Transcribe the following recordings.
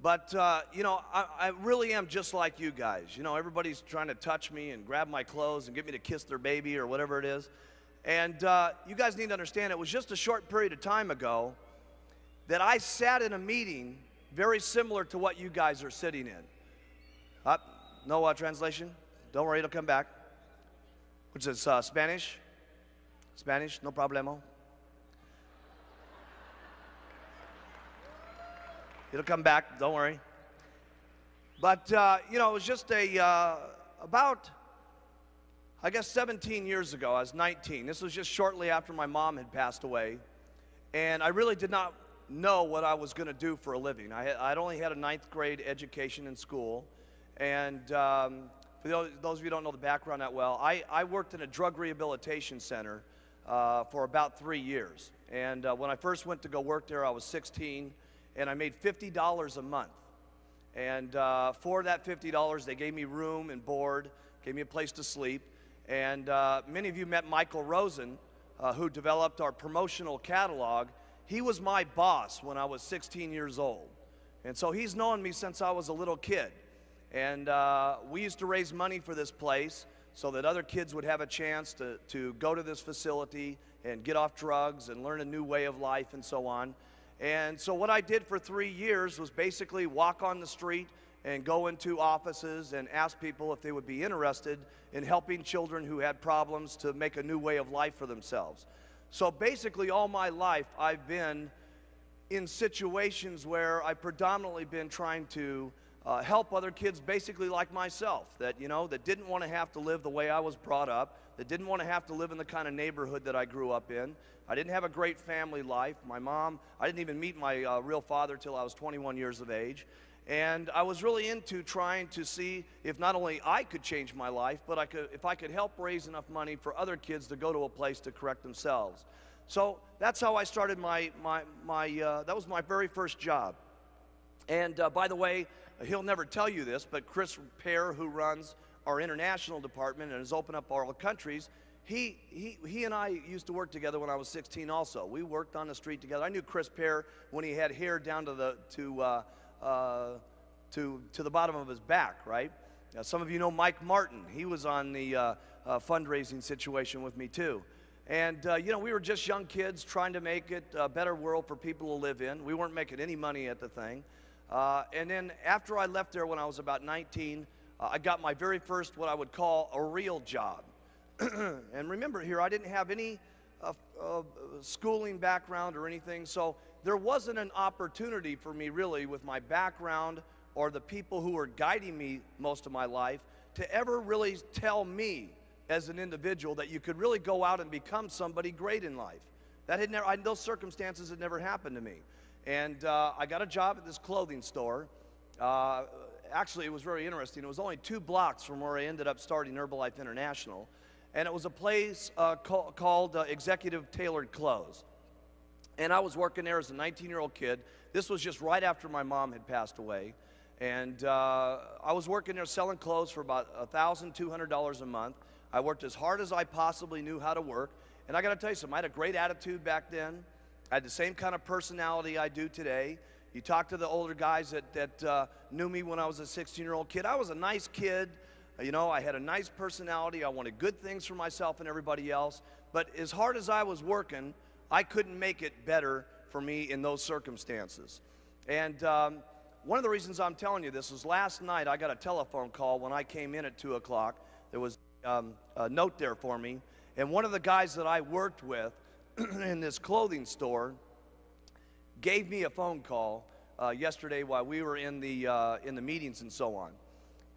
But, you know, I really am just like you guys. You know, everybody's trying to touch me and grab my clothes and get me to kiss their baby or whatever it is. And you guys need to understand, it was just a short period of time ago that I sat in a meeting very similar to what you guys are sitting in. No translation? Don't worry, it'll come back. Which is Spanish? Spanish, no problemo. It'll come back, don't worry. But, you know, it was just about, I guess, 17 years ago. I was 19. This was just shortly after my mom had passed away. And I really did not know what I was going to do for a living. I'd only had a 9th grade education in school. And for those of you who don't know the background that well, I worked in a drug rehabilitation center for about 3 years. And when I first went to go work there, I was 16. And I made $50 a month. And for that $50, they gave me room and board, gave me a place to sleep. And many of you met Michael Rosen, who developed our promotional catalog. He was my boss when I was 16 years old. And so he's known me since I was a little kid. And we used to raise money for this place so that other kids would have a chance to go to this facility and get off drugs and learn a new way of life and so on. And so what I did for 3 years was basically walk on the street and go into offices and ask people if they would be interested in helping children who had problems to make a new way of life for themselves. So basically all my life I've been in situations where I've predominantly been trying to help other kids basically like myself, that, you know, that didn't want to have to live the way I was brought up, that didn't want to have to live in the kind of neighborhood that I grew up in. I didn't have a great family life. My mom, I didn't even meet my real father till I was 21 years of age. And I was really into trying to see if not only I could change my life, but if I could help raise enough money for other kids to go to a place to correct themselves. So that's how I started that was my very first job. And by the way, he'll never tell you this, but Chris Pear, who runs our international department and has opened up all the countries, he and I used to work together when I was 16 also. We worked on the street together. I knew Chris Pear when he had hair down to the bottom of his back, right? Some of you know Mike Martin. He was on the fundraising situation with me too. And, you know, we were just young kids trying to make it a better world for people to live in. We weren't making any money at the thing. And then after I left there when I was about 19, I got my very first what I would call a real job. And remember here, I didn't have any schooling background or anything, so there wasn't an opportunity for me really with my background or the people who were guiding me most of my life to ever really tell me as an individual that you could really go out and become somebody great in life. That had never, those circumstances had never happened to me. And I got a job at this clothing store. Actually, it was very interesting. It was only 2 blocks from where I ended up starting Herbalife International. And it was a place called Executive Tailored Clothes. And I was working there as a 19-year-old kid. This was just right after my mom had passed away. And I was working there selling clothes for about $1,200 a month. I worked as hard as I possibly knew how to work. And I got to tell you something, I had a great attitude back then. I had the same kind of personality I do today. You talk to the older guys that knew me when I was a 16-year-old kid. I was a nice kid. You know, I had a nice personality. I wanted good things for myself and everybody else. But as hard as I was working, I couldn't make it better for me in those circumstances. And one of the reasons I'm telling you this is last night I got a telephone call when I came in at 2 o'clock. There was a note there for me. And one of the guys that I worked with in this clothing store gave me a phone call yesterday while we were in the meetings and so on.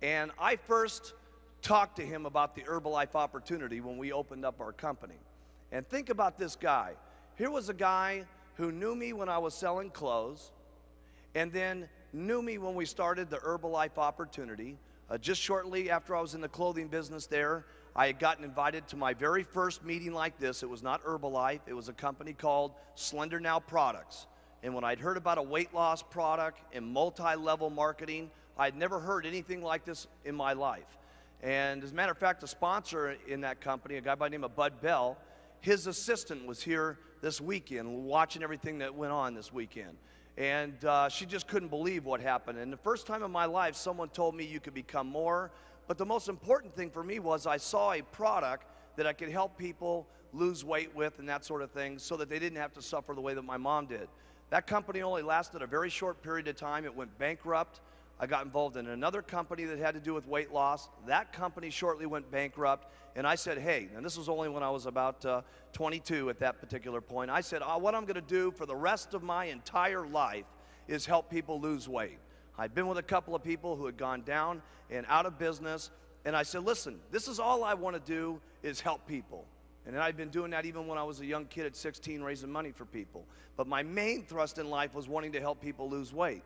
And I first talked to him about the Herbalife opportunity when we opened up our company. And think about this guy. Here was a guy who knew me when I was selling clothes and then knew me when we started the Herbalife opportunity. Just shortly after I was in the clothing business there, I had gotten invited to my very first meeting like this. It was not Herbalife. It was a company called Slender Now Products. And when I'd heard about a weight loss product and multi-level marketing, I'd never heard anything like this in my life. And as a matter of fact, the sponsor in that company, a guy by the name of Bud Bell, his assistant was here this weekend watching everything that went on this weekend. And she just couldn't believe what happened. And the first time in my life, someone told me you could become more. But the most important thing for me was I saw a product that I could help people lose weight with and that sort of thing so that they didn't have to suffer the way that my mom did. That company only lasted a very short period of time. It went bankrupt. I got involved in another company that had to do with weight loss. That company shortly went bankrupt. And I said, hey, and this was only when I was about 22 at that particular point. I said, what I'm going to do for the rest of my entire life is help people lose weight. I'd been with a couple of people who had gone down and out of business. And I said, listen, this is all I want to do is help people. And I'd been doing that even when I was a young kid at 16, raising money for people. But my main thrust in life was wanting to help people lose weight.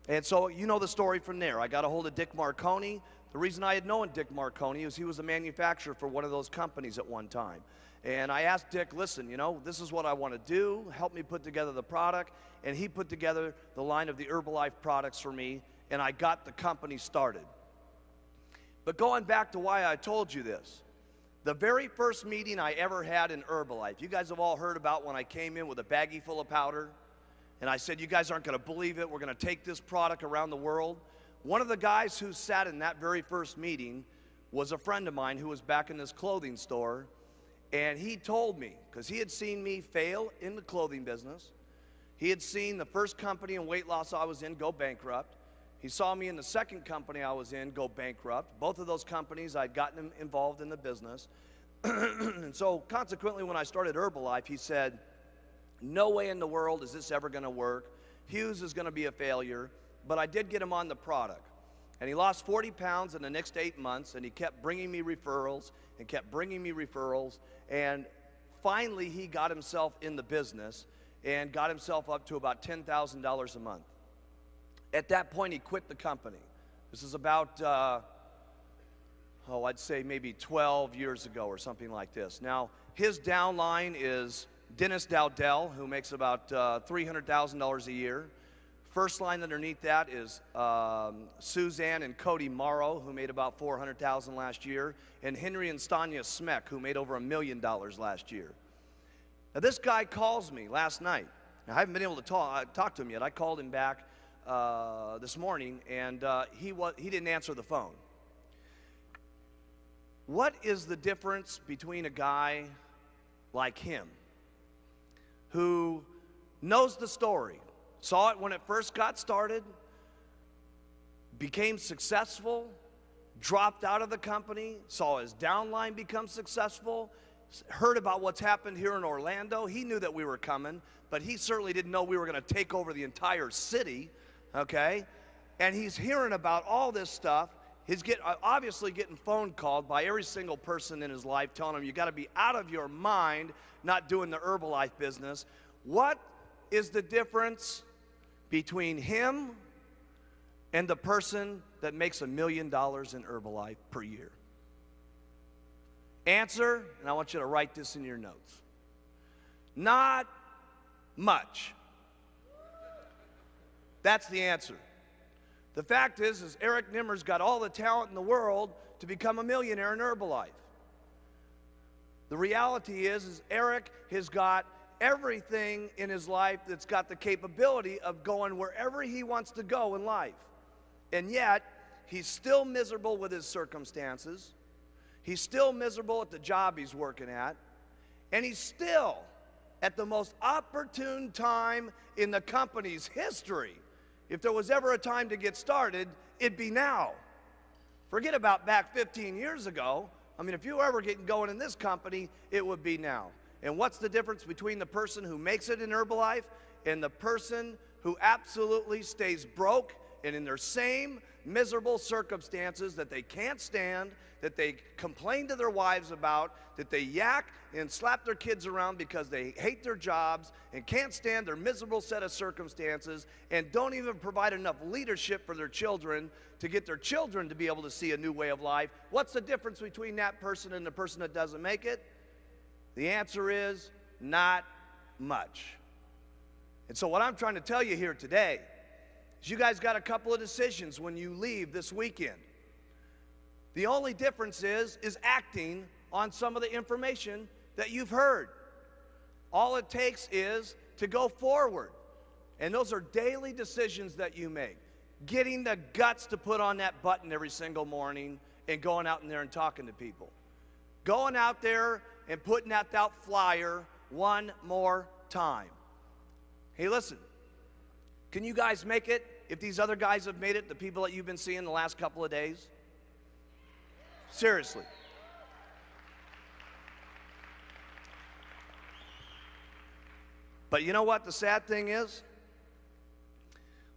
And so you know the story from there. I got a hold of Dick Marconi. The reason I had known Dick Marconi is he was a manufacturer for one of those companies at one time. And I asked Dick, listen, you know, this is what I want to do. Help me put together the product. And he put together the line of the Herbalife products for me, and I got the company started. But going back to why I told you this, the very first meeting I ever had in Herbalife, you guys have all heard about when I came in with a baggie full of powder, and I said, you guys aren't going to believe it. We're going to take this product around the world. One of the guys who sat in that very first meeting was a friend of mine who was back in this clothing store, and he told me, because he had seen me fail in the clothing business, he had seen the first company in weight loss I was in go bankrupt. He saw me in the second company I was in go bankrupt. Both of those companies, I'd gotten him involved in the business. And so consequently, when I started Herbalife, he said, no way in the world is this ever going to work. Hughes is going to be a failure. But I did get him on the product. And he lost 40 pounds in the next 8 months, and he kept bringing me referrals and kept bringing me referrals. And finally, he got himself in the business and got himself up to about $10,000 a month. At that point, he quit the company. This is about, I'd say maybe 12 years ago or something like this. Now, his downline is Dennis Dowdell, who makes about $300,000 a year. First line underneath that is Suzanne and Cody Morrow, who made about $400,000 last year, and Henry and Stanya Smeck, who made over $1 million last year. Now, this guy calls me last night. Now, I haven't been able to talk to him yet. I called him back this morning, and he didn't answer the phone. What is the difference between a guy like him, who knows the story, saw it when it first got started, became successful, dropped out of the company, saw his downline become successful, heard about what's happened here in Orlando? He knew that we were coming, but he certainly didn't know we were going to take over the entire city, okay? And he's hearing about all this stuff. He's obviously getting phone called by every single person in his life telling him, you got to be out of your mind not doing the Herbalife business. What is the difference between him and the person that makes $1 million in Herbalife per year? Answer, and I want you to write this in your notes. Not much. That's the answer. The fact is Eric Nimmer's got all the talent in the world to become a millionaire in Herbalife. The reality is Eric has got everything in his life that's got the capability of going wherever he wants to go in life. And yet, he's still miserable with his circumstances. He's still miserable at the job he's working at. And he's still at the most opportune time in the company's history. If there was ever a time to get started, it'd be now. Forget about back 15 years ago. I mean, if you were ever getting going in this company, it would be now. And what's the difference between the person who makes it in Herbalife and the person who absolutely stays broke and in their same miserable circumstances that they can't stand, that they complain to their wives about, that they yak and slap their kids around because they hate their jobs and can't stand their miserable set of circumstances and don't even provide enough leadership for their children to get their children to be able to see a new way of life? What's the difference between that person and the person that doesn't make it? The answer is not much. And so what I'm trying to tell you here today is you guys got a couple of decisions when you leave this weekend. The only difference is acting on some of the information that you've heard. All it takes is to go forward, And those are daily decisions that you make. Getting the guts to put on that button every single morning and going out in there and talking to people. Going out there and putting out that flyer one more time. Hey, listen, can you guys make it if these other guys have made it, the people that you've been seeing the last couple of days? Seriously. But you know what the sad thing is?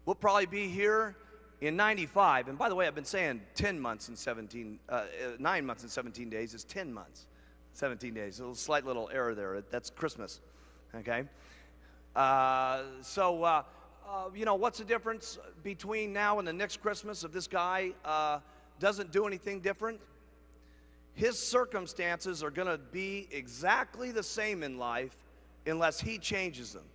We'll probably be here in 95. And by the way, I've been saying 10 months and 9 months and 17 days is 10 months, 17 days. A slight little error there. That's Christmas, okay? You know, what's the difference between now and the next Christmas if this guy doesn't do anything different? His circumstances are going to be exactly the same in life unless he changes them.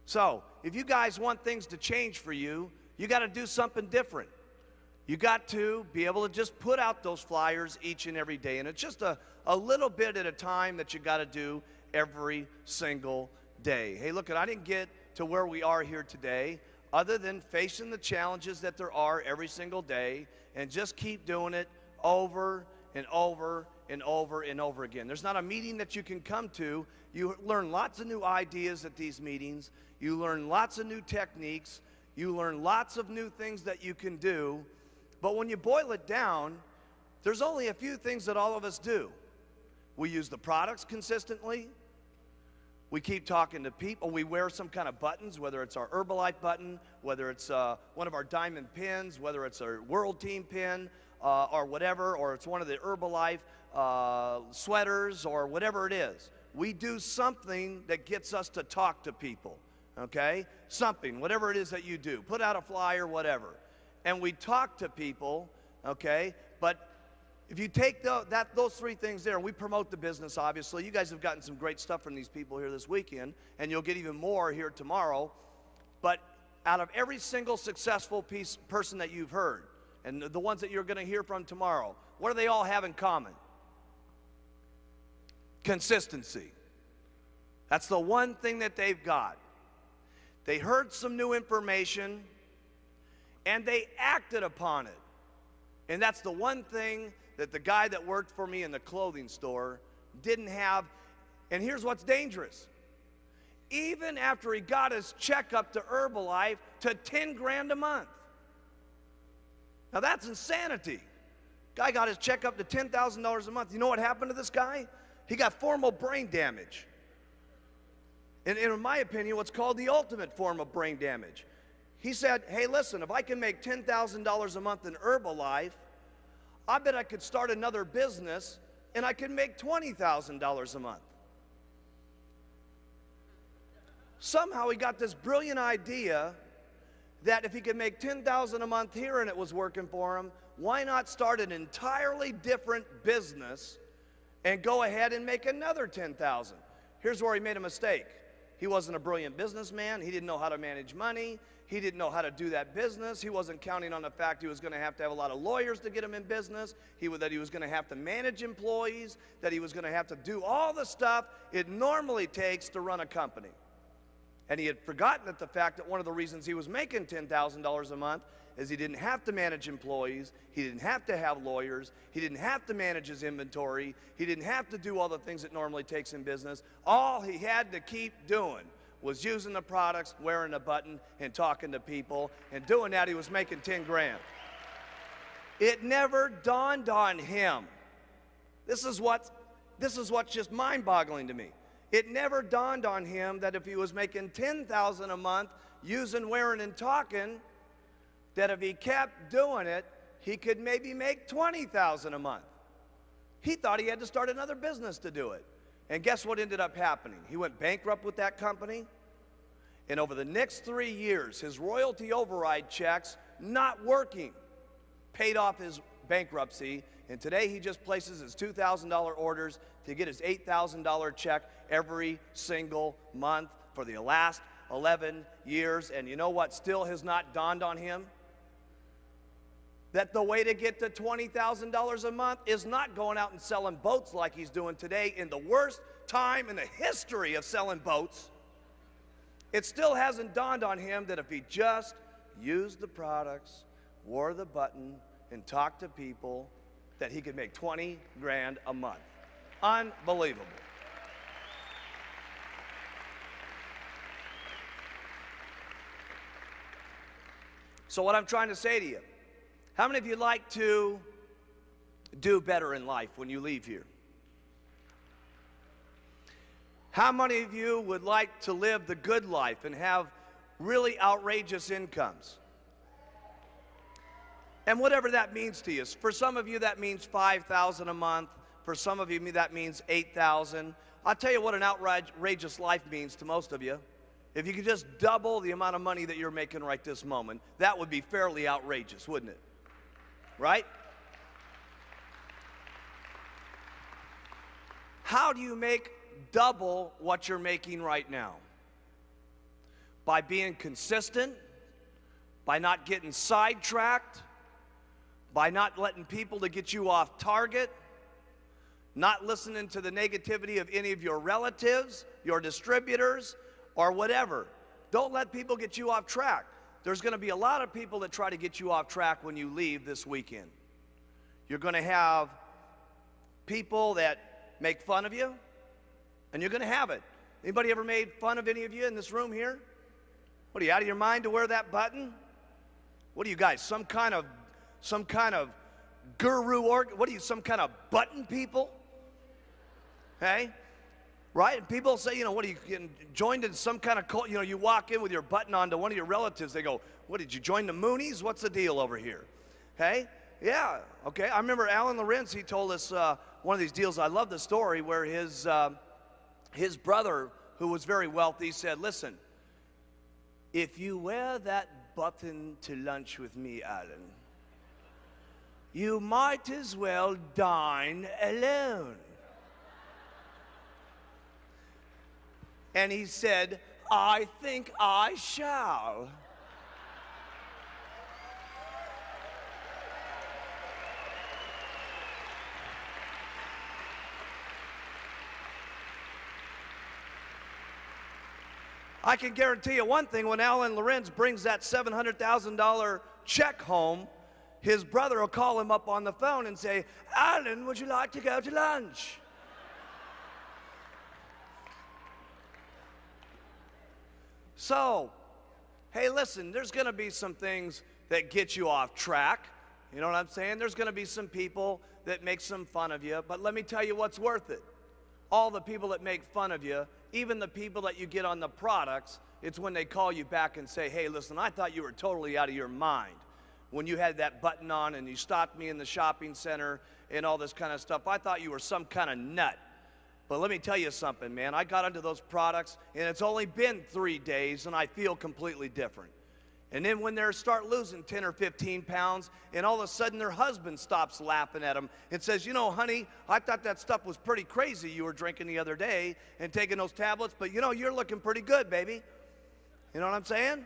So, if you guys want things to change for you, you got to do something different. You got to be able to just put out those flyers each and every day. And it's just a little bit at a time that you got to do every single day. Hey, look, I didn't get to where we are here today other than facing the challenges that there are every single day and just keep doing it over and over and over and over again. There's not a meeting that you can come to. You learn lots of new ideas at these meetings. You learn lots of new techniques. You learn lots of new things that you can do. But when you boil it down, there's only a few things that all of us do. We use the products consistently. We keep talking to people. We wear some kind of buttons, whether it's our Herbalife button, whether it's one of our diamond pins, whether it's our World Team pin, or whatever, or it's one of the Herbalife sweaters, or whatever it is. We do something that gets us to talk to people, okay? Something, whatever it is that you do. Put out a flyer, whatever. And we talk to people, okay? But if you take those three things there, we promote the business, obviously. You guys have gotten some great stuff from these people here this weekend, and you'll get even more here tomorrow. But out of every single successful person that you've heard, and the ones that you're going to hear from tomorrow, what do they all have in common? Consistency. That's the one thing that they've got. They heard some new information, and they acted upon it. And that's the one thing that the guy that worked for me in the clothing store didn't have. And here's what's dangerous. Even after he got his checkup to Herbalife to 10 grand a month. Now that's insanity. Guy got his checkup to $10,000 a month. You know what happened to this guy? He got formal brain damage. And in my opinion, what's called the ultimate form of brain damage. He said, hey, listen, if I can make $10,000 a month in Herbalife, I bet I could start another business and I could make $20,000 a month. Somehow he got this brilliant idea that if he could make $10,000 a month here and it was working for him, why not start an entirely different business and go ahead and make another $10,000? Here's where he made a mistake. He wasn't a brilliant businessman. He didn't know how to manage money. He didn't know how to do that business. He wasn't counting on the fact he was going to have a lot of lawyers to get him in business, that he was going to have to manage employees, that he was going to have to do all the stuff it normally takes to run a company. And he had forgotten that the fact that one of the reasons he was making $10,000 a month is he didn't have to manage employees, he didn't have to have lawyers, he didn't have to manage his inventory, he didn't have to do all the things it normally takes in business. All he had to keep doing was using the products, wearing a button, and talking to people. And doing that, he was making 10 grand. It never dawned on him. This is what's just mind-boggling to me. It never dawned on him that if he was making $10,000 a month using, wearing, and talking, that if he kept doing it, he could maybe make $20,000 a month. He thought he had to start another business to do it. And guess what ended up happening? He went bankrupt with that company. And over the next 3 years, his royalty override checks, not working, paid off his bankruptcy. And today he just places his $2,000 orders to get his $8,000 check every single month for the last 11 years. And you know what still has not dawned on him? That the way to get to $20,000 a month is not going out and selling boats like he's doing today in the worst time in the history of selling boats. it still hasn't dawned on him that if he just used the products, wore the button, and talked to people, that he could make 20 grand a month. Unbelievable. So what I'm trying to say to you, how many of you like to do better in life when you leave here? How many of you would like to live the good life and have really outrageous incomes? And whatever that means to you. For some of you, that means $5,000 a month. For some of you, that means $8,000. I'll tell you what an outrageous life means to most of you. If you could just double the amount of money that you're making right this moment, that would be fairly outrageous, wouldn't it? Right? How do you make double what you're making right now? By being consistent, by not getting sidetracked, by not letting people to get you off target, not listening to the negativity of any of your relatives, your distributors, or whatever. Don't let people get you off track. There's going to be a lot of people that try to get you off track when you leave this weekend. You're going to have people that make fun of you, and you're going to have it. Anybody ever made fun of any of you in this room here? What, are you out of your mind to wear that button? What are you guys, some kind of guru, what are you, some kind of button people? Hey? Right? And people say, what are you getting joined in some kind of cult? You walk in with your button on to one of your relatives. They go, what, did you join the Moonies? What's the deal over here? Hey? Yeah. Okay. I remember Alan Lorenz, he told us one of these deals. I love the story where his brother, who was very wealthy, said, listen, if you wear that button to lunch with me, Alan, you might as well dine alone. And he said, I think I shall. I can guarantee you one thing, when Alan Lorenz brings that $700,000 check home, his brother will call him up on the phone and say, Alan, would you like to go to lunch? So, hey, listen, there's going to be some things that get you off track. You know what I'm saying? There's going to be some people that make some fun of you, but let me tell you what's worth it. All the people that make fun of you, even the people that you get on the products, it's when they call you back and say, hey, listen, I thought you were totally out of your mind when you had that button on and you stopped me in the shopping center and all this kind of stuff. I thought you were some kind of nut. But let me tell you something, man. I got into those products, and it's only been 3 days, and I feel completely different. And then when they start losing 10 or 15 pounds, and all of a sudden their husband stops laughing at them and says, honey, I thought that stuff was pretty crazy you were drinking the other day and taking those tablets, but you're looking pretty good, baby. You know what I'm saying?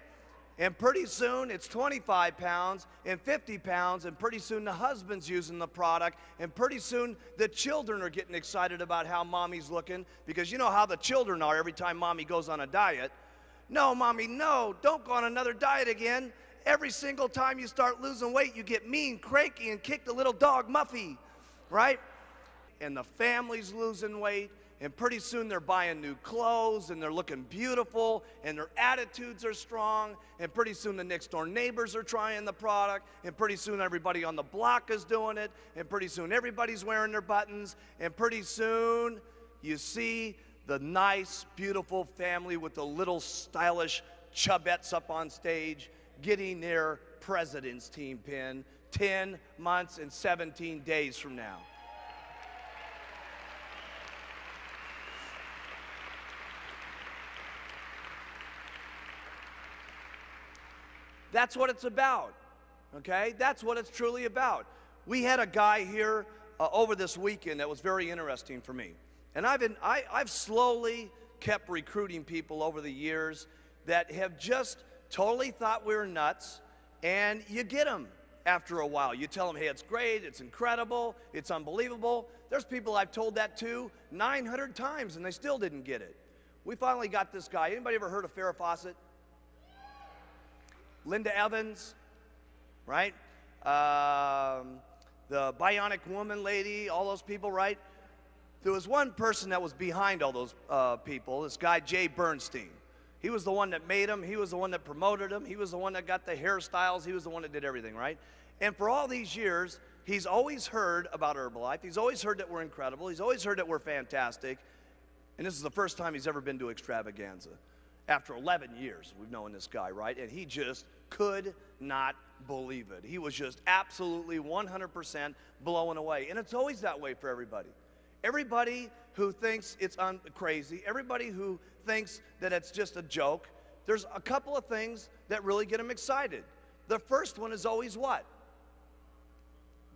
And pretty soon it's 25 pounds and 50 pounds, and pretty soon the husband's using the product, and pretty soon the children are getting excited about how mommy's looking, because you know how the children are every time mommy goes on a diet. No, mommy, no, don't go on another diet again. Every single time you start losing weight, you get mean, cranky, and kick the little dog Muffy, right? And the family's losing weight, and pretty soon they're buying new clothes, and they're looking beautiful, and their attitudes are strong, and pretty soon the next door neighbors are trying the product, and pretty soon everybody on the block is doing it, and pretty soon everybody's wearing their buttons, and pretty soon you see the nice, beautiful family with the little stylish chubettes up on stage getting their president's team pin 10 months and 17 days from now. That's what it's about, okay? That's what it's truly about. We had a guy here over this weekend that was very interesting for me. And I've slowly kept recruiting people over the years that have just totally thought we were nuts, and you get them after a while. You tell them, hey, it's great, it's incredible, it's unbelievable. There's people I've told that to 900 times, and they still didn't get it. we finally got this guy. Anybody ever heard of Farrah Fawcett? Linda Evans, right? The Bionic Woman lady, all those people, right? There was one person that was behind all those people, this guy, Jay Bernstein. He was the one that made them. He was the one that promoted them. He was the one that got the hairstyles. He was the one that did everything, right? And for all these years, he's always heard about Herbalife. He's always heard that we're incredible. He's always heard that we're fantastic. And this is the first time he's ever been to Extravaganza. After 11 years, we've known this guy, right? And he just could not believe it. He was just absolutely 100% blown away. And it's always that way for everybody. Everybody who thinks it's crazy, everybody who thinks that it's just a joke, there's a couple of things that really get them excited. The first one is always what?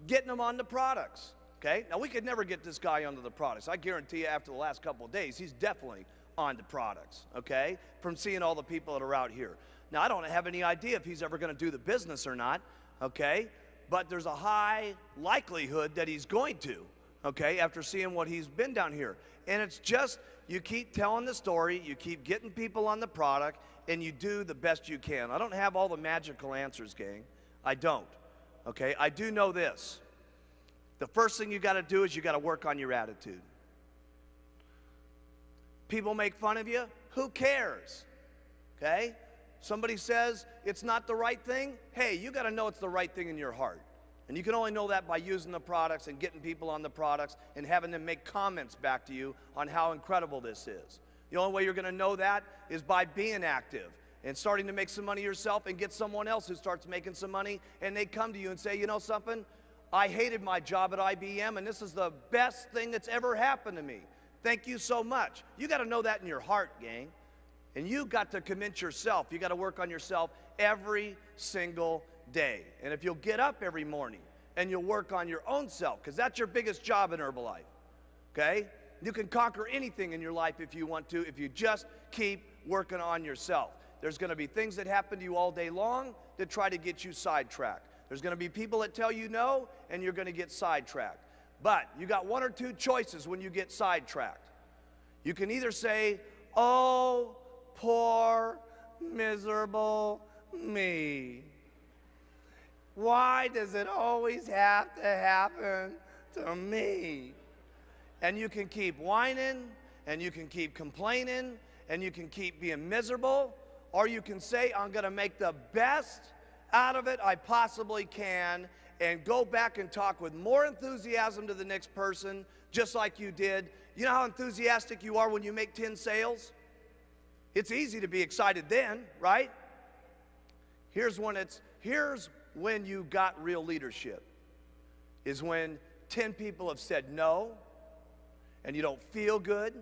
Getting them on the products, okay? Now, we could never get this guy onto the products. I guarantee you after the last couple of days, he's definitely on the products, okay, from seeing all the people that are out here. Now, I don't have any idea if he's ever going to do the business or not, okay, but there's a high likelihood that he's going to, okay, after seeing what he's been down here. And it's just, you keep telling the story, you keep getting people on the product, and you do the best you can. I don't have all the magical answers, gang. I don't, okay? I do know this. The first thing you got to do is you got to work on your attitude. People make fun of you, who cares, okay? Somebody says it's not the right thing, hey, you got to know it's the right thing in your heart. And you can only know that by using the products and getting people on the products and having them make comments back to you on how incredible this is. The only way you're going to know that is by being active and starting to make some money yourself and get someone else who starts making some money, and they come to you and say, you know something, I hated my job at IBM and this is the best thing that's ever happened to me. Thank you so much. You got to know that in your heart, gang. And you got to convince yourself. You got to work on yourself every single day. And if you'll get up every morning and you'll work on your own self, because that's your biggest job in Herbalife, okay? You can conquer anything in your life if you want to, if you just keep working on yourself. There's going to be things that happen to you all day long that try to get you sidetracked. There's going to be people that tell you no, and you're going to get sidetracked. But you got one or two choices when you get sidetracked. You can either say, oh, poor, miserable me. Why does it always have to happen to me? And you can keep whining, and you can keep complaining, and you can keep being miserable, or you can say, I'm going to make the best out of it I possibly can, and go back and talk with more enthusiasm to the next person, just like you did. You know how enthusiastic you are when you make 10 sales? It's easy to be excited then, right? Here's when you got real leadership, is when 10 people have said no, and you don't feel good,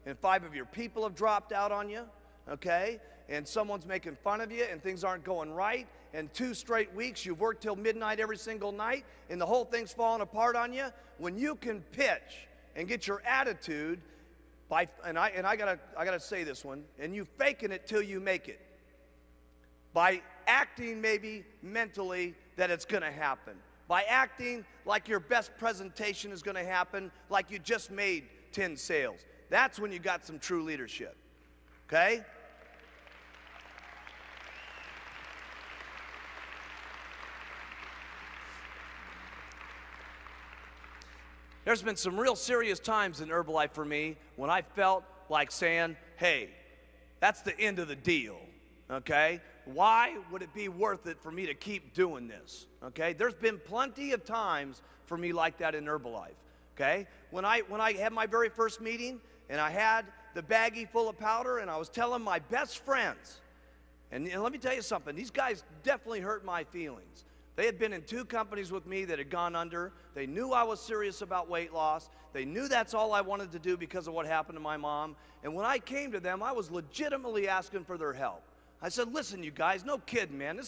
and 5 of your people have dropped out on you, okay? And someone's making fun of you, and things aren't going right, and 2 straight weeks you've worked till midnight every single night, and the whole thing's falling apart on you. When you can pitch and get your attitude by, and I gotta say this one, and you faking it till you make it, by acting maybe mentally that it's going to happen, by acting like your best presentation is going to happen, like you just made 10 sales. That's when you got some true leadership, okay? There's been some real serious times in Herbalife for me when I felt like saying, hey, that's the end of the deal, okay? Why would it be worth it for me to keep doing this, okay? There's been plenty of times for me like that in Herbalife, okay? When I had my very first meeting and I had the baggie full of powder and I was telling my best friends, and let me tell you something, these guys definitely hurt my feelings. They had been in 2 companies with me that had gone under. They knew I was serious about weight loss. They knew that's all I wanted to do because of what happened to my mom. And when I came to them, I was legitimately asking for their help. I said, listen, you guys, no kidding, man.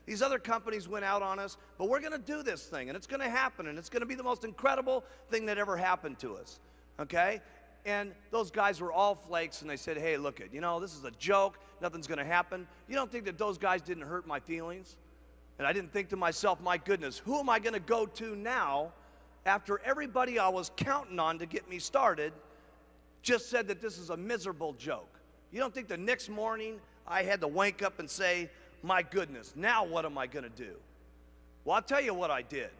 These other companies went out on us, but we're going to do this thing, and it's going to happen, and it's going to be the most incredible thing that ever happened to us, okay? And those guys were all flakes, and they said, hey, look it, you know, this is a joke. Nothing's going to happen. You don't think that those guys didn't hurt my feelings? And I didn't think to myself, my goodness, who am I going to go to now after everybody I was counting on to get me started just said that this is a miserable joke. You don't think the next morning I had to wake up and say, my goodness, now what am I going to do? Well, I'll tell you what I did.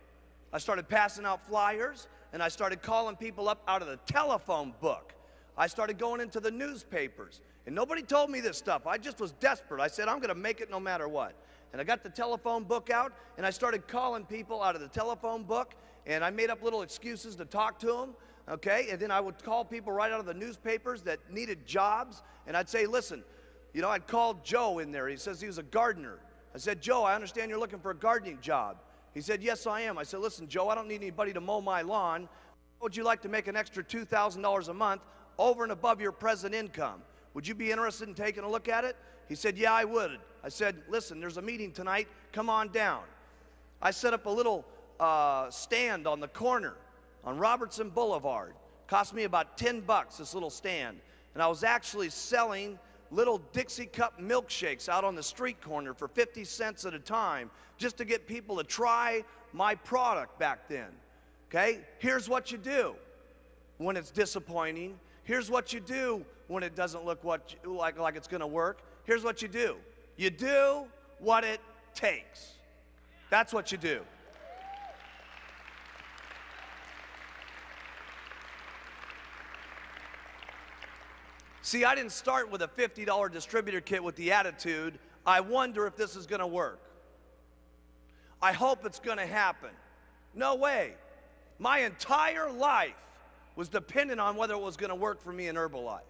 I started passing out flyers, and I started calling people up out of the telephone book. I started going into the newspapers, and nobody told me this stuff. I just was desperate. I said, I'm going to make it no matter what. And I got the telephone book out, and I started calling people out of the telephone book, and I made up little excuses to talk to them, okay? And then I would call people right out of the newspapers that needed jobs, and I'd say, listen, you know, I'd call Joe in there. He says he was a gardener. I said, Joe, I understand you're looking for a gardening job. He said, yes, I am. I said, listen, Joe, I don't need anybody to mow my lawn. How would you like to make an extra $2,000 a month over and above your present income? Would you be interested in taking a look at it? He said, yeah, I would. I said, listen, there's a meeting tonight. Come on down. I set up a little stand on the corner on Robertson Boulevard. Cost me about $10, this little stand. And I was actually selling little Dixie cup milkshakes out on the street corner for 50 cents at a time just to get people to try my product back then. Okay? Here's what you do when it's disappointing. Here's what you do when it doesn't look like it's going to work. Here's what you do. You do what it takes. That's what you do. See, I didn't start with a $50 distributor kit with the attitude, I wonder if this is going to work. I hope it's going to happen. No way. My entire life was dependent on whether it was going to work for me in Herbalife.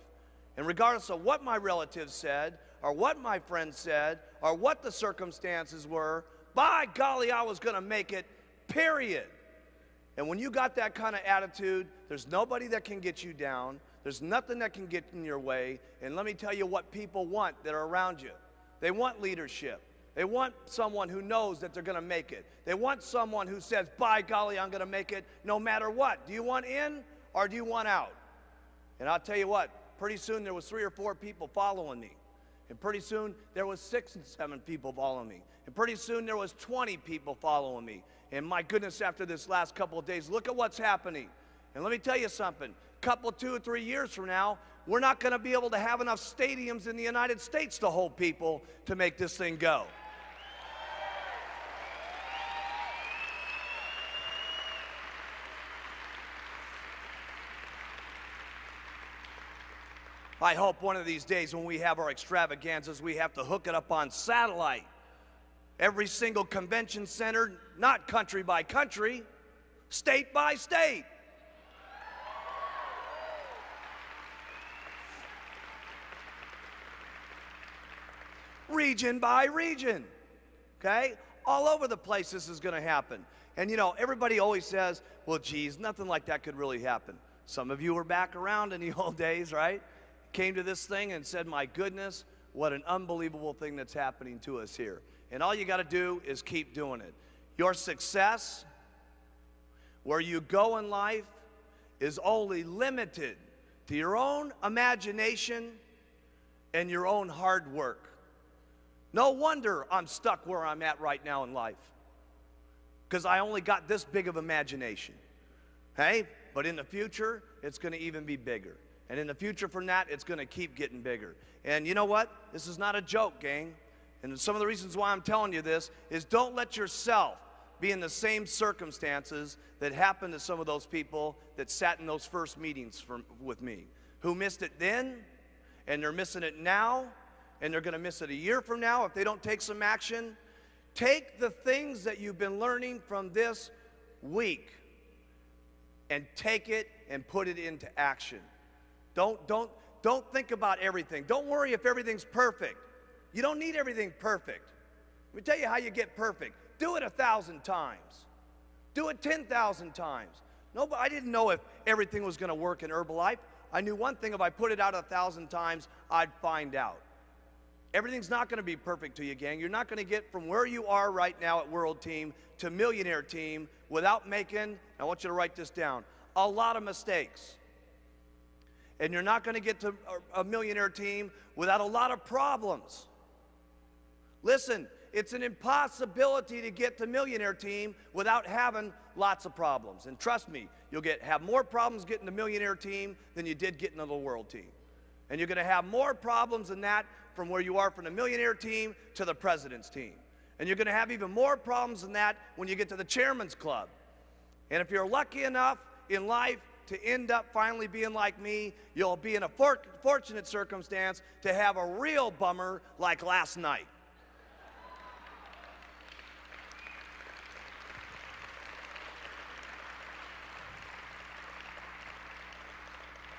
And regardless of what my relatives said, or what my friends said, or what the circumstances were, by golly, I was going to make it, period. And when you got that kind of attitude, there's nobody that can get you down. There's nothing that can get in your way. And let me tell you what people want that are around you. They want leadership. They want someone who knows that they're going to make it. They want someone who says, by golly, I'm going to make it no matter what. Do you want in or do you want out? And I'll tell you what, pretty soon there was 3 or 4 people following me. And pretty soon there was 6 and 7 people following me. And pretty soon there was 20 people following me. And my goodness, after this last couple of days, look at what's happening. And let me tell you something. Couple, 2 or 3 years from now, we're not going to be able to have enough stadiums in the United States to hold people to make this thing go. I hope one of these days when we have our extravaganzas, we have to hook it up on satellite. Every single convention center, not country by country, state by state. Region by region, okay? All over the place this is going to happen. And you know, everybody always says, well, geez, nothing like that could really happen. Some of you were back around in the old days, right? Came to this thing and said, my goodness, what an unbelievable thing that's happening to us here. And all you got to do is keep doing it. Your success, where you go in life, is only limited to your own imagination and your own hard work. No wonder I'm stuck where I'm at right now in life, because I only got this big of imagination. Hey, but in the future, it's going to even be bigger. And in the future from that, it's going to keep getting bigger. And you know what? This is not a joke, gang. And some of the reasons why I'm telling you this is don't let yourself be in the same circumstances that happened to some of those people that sat in those first meetings with me, who missed it then, and they're missing it now, and they're going to miss it a year from now if they don't take some action. Take the things that you've been learning from this week and take it and put it into action. Don't think about everything. Don't worry if everything's perfect. You don't need everything perfect. Let me tell you how you get perfect. Do it 1,000 times. Do it 10,000 times. No, but I didn't know if everything was going to work in Herbalife. I knew one thing: if I put it out 1,000 times, I'd find out. Everything's not going to be perfect to you, gang. You're not going to get from where you are right now at World Team to Millionaire Team without making, I want you to write this down, a lot of mistakes. And you're not going to get to a Millionaire Team without a lot of problems. Listen, it's an impossibility to get to millionaire team without having lots of problems. And trust me, you'll have more problems getting to millionaire team than you did getting to the world team. And you're going to have more problems than that from where you are from the millionaire team to the president's team. And you're going to have even more problems than that when you get to the chairman's club. And if you're lucky enough in life to end up finally being like me, you'll be in a fortunate circumstance to have a real bummer like last night.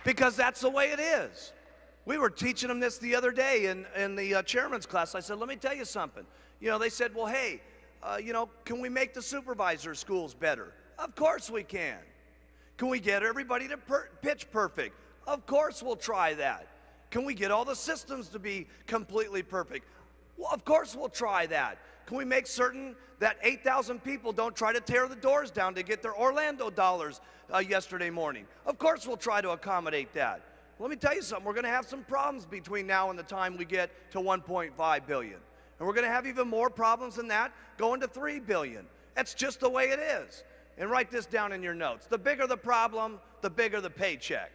Because that's the way it is. We were teaching them this the other day in the chairman's class. I said, let me tell you something. You know, they said, well, hey, you know, can we make the supervisor schools better? Of course we can. Can we get everybody to pitch perfect? Of course we'll try that. Can we get all the systems to be completely perfect? Well, of course we'll try that. Can we make certain that 8,000 people don't try to tear the doors down to get their Orlando dollars yesterday morning? Of course we'll try to accommodate that. Let me tell you something, we're going to have some problems between now and the time we get to 1.5 billion. And we're going to have even more problems than that going to 3 billion. That's just the way it is. And write this down in your notes. The bigger the problem, the bigger the paycheck.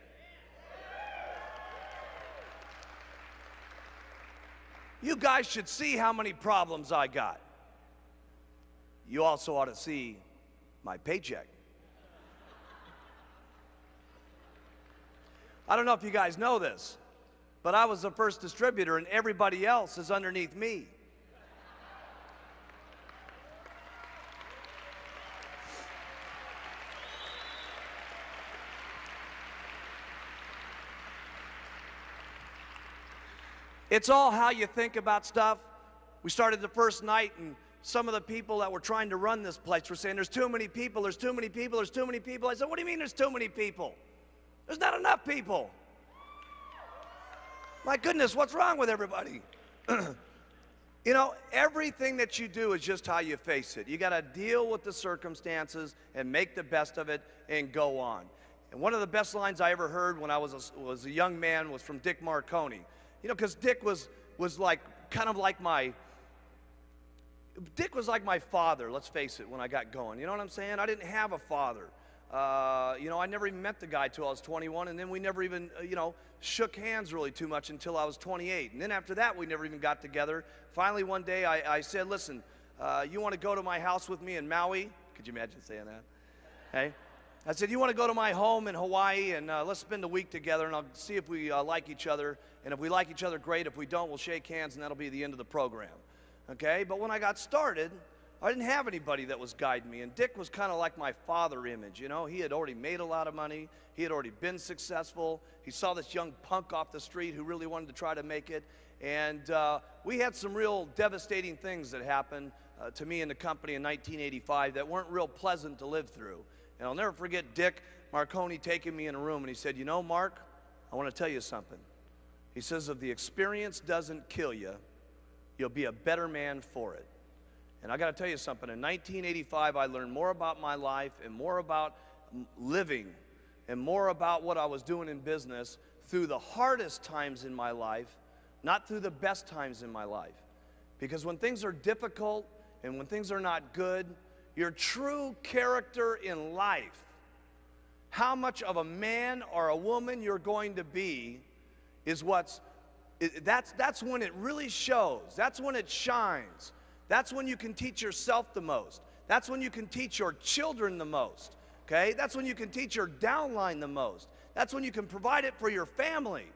You guys should see how many problems I got. You also ought to see my paycheck. I don't know if you guys know this, but I was the first distributor and everybody else is underneath me. It's all how you think about stuff. We started the first night and some of the people that were trying to run this place were saying, there's too many people, there's too many people, there's too many people. I said, what do you mean there's too many people? There's not enough people. My goodness, what's wrong with everybody? You know, everything that you do is just how you face it. You got to deal with the circumstances and make the best of it and go on. And one of the best lines I ever heard when I was a young man was from Dick Marconi. You know, because Dick was like, kind of like Dick was like my father, let's face it, when I got going. You know what I'm saying? I didn't have a father. You know, I never even met the guy till I was 21, and then we never even, you know, shook hands really too much until I was 28. And then after that, we never even got together. Finally, one day, I said, listen, you want to go to my house with me in Maui? Could you imagine saying that? Hey? I said, you want to go to my home in Hawaii, and let's spend a week together, and I'll see if we like each other. And if we like each other, great. If we don't, we'll shake hands, and that'll be the end of the program. Okay? But when I got started, I didn't have anybody that was guiding me. And Dick was kind of like my father image, you know. He had already made a lot of money. He had already been successful. He saw this young punk off the street who really wanted to try to make it. And we had some real devastating things that happened to me and the company in 1985 that weren't real pleasant to live through. And I'll never forget Dick Marconi taking me in a room, and he said, you know, Mark, I want to tell you something. He says, if the experience doesn't kill you, you'll be a better man for it. And I got to tell you something. In 1985, I learned more about my life and more about living and more about what I was doing in business through the hardest times in my life, not through the best times in my life. Because when things are difficult and when things are not good, your true character in life, how much of a man or a woman you're going to be, is that's when it really shows. That's when it shines. That's when you can teach yourself the most. That's when you can teach your children the most. Okay? That's when you can teach your downline the most. That's when you can provide it for your family.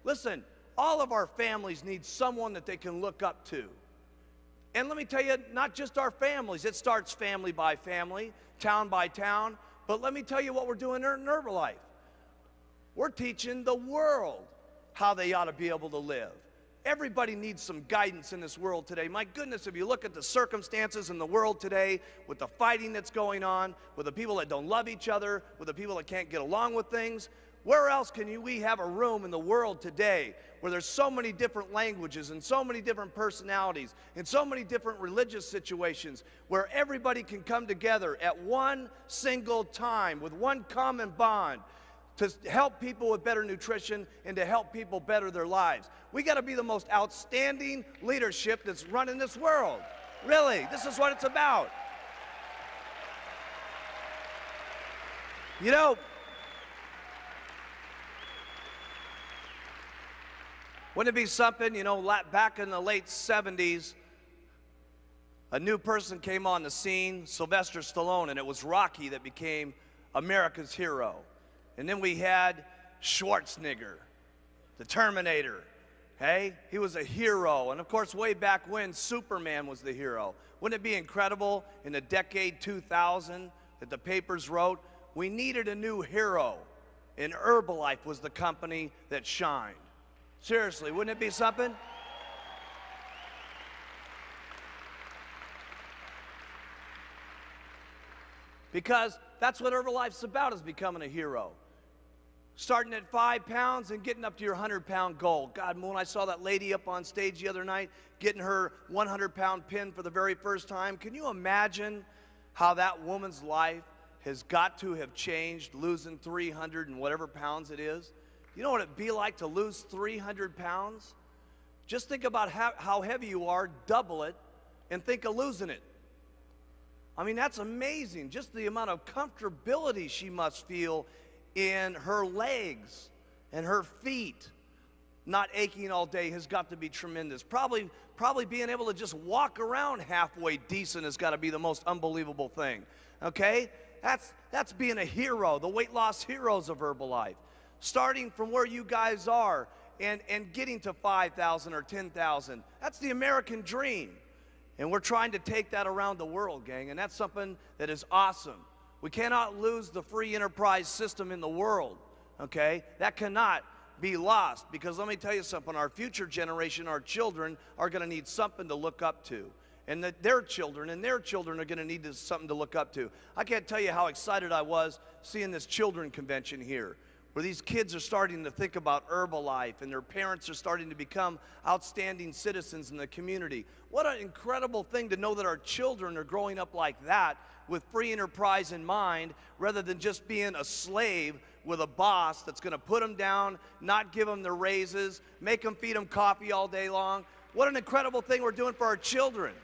Listen, all of our families need someone that they can look up to. And let me tell you, not just our families. It starts family by family, town by town. But let me tell you what we're doing in Herbalife. We're teaching the world how they ought to be able to live. Everybody needs some guidance in this world today. My goodness, if you look at the circumstances in the world today, with the fighting that's going on, with the people that don't love each other, with the people that can't get along with things, where else can we have a room in the world today where there's so many different languages and so many different personalities and so many different religious situations where everybody can come together at one single time with one common bond to help people with better nutrition and to help people better their lives. We got to be the most outstanding leadership that's running this world. Really, this is what it's about. You know, wouldn't it be something, back in the late 70s, a new person came on the scene, Sylvester Stallone, and it was Rocky that became America's hero. And then we had Schwarzenegger, the Terminator. Hey, he was a hero. And of course, way back when, Superman was the hero. Wouldn't it be incredible in the decade 2000 that the papers wrote, we needed a new hero, and Herbalife was the company that shined. Seriously, wouldn't it be something? Because that's what Herbalife's about, is becoming a hero. Starting at 5 pounds and getting up to your 100-pound goal. God, when I saw that lady up on stage the other night getting her 100-pound pin for the very first time, can you imagine how that woman's life has got to have changed, losing 300 and whatever pounds it is? You know what it'd be like to lose 300 pounds? Just think about how heavy you are, double it, and think of losing it. I mean, that's amazing. Just the amount of comfortability she must feel in her legs and her feet not aching all day has got to be tremendous. Probably being able to just walk around halfway decent has got to be the most unbelievable thing. Okay? That's being a hero, the weight loss heroes of Herbalife. Starting from where you guys are and getting to 5,000 or 10,000. That's the American dream. And we're trying to take that around the world, gang, and that's something that is awesome. We cannot lose the free enterprise system in the world, okay? That cannot be lost, because let me tell you something, our future generation, our children, are going to need something to look up to. And that their children are going to need something to look up to. I can't tell you how excited I was seeing this children convention here, where these kids are starting to think about Herbalife and their parents are starting to become outstanding citizens in the community. What an incredible thing to know that our children are growing up like that with free enterprise in mind, rather than just being a slave with a boss that's going to put them down, not give them their raises, make them feed them coffee all day long. What an incredible thing we're doing for our children.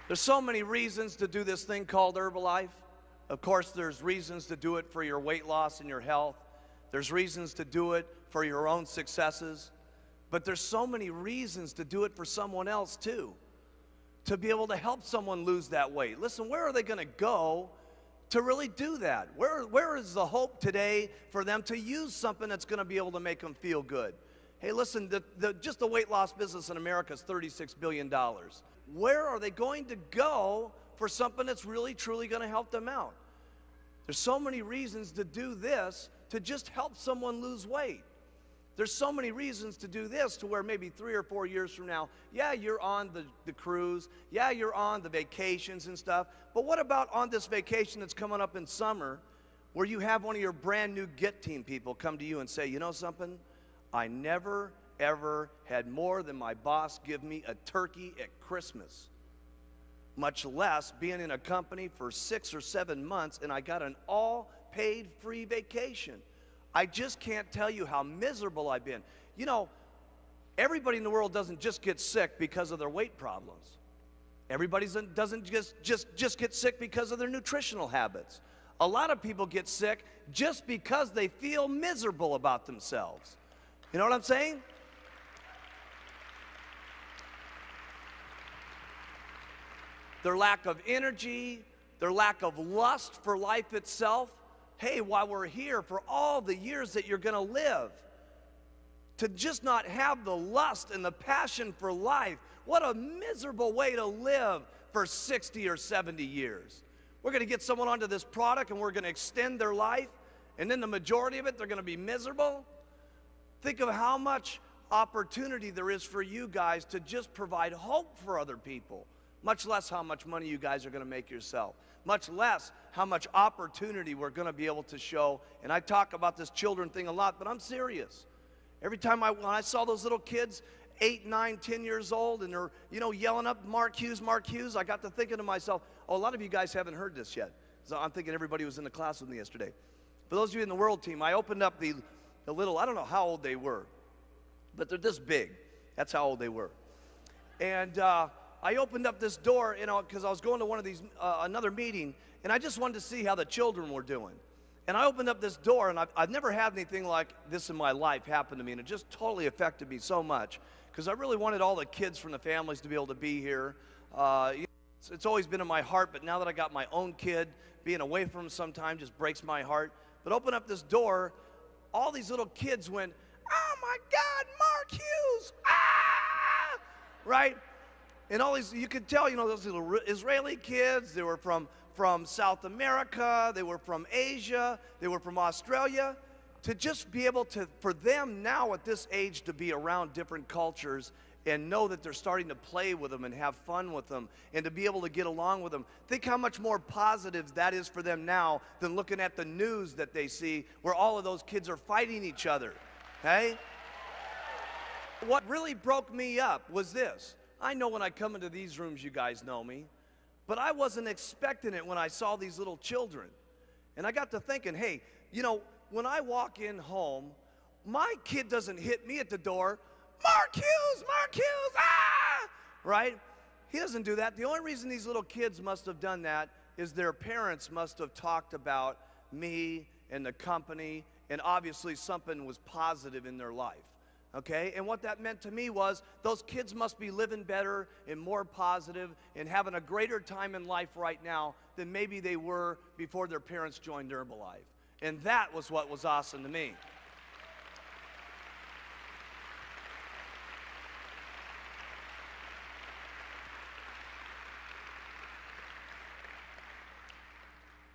There's so many reasons to do this thing called Herbalife. Of course, there's reasons to do it for your weight loss and your health. There's reasons to do it for your own successes. But there's so many reasons to do it for someone else too. To be able to help someone lose that weight. Listen, where are they going to go to really do that? Where is the hope today for them to use something that's going to be able to make them feel good? Hey, listen, just the weight loss business in America is $36 billion. Where are they going to go for something that's really, truly going to help them out? There's so many reasons to do this, to just help someone lose weight. There's so many reasons to do this to where maybe 3 or 4 years from now, yeah, you're on the cruise, yeah, you're on the vacations and stuff, but what about on this vacation that's coming up in summer where you have one of your brand new Get Team people come to you and say, you know something, I never ever had more than my boss give me a turkey at Christmas, much less being in a company for 6 or 7 months and I got an all-paid free vacation. I just can't tell you how miserable I've been. You know, everybody in the world doesn't just get sick because of their weight problems. Everybody doesn't just get sick because of their nutritional habits. A lot of people get sick just because they feel miserable about themselves. You know what I'm saying? Their lack of energy, their lack of lust for life itself. Hey, while we're here, for all the years that you're going to live, to just not have the lust and the passion for life, what a miserable way to live for 60 or 70 years. We're going to get someone onto this product and we're going to extend their life, and then the majority of it, they're going to be miserable. Think of how much opportunity there is for you guys to just provide hope for other people. Much less how much money you guys are going to make yourself. Much less how much opportunity we're going to be able to show. And I talk about this children thing a lot, but I'm serious. Every time when I saw those little kids, 8, 9, 10 years old, and they're, yelling up, Mark Hughes, I got to thinking to myself, oh, a lot of you guys haven't heard this yet. So I'm thinking everybody was in the class with me yesterday. For those of you in the World Team, I opened up the little, I don't know how old they were, but they're this big. That's how old they were. And I opened up this door, you know, because I was going to one of these, another meeting, and I just wanted to see how the children were doing. And I opened up this door, and I've never had anything like this in my life happen to me, and it just totally affected me so much, because I really wanted all the kids from the families to be able to be here. It's always been in my heart, but now that I got my own kid, being away from him sometimes just breaks my heart. But open up this door, all these little kids went, "Oh my God, Mark Hughes, ah!" Right? And all these, you could tell, you know, those little Israeli kids, they were from South America, they were from Asia, they were from Australia. To just be able to, for them now at this age, to be around different cultures and know that they're starting to play with them and have fun with them and to be able to get along with them. Think how much more positive that is for them now than looking at the news that they see where all of those kids are fighting each other, okay? What really broke me up was this. I know when I come into these rooms, you guys know me, but I wasn't expecting it when I saw these little children. And I got to thinking, hey, you know, when I walk in home, my kid doesn't hit me at the door, "Mark Hughes, ah!" Right? He doesn't do that. The only reason these little kids must have done that is their parents must have talked about me and the company, and obviously something was positive in their life. Okay? And what that meant to me was those kids must be living better and more positive and having a greater time in life right now than maybe they were before their parents joined Herbalife. And that was what was awesome to me.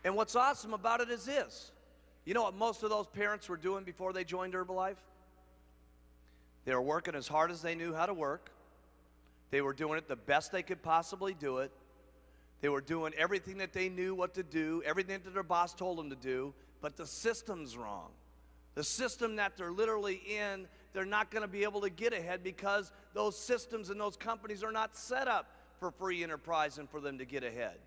And what's awesome about it is this. You know what most of those parents were doing before they joined Herbalife? They were working as hard as they knew how to work. They were doing it the best they could possibly do it. They were doing everything that they knew what to do, everything that their boss told them to do, but the system's wrong. The system that they're literally in, they're not going to be able to get ahead because those systems and those companies are not set up for free enterprise and for them to get ahead.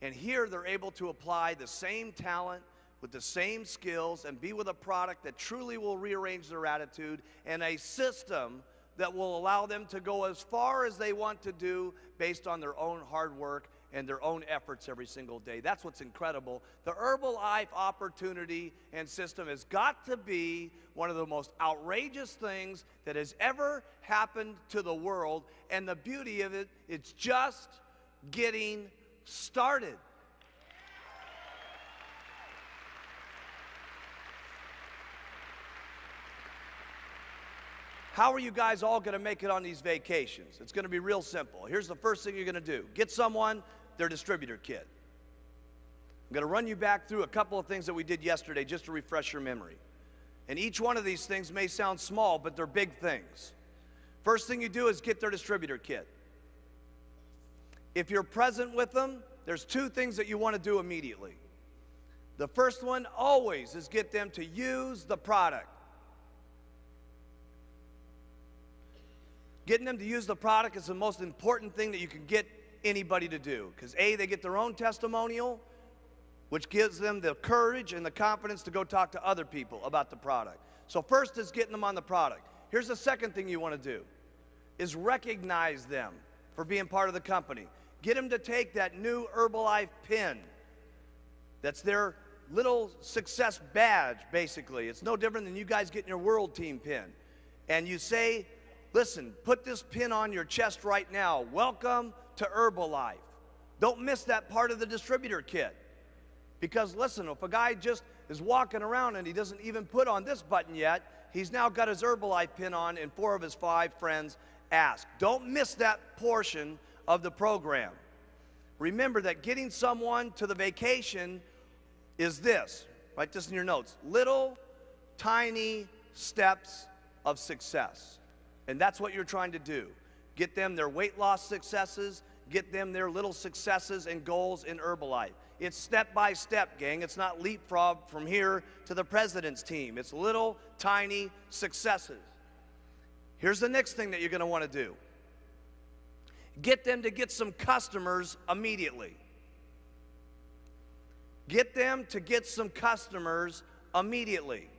And here they're able to apply the same talent with the same skills and be with a product that truly will rearrange their attitude and a system that will allow them to go as far as they want to do based on their own hard work and their own efforts every single day. That's what's incredible. The Herbalife opportunity and system has got to be one of the most outrageous things that has ever happened to the world. And the beauty of it, it's just getting started. How are you guys all going to make it on these vacations? It's going to be real simple. Here's the first thing you're going to do. Get someone their distributor kit. I'm going to run you back through a couple of things that we did yesterday just to refresh your memory. And each one of these things may sound small, but they're big things. First thing you do is get their distributor kit. If you're present with them, there's two things that you want to do immediately. The first one always is get them to use the product. Getting them to use the product is the most important thing that you can get anybody to do. Because A, they get their own testimonial, which gives them the courage and the confidence to go talk to other people about the product. So first is getting them on the product. Here's the second thing you want to do, is recognize them for being part of the company. Get them to take that new Herbalife pin. That's their little success badge, basically. It's no different than you guys getting your World Team pin. And you say, listen, put this pin on your chest right now. Welcome to Herbalife. Don't miss that part of the distributor kit. Because listen, if a guy just is walking around and he doesn't even put on this button yet, he's now got his Herbalife pin on and 4 of his 5 friends ask. Don't miss that portion of the program. Remember that getting someone to the vacation is this. Write this in your notes. Little, tiny steps of success. And that's what you're trying to do. Get them their weight loss successes, get them their little successes and goals in Herbalife. It's step by step, gang. It's not leapfrog from here to the president's team. It's little, tiny successes. Here's the next thing that you're going to want to do. Get them to get some customers immediately. Get them to get some customers immediately.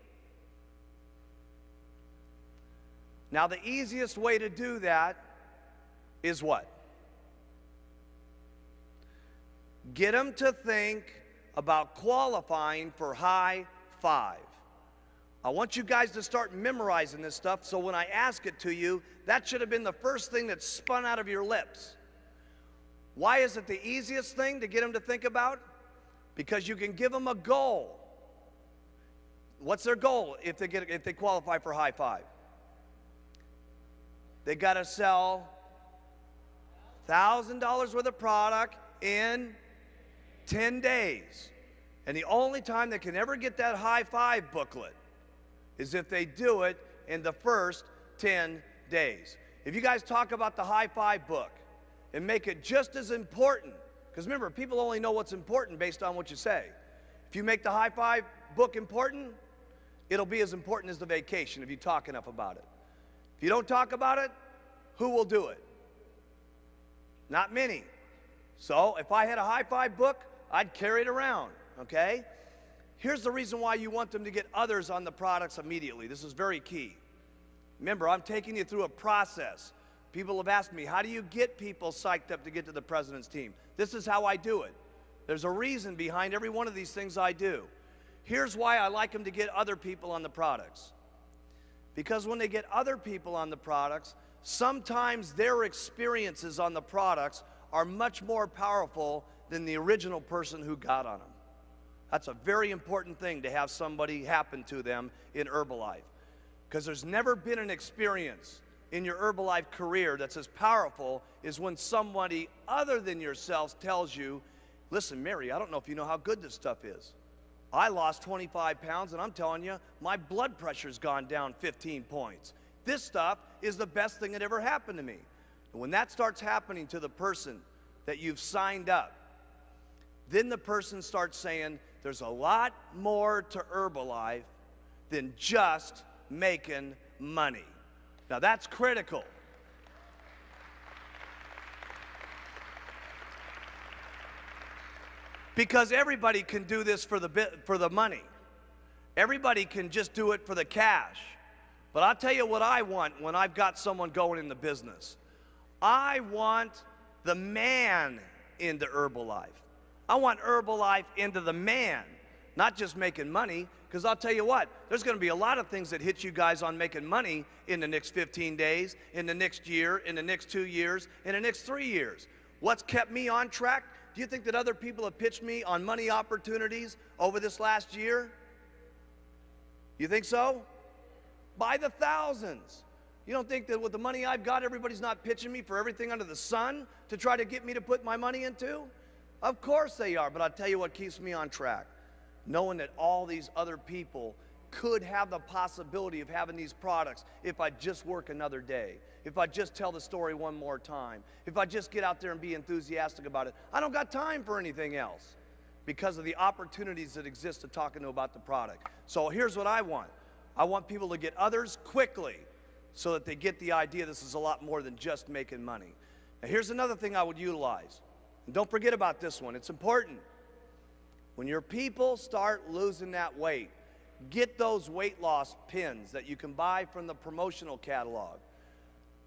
Now, the easiest way to do that is what? Get them to think about qualifying for high five. I want you guys to start memorizing this stuff, so when I ask it to you, that should have been the first thing that spun out of your lips. Why is it the easiest thing to get them to think about? Because you can give them a goal. What's their goal if they qualify for high five? They got to sell $1,000 worth of product in 10 days. And the only time they can ever get that high five booklet is if they do it in the first 10 days. If you guys talk about the high five book and make it just as important, because remember, people only know what's important based on what you say. If you make the high five book important, it'll be as important as the vacation if you talk enough about it. If you don't talk about it, who will do it? Not many. So if I had a high five book, I'd carry it around, okay? Here's the reason why you want them to get others on the products immediately. This is very key. Remember, I'm taking you through a process. People have asked me, how do you get people psyched up to get to the president's team? This is how I do it. There's a reason behind every one of these things I do. Here's why I like them to get other people on the products. Because when they get other people on the products, sometimes their experiences on the products are much more powerful than the original person who got on them. That's a very important thing to have somebody happen to them in Herbalife. Because there's never been an experience in your Herbalife career that's as powerful as when somebody other than yourself tells you, listen, Mary, I don't know if you know how good this stuff is. I lost 25 pounds, and I'm telling you, my blood pressure's gone down 15 points. This stuff is the best thing that ever happened to me. And when that starts happening to the person that you've signed up, then the person starts saying, there's a lot more to Herbalife than just making money. Now that's critical. Because everybody can do this for the money. Everybody can just do it for the cash. But I'll tell you what I want when I've got someone going in the business. I want the man into Herbalife. I want Herbalife into the man, not just making money, because I'll tell you what, there's going to be a lot of things that hit you guys on making money in the next 15 days, in the next year, in the next 2 years, in the next 3 years. What's kept me on track? Do you think that other people have pitched me on money opportunities over this last year? You think so? By the thousands. You don't think that with the money I've got, everybody's not pitching me for everything under the sun to try to get me to put my money into? Of course they are, but I'll tell you what keeps me on track. Knowing that all these other people could have the possibility of having these products if I just work another day, if I just tell the story one more time, if I just get out there and be enthusiastic about it. I don't got time for anything else because of the opportunities that exist to talk to them about the product. So here's what I want. I want people to get others quickly so that they get the idea this is a lot more than just making money. Now here's another thing I would utilize. And don't forget about this one. It's important. When your people start losing that weight, get those weight loss pins that you can buy from the promotional catalog.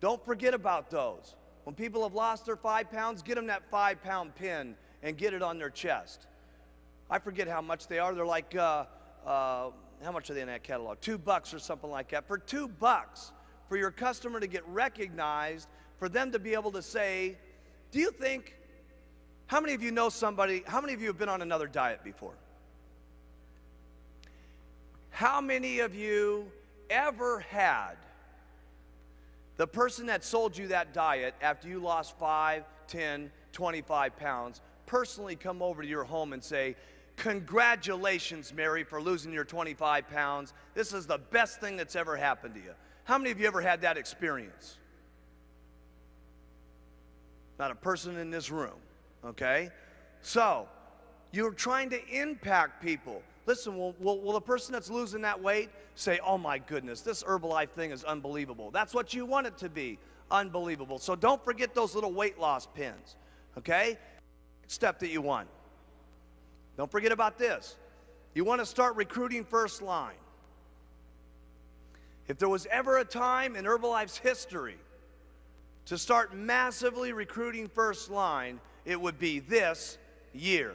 Don't forget about those. When people have lost their 5 pounds, get them that 5-pound pin and get it on their chest. I forget how much they are. They're like, how much are they in that catalog? $2 or something like that. For $2, for your customer to get recognized, for them to be able to say, do you think, how many of you know somebody, how many of you have been on another diet before? How many of you ever had the person that sold you that diet after you lost 5, 10, 25 pounds personally come over to your home and say, congratulations, Mary, for losing your 25 pounds. This is the best thing that's ever happened to you. How many of you ever had that experience? Not a person in this room, okay? So, you're trying to impact people. Listen, will the person that's losing that weight say, oh my goodness, this Herbalife thing is unbelievable. That's what you want it to be, unbelievable. So don't forget those little weight loss pins, okay? Step that you want. Don't forget about this. You want to start recruiting first line. If there was ever a time in Herbalife's history to start massively recruiting first line, it would be this year.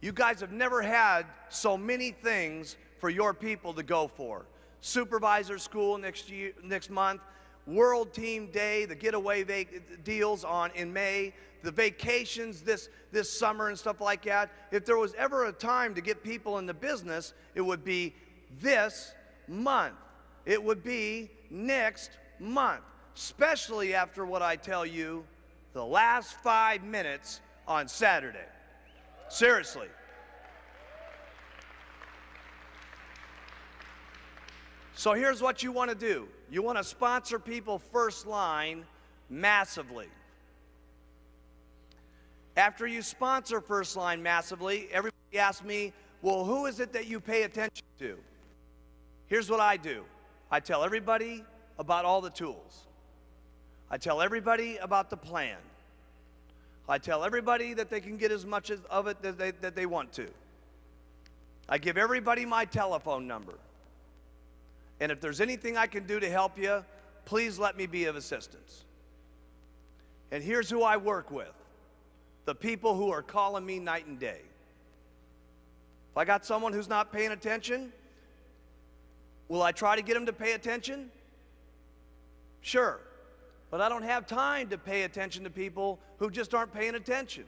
You guys have never had so many things for your people to go for. Supervisor school next month, World Team Day, the getaway deals in May, the vacations this summer and stuff like that. If there was ever a time to get people in the business, it would be this month. It would be next month, especially after what I tell you the last 5 minutes on Saturday. Seriously. So here's what you want to do. You want to sponsor people first line massively. After you sponsor first line massively, everybody asks me, well, who is it that you pay attention to? Here's what I do. I tell everybody about all the tools. I tell everybody about the plan. I tell everybody that they can get as much of it that they want to. I give everybody my telephone number. And if there's anything I can do to help you, please let me be of assistance. And here's who I work with. The people who are calling me night and day. If I got someone who's not paying attention, will I try to get them to pay attention? Sure. But I don't have time to pay attention to people who just aren't paying attention.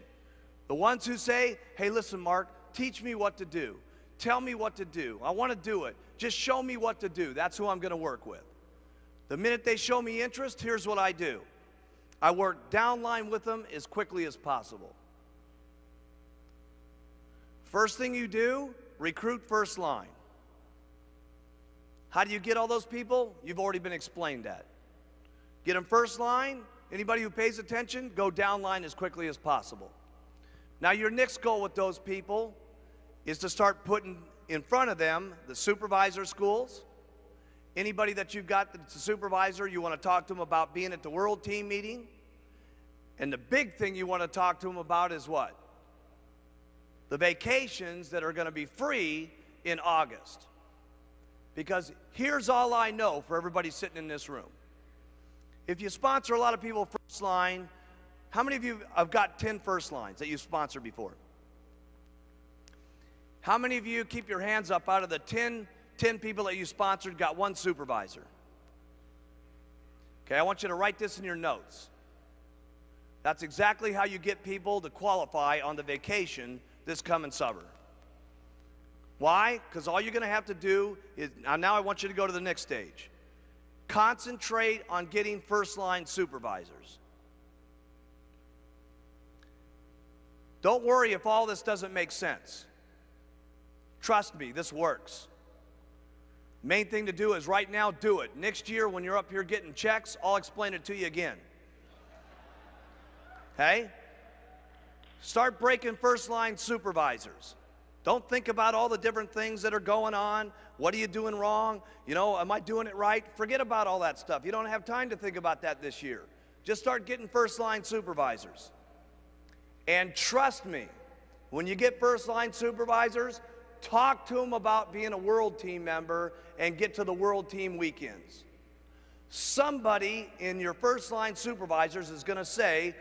The ones who say, hey, listen, Mark, teach me what to do. Tell me what to do. I want to do it. Just show me what to do. That's who I'm going to work with. The minute they show me interest, here's what I do. I work downline with them as quickly as possible. First thing you do, recruit first line. How do you get all those people? You've already been explained that. Get them first line. Anybody who pays attention, go downline as quickly as possible. Now your next goal with those people is to start putting in front of them the supervisor schools. Anybody that you've got that's a supervisor, you want to talk to them about being at the World Team meeting. And the big thing you want to talk to them about is what? The vacations that are going to be free in August. Because here's all I know for everybody sitting in this room. If you sponsor a lot of people first line, how many of you have got 10 first lines that you've sponsored before? How many of you, keep your hands up, out of the 10 people that you sponsored, got one supervisor? Okay, I want you to write this in your notes. That's exactly how you get people to qualify on the vacation this coming summer. Why? Because all you're going to have to do is, now I want you to go to the next stage. Concentrate on getting first-line supervisors. Don't worry if all this doesn't make sense. Trust me, this works. Main thing to do is right now, do it. Next year, when you're up here getting checks, I'll explain it to you again. Okay? Start breaking first-line supervisors. Don't think about all the different things that are going on. What are you doing wrong? You know, am I doing it right? Forget about all that stuff. You don't have time to think about that this year. Just start getting first-line supervisors. And trust me, when you get first-line supervisors, talk to them about being a World Team member and get to the World Team weekends. Somebody in your first-line supervisors is going to say,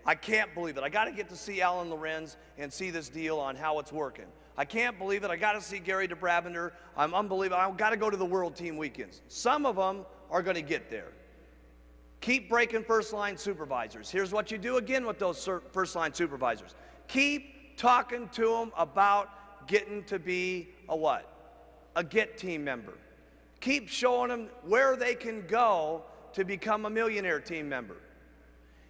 I can't believe it. I got to get to see Alan Lorenz and see this deal on how it's working. I can't believe it. I got to see Gary DeBravender. I'm unbelievable. I've got to go to the World Team weekends. Some of them are going to get there. Keep breaking first-line supervisors. Here's what you do again with those first-line supervisors. Keep talking to them about getting to be a what? A Get Team member. Keep showing them where they can go to become a Millionaire Team member.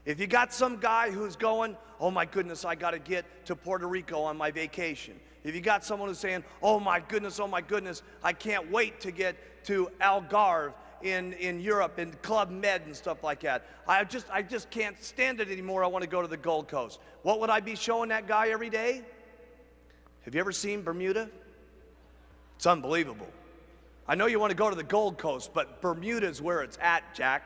If you got some guy who's going, oh my goodness, I got to get to Puerto Rico on my vacation. If you got someone who's saying, oh my goodness, I can't wait to get to Algarve in Europe, in Club Med and stuff like that. I just can't stand it anymore. I want to go to the Gold Coast. What would I be showing that guy every day? Have you ever seen Bermuda? It's unbelievable. I know you want to go to the Gold Coast, but Bermuda's where it's at, Jack.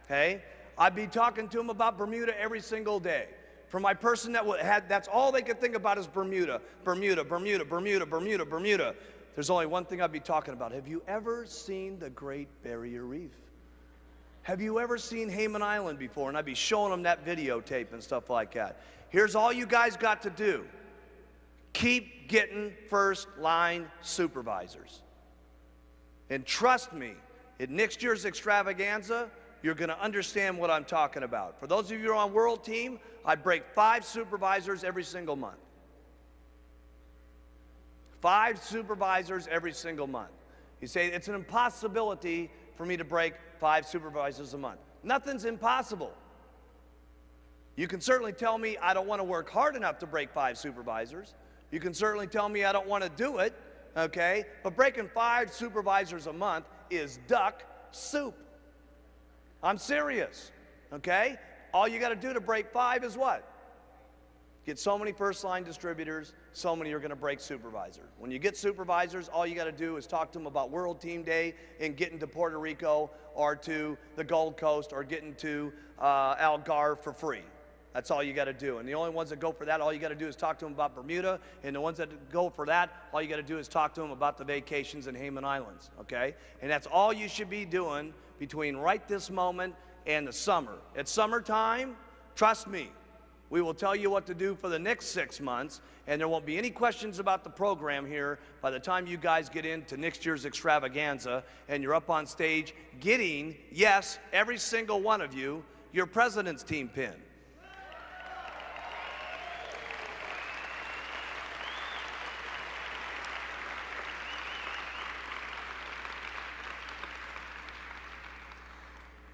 Okay? I'd be talking to him about Bermuda every single day. For my person that's all they could think about is Bermuda, Bermuda, Bermuda, Bermuda, Bermuda, Bermuda. There's only one thing I'd be talking about. Have you ever seen the Great Barrier Reef? Have you ever seen Hayman Island before? And I'd be showing them that videotape and stuff like that. Here's all you guys got to do. Keep getting first line supervisors. And trust me, in next year's extravaganza, you're going to understand what I'm talking about. For those of you who are on World Team, I break 5 supervisors every single month. 5 supervisors every single month. You say, it's an impossibility for me to break 5 supervisors a month. Nothing's impossible. You can certainly tell me I don't want to work hard enough to break 5 supervisors. You can certainly tell me I don't want to do it, okay? But breaking 5 supervisors a month is duck soup. I'm serious, okay? All you got to do to break 5 is what? Get so many first-line distributors, so many are going to break supervisors. When you get supervisors, all you got to do is talk to them about World Team Day and getting to Puerto Rico or to the Gold Coast or getting to Algarve for free. That's all you got to do. And the only ones that go for that, all you got to do is talk to them about Bermuda. And the ones that go for that, all you got to do is talk to them about the vacations in Hayman Islands, okay? And that's all you should be doing between right this moment and the summer. It's summertime, trust me, we will tell you what to do for the next 6 months, and there won't be any questions about the program here by the time you guys get into next year's extravaganza and you're up on stage getting, yes, every single one of you, your President's Team pin.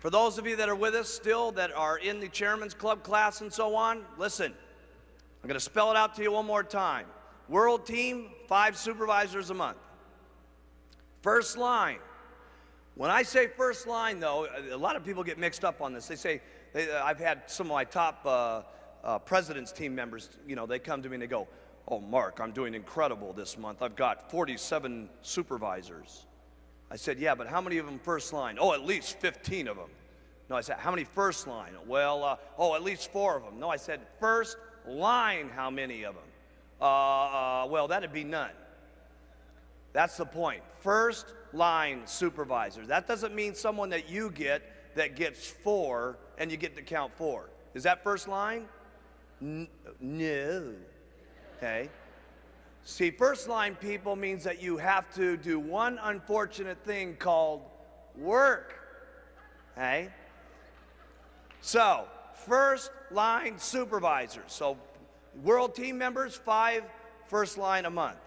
For those of you that are with us still, that are in the Chairman's Club class and so on, listen, I'm going to spell it out to you one more time. World Team, 5 supervisors a month. First line. When I say first line, though, a lot of people get mixed up on this. They say, I've had some of my top President's Team members, you know, they come to me and they go, oh, Mark, I'm doing incredible this month. I've got 47 supervisors. I said, yeah, but how many of them first line? Oh, at least 15 of them. No, I said, how many first line? Well, at least 4 of them. No, I said, first line, how many of them? Well, that'd be none. That's the point. First line supervisors. That doesn't mean someone that you get that gets 4 and you get to count 4. Is that first line? No. Okay. See, first line people means that you have to do one unfortunate thing called work. Okay? So, first line supervisors. So, World Team members, 5 first line a month.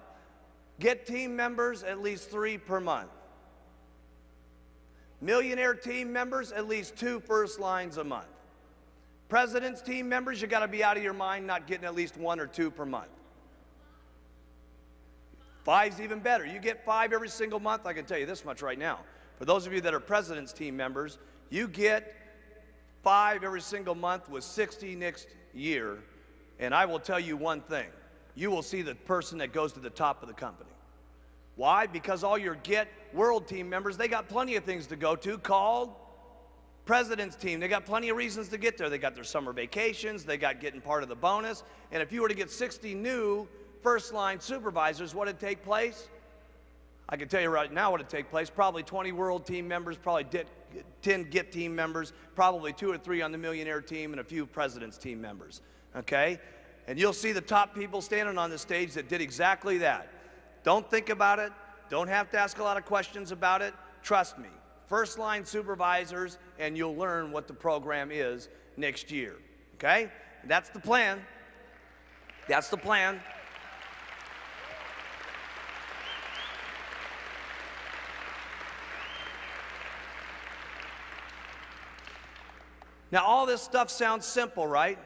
Get team members, at least 3 per month. Millionaire team members, at least 2 first lines a month. President's Team members, you got to be out of your mind not getting at least 1 or 2 per month. 5's even better. You get 5 every single month. I can tell you this much right now. For those of you that are President's Team members, you get 5 every single month with 60 next year. And I will tell you one thing. You will see the person that goes to the top of the company. Why? Because all your Get World Team members, they got plenty of things to go to called President's Team. They got plenty of reasons to get there. They got their summer vacations. They got getting part of the bonus. And if you were to get 60 new first-line supervisors, what would take place? I can tell you right now what would take place. Probably 20 World Team members, probably 10 Get Team members, probably 2 or 3 on the Millionaire Team, and a few President's Team members, okay? And you'll see the top people standing on the stage that did exactly that. Don't think about it. Don't have to ask a lot of questions about it. Trust me. First-line supervisors, and you'll learn what the program is next year, okay? And that's the plan. That's the plan. Now, all this stuff sounds simple, right?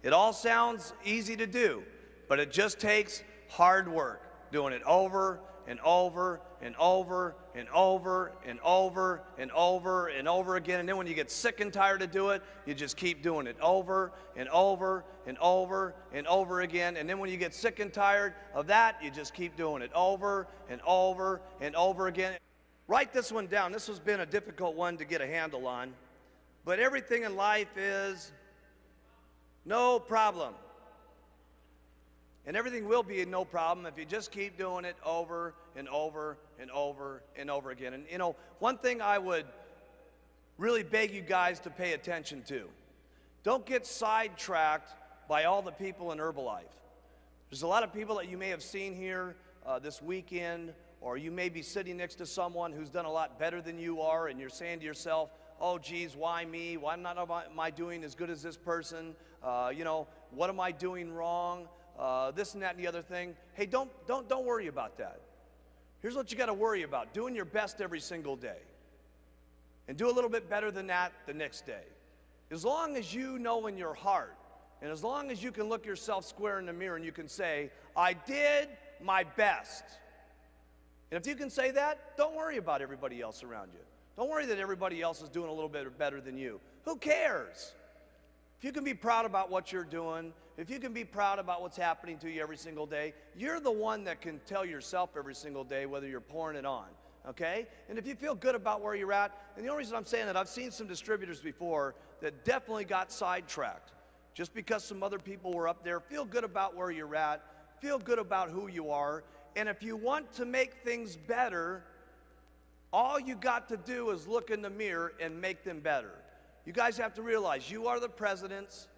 It all sounds easy to do, but it just takes hard work, doing it over and over and over and over and over and over and over again. And then when you get sick and tired of doing it, you just keep doing it over and over and over and over again. And then when you get sick and tired of that, you just keep doing it over and over and over again. Write this one down. This has been a difficult one to get a handle on. But everything in life is no problem. And everything will be no problem if you just keep doing it over and over and over and over again. And you know, one thing I would really beg you guys to pay attention to, don't get sidetracked by all the people in Herbalife. There's a lot of people that you may have seen here this weekend, or you may be sitting next to someone who's done a lot better than you are, and you're saying to yourself, oh geez, why me? Why am I doing as good as this person? You know, what am I doing wrong? This and that and the other thing. Hey, don't worry about that. Here's what you got to worry about: doing your best every single day, and do a little bit better than that the next day. As long as you know in your heart, and as long as you can look yourself square in the mirror and you can say, I did my best. And if you can say that, don't worry about everybody else around you. Don't worry that everybody else is doing a little bit better than you. Who cares? If you can be proud about what you're doing, if you can be proud about what's happening to you every single day, you're the one that can tell yourself every single day whether you're pouring it on, okay? And if you feel good about where you're at, and the only reason I'm saying that, I've seen some distributors before that definitely got sidetracked just because some other people were up there. Feel good about where you're at. Feel good about who you are. And if you want to make things better, all you got to do is look in the mirror and make them better. You guys have to realize you are the presidents,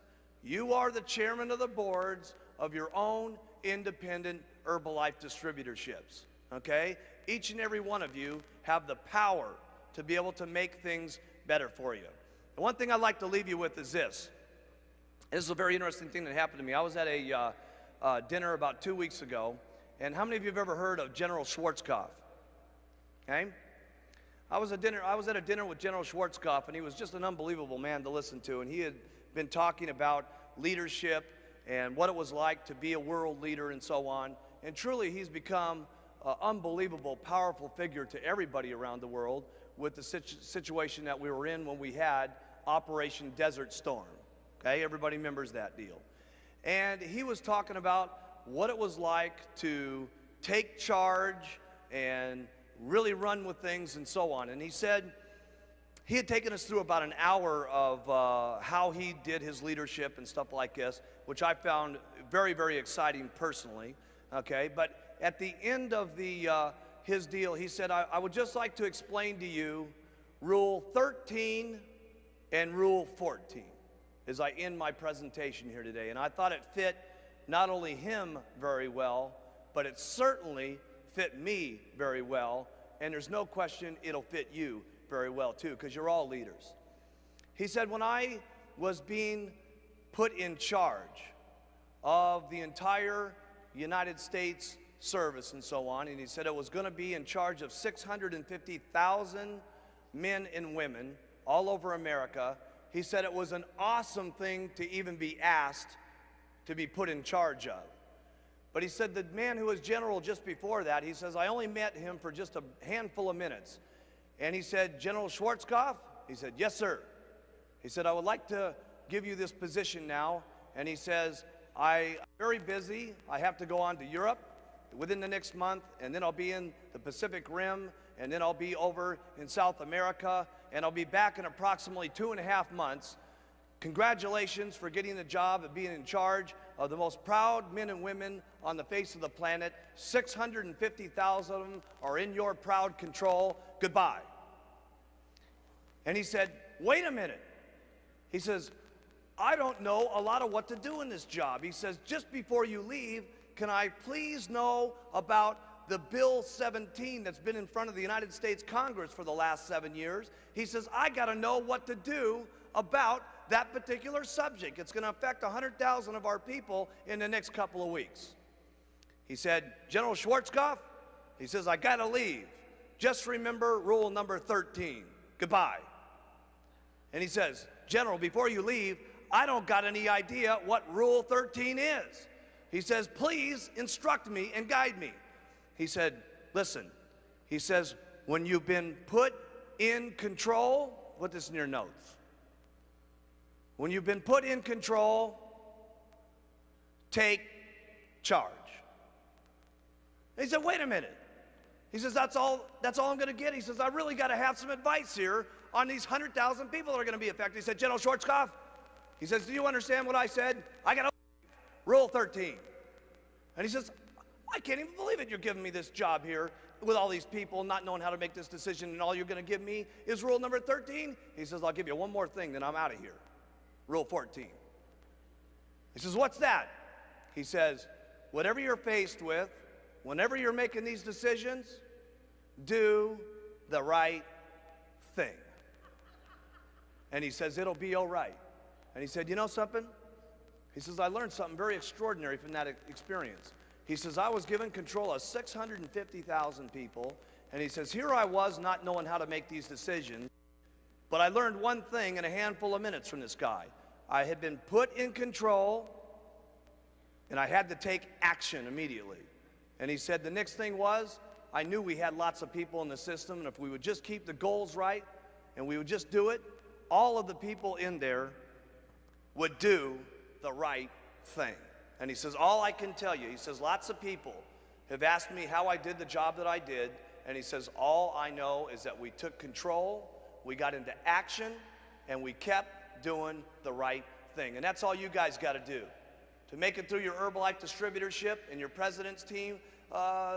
you are the chairman of the boards of your own independent Herbalife distributorships, okay? Each and every one of you have the power to be able to make things better for you. The one thing I'd like to leave you with is this. This is a very interesting thing that happened to me. I was at a dinner about 2 weeks ago, and how many of you have ever heard of General Schwarzkopf? Okay? I was at a dinner with General Schwarzkopf, and he was just an unbelievable man to listen to, and he had been talking about leadership and what it was like to be a world leader and so on. And truly, he's become an unbelievable, powerful figure to everybody around the world with the situation that we were in when we had Operation Desert Storm. Okay, everybody remembers that deal. And he was talking about what it was like to take charge and really run with things and so on. And he said he had taken us through about an hour of how he did his leadership and stuff like this, which I found very, very exciting personally. Okay, but at the end of his deal, he said, I would just like to explain to you Rule 13 and Rule 14 as I end my presentation here today. And I thought it fit not only him very well, but it certainly fit me very well. And there's no question it'll fit you very well too, because you're all leaders. He said, when I was being put in charge of the entire United States service and so on, and he said it was going to be in charge of 650,000 men and women all over America, he said it was an awesome thing to even be asked to be put in charge of. But he said the man who was general just before that, he says, I only met him for just a handful of minutes. And he said, General Schwarzkopf? He said, yes, sir. He said, I would like to give you this position now. And he says, I'm very busy. I have to go on to Europe within the next month, and then I'll be in the Pacific Rim, and then I'll be over in South America, and I'll be back in approximately 2.5 months. Congratulations for getting the job of being in charge of the most proud men and women on the face of the planet. 650,000 of them are in your proud control. Goodbye. And he said, wait a minute. He says, I don't know a lot of what to do in this job. He says, just before you leave, can I please know about the Bill 17 that's been in front of the United States Congress for the last 7 years? He says, I got to know what to do about that particular subject. It's going to affect 100,000 of our people in the next couple of weeks. He said, General Schwarzkopf, he says, I got to leave. Just remember rule number 13. Goodbye. And he says, General, before you leave, I don't got any idea what rule 13 is. He says, please instruct me and guide me. He said, listen, he says, when you've been put in control, put this in your notes. When you've been put in control, take charge. He said, wait a minute. He says, that's all I'm going to get. He says, I really got to have some advice here on these 100,000 people that are going to be affected. He said, General Schwarzkopf, He says, do you understand what I said? I got Rule 13. And he says, I can't even believe it. You're giving me this job here with all these people not knowing how to make this decision, and all you're going to give me is rule number 13? He says, I'll give you one more thing, then I'm out of here. Rule 14. He says, what's that? He says, whatever you're faced with, whenever you're making these decisions, do the right thing. And he says, it'll be all right. And he said, you know something? He says, I learned something very extraordinary from that experience. He says, I was given control of 650,000 people, and he says, here I was not knowing how to make these decisions, but I learned one thing in a handful of minutes from this guy. I had been put in control, and I had to take action immediately. And he said the next thing was, I knew we had lots of people in the system, and if we would just keep the goals right, and we would just do it, all of the people in there would do the right thing. And he says, all I can tell you, he says, lots of people have asked me how I did the job that I did, and he says, all I know is that we took control, we got into action, and we kept doing the right thing. And that's all you guys got to do. To make it through your Herbalife distributorship and your president's team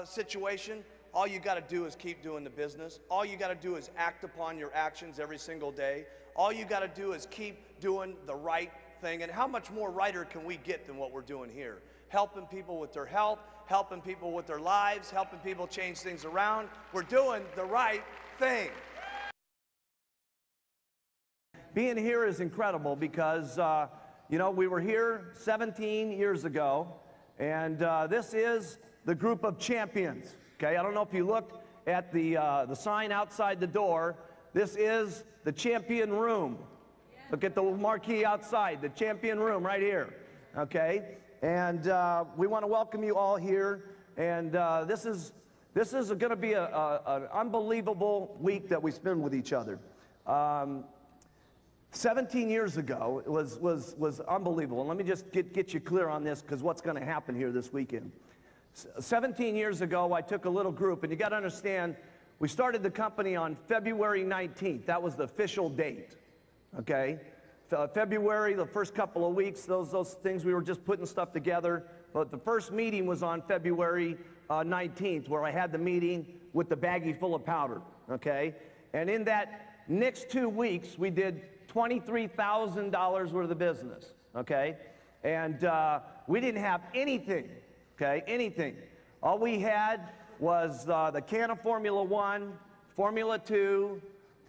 situation, all you got to do is keep doing the business. All you got to do is act upon your actions every single day. All you got to do is keep doing the right thing. And how much more righter can we get than what we're doing here? Helping people with their health, helping people with their lives, helping people change things around. We're doing the right thing. Being here is incredible because, you know, we were here 17 years ago, and this is the group of champions. Okay, I don't know if you look at the sign outside the door. This is the champion room. Look at the marquee outside, the champion room right here, okay? And we want to welcome you all here, and this is going to be an unbelievable week that we spend with each other. 17 years ago, it was unbelievable. And let me just get you clear on this, because what's going to happen here this weekend. 17 years ago, I took a little group, and you got to understand, we started the company on February 19th. That was the official date. Okay, February, the first couple of weeks, those things, we were just putting stuff together. But the first meeting was on February 19th, where I had the meeting with the baggie full of powder, okay? And in that next 2 weeks, we did $23,000 worth of business, okay? And we didn't have anything, okay, anything. All we had was the can of Formula 1, Formula 2,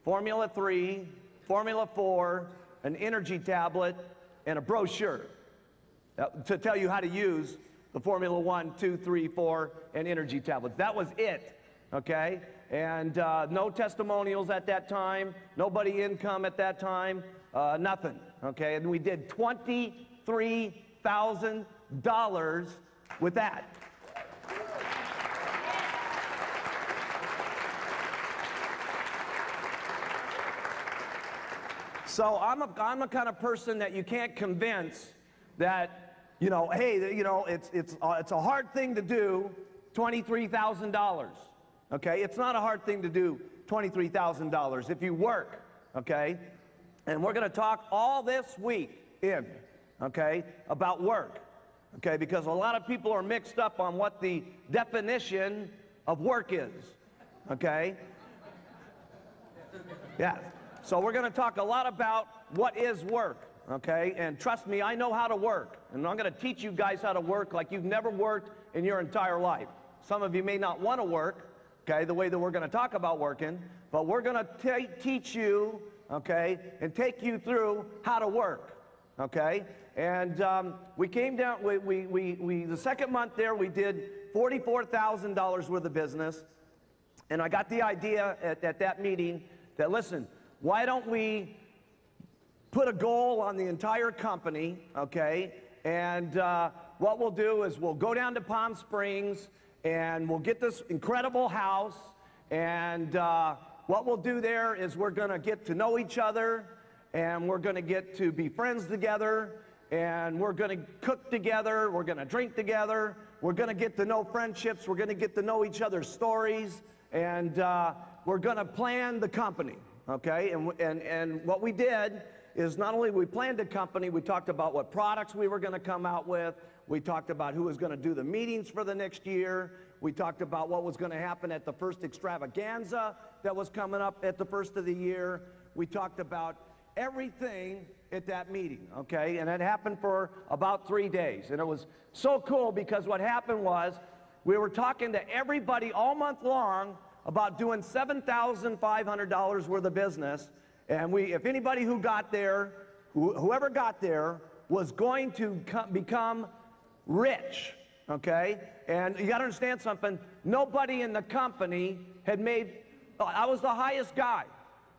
Formula 3, Formula 4, an energy tablet, and a brochure to tell you how to use the Formula 1, 2, 3, 4, and energy tablets. That was it, okay? And no testimonials at that time, nobody income at that time, nothing, okay? And we did $23,000 with that. So I'm a kind of person that you can't convince that, you know, hey, you know, it's a hard thing to do, $23,000. Okay, it's not a hard thing to do, $23,000 if you work. Okay, and we're going to talk all this week okay, about work. Okay, because a lot of people are mixed up on what the definition of work is. Okay, yeah. So we're going to talk a lot about what is work, okay? And trust me, I know how to work. And I'm going to teach you guys how to work like you've never worked in your entire life. Some of you may not want to work, okay, the way that we're going to talk about working, but we're going to teach you, okay, and take you through how to work, okay? And we came down, the second month there, we did $44,000 worth of business. And I got the idea at that meeting that, listen, why don't we put a goal on the entire company, okay? And what we'll do is we'll go down to Palm Springs and we'll get this incredible house. And what we'll do there is we're going to get to know each other, and we're going to get to be friends together, and we're going to cook together, we're going to drink together, we're going to get to know friendships, we're going to get to know each other's stories, and we're going to plan the company. Okay, and what we did is not only we planned the company, we talked about what products we were going to come out with, we talked about who was going to do the meetings for the next year, we talked about what was going to happen at the first extravaganza that was coming up at the first of the year. We talked about everything at that meeting, okay? And it happened for about 3 days. And it was so cool because what happened was we were talking to everybody all month long about doing $7,500 worth of business. And if anybody who got there, whoever got there, was going to become rich, okay? And you got to understand something. Nobody in the company had made, I was the highest guy,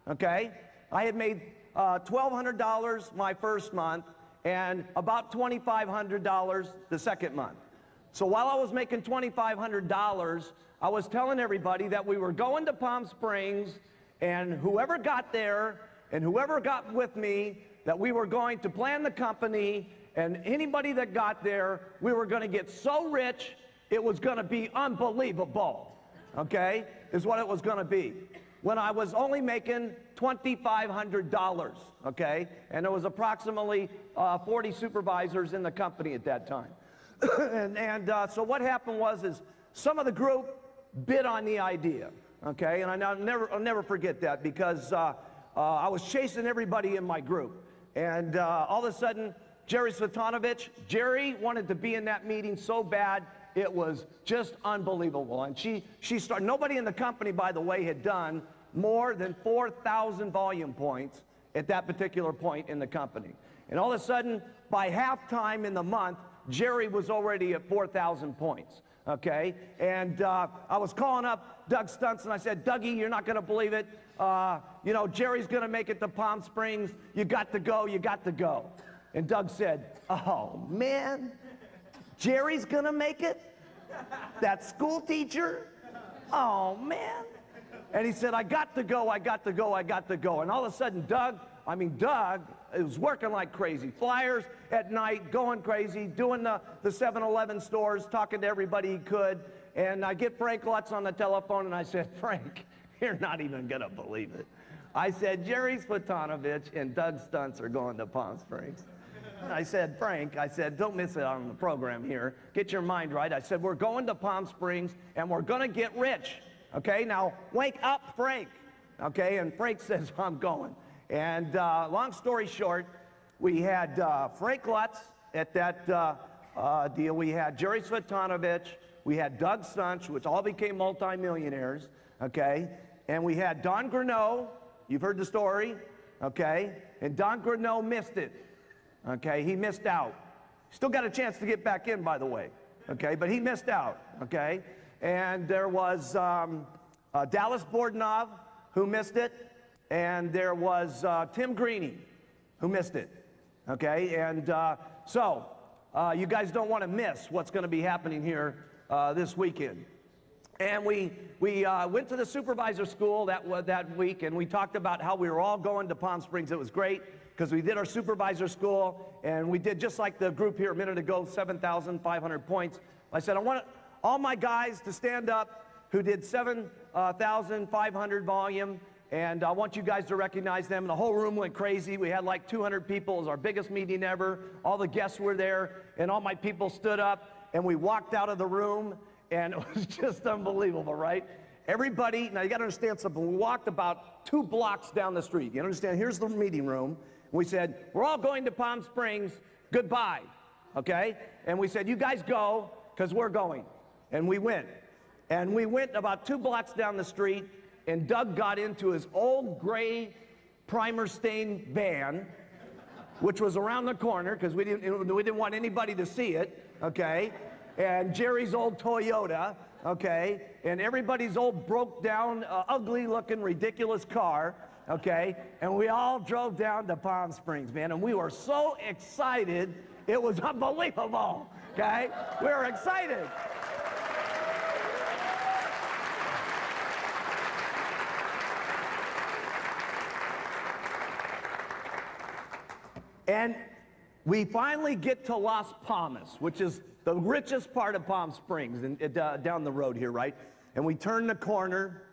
okay? I had made $1,200 my first month and about $2,500 the second month. So while I was making $2,500, I was telling everybody that we were going to Palm Springs, and whoever got there and whoever got with me, that we were going to plan the company, and anybody that got there, we were going to get so rich, it was going to be unbelievable, okay, is what it was going to be. When I was only making $2,500, okay, and there was approximately 40 supervisors in the company at that time. So what happened is some of the group bid on the idea, okay, and I'll never forget that because I was chasing everybody in my group, and all of a sudden, Jerry Svetanovich, Jerry wanted to be in that meeting so bad, it was just unbelievable. And she started, nobody in the company, by the way, had done more than 4,000 volume points at that particular point in the company. And all of a sudden, by halftime in the month, Jerry was already at 4,000 points, okay? And I was calling up Doug Stunts, and I said, Dougie, you're not going to believe it. You know, Jerry's going to make it to Palm Springs. You got to go, you got to go. And Doug said, oh, man, Jerry's going to make it? That school teacher? Oh, man. And he said, I got to go, I got to go, I got to go. And all of a sudden, Doug was working like crazy. Flyers at night, going crazy, doing the 7-Eleven stores, talking to everybody he could. And I get Frank Lutz on the telephone, and I said, Frank, you're not even going to believe it. I said, Jerry Svetanovich and Doug Stunts are going to Palm Springs. I said, Frank, I said, don't miss it on the program here. Get your mind right. I said, we're going to Palm Springs, and we're going to get rich. Okay, now wake up, Frank. Okay, and Frank says, I'm going. And long story short, we had Frank Lutz at that deal. We had Jerry Svetanovich. We had Doug Stunts, which all became multimillionaires. Okay, and we had Don Greneau. You've heard the story. Okay, and Don Greneau missed it. Okay, he missed out. Still got a chance to get back in, by the way. Okay, but he missed out. Okay. And there was Dallas Bordenov, who missed it, and there was Tim Greeny, who missed it, okay? And so you guys don't want to miss what's going to be happening here this weekend. And we went to the supervisor school that week, and we talked about how we were all going to Palm Springs. It was great because we did our supervisor school, and we did just like the group here a minute ago, 7,500 points. I said, I want all my guys to stand up who did 7,500 volume, and I want you guys to recognize them. And the whole room went crazy. We had like 200 people. It was our biggest meeting ever. All the guests were there, and all my people stood up, and we walked out of the room, and it was just unbelievable, right? Everybody, now you got to understand something. We walked about 2 blocks down the street. You understand? Here's the meeting room. We said, we're all going to Palm Springs. Goodbye, okay? And we said, you guys go, because we're going. And we went. And we went about 2 blocks down the street, and Doug got into his old gray primer-stained van, which was around the corner, because we didn't want anybody to see it, okay? And Jerry's old Toyota, okay? And everybody's old broke-down, ugly-looking, ridiculous car, okay? And we all drove down to Palm Springs, man, and we were so excited, it was unbelievable, okay? We were excited. And we finally get to Las Palmas, which is the richest part of Palm Springs, down the road here, right? And we turn the corner,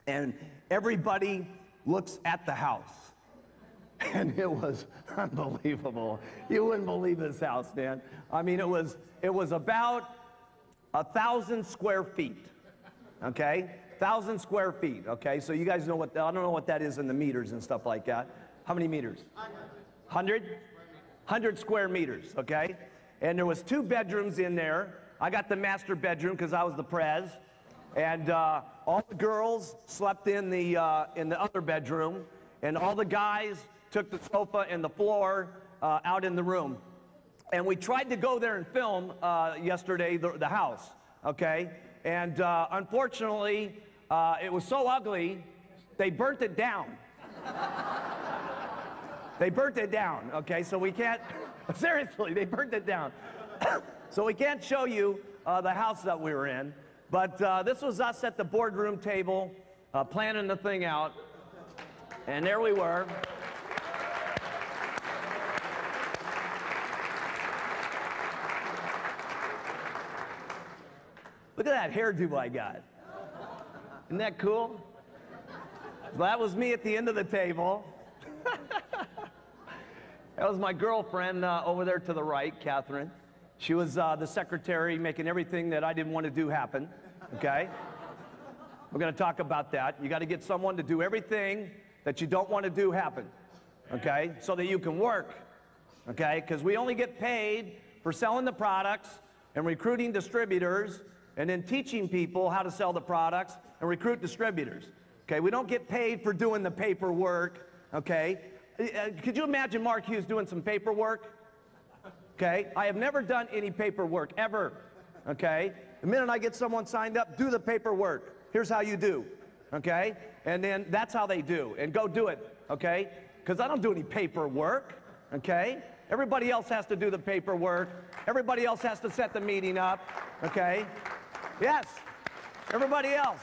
and everybody looks at the house. And it was unbelievable. You wouldn't believe this house, man. I mean, it was about 1,000 square feet, okay? 1,000 square feet, okay? So you guys know what, I don't know what that is in the meters and stuff like that. How many meters? 100? 100 square meters, okay? And there was 2 bedrooms in there. I got the master bedroom because I was the prez. And all the girls slept in the other bedroom. And all the guys took the sofa and the floor out in the room. And we tried to go there and film yesterday the house, okay? And unfortunately, it was so ugly, they burnt it down. They burnt it down, okay? So we can't, seriously, they burnt it down. So we can't show you the house that we were in. But this was us at the boardroom table, planning the thing out. And there we were. Look at that hairdo I got. Isn't that cool? So that was me at the end of the table. That was my girlfriend over there to the right, Catherine. She was the secretary making everything that I didn't want to do happen, okay? We're going to talk about that. You got to get someone to do everything that you don't want to do happen, okay? So that you can work, okay? Because we only get paid for selling the products and recruiting distributors and then teaching people how to sell the products and recruit distributors, okay? We don't get paid for doing the paperwork, okay? Could you imagine Mark Hughes doing some paperwork? Okay, I have never done any paperwork, ever, okay? The minute I get someone signed up, do the paperwork. Here's how you do, okay? And then that's how they do, and go do it, okay? Because I don't do any paperwork, okay? Everybody else has to do the paperwork. Everybody else has to set the meeting up, okay? Yes, everybody else.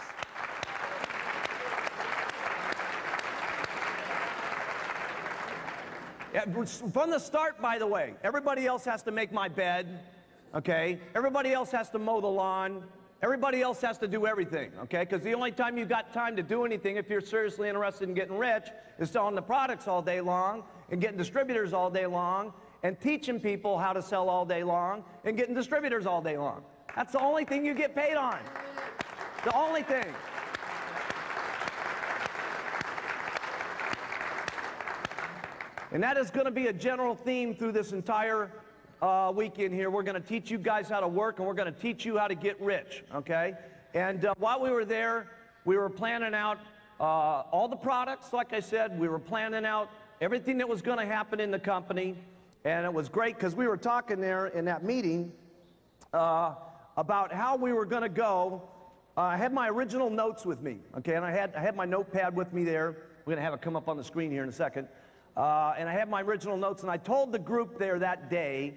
From the start, by the way, everybody else has to make my bed, okay? Everybody else has to mow the lawn. Everybody else has to do everything, okay? Because the only time you got time to do anything, if you're seriously interested in getting rich, is selling the products all day long and getting distributors all day long and teaching people how to sell all day long and getting distributors all day long. That's the only thing you get paid on. The only thing. And that is going to be a general theme through this entire weekend here. We're going to teach you guys how to work, and we're going to teach you how to get rich, okay? And while we were there, we were planning out all the products, like I said. We were planning out everything that was going to happen in the company. And it was great because we were talking there in that meeting about how we were going to go. I had my original notes with me, okay? And I had my notepad with me there. We're going to have it come up on the screen here in a second. And I had my original notes, and I told the group there that day,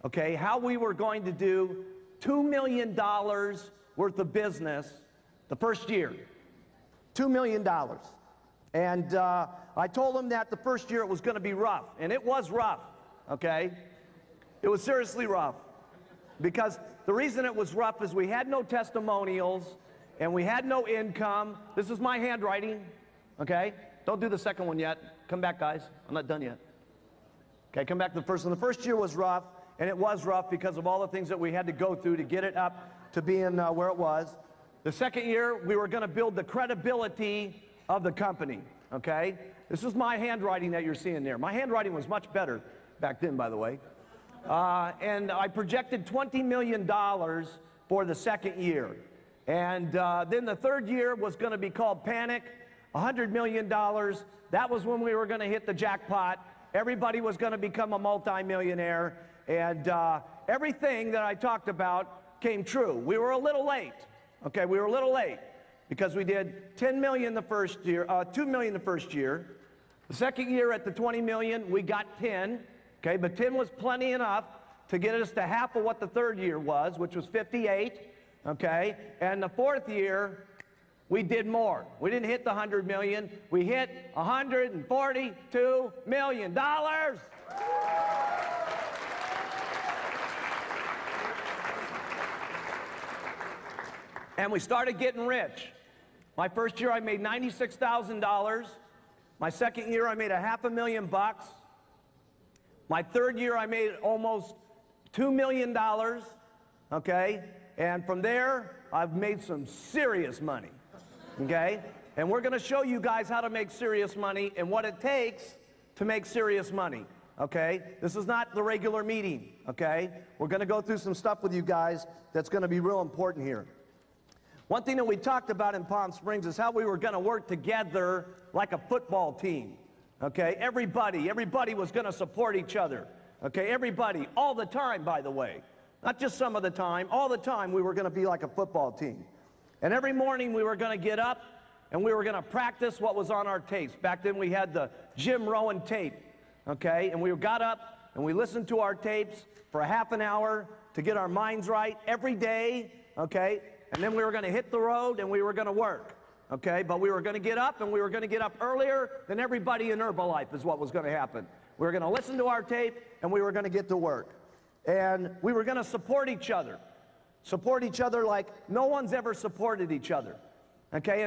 okay, how we were going to do $2 million worth of business the first year. $2 million. And I told them that the first year it was going to be rough, and it was rough, okay? It was seriously rough. Because the reason it was rough is we had no testimonials, and we had no income. This is my handwriting, okay? Don't do the second one yet. Come back, guys. I'm not done yet. Okay, come back to the first one. The first year was rough, and it was rough because of all the things that we had to go through to get it up to being where it was. The second year, we were going to build the credibility of the company, okay? This is my handwriting that you're seeing there. My handwriting was much better back then, by the way. And I projected $20 million for the second year. And then the third year was going to be called Panic. $100 million, that was when we were going to hit the jackpot. Everybody was going to become a multimillionaire, and everything that I talked about came true. We were a little late, okay? We were a little late because we did $10 million the first year, $2 million the first year. The second year at the $20 million, we got 10, okay? But 10 was plenty enough to get us to half of what the third year was, which was 58, okay? And the fourth year, we did more. We didn't hit the 100 million. We hit $142 million. And we started getting rich. My first year, I made $96,000. My second year, I made $500,000. My third year, I made almost $2 million, okay? And from there, I've made some serious money, okay? And we're gonna show you guys how to make serious money and what it takes to make serious money, okay? This is not the regular meeting, okay? We're gonna go through some stuff with you guys that's gonna be real important here. One thing that we talked about in Palm Springs is how we were gonna work together like a football team, okay? Everybody was gonna support each other, okay? Everybody, all the time, by the way. Not just some of the time, all the time we were gonna be like a football team. And every morning we were gonna get up and we were gonna practice what was on our tapes. Back then we had the Jim Rowan tape, okay? And we got up and we listened to our tapes for a half an hour to get our minds right every day, okay? And then we were gonna hit the road and we were gonna work, okay? But we were gonna get up and we were gonna get up earlier than everybody in Herbalife is what was gonna happen. We were gonna listen to our tape and we were gonna get to work. And we were gonna support each other like no one's ever supported each other, okay?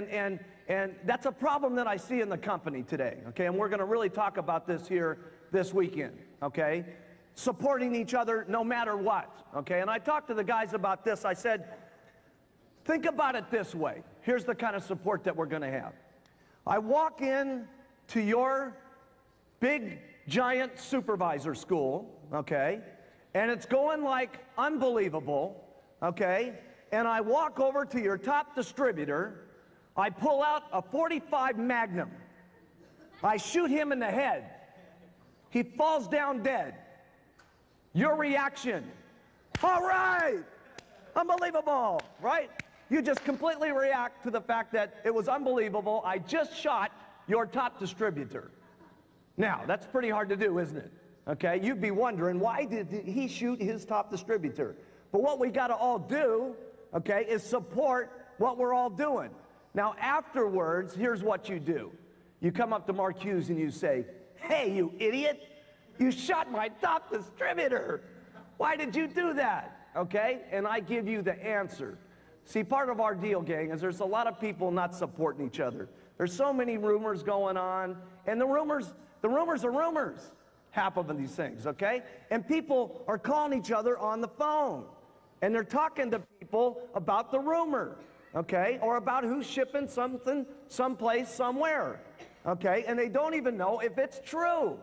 And that's a problem that I see in the company today, okay? And we're gonna really talk about this here this weekend, okay? Supporting each other no matter what, okay? And I talked to the guys about this. I said, think about it this way. Here's the kind of support that we're gonna have. I walk in to your big, giant supervisor school, okay? And it's going like unbelievable, okay? And I walk over to your top distributor. I pull out a .45 Magnum. I shoot him in the head. He falls down dead. Your reaction, all right, unbelievable, right? You just completely react to the fact that it was unbelievable. I just shot your top distributor. Now, that's pretty hard to do, isn't it? Okay, you'd be wondering, why did he shoot his top distributor? But what we gotta all do, okay, is support what we're all doing. Now, afterwards, here's what you do. You come up to Mark Hughes and you say, hey, you idiot, you shot my top distributor. Why did you do that? Okay, and I give you the answer. See, part of our deal, gang, is there's a lot of people not supporting each other. There's so many rumors going on, and the rumors are rumors. Half of these things, okay? And people are calling each other on the phone. And they're talking to people about the rumor, okay? Or about who's shipping something someplace, somewhere, okay? And they don't even know if it's true.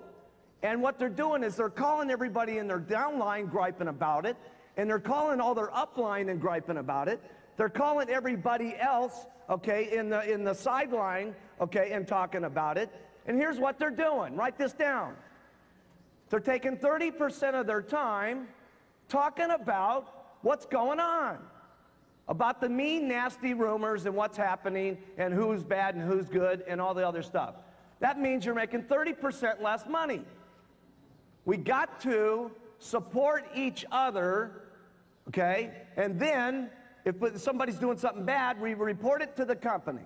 And what they're doing is they're calling everybody in their downline griping about it, and they're calling all their upline and griping about it. They're calling everybody else, okay, in the sideline, okay, and talking about it. And here's what they're doing. Write this down. They're taking 30% of their time talking about what's going on, about the mean, nasty rumors and what's happening and who's bad and who's good and all the other stuff. That means you're making 30% less money. We got to support each other, okay? And then if somebody's doing something bad, we report it to the company.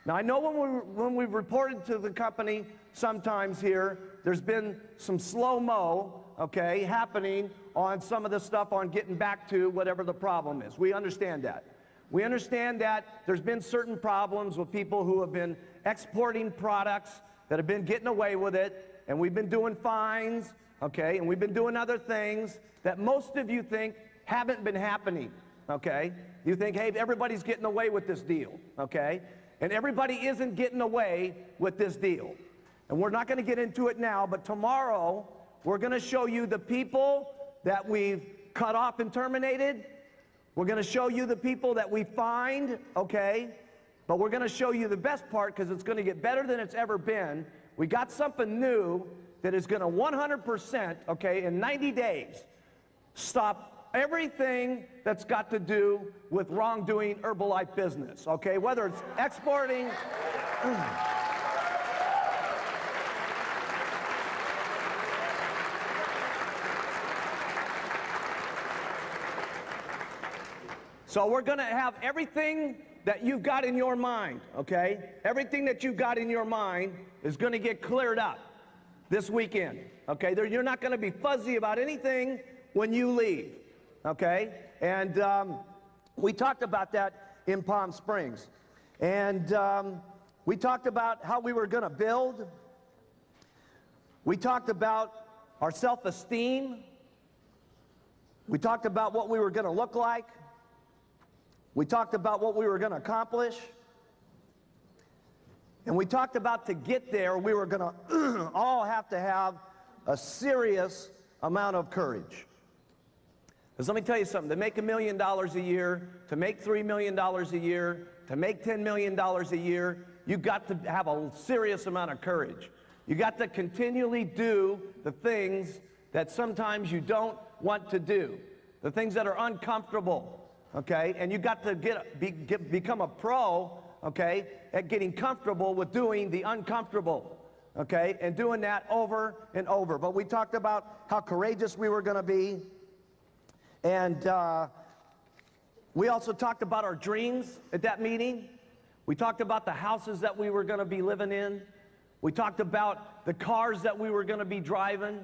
Now, I know when we reported to the company sometimes here, there's been some slow-mo, okay, happening on some of the stuff on getting back to whatever the problem is. We understand that. We understand that there's been certain problems with people who have been exporting products that have been getting away with it, and we've been doing fines, okay, and we've been doing other things that most of you think haven't been happening, okay? You think, hey, everybody's getting away with this deal, okay? And everybody isn't getting away with this deal. And we're not gonna get into it now, but tomorrow we're gonna show you the people that we've cut off and terminated. We're gonna show you the people that we fined, okay? But we're gonna show you the best part because it's gonna get better than it's ever been. We got something new that is gonna 100%, okay, in 90 days, stop everything that's got to do with wrongdoing Herbalife business, okay? Whether it's exporting. So we're gonna have everything that you've got in your mind, okay? Everything that you've got in your mind is gonna get cleared up this weekend, okay? You're not gonna be fuzzy about anything when you leave. Okay, and we talked about that in Palm Springs, and We talked about how we were going to build. We talked about our self-esteem. We talked about what we were going to look like. We talked about what we were going to accomplish. And we talked about to get there, we were going to all have to have a serious amount of courage. Because let me tell you something, to make $1 million a year, to make $3 million a year, to make $10 million a year, you've got to have a serious amount of courage. You got to continually do the things that sometimes you don't want to do, the things that are uncomfortable, okay? And you got to become a pro, okay, at getting comfortable with doing the uncomfortable, okay, and doing that over and over. But we talked about how courageous we were going to be, and we also talked about our dreams at that meeting. We talked about the houses that we were going to be living in. We talked about the cars that we were going to be driving.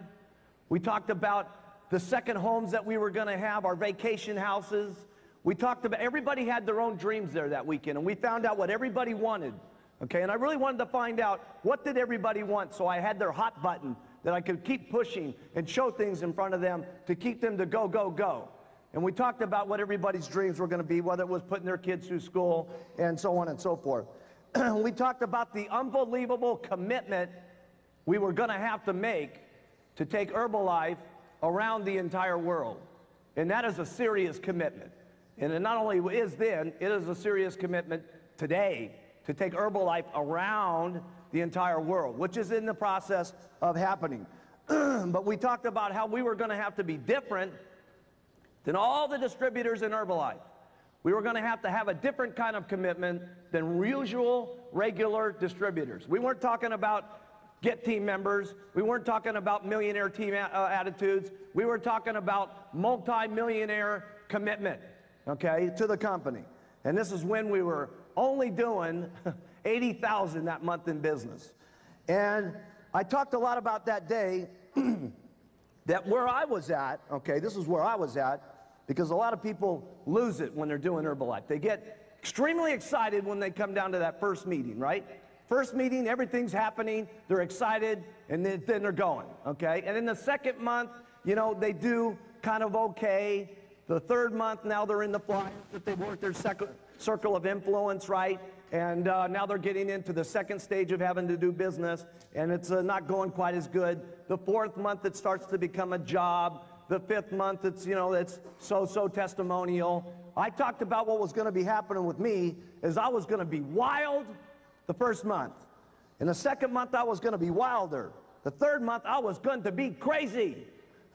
We talked about the second homes that we were going to have, our vacation houses. We talked about, everybody had their own dreams there that weekend, and we found out what everybody wanted, okay? And I really wanted to find out what did everybody want, so I had their hot button that I could keep pushing and show things in front of them to keep them to go, go, go. And we talked about what everybody's dreams were going to be, whether it was putting their kids through school and so on and so forth. We talked about the unbelievable commitment we were going to have to make to take Herbalife around the entire world. And that is a serious commitment. And it not only is then, it is a serious commitment today to take Herbalife around the entire world, which is in the process of happening. But we talked about how we were going to have to be different than all the distributors in Herbalife. We were going to have a different kind of commitment than usual, regular distributors. We weren't talking about get team members. We weren't talking about millionaire team attitudes. We were talking about multi-millionaire commitment, okay, to the company. And this is when we were only doing 80,000 that month in business. And I talked a lot about that day, that where I was at, okay, this is where I was at, because a lot of people lose it when they're doing Herbalife. They get extremely excited when they come down to that first meeting, right? First meeting, everything's happening, they're excited, and then they're going, okay? And in the second month, you know, they do kind of okay. The third month, now they're in the flyers that they've worked their circle of influence, right? And now they're getting into the second stage of having to do business, and it's not going quite as good. The fourth month, it starts to become a job. The fifth month, it's, you know, it's so-so testimonial. I talked about what was going to be happening with me is I was going to be wild the first month. In the second month, I was going to be wilder. The third month, I was going to be crazy.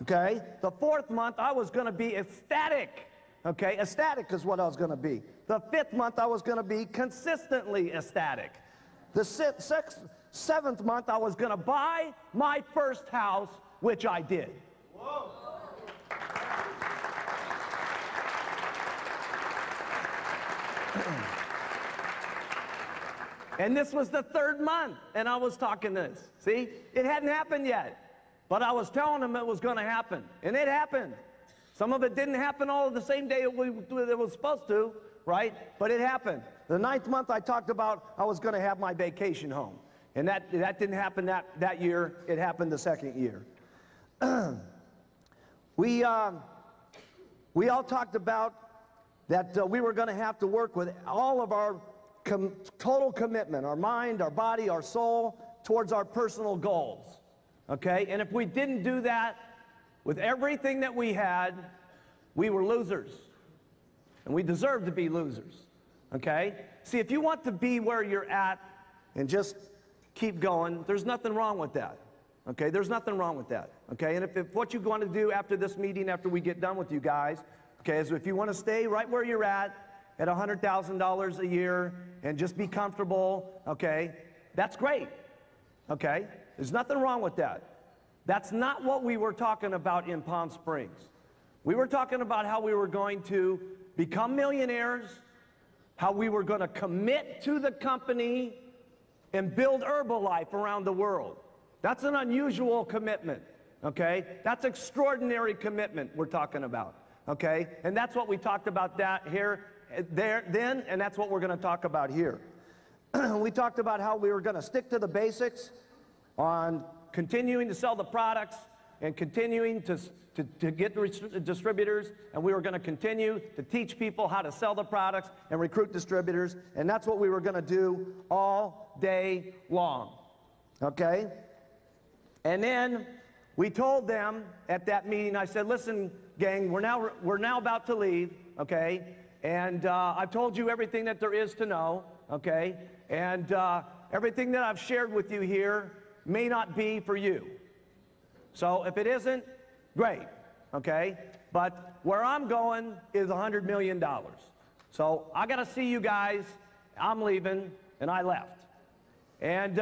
Okay? The fourth month, I was going to be ecstatic. Okay? Ecstatic is what I was going to be. The fifth month, I was going to be consistently ecstatic. The seventh month, I was going to buy my first house, which I did. Whoa. And this was the third month, and I was talking this. See, it hadn't happened yet, but I was telling them it was going to happen, and it happened. Some of it didn't happen all the same day it was supposed to, right? But it happened. The ninth month, I talked about I was going to have my vacation home, and that didn't happen that year. It happened the second year. We all talked about that we were going to have to work with all of our total commitment, our mind, our body, our soul, towards our personal goals, okay? And if we didn't do that with everything that we had, we were losers, and we deserve to be losers, okay? See, if you want to be where you're at and just keep going, there's nothing wrong with that, okay? There's nothing wrong with that, okay? And if what you want to do after this meeting, after we get done with you guys, okay, is if you want to stay right where you're at $100,000 a year and just be comfortable, okay, that's great, okay? There's nothing wrong with that. That's not what we were talking about in Palm Springs. We were talking about how we were going to become millionaires, how we were going to commit to the company and build Herbalife around the world. That's an unusual commitment, okay? That's extraordinary commitment we're talking about, okay? And that's what we talked about then, and that's what we're going to talk about here. we talked about how we were going to stick to the basics on continuing to sell the products and continuing to get distributors, and we were going to continue to teach people how to sell the products and recruit distributors, and that's what we were going to do all day long, okay? And then we told them at that meeting, I said, listen, gang, we're now about to leave, okay? And I've told you everything that there is to know, okay? And everything that I've shared with you here may not be for you. So if it isn't, great, okay? But where I'm going is $100 million. So I got to see you guys. I'm leaving, and I left. And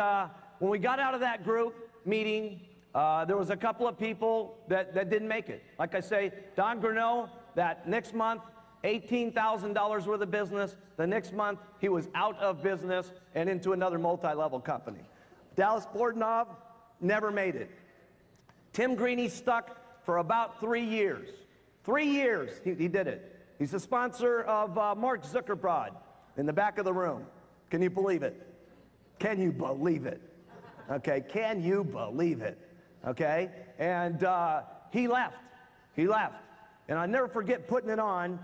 when we got out of that group meeting, there was a couple of people that didn't make it. Like I say, Don Grinnell, that next month, $18,000 worth of business. The next month, he was out of business and into another multi-level company. Dallas Bordenov never made it. Tim Greeny stuck for about 3 years. 3 years he did it. He's the sponsor of Mark Zuckerberg in the back of the room. Can you believe it? Can you believe it? Okay, can you believe it? Okay, and he left. He left. And I never forget putting it on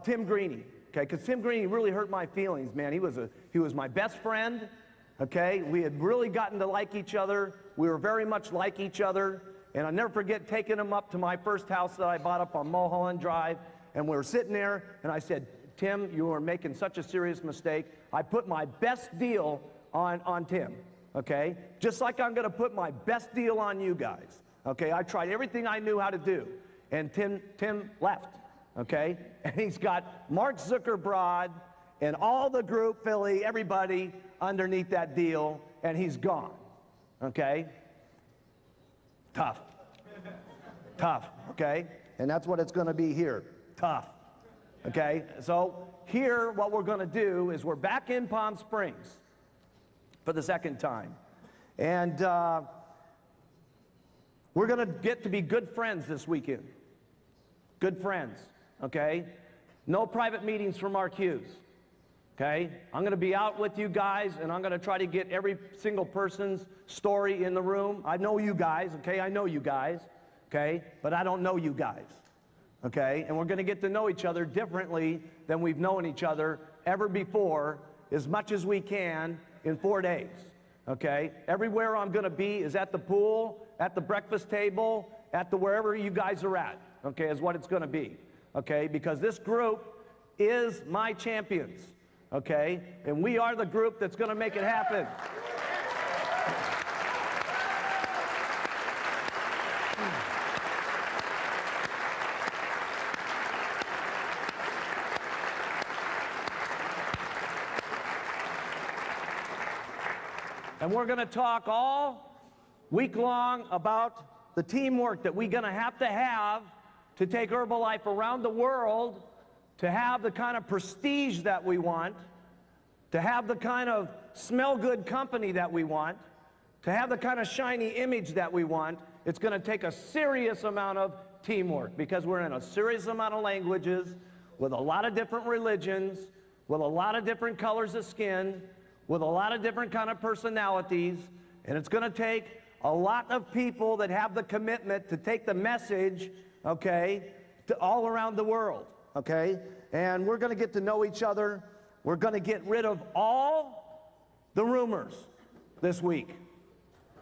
Tim Greeny, okay, because Tim Greeny really hurt my feelings, man. He was my best friend, okay? We had really gotten to like each other. We were very much like each other. And I never forget taking him up to my first house that I bought up on Mulholland Drive, and we were sitting there, and I said, Tim, you are making such a serious mistake. I put my best deal on Tim, okay? Just like I'm gonna put my best deal on you guys, okay? I tried everything I knew how to do, and Tim left, okay? And he's got Mark Zuckerberg and all the group, Philly, everybody underneath that deal, and he's gone, okay? Tough. Tough, okay? And that's what it's going to be here. Tough, okay? So here, what we're going to do is we're back in Palm Springs for the second time. And we're going to get to be good friends this weekend. Good friends, okay? No private meetings for Mark Hughes, okay? I'm going to be out with you guys, and I'm going to try to get every single person's story in the room. I know you guys, okay? I know you guys, okay? But I don't know you guys, okay? And we're going to get to know each other differently than we've known each other ever before, as much as we can in 4 days, okay? Everywhere I'm going to be is at the pool, at the breakfast table, at the wherever you guys are at, okay, is what it's going to be, okay? Because this group is my champions, okay? And we are the group that's going to make it happen. And we're going to talk all week long about the teamwork that we're going to have to take Herbalife around the world, to have the kind of prestige that we want, to have the kind of smell-good company that we want, to have the kind of shiny image that we want. It's going to take a serious amount of teamwork, because we're in a serious amount of languages, with a lot of different religions, with a lot of different colors of skin, with a lot of different kind of personalities, and it's going to take a lot of people that have the commitment to take the message, okay, to all around the world, okay? And we're going to get to know each other. We're going to get rid of all the rumors this week.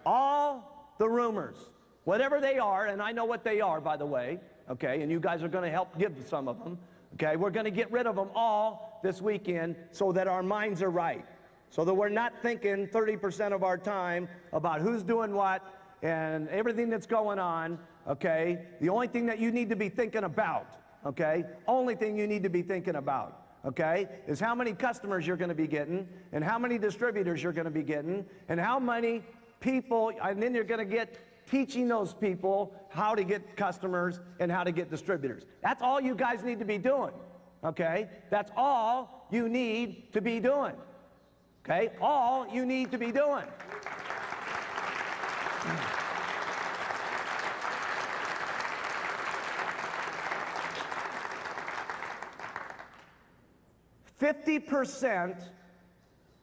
All the rumors, whatever they are, and I know what they are, by the way, okay, and you guys are going to help give some of them, okay? We're going to get rid of them all this weekend so that our minds are right. So that we're not thinking 30% of our time about who's doing what and everything that's going on, okay? The only thing that you need to be thinking about, okay? Only thing you need to be thinking about, okay, is how many customers you're going to be getting, and how many distributors you're going to be getting, and how many people, and then you're going to get teaching those people how to get customers and how to get distributors. That's all you guys need to be doing, okay? That's all you need to be doing. Okay, all you need to be doing.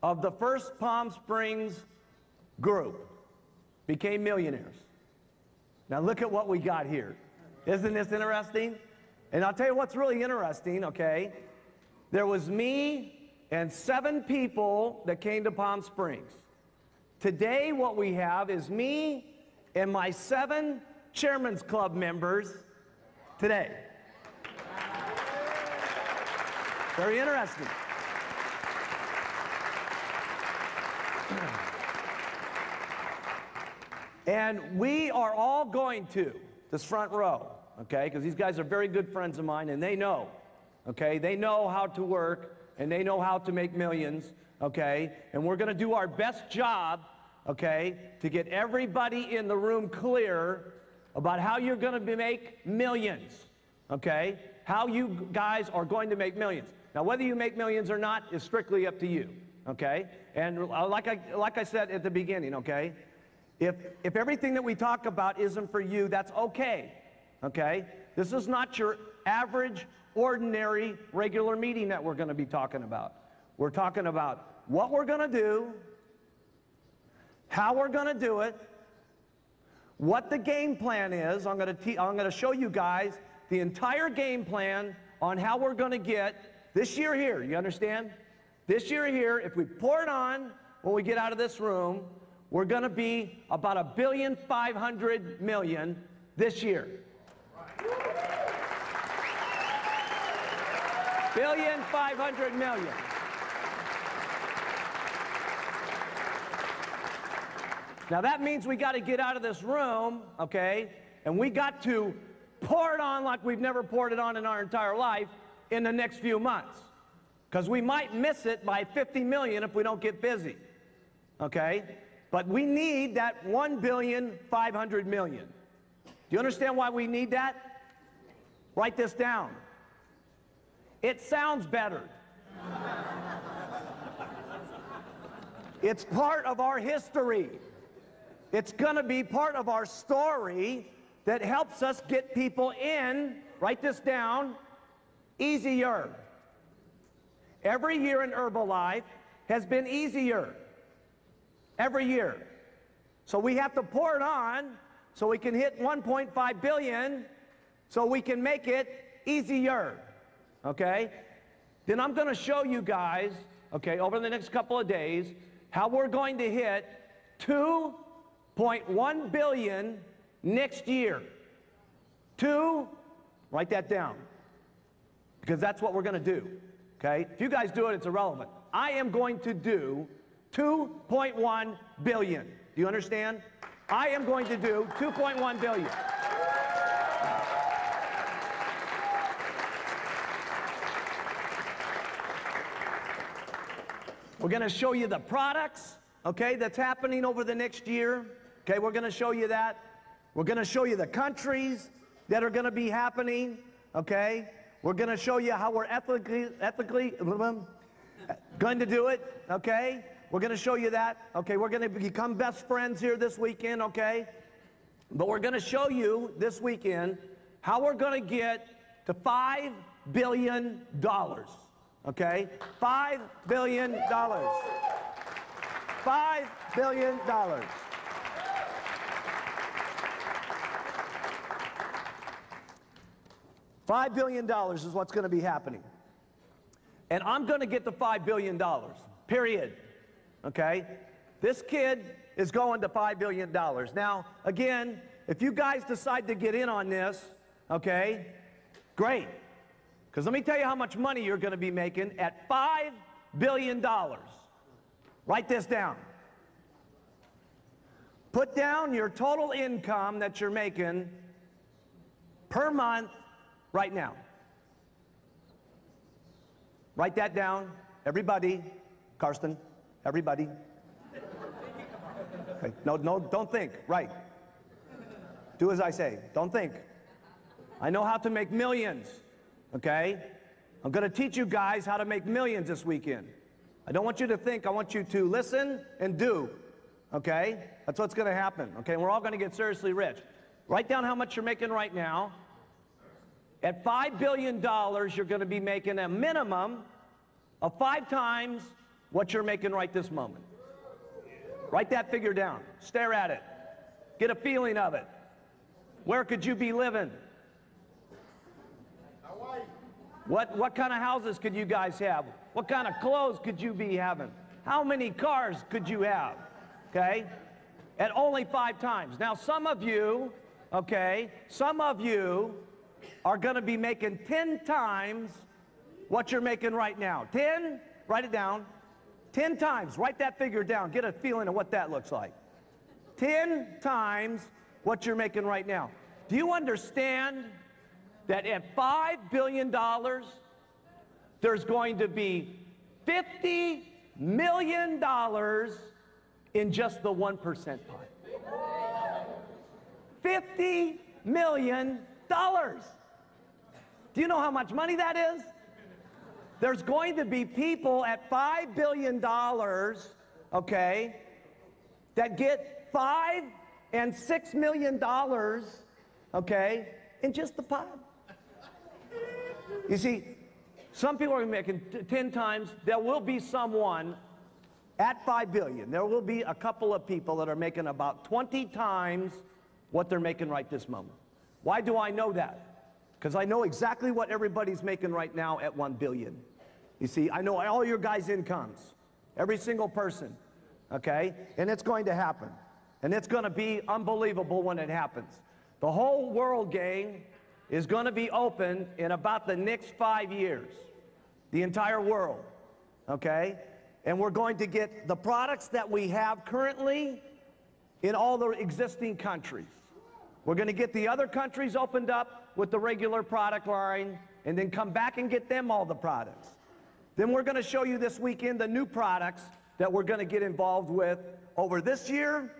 of the first Palm Springs group became millionaires. Now look at what we got here. Isn't this interesting? And I'll tell you what's really interesting, okay? There was me and 7 people that came to Palm Springs. Today what we have is me and my 7 Chairman's Club members today. Very interesting. And we are all going to this front row, okay, because these guys are very good friends of mine, and they know, okay, they know how to work, and they know how to make millions, okay, and we're going to do our best job, okay, to get everybody in the room clear about how you're going to make millions, okay, how you guys are going to make millions. Now, whether you make millions or not is strictly up to you, okay, and like I said at the beginning, okay, if everything that we talk about isn't for you, that's okay, okay? This is not your average, ordinary, regular meeting that we're going to be talking about. We're talking about what we're going to do, how we're going to do it, what the game plan is. I'm going to show you guys the entire game plan on how we're going to get this year here. You understand? This year here, if we pour it on when we get out of this room, we're going to be about $1.5 billion this year. $1.5 billion. Now that means we got to get out of this room, okay, and we got to pour it on like we've never poured it on in our entire life in the next few months, because we might miss it by 50 million if we don't get busy, okay? But we need that $1.5 billion. Do you understand why we need that? Write this down. It sounds better. It's part of our history. It's going to be part of our story that helps us get people in, write this down, easier. Every year in Herbalife has been easier. Every year. So we have to pour it on so we can hit 1.5 billion so we can make it easier. Okay? Then I'm going to show you guys, okay, over the next couple of days how we're going to hit 2.1 billion next year. Write that down, because that's what we're going to do. Okay? If you guys do it, it's irrelevant. I am going to do 2.1 billion. Do you understand? I am going to do 2.1 billion. We're going to show you the products, okay, that's happening over the next year. Okay, we're going to show you that. We're going to show you the countries that are going to be happening, okay? We're going to show you how we're ethically going to do it, okay? We're going to show you that. Okay, we're going to become best friends here this weekend, okay? But we're going to show you this weekend how we're going to get to $5 billion, okay? $5 billion. $5 billion. $5 billion is what's going to be happening. And I'm going to get the $5 billion, period. Okay? This kid is going to $5 billion. Now, again, if you guys decide to get in on this, okay, great. Because let me tell you how much money you're going to be making at $5 billion. Write this down. Put down your total income that you're making per month right now. Write that down, everybody. Karsten, everybody. Okay. No, don't think. Right. Do as I say. Don't think. I know how to make millions, okay? I'm going to teach you guys how to make millions this weekend. I don't want you to think. I want you to listen and do, okay? That's what's going to happen, okay? And we're all going to get seriously rich. Write down how much you're making right now. At $5 billion, you're going to be making a minimum of 5 times what you're making right this moment? Write that figure down. Stare at it. Get a feeling of it. Where could you be living? Hawaii. What kind of houses could you guys have? What kind of clothes could you be having? How many cars could you have? Okay? At only 5 times. Now, some of you, okay, some of you are going to be making 10 times what you're making right now. 10, write it down. 10 times, write that figure down. Get a feeling of what that looks like. 10 times what you're making right now. Do you understand that at $5 billion, there's going to be $50 million in just the 1% pie? $50 million. Do you know how much money that is? There's going to be people at $5 billion, okay, that get $5 and $6 million, okay, in just the pot. You see, some people are making 10 times. There will be someone at $5 billion. There will be a couple of people that are making about 20 times what they're making right this moment. Why do I know that? Because I know exactly what everybody's making right now at $1 billion. You see, I know all your guys' incomes, every single person, okay? And it's going to happen. And it's going to be unbelievable when it happens. The whole world, gang, is going to be open in about the next 5 years. The entire world, okay? And we're going to get the products that we have currently in all the existing countries. We're going to get the other countries opened up with the regular product line, and then come back and get them all the products. Then we're going to show you this weekend the new products that we're going to get involved with over this year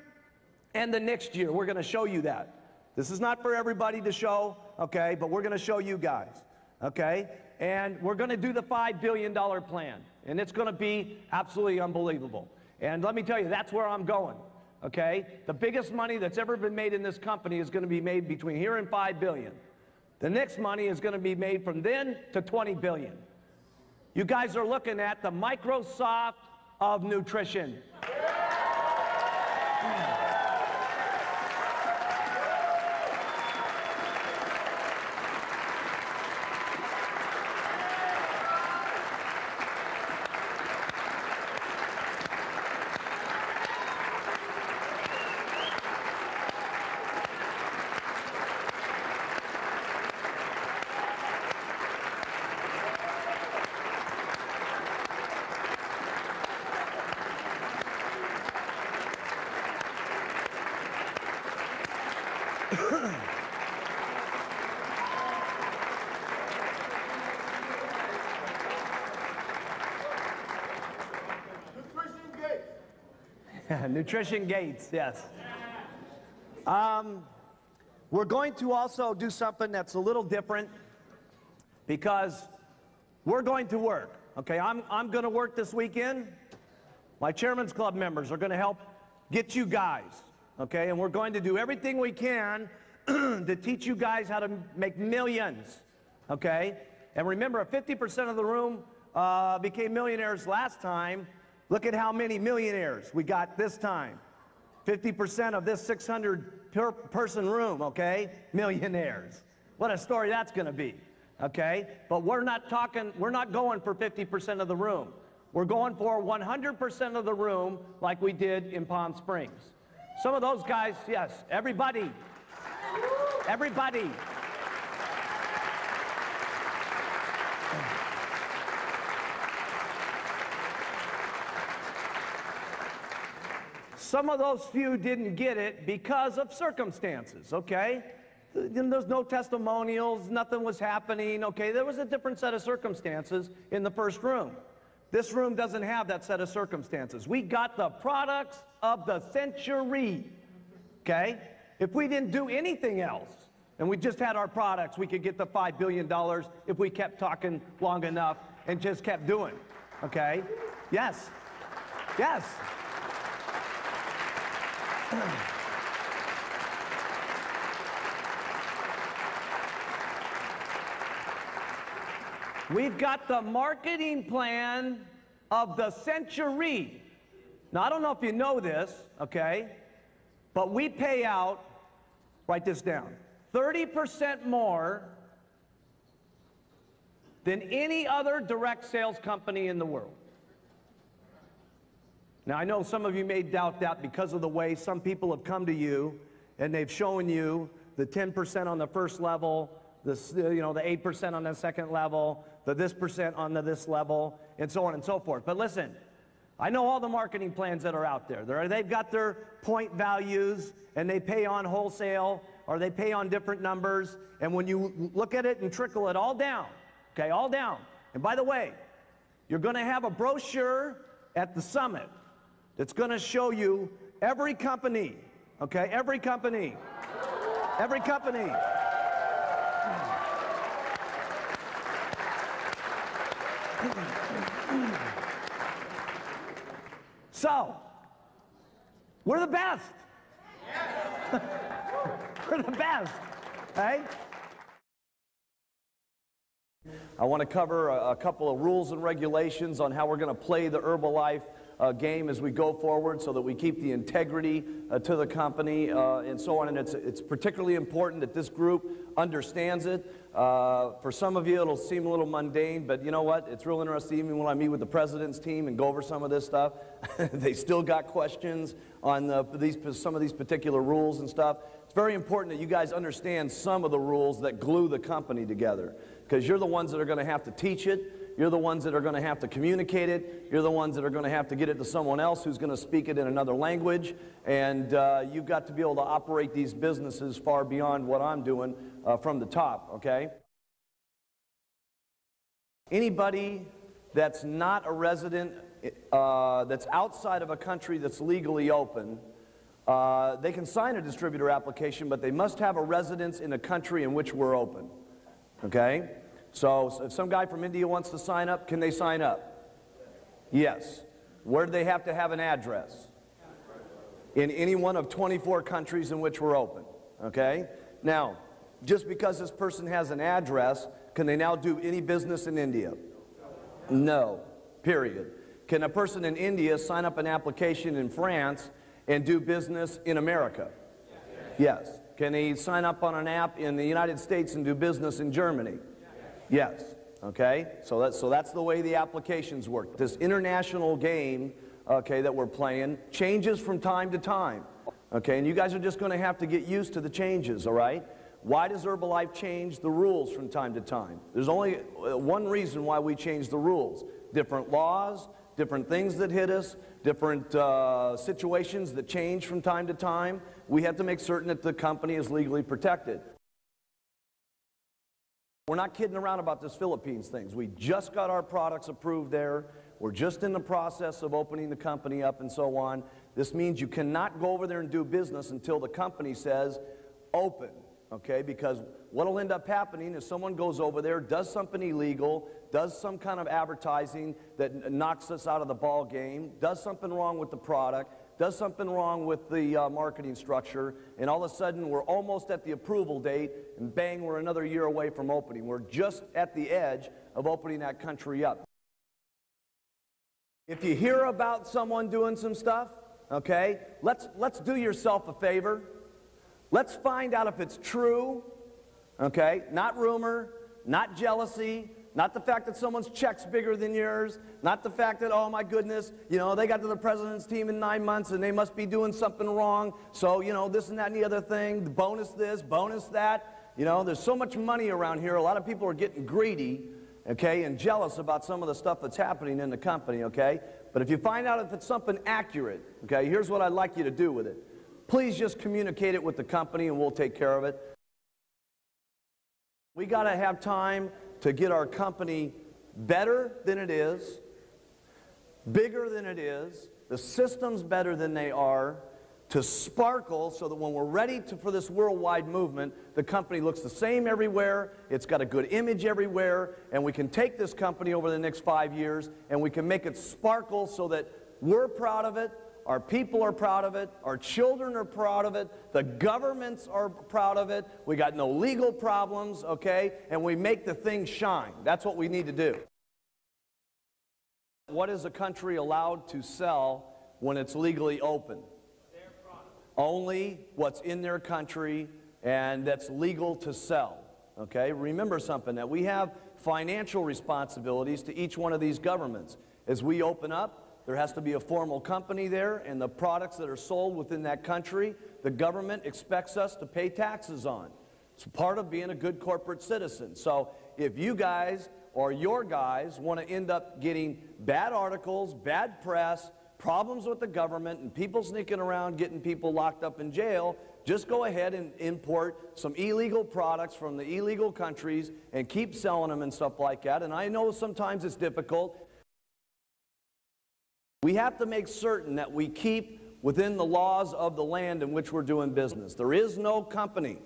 and the next year. We're going to show you that. This is not for everybody to show, okay, but we're going to show you guys, okay? And we're going to do the $5 billion plan, and it's going to be absolutely unbelievable. And let me tell you, that's where I'm going, okay? The biggest money that's ever been made in this company is going to be made between here and $5 billion. The next money is going to be made from then to $20 billion. You guys are looking at the Microsoft of nutrition. Nutrition Gates, yes. We're going to also do something that's a little different because we're going to work. Okay, I'm going to work this weekend. My Chairman's Club members are going to help get you guys, okay? And we're going to do everything we can to teach you guys how to make millions, okay? And remember, 50% of the room became millionaires last time. Look at how many millionaires we got this time. 50% of this 600-person room, okay? Millionaires. What a story that's going to be, okay? But we're not going for 50% of the room. We're going for 100% of the room like we did in Palm Springs. Some of those guys, yes, everybody. Some of those few didn't get it because of circumstances, okay? There's no testimonials, nothing was happening, okay? There was a different set of circumstances in the first room. This room doesn't have that set of circumstances. We got the products of the century, okay? If we didn't do anything else, and we just had our products, we could get the $5 billion if we kept talking long enough and just kept doing, okay? Yes, yes. We've got the marketing plan of the century. Now, I don't know if you know this, okay, but we pay out, write this down, 30% more than any other direct sales company in the world. Now, I know some of you may doubt that because of the way some people have come to you and they've shown you the 10% on the first level, the 8% on the second level, the this percent on the this level, and so on and so forth. But listen, I know all the marketing plans that are out there. They've got their point values, and they pay on wholesale, or they pay on different numbers, and when you look at it and trickle it all down, okay, all down. And by the way, you're going to have a brochure at the summit that's going to show you every company, okay, every company, every company. So, we're the best. We're the best, right? I want to cover a couple of rules and regulations on how we're going to play the Herbalife game as we go forward so that we keep the integrity to the company and so on. And it's particularly important that this group understands it. For some of you, it'll seem a little mundane, but you know what? It's real interesting. Even when I meet with the president's team and go over some of this stuff, they still got questions on some of these particular rules and stuff. It's very important that you guys understand some of the rules that glue the company together, because you're the ones that are going to have to teach it. You're the ones that are going to have to communicate it. You're the ones that are going to have to get it to someone else who's going to speak it in another language. And you've got to be able to operate these businesses far beyond what I'm doing from the top, okay? Anybody that's not a resident, that's outside of a country that's legally open, they can sign a distributor application, but they must have a residence in a country in which we're open, okay? So if some guy from India wants to sign up, can they sign up? Yes. Where do they have to have an address? In any one of 24 countries in which we're open, okay? Now, just because this person has an address, can they now do any business in India? No, period. Can a person in India sign up an application in France and do business in America? Yes. Can he sign up on an app in the United States and do business in Germany? Yes. Okay? So that's the way the applications work. This international game, okay, that we're playing changes from time to time. Okay? And you guys are just going to have to get used to the changes, all right? Why does Herbalife change the rules from time to time? There's only one reason why we change the rules. Different laws, different things that hit us, different situations that change from time to time. We have to make certain that the company is legally protected. We're not kidding around about this Philippines things. We just got our products approved there. We're just in the process of opening the company up and so on. This means you cannot go over there and do business until the company says open, okay? Because what will end up happening is someone goes over there, does something illegal, does some kind of advertising that knocks us out of the ball game, does something wrong with the product, does something wrong with the marketing structure, and all of a sudden we're almost at the approval date, and bang, we're another year away from opening. We're just at the edge of opening that country up. If you hear about someone doing some stuff, okay, let's do yourself a favor. Let's find out if it's true, okay, not rumor, not jealousy, not the fact that someone's check's bigger than yours, not the fact that, oh my goodness, you know, they got to the president's team in 9 months and they must be doing something wrong, so, you know, this and that and the other thing, bonus this, bonus that. You know, there's so much money around here, a lot of people are getting greedy, okay, and jealous about some of the stuff that's happening in the company, okay? But if you find out if it's something accurate, okay, here's what I'd like you to do with it. Please just communicate it with the company and we'll take care of it. We got to have time to get our company better than it is, bigger than it is, the systems better than they are, to sparkle so that when we're ready for this worldwide movement, the company looks the same everywhere, it's got a good image everywhere, and we can take this company over the next 5 years and we can make it sparkle so that we're proud of it, our people are proud of it, our children are proud of it, the governments are proud of it, we got no legal problems, okay, and we make the thing shine. That's what we need to do. What is a country allowed to sell when it's legally open? Only what's in their country and that's legal to sell. Okay? Remember something, that we have financial responsibilities to each one of these governments. As we open up, there has to be a formal company there, and the products that are sold within that country, the government expects us to pay taxes on. It's part of being a good corporate citizen. So if you guys or your guys want to end up getting bad articles, bad press, problems with the government, and people sneaking around getting people locked up in jail, just go ahead and import some illegal products from the illegal countries and keep selling them and stuff like that. And I know sometimes it's difficult. We have to make certain that we keep within the laws of the land in which we're doing business. There is no company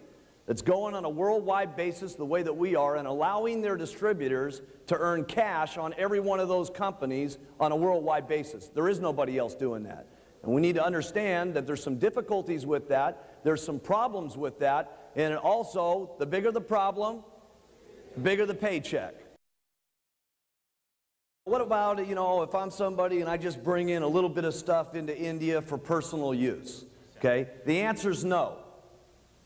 that's going on a worldwide basis the way that we are and allowing their distributors to earn cash on every one of those companies on a worldwide basis. There is nobody else doing that. And we need to understand that there's some difficulties with that, there's some problems with that, and also, the bigger the problem, the bigger the paycheck. What about, if I'm somebody and I just bring in a little bit of stuff into India for personal use? Okay? The answer is no.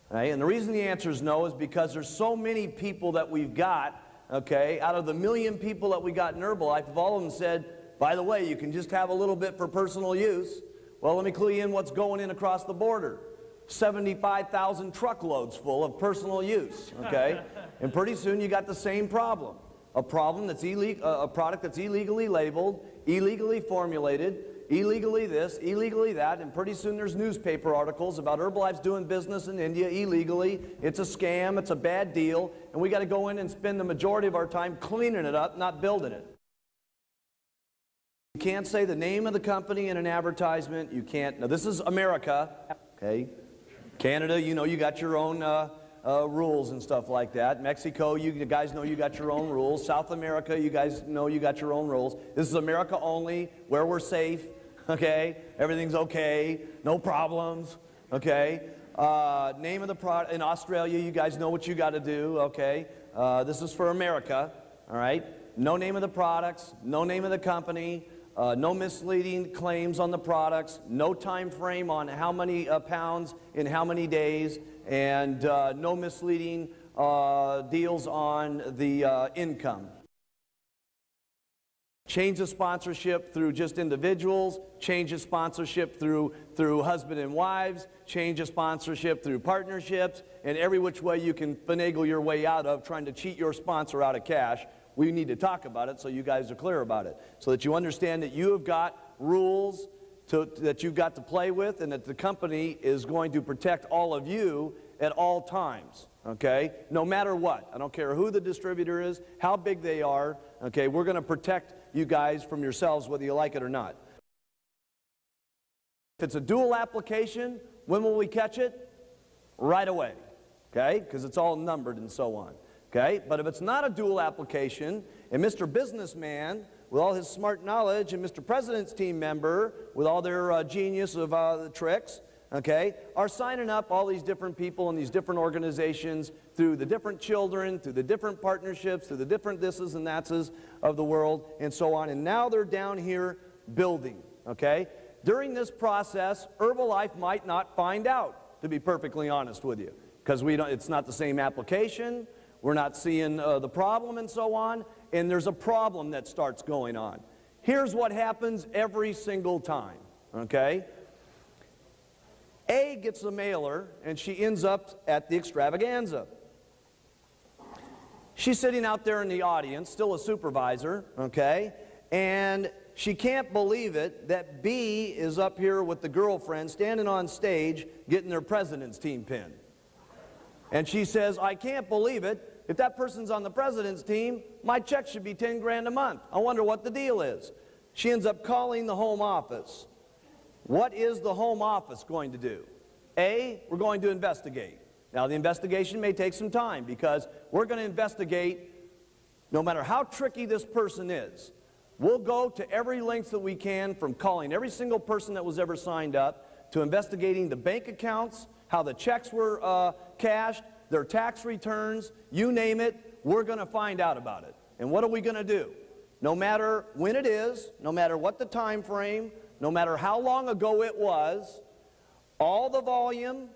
Right? And the reason the answer is no is because there's so many people that we've got, okay, out of the 1 million people that we got in Herbalife, if all of them said, by the way, you can just have a little bit for personal use, well, let me clue you in what's going in across the border. 75,000 truckloads full of personal use, okay? And pretty soon you got the same problem. A problem that's a product that's illegally labeled, illegally formulated, illegally this, illegally that, and pretty soon there's newspaper articles about Herbalife's doing business in India illegally. It's a scam, it's a bad deal, and we got to go in and spend the majority of our time cleaning it up, not building it. You can't say the name of the company in an advertisement. You can't. Now, this is America, okay? Canada, you got your own rules and stuff like that. Mexico, you guys know you got your own rules. South America, you guys know you got your own rules. This is America only, where we're safe, okay? Everything's okay, no problems, okay? Name of the product, in Australia, you guys know what you got to do, okay? This is for America, all right? No name of the products, no name of the company, no misleading claims on the products, no time frame on how many pounds in how many days, and no misleading deals on the income. Change of sponsorship through just individuals, change of sponsorship through husband and wives, change of sponsorship through partnerships, and every which way you can finagle your way out of trying to cheat your sponsor out of cash. We need to talk about it so you guys are clear about it, so that you understand that you have got rules that you've got to play with, and that the company is going to protect all of you at all times, okay? No matter what. I don't care who the distributor is, how big they are, okay? We're going to protect you guys from yourselves whether you like it or not. If it's a dual application, when will we catch it? Right away, okay? Because it's all numbered and so on, okay? But if it's not a dual application, and Mr. Businessman, with all his smart knowledge, and Mr. President's team member, with all their genius of the tricks, okay, are signing up all these different people and these different organizations through the different children, through the different partnerships, through the different thises and thatses of the world, and so on. And now they're down here building, okay? During this process, Herbalife might not find out, to be perfectly honest with you, because it's not the same application, we're not seeing the problem and so on, and there's a problem that starts going on. Here's what happens every single time, okay? A gets a mailer, and she ends up at the extravaganza. She's sitting out there in the audience, still a supervisor, okay? And she can't believe it that B is up here with the girlfriend standing on stage getting their president's team pin. And she says, I can't believe it. If that person's on the president's team, my check should be 10 grand a month. I wonder what the deal is. She ends up calling the home office. What is the home office going to do? A, we're going to investigate. Now, the investigation may take some time because we're going to investigate no matter how tricky this person is. We'll go to every length that we can, from calling every single person that was ever signed up to investigating the bank accounts, how the checks were cashed, their tax returns, you name it, we're going to find out about it. And what are we going to do? no matter when it is, no matter what the time frame, no matter how long ago it was, all the volume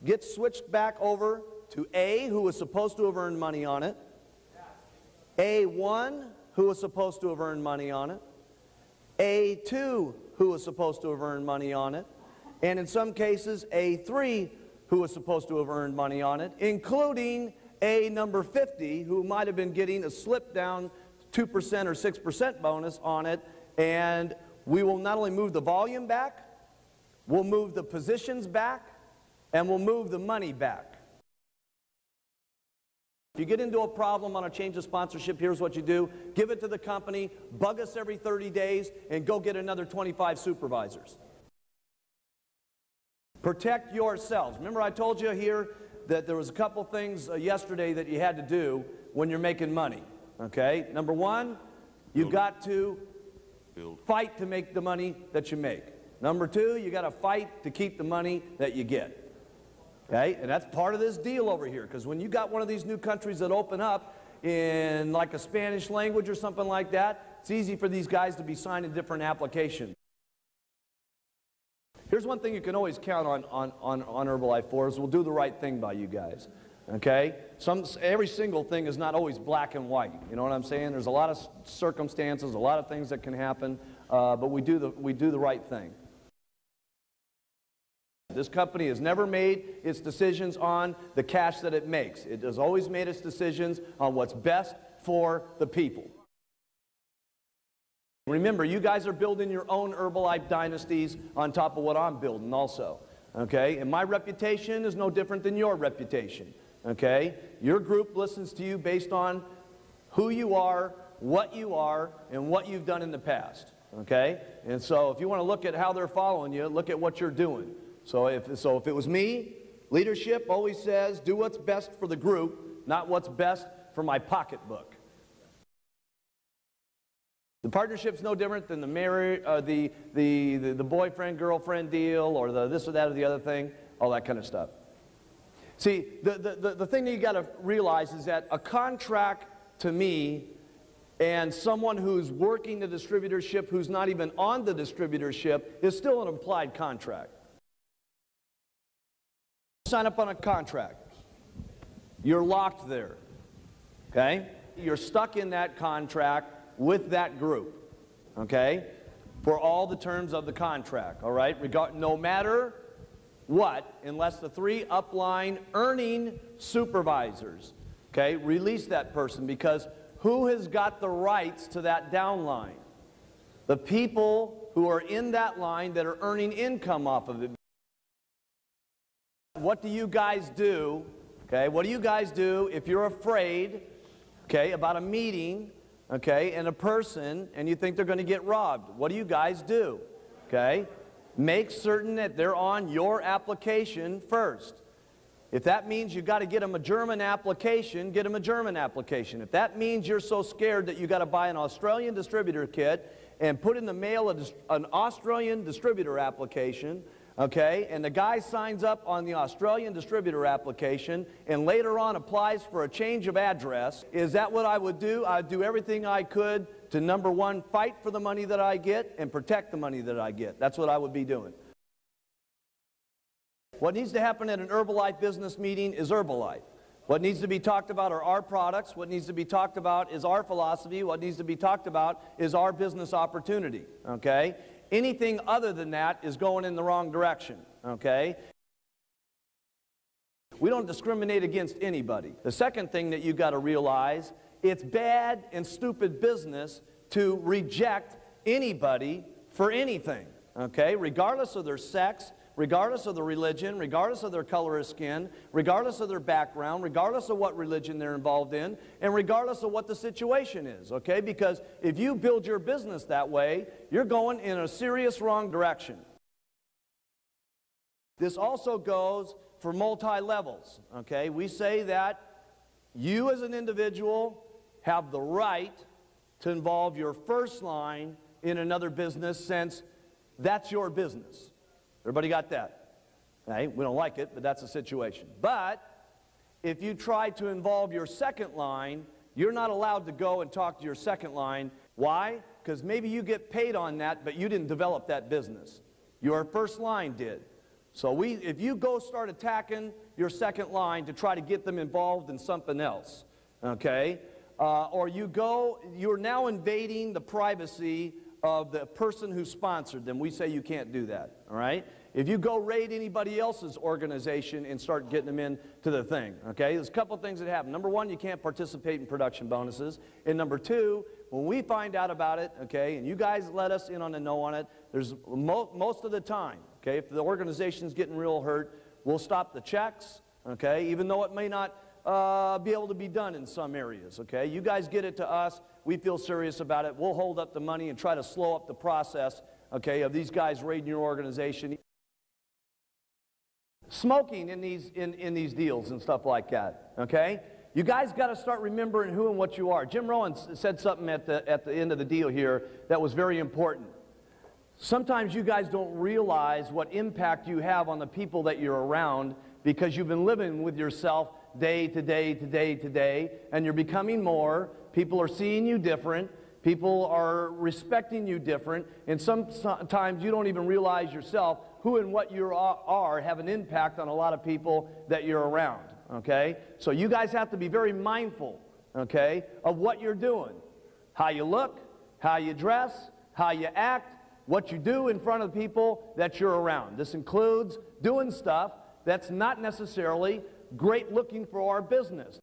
gets switched back over to A, who was supposed to have earned money on it, A1, who was supposed to have earned money on it, A2, who was supposed to have earned money on it, and in some cases, A3, who was supposed to have earned money on it, including A number 50, who might have been getting a slip down 2% or 6% bonus on it, and we will not only move the volume back, we'll move the positions back, and we'll move the money back. If you get into a problem on a change of sponsorship, here's what you do. Give it to the company, bug us every 30 days, and go get another 25 supervisors. Protect yourselves. Remember I told you here that there was a couple things yesterday that you had to do when you're making money. Okay? Number one, you've got to fight to make the money that you make. Number two, you got to fight to keep the money that you get. Okay? And that's part of this deal over here, because when you got one of these new countries that open up in like a Spanish language or something like that, it's easy for these guys to be signing different applications. Here's one thing you can always count on Herbalife for is we'll do the right thing by you guys. Okay? Every single thing is not always black and white. You know what I'm saying? There's a lot of circumstances, a lot of things that can happen, but we do the right thing. This company has never made its decisions on the cash that it makes. It has always made its decisions on what's best for the people. Remember, you guys are building your own Herbalife dynasties on top of what I'm building also. Okay? And my reputation is no different than your reputation. Okay? Your group listens to you based on who you are, and what you've done in the past. Okay? And so if you want to look at how they're following you, look at what you're doing. So if it was me, leadership always says, do what's best for the group, not what's best for my pocketbook. The partnership's no different than the boyfriend-girlfriend deal or the this or that or the other thing, all that kind of stuff. See, the thing that you got to realize is that a contract to me and someone who's working the distributorship who's not even on the distributorship is still an implied contract. Sign up on a contract. You're locked there. Okay? You're stuck in that contract with that group. Okay? For all the terms of the contract. All right? No matter what, unless the three upline earning supervisors, okay, release that person, because who has got the rights to that downline? The people who are in that line that are earning income off of it. What do you guys do, okay, what do you guys do if you're afraid, okay, about a meeting, okay, and a person, and you think they're going to get robbed? What do you guys do, okay? Make certain that they're on your application first. If that means you've got to get them a German application, get them a German application. If that means you're so scared that you've got to buy an Australian distributor kit and put in the mail an Australian distributor application, okay, and the guy signs up on the Australian distributor application and later on applies for a change of address, is that what I would do? I'd do everything I could to, number one, fight for the money that I get and protect the money that I get. That's what I would be doing. What needs to happen at an Herbalife business meeting is Herbalife. What needs to be talked about are our products. What needs to be talked about is our philosophy. What needs to be talked about is our business opportunity, okay? Anything other than that is going in the wrong direction, okay? We don't discriminate against anybody. The second thing that you've got to realize, it's bad and stupid business to reject anybody for anything, okay? Regardless of their sex, regardless of their religion, regardless of their color of skin, regardless of their background, regardless of what religion they're involved in, and regardless of what the situation is, okay? Because if you build your business that way, you're going in a serious wrong direction. This also goes for multi-levels, okay? We say that you as an individual have the right to involve your first line in another business since that's your business. Everybody got that? Okay? We don't like it, but that's the situation. But if you try to involve your second line, you're not allowed to go and talk to your second line Why? Because maybe you get paid on that, but you didn't develop that business. Your first line did. So if you go start attacking your second line to try to get them involved in something else, okay? Or you're now invading the privacy of the person who sponsored them. We say you can't do that, all right? If you go raid anybody else's organization and start getting them into the thing, okay? There's a couple things that happen. Number one, you can't participate in production bonuses. And number two, when we find out about it, okay, and you guys let us in on the know on it, there's most of the time, okay, if the organization's getting real hurt, we'll stop the checks, okay, even though it may not be able to be done in some areas, okay? You guys get it to us. We feel serious about it. We'll hold up the money and try to slow up the process, okay, of these guys raiding your organization. Smoking in these deals and stuff like that, okay? You guys got to start remembering who and what you are. Jim Rowan said something at the end of the deal here that was very important. Sometimes you guys don't realize what impact you have on the people that you're around because you've been living with yourself day to day to day to day, and you're becoming more. People are seeing you different. People are respecting you different, and sometimes you don't even realize yourself who and what you are have an impact on a lot of people that you're around, okay? So you guys have to be very mindful, okay, of what you're doing, how you look, how you dress, how you act, what you do in front of the people that you're around. This includes doing stuff that's not necessarily great looking for our business.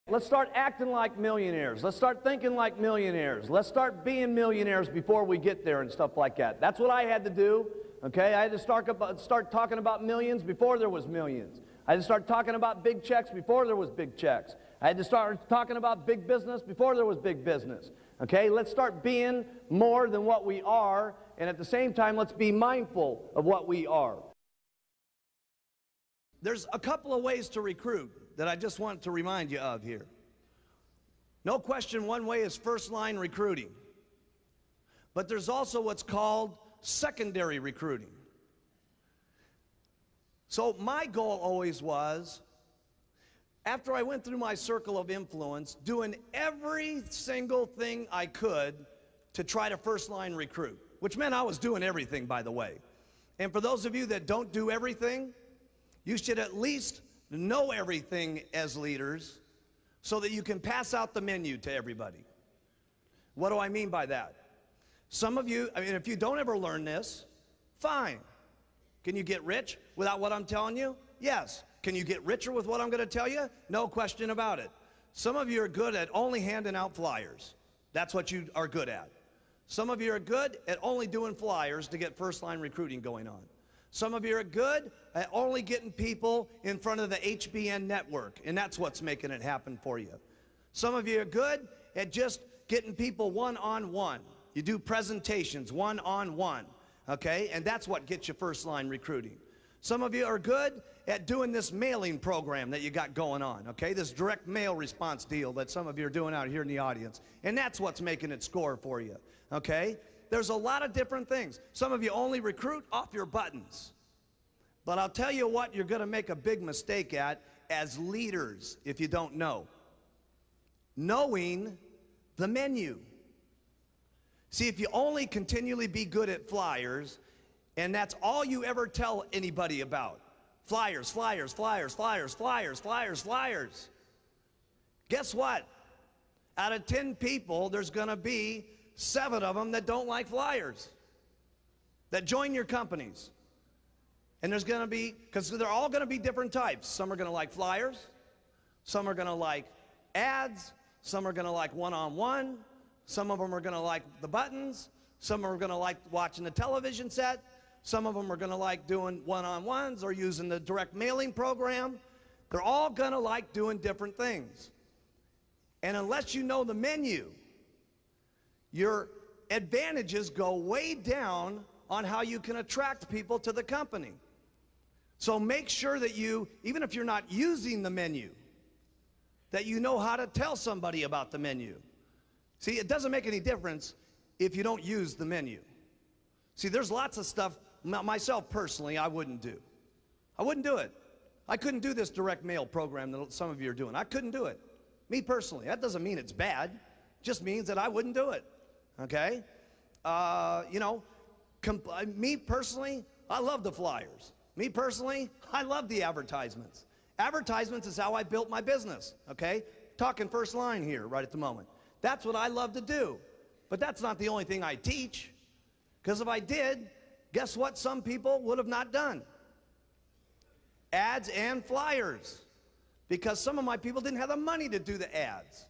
Let's start acting like millionaires. Let's start thinking like millionaires. Let's start being millionaires before we get there and stuff like that. That's what I had to do, okay? I had to start talking about millions before there was millions. I had to start talking about big checks before there was big checks. I had to start talking about big business before there was big business, okay? Let's start being more than what we are, and at the same time, let's be mindful of what we are. There's a couple of ways to recruit that I just want to remind you of here. No question, one way is first-line recruiting. But there's also what's called secondary recruiting. So my goal always was, after I went through my circle of influence, doing every single thing I could to try to first-line recruit, which meant I was doing everything, by the way. And for those of you that don't do everything, you should at least know everything as leaders so that you can pass out the menu to everybody. What do I mean by that? Some of you, I mean, if you don't ever learn this, fine. Can you get rich without what I'm telling you? Yes. Can you get richer with what I'm going to tell you? No question about it. Some of you are good at only handing out flyers. That's what you are good at. Some of you are good at only doing flyers to get first-line recruiting going on. Some of you are good at only getting people in front of the HBN network, and that's what's making it happen for you. Some of you are good at just getting people one-on-one. You do presentations one-on-one, okay? And that's what gets you first-line recruiting. Some of you are good at doing this mailing program that you got going on, okay? This direct mail response deal that some of you are doing out here in the audience. And that's what's making it score for you, okay? There's a lot of different things. Some of you only recruit off your buttons. But I'll tell you what you're going to make a big mistake at as leaders if you don't know. Knowing the menu. See, if you only continually be good at flyers, and that's all you ever tell anybody about, flyers, flyers, flyers, flyers, flyers, flyers, flyers, guess what? Out of 10 people, there's going to be 7 of them that don't like flyers, that join your companies. And there's going to be, because they're all going to be different types. Some are going to like flyers. Some are going to like ads. Some are going to like one-on-one. Some of them are going to like the buttons. Some are going to like watching the television set. Some of them are going to like doing one-on-ones or using the direct mailing program. They're all going to like doing different things. And unless you know the menu, your advantages go way down on how you can attract people to the company. So make sure that you, even if you're not using the menu, that you know how to tell somebody about the menu. See, it doesn't make any difference if you don't use the menu. See, there's lots of stuff, myself personally, I wouldn't do. I wouldn't do it. I couldn't do this direct mail program that some of you are doing. I couldn't do it. Me personally. That doesn't mean it's bad. Just means that I wouldn't do it, okay? You know, me personally, I love the flyers. Me personally, I love the advertisements. Advertisements is how I built my business, okay? Talking first line here right at the moment. That's what I love to do. But that's not the only thing I teach. Because if I did, guess what some people would have not done? Ads and flyers. Because some of my people didn't have the money to do the ads.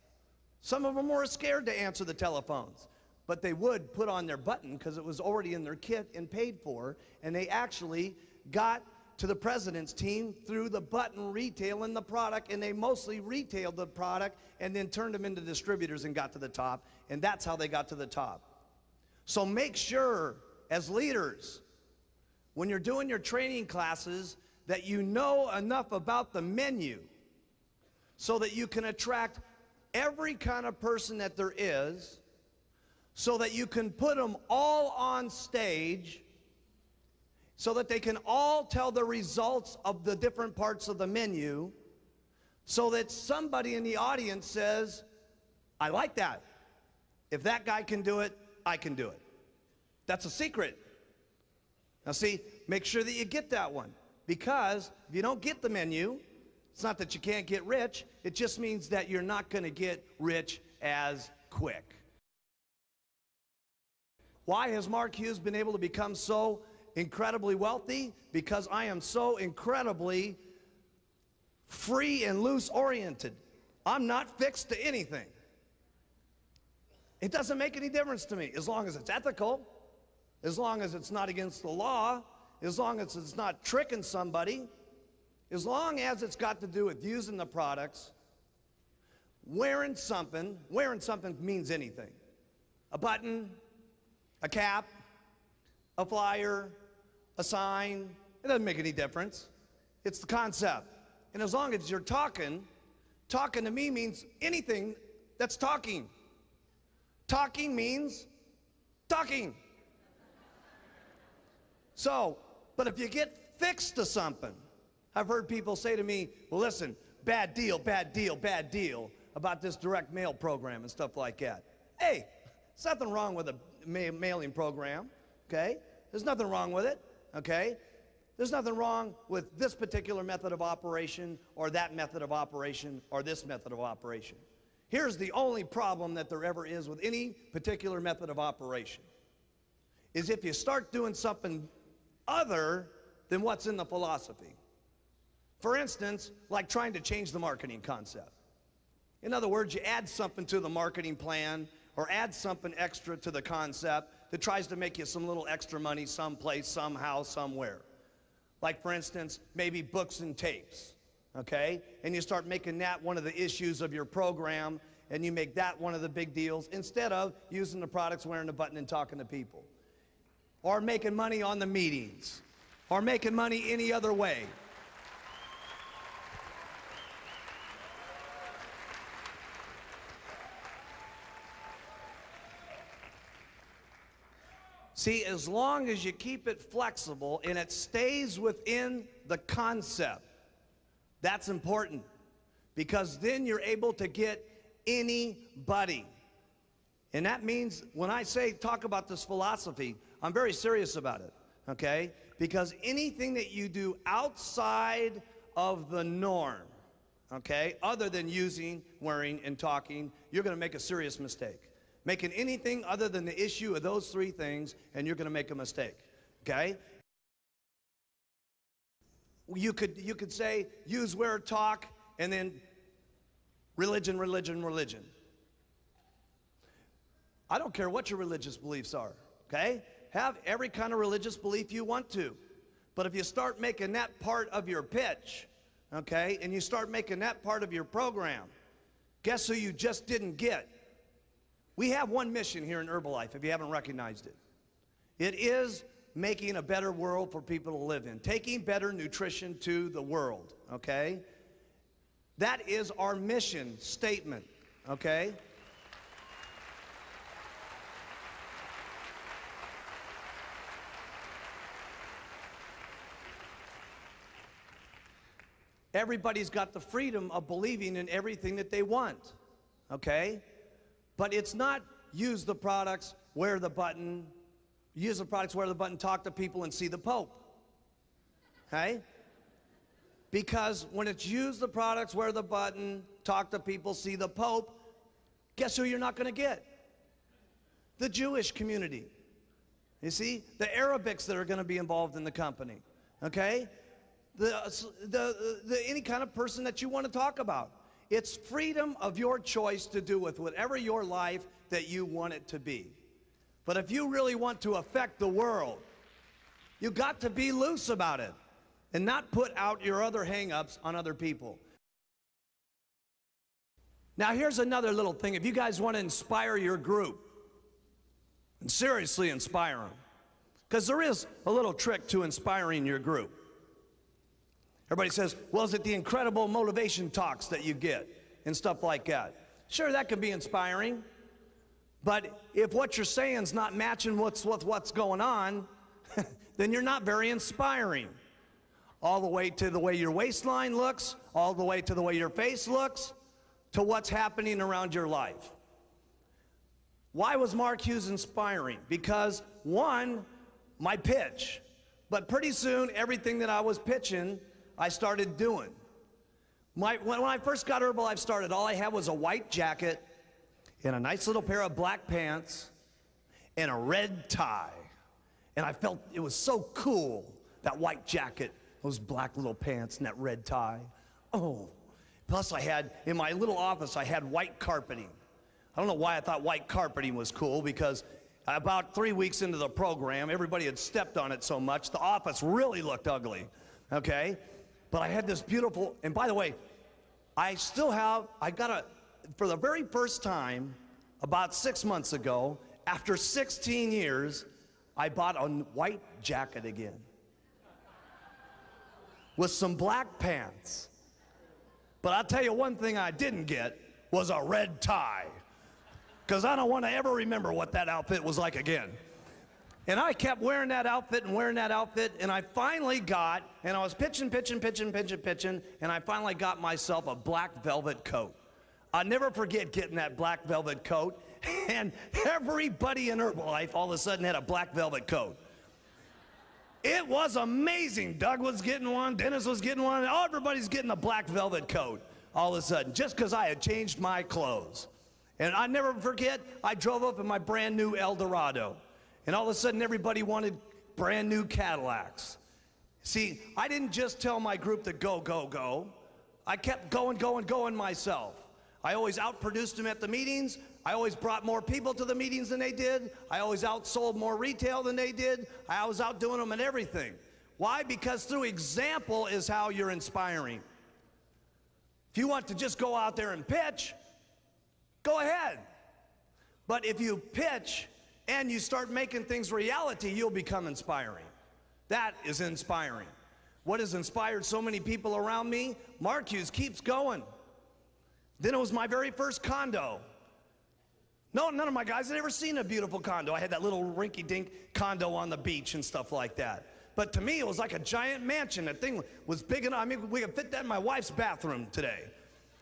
Some of them were scared to answer the telephones. But they would put on their button because it was already in their kit and paid for. And they actually got to the president's team through the button retailing the product, and they mostly retailed the product and then turned them into distributors and got to the top, and that's how they got to the top. So make sure, as leaders, when you're doing your training classes, that you know enough about the menu so that you can attract every kind of person that there is, so that you can put them all on stage, so that they can all tell the results of the different parts of the menu, so that somebody in the audience says, I like that. If that guy can do it, I can do it. That's a secret. Now see, make sure that you get that one, because if you don't get the menu, it's not that you can't get rich, it just means that you're not going to get rich as quick. Why has Mark Hughes been able to become so incredibly wealthy? Because I am so incredibly free and loose oriented. I'm not fixed to anything. It doesn't make any difference to me as long as it's ethical, as long as it's not against the law, as long as it's not tricking somebody, as long as it's got to do with using the products. Wearing something means anything. A button, a cap, a flyer, a sign, it doesn't make any difference. It's the concept. And as long as you're talking to me means anything that's talking. Talking means talking. So, but if you get fixed to something, I've heard people say to me, well, listen, bad deal about this direct mail program and stuff like that. Hey, there's nothing wrong with a mailing program, okay? There's nothing wrong with it, okay? There's nothing wrong with this particular method of operation or that method of operation or this method of operation. Here's the only problem that there ever is with any particular method of operation, is if you start doing something other than what's in the philosophy. For instance, like trying to change the marketing concept. In other words, you add something to the marketing plan or add something extra to the concept that tries to make you some little extra money someplace, somehow, somewhere. Like, for instance, maybe books and tapes, okay? And you start making that one of the issues of your program, and you make that one of the big deals instead of using the products, wearing the button, and talking to people. Or making money on the meetings, or making money any other way. See, as long as you keep it flexible and it stays within the concept, that's important, because then you're able to get anybody. And that means when I say talk about this philosophy, I'm very serious about it, okay? Because anything that you do outside of the norm, okay, other than using, wearing, and talking, you're going to make a serious mistake. Making anything other than the issue of those three things, and you're going to make a mistake, okay? You could say use, wear, talk, and then religion. I don't care what your religious beliefs are, okay? Have every kind of religious belief you want to. But if you start making that part of your pitch, okay, and you start making that part of your program, guess who you just didn't get? We have one mission here in Herbalife, if you haven't recognized it. It is making a better world for people to live in, taking better nutrition to the world, okay? That is our mission statement, okay? Everybody's got the freedom of believing in everything that they want, okay? But it's not use the products, wear the button, use the products, wear the button, talk to people, and see the Pope. Okay? Because when it's use the products, wear the button, talk to people, see the Pope, guess who you're not going to get? The Jewish community. You see? The Arabics that are going to be involved in the company. Okay? Any kind of person that you want to talk about. It's freedom of your choice to do with whatever your life that you want it to be. But if you really want to affect the world, you got to be loose about it and not put out your other hang-ups on other people. Now here's another little thing. If you guys want to inspire your group, and seriously inspire them, because there is a little trick to inspiring your group. Everybody says, well, is it the incredible motivation talks that you get and stuff like that? Sure, that can be inspiring, but if what you're saying is not matching what's going on, then you're not very inspiring. All the way to the way your waistline looks, all the way to the way your face looks, to what's happening around your life. Why was Mark Hughes inspiring? Because, one, my pitch. But pretty soon, everything that I was pitching, I started doing. When I first got Herbalife started, all I had was a white jacket and a nice little pair of black pants and a red tie. And I felt it was so cool, that white jacket, those black little pants and that red tie. Oh, plus I had, in my little office, I had white carpeting. I don't know why I thought white carpeting was cool, because about 3 weeks into the program, everybody had stepped on it so much, the office really looked ugly, okay? But I had this beautiful, and by the way, I got for the very first time, about 6 months ago, after 16 years, I bought a white jacket again with some black pants. But I'll tell you one thing I didn't get was a red tie, because I don't want to ever remember what that outfit was like again. And I kept wearing that outfit and wearing that outfit, and I finally got, and I was pitching, and I finally got myself a black velvet coat. I'll never forget getting that black velvet coat, and everybody in Herbalife all of a sudden had a black velvet coat. It was amazing. Doug was getting one, Dennis was getting one, and everybody's getting a black velvet coat all of a sudden, just because I had changed my clothes. And I never forget, I drove up in my brand new Eldorado, and all of a sudden everybody wanted brand new Cadillacs. See, I didn't just tell my group to go, go, go. I kept going myself. I always outproduced them at the meetings. I always brought more people to the meetings than they did. I always outsold more retail than they did. I was outdoing them in everything. Why? Because through example is how you're inspiring. If you want to just go out there and pitch, go ahead. But if you pitch and you start making things reality, you'll become inspiring. That is inspiring. What has inspired so many people around me? Mark Hughes keeps going. Then it was my very first condo. No, none of my guys had ever seen a beautiful condo. I had that little rinky-dink condo on the beach and stuff like that. But to me, it was like a giant mansion. That thing was big enough. I mean, we could fit that in my wife's bathroom today,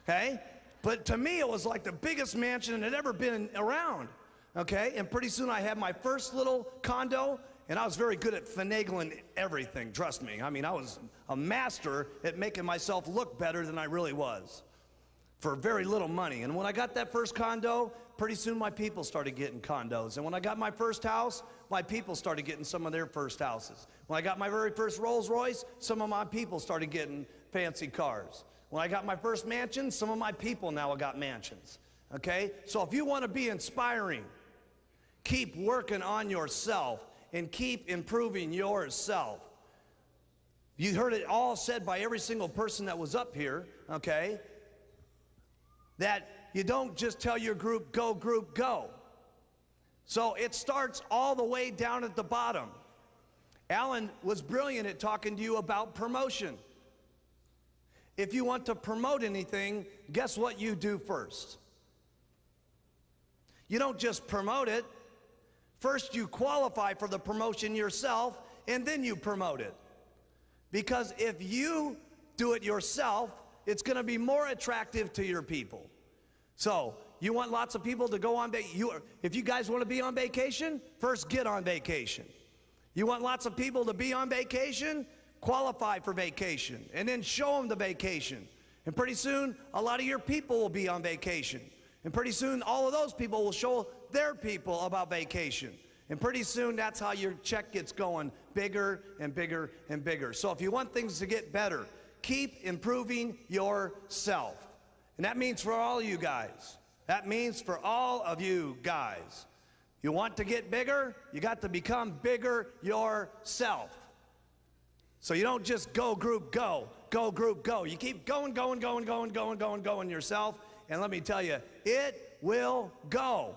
okay? But to me, it was like the biggest mansion that had ever been around, okay? And pretty soon I had my first little condo, and I was very good at finagling everything, trust me. I mean, I was a master at making myself look better than I really was for very little money. And when I got that first condo, pretty soon my people started getting condos. And when I got my first house, my people started getting some of their first houses. When I got my very first Rolls Royce, some of my people started getting fancy cars. When I got my first mansion, some of my people now got mansions, okay? So if you want to be inspiring, keep working on yourself and keep improving yourself. You heard it all said by every single person that was up here, okay? That you don't just tell your group, go. So it starts all the way down at the bottom. Alan was brilliant at talking to you about promotion. If you want to promote anything, guess what you do first? You don't just promote it. First you qualify for the promotion yourself, and then you promote it. Because if you do it yourself, it's going to be more attractive to your people. So You want lots of people to go on if you guys want to be on vacation, first get on vacation. You want lots of people to be on vacation, qualify for vacation, and then show them the vacation. And pretty soon, a lot of your people will be on vacation. And pretty soon, all of those people will show their people about vacation. And pretty soon, that's how your check gets going, bigger and bigger and bigger. So if you want things to get better, keep improving yourself. And that means for all of you guys. That means for all of you guys. You want to get bigger, you got to become bigger yourself. So you don't just go group go, go group go. You keep going yourself, and let me tell you, it will go.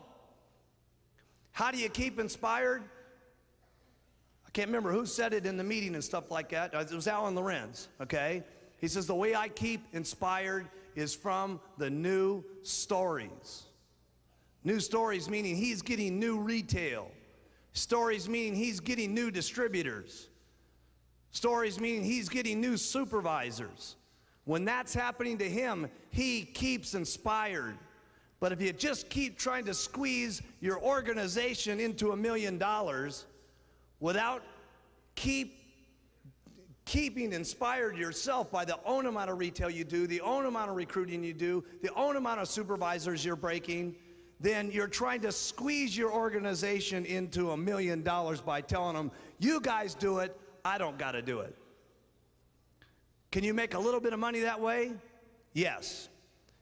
How do you keep inspired? I can't remember who said it in the meeting and stuff like that. It was Alan Lorenz, okay? He says, the way I keep inspired is from the new stories. New stories meaning he's getting new retail. Stories meaning he's getting new distributors. Stories meaning he's getting new supervisors. When that's happening to him, he keeps inspired. But if you just keep trying to squeeze your organization into $1 million without keeping inspired yourself by the own amount of retail you do, the own amount of recruiting you do, the own amount of supervisors you're breaking, then you're trying to squeeze your organization into $1 million by telling them, you guys do it, I don't got to do it. Can you make a little bit of money that way? Yes.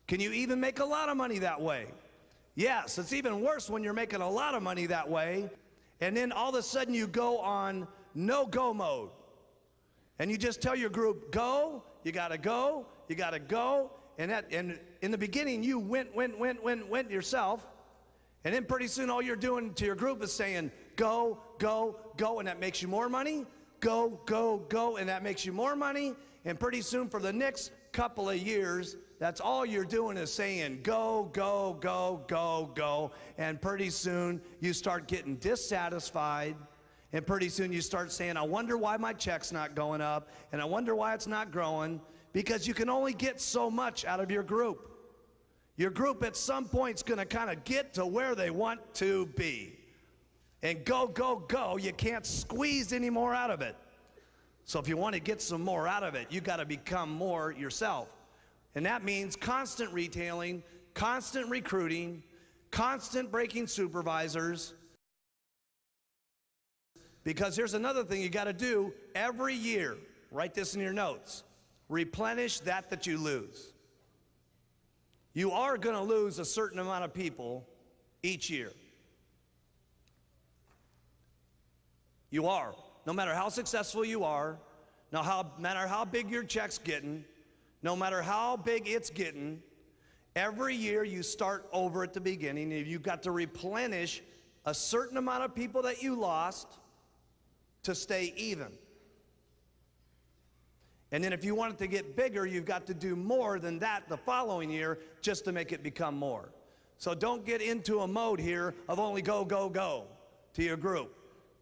Can you even make a lot of money that way? Yes. It's even worse when you're making a lot of money that way, and then all of a sudden you go on no-go mode. And you just tell your group, go, you got to go, you got to go. And in the beginning, you went yourself. And then pretty soon, all you're doing to your group is saying, go, go, go, and that makes you more money. Go, go, go, and that makes you more money. And pretty soon, for the next couple of years, that's all you're doing is saying, go, go, go, go, go. And pretty soon, you start getting dissatisfied. And pretty soon you start saying, I wonder why my check's not going up, and I wonder why it's not growing, because you can only get so much out of your group. Your group at some point is going to kind of get to where they want to be. And go, go, go, you can't squeeze any more out of it. So if you want to get some more out of it, you got to become more yourself. And that means constant retailing, constant recruiting, constant breaking supervisors. Because here's another thing you got to do every year. Write this in your notes. Replenish that you lose. You are going to lose a certain amount of people each year. You are. No matter how successful you are, no matter how big your check's getting, no matter how big it's getting, every year you start over at the beginning, and you've got to replenish a certain amount of people that you lost to stay even. And then if you want it to get bigger, you've got to do more than that the following year just to make it become more. So don't get into a mode here of only go, go, go to your group.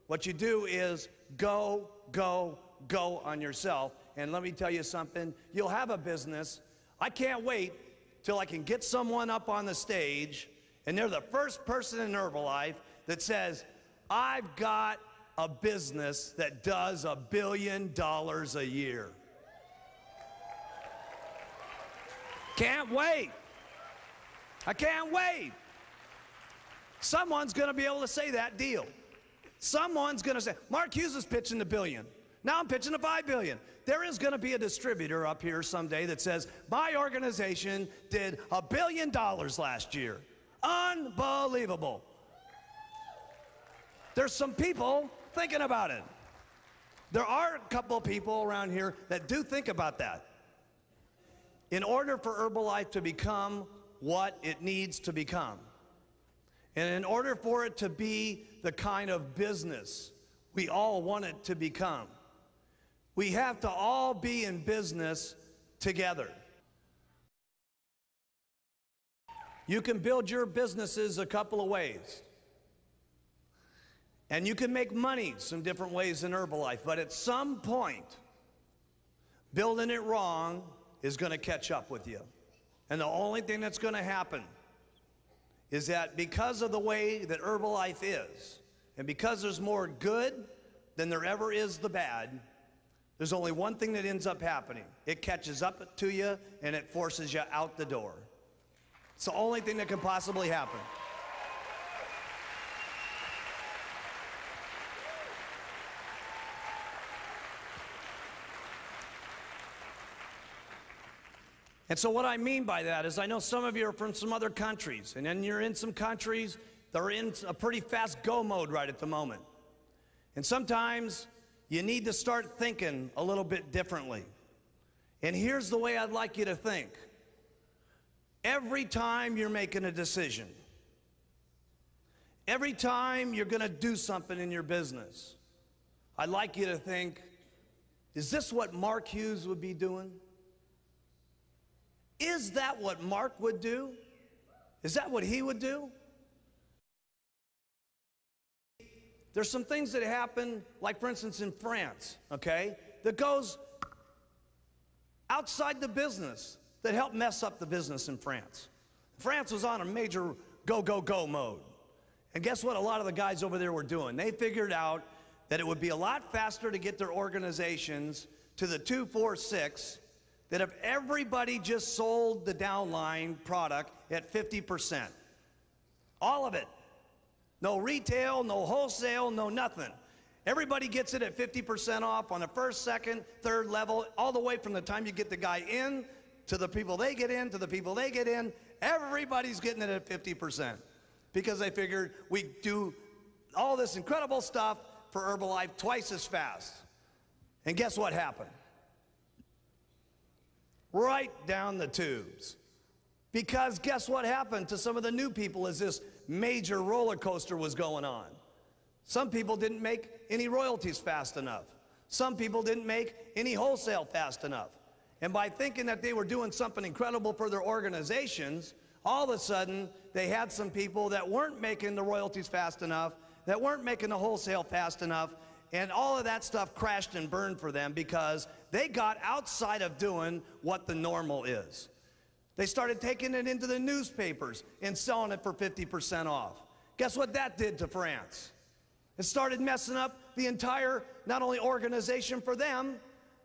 What you do is go, go, go on yourself. And let me tell you something, you'll have a business. I can't wait till I can get someone up on the stage and they're the first person in Herbalife that says, I've got a business that does $1 billion a year. Can't wait. I can't wait. Someone's going to be able to say that deal. Someone's going to say, Mark Hughes is pitching the $1 billion. Now I'm pitching the $5 billion. There is going to be a distributor up here someday that says, my organization did $1 billion last year. Unbelievable. There's some people thinking about it. There are a couple of people around here that do think about that. In order for Herbalife to become what it needs to become, and in order for it to be the kind of business we all want it to become, we have to all be in business together. You can build your businesses a couple of ways. And you can make money some different ways in Herbalife, but at some point, building it wrong is going to catch up with you. And the only thing that's going to happen is that because of the way that Herbalife is, and because there's more good than there ever is the bad, there's only one thing that ends up happening. It catches up to you and it forces you out the door. It's the only thing that can possibly happen. And so what I mean by that is I know some of you are from some other countries, and then you're in some countries that are in a pretty fast go mode right at the moment. And sometimes you need to start thinking a little bit differently. And here's the way I'd like you to think. Every time you're making a decision, every time you're going to do something in your business, I'd like you to think, is this what Mark Hughes would be doing? Is that what Mark would do? Is that what he would do? There's some things that happen, like for instance in France, okay, that goes outside the business that help mess up the business in France. France was on a major go, go, go mode. And guess what a lot of the guys over there were doing? They figured out that it would be a lot faster to get their organizations to the 246 that if everybody just sold the downline product at 50%. All of it. No retail, no wholesale, no nothing. Everybody gets it at 50% off on the first, second, third level, all the way from the time you get the guy in to the people they get in, to the people they get in. Everybody's getting it at 50% because they figured we do all this incredible stuff for Herbalife twice as fast. And guess what happened? Right down the tubes. Because guess what happened to some of the new people as this major roller coaster was going on? Some people didn't make any royalties fast enough. Some people didn't make any wholesale fast enough. And by thinking that they were doing something incredible for their organizations, all of a sudden they had some people that weren't making the royalties fast enough, that weren't making the wholesale fast enough, and all of that stuff crashed and burned for them because they got outside of doing what the normal is. They started taking it into the newspapers and selling it for 50% off. Guess what that did to France? It started messing up the entire, not only organization for them,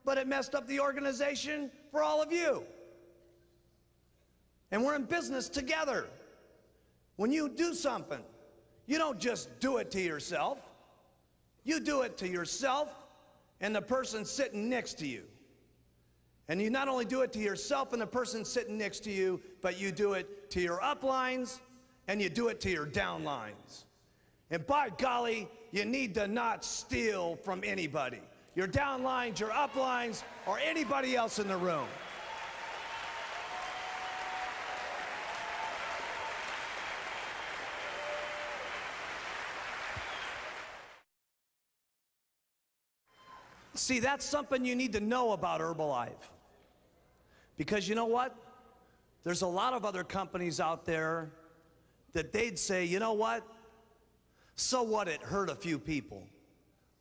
but it messed up the organization for all of you. And we're in business together. When you do something, you don't just do it to yourself. You do it to yourself and the person sitting next to you. And you not only do it to yourself and the person sitting next to you, but you do it to your uplines and you do it to your downlines. And by golly, you need to not steal from anybody. Your downlines, your uplines, or anybody else in the room. See, that's something you need to know about Herbalife. Because you know what? There's a lot of other companies out there that they'd say, you know what? So what, it hurt a few people.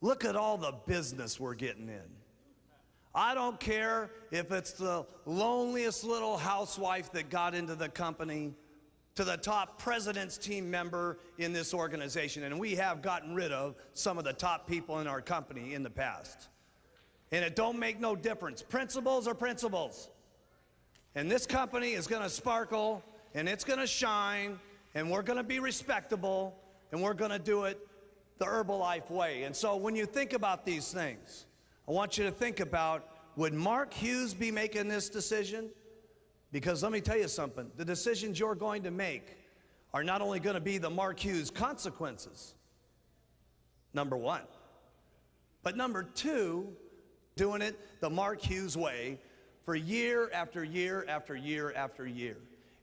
Look at all the business we're getting in. I don't care if it's the loneliest little housewife that got into the company to the top president's team member in this organization. And we have gotten rid of some of the top people in our company in the past. And it don't make no difference. Principles are principles. And this company is going to sparkle, and it's going to shine, and we're going to be respectable, and we're going to do it the Herbalife way. And so when you think about these things, I want you to think about, would Mark Hughes be making this decision? Because let me tell you something, the decisions you're going to make are not only going to be the Mark Hughes consequences, number one, but number two, doing it the Mark Hughes way for year after year after year after year.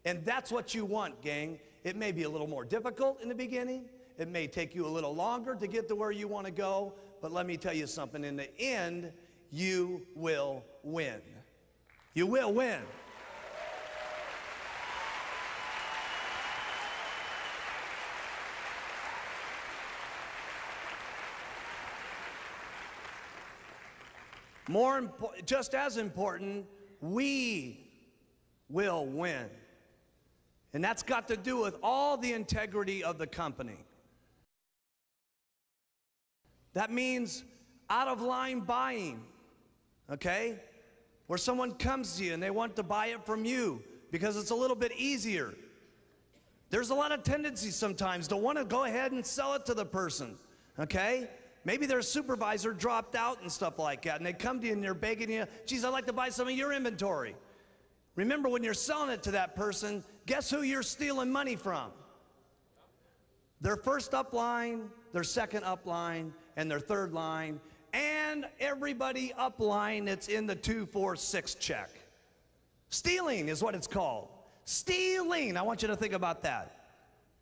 And that's what you want, gang. It may be a little more difficult in the beginning. It may take you a little longer to get to where you want to go. But let me tell you something. In the end, you will win. You will win. Just as important, we will win. And that's got to do with all the integrity of the company. That means out-of-line buying, okay? Where someone comes to you and they want to buy it from you because it's a little bit easier. There's a lot of tendencies sometimes to want to go ahead and sell it to the person, okay? Maybe their supervisor dropped out and stuff like that, and they come to you and they're begging you, geez, I'd like to buy some of your inventory. Remember, when you're selling it to that person, guess who you're stealing money from? Their first upline, their second upline, and their third line, and everybody upline that's in the 2, 4, 6 check. Stealing is what it's called. Stealing. I want you to think about that.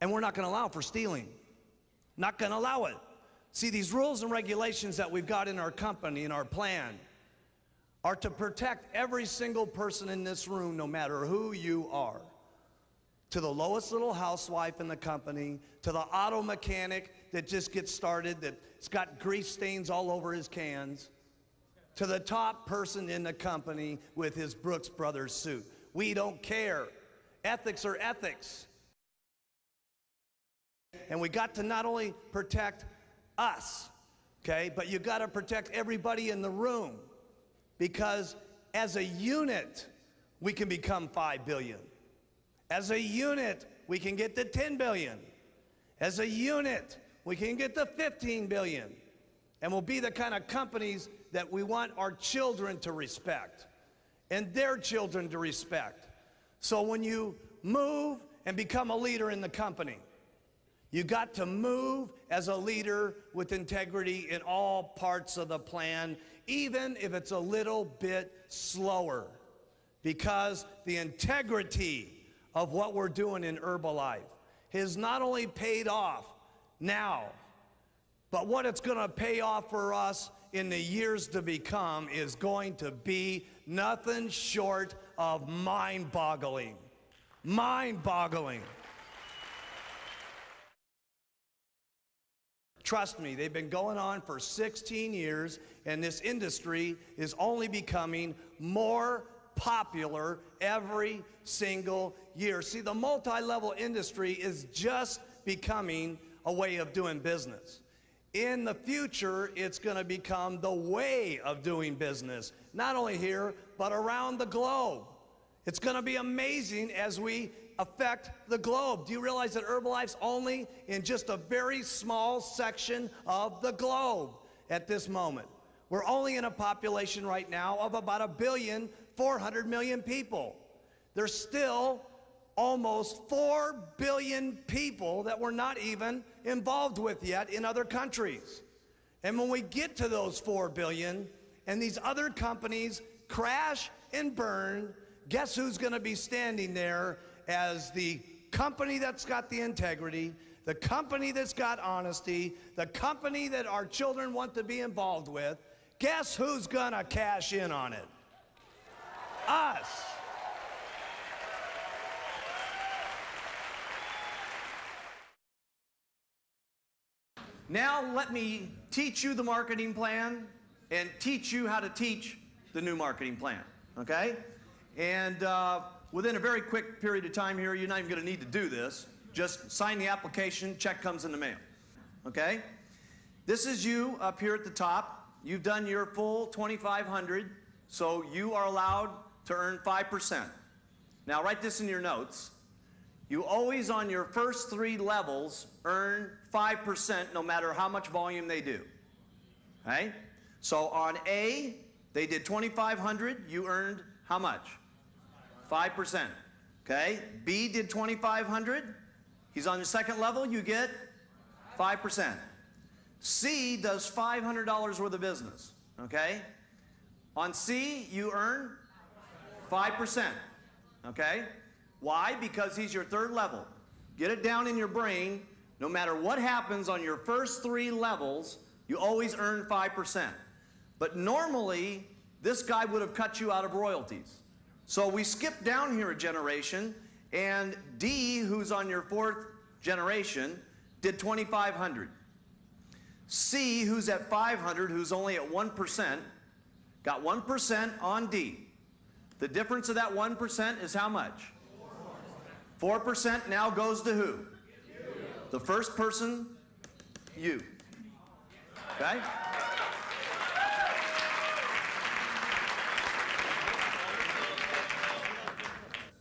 And we're not going to allow for stealing. Not going to allow it. See, these rules and regulations that we've got in our company, in our plan, are to protect every single person in this room, no matter who you are. To the lowest little housewife in the company, to the auto mechanic that just gets started, that's got grease stains all over his cans, to the top person in the company with his Brooks Brothers suit. We don't care. Ethics are ethics. And we got to not only protect us, okay, but you got to protect everybody in the room, because as a unit, we can become 5 billion. As a unit, we can get to 10 billion. As a unit, we can get to 15 billion. And we'll be the kind of companies that we want our children to respect and their children to respect. So when you move and become a leader in the company, you got to move as a leader with integrity in all parts of the plan, even if it's a little bit slower, because the integrity of what we're doing in Herbalife has not only paid off now, but what it's going to pay off for us in the years to become is going to be nothing short of mind-boggling. Mind-boggling. Trust me, they've been going on for 16 years, and this industry is only becoming more popular every single year. See, the multi-level industry is just becoming a way of doing business. In the future, it's going to become the way of doing business, not only here, but around the globe. It's going to be amazing as we affect the globe. Do you realize that Herbalife's only in just a very small section of the globe at this moment? We're only in a population right now of about 1,400,000,000 people. There's still almost 4 billion people that we're not even involved with yet in other countries. And when we get to those 4 billion and these other companies crash and burn, guess who's going to be standing there as the company that's got the integrity, the company that's got honesty, the company that our children want to be involved with? Guess who's going to cash in on it? Us. Now let me teach you the marketing plan and teach you how to teach the new marketing plan, okay? And within a very quick period of time here, you're not even going to need to do this. Just sign the application, check comes in the mail, okay? This is you up here at the top. You've done your full 2,500, so you are allowed to earn 5%. Now write this in your notes. You always, on your first 3 levels, earn 5% no matter how much volume they do. Okay? So on A, they did 2,500, you earned how much? 5%. Okay? B did 2,500, he's on the second level, you get 5%. C does $500 worth of business. Okay? On C, you earn 5%. Okay? Why? Because he's your third level. Get it down in your brain. No matter what happens on your first 3 levels, you always earn 5%. But normally, this guy would have cut you out of royalties. So we skipped down here a generation, and D, who's on your 4th generation, did 2,500. C, who's at 500, who's only at 1%, got 1% on D. The difference of that 1% is how much? 4% now goes to who? The first person, you. Okay?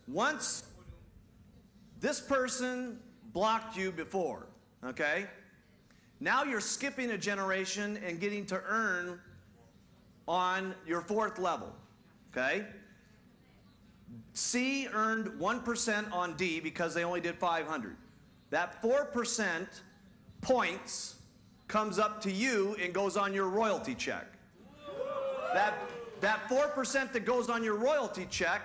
Once this person blocked you before, okay? Now you're skipping a generation and getting to earn on your fourth level, okay? C earned 1% on D because they only did 500. That 4% points comes up to you and goes on your royalty check. That 4% that goes on your royalty check,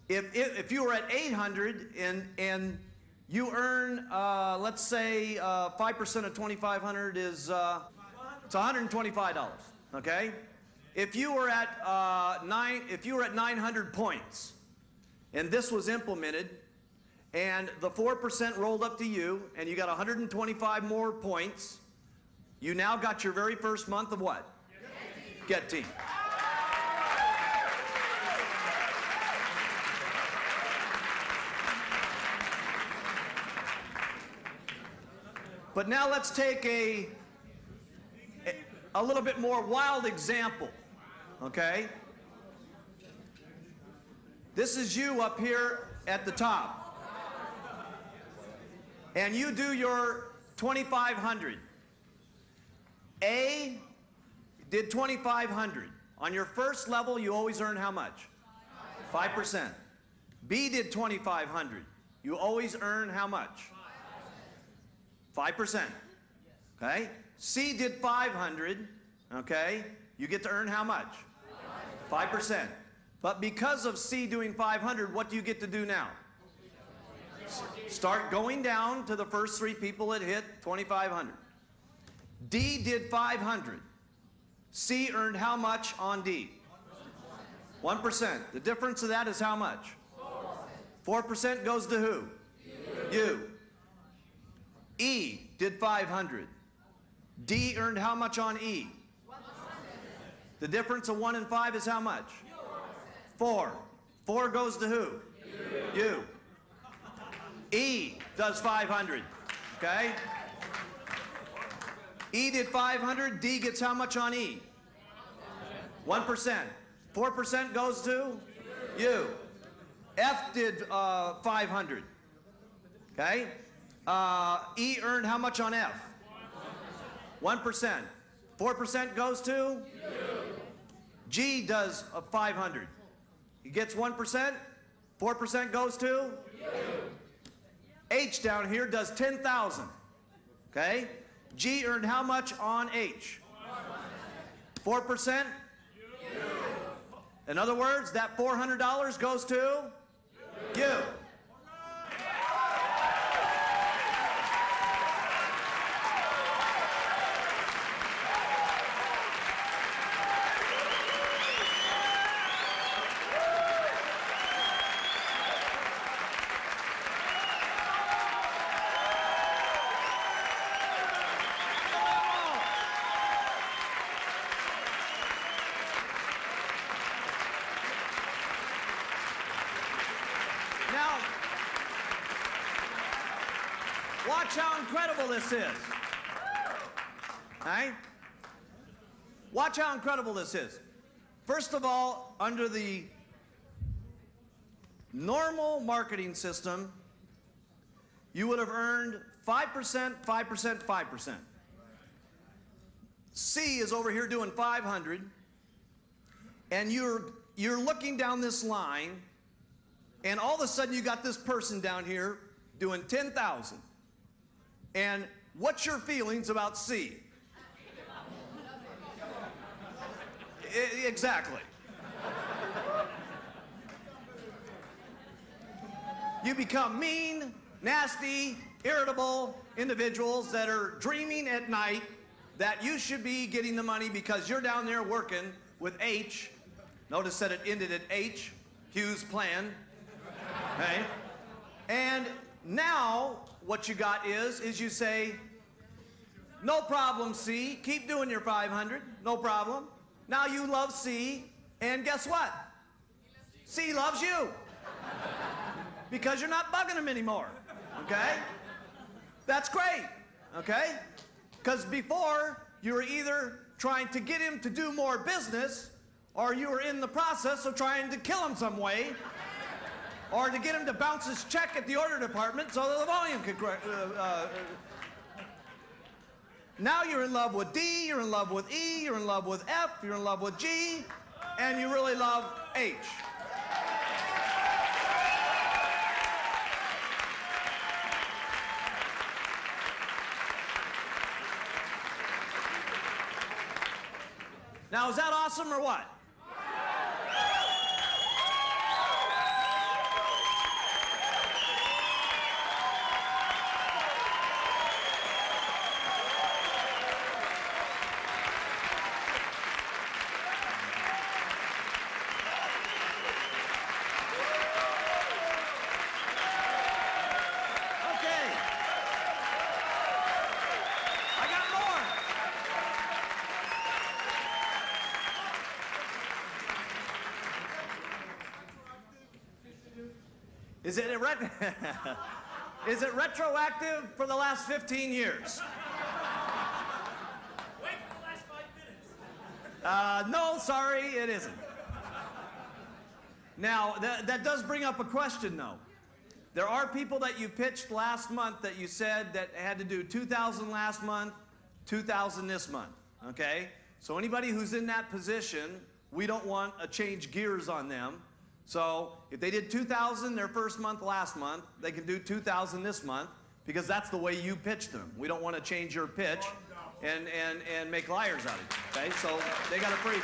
if you were at 800 and you earn, let's say 5% of 2,500 is it's $125. Okay, if you were at 900 points, and this was implemented, and the 4% rolled up to you, and you got 125 more points, you now got your very first month of what? Get team. But now let's take a little bit more wild example, okay? This is you up here at the top. And you do your 2,500. A did 2,500. On your first level, you always earn how much? 5%. B did 2,500. You always earn how much? 5%. Okay? C did 500. Okay? You get to earn how much? 5%. But because of C doing 500, what do you get to do now? Start going down to the first three people that hit 2,500. D did 500. C earned how much on D? 1%. The difference of that is how much? 4% goes to who? You. E did 500. D earned how much on E? The difference of 1 and 5 is how much? 4. 4 goes to who? You. E does 500. Okay? E did 500. D gets how much on E? 1%. 4% goes to you. F did 500. Okay? E earned how much on F? 1%. 4% goes to you. G does 500. He gets 1%. 4% goes to you. H down here does 10,000. Okay? G earned how much on H? 4%? In other words, that $400 goes to you. Now, watch how incredible this is. All right? Watch how incredible this is. First of all, under the normal marketing system, you would have earned 5%, 5%, 5%. C is over here doing 500, and you're looking down this line, and all of a sudden you got this person down here doing 10,000. And what's your feelings about C? Exactly. You become mean, nasty, irritable individuals that are dreaming at night that you should be getting the money because you're down there working with H. Notice that it ended at H, Hughes plan. Okay? And now what you got is you say, no problem, C, keep doing your 500, no problem. Now you love C, and guess what? C loves you. because you're not bugging him anymore, okay? That's great, okay? Because before, you were either trying to get him to do more business, or you were in the process of trying to kill him some way, or to get him to bounce his check at the order department so that the volume could now you're in love with D, you're in love with E, you're in love with F, you're in love with G, and you really love H. Now, is that awesome or what? Is it is it retroactive for the last 15 years? Wait for the last 5 minutes. No, sorry, it isn't. Now, that does bring up a question, though. There are people that you pitched last month that you said that had to do 2,000 last month, 2,000 this month, okay? So anybody who's in that position, we don't want to change gears on them. So if they did 2,000 their first month last month, they can do 2,000 this month because that's the way you pitched them. We don't want to change your pitch and make liars out of you, okay? So they got a freebie.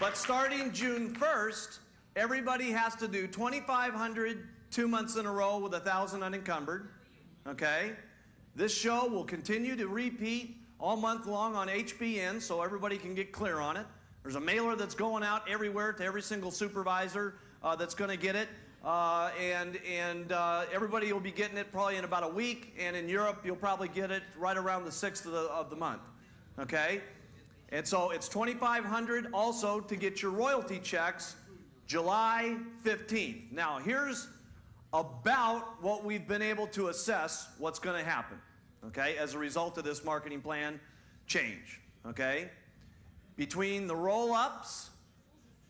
But starting June 1st, everybody has to do 2,500 2 months in a row with 1,000 unencumbered, okay? This show will continue to repeat all month long on HBN so everybody can get clear on it. There's a mailer that's going out everywhere to every single supervisor that's going to get it. Everybody will be getting it probably in about a week, and in Europe you'll probably get it right around the 6th of the month, okay? And so it's 2,500 also to get your royalty checks July 15th. Now here's about what we've been able to assess what's going to happen, okay, as a result of this marketing plan change, okay? Between the roll-ups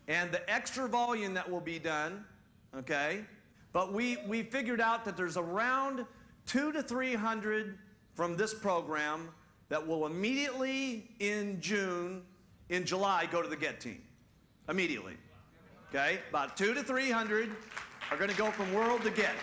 and the extra volume that will be done, okay, but we figured out that there's around 200 to 300 from this program that will immediately in July go to the GET team, immediately, okay? About 200 to 300 are going to go from World to GET.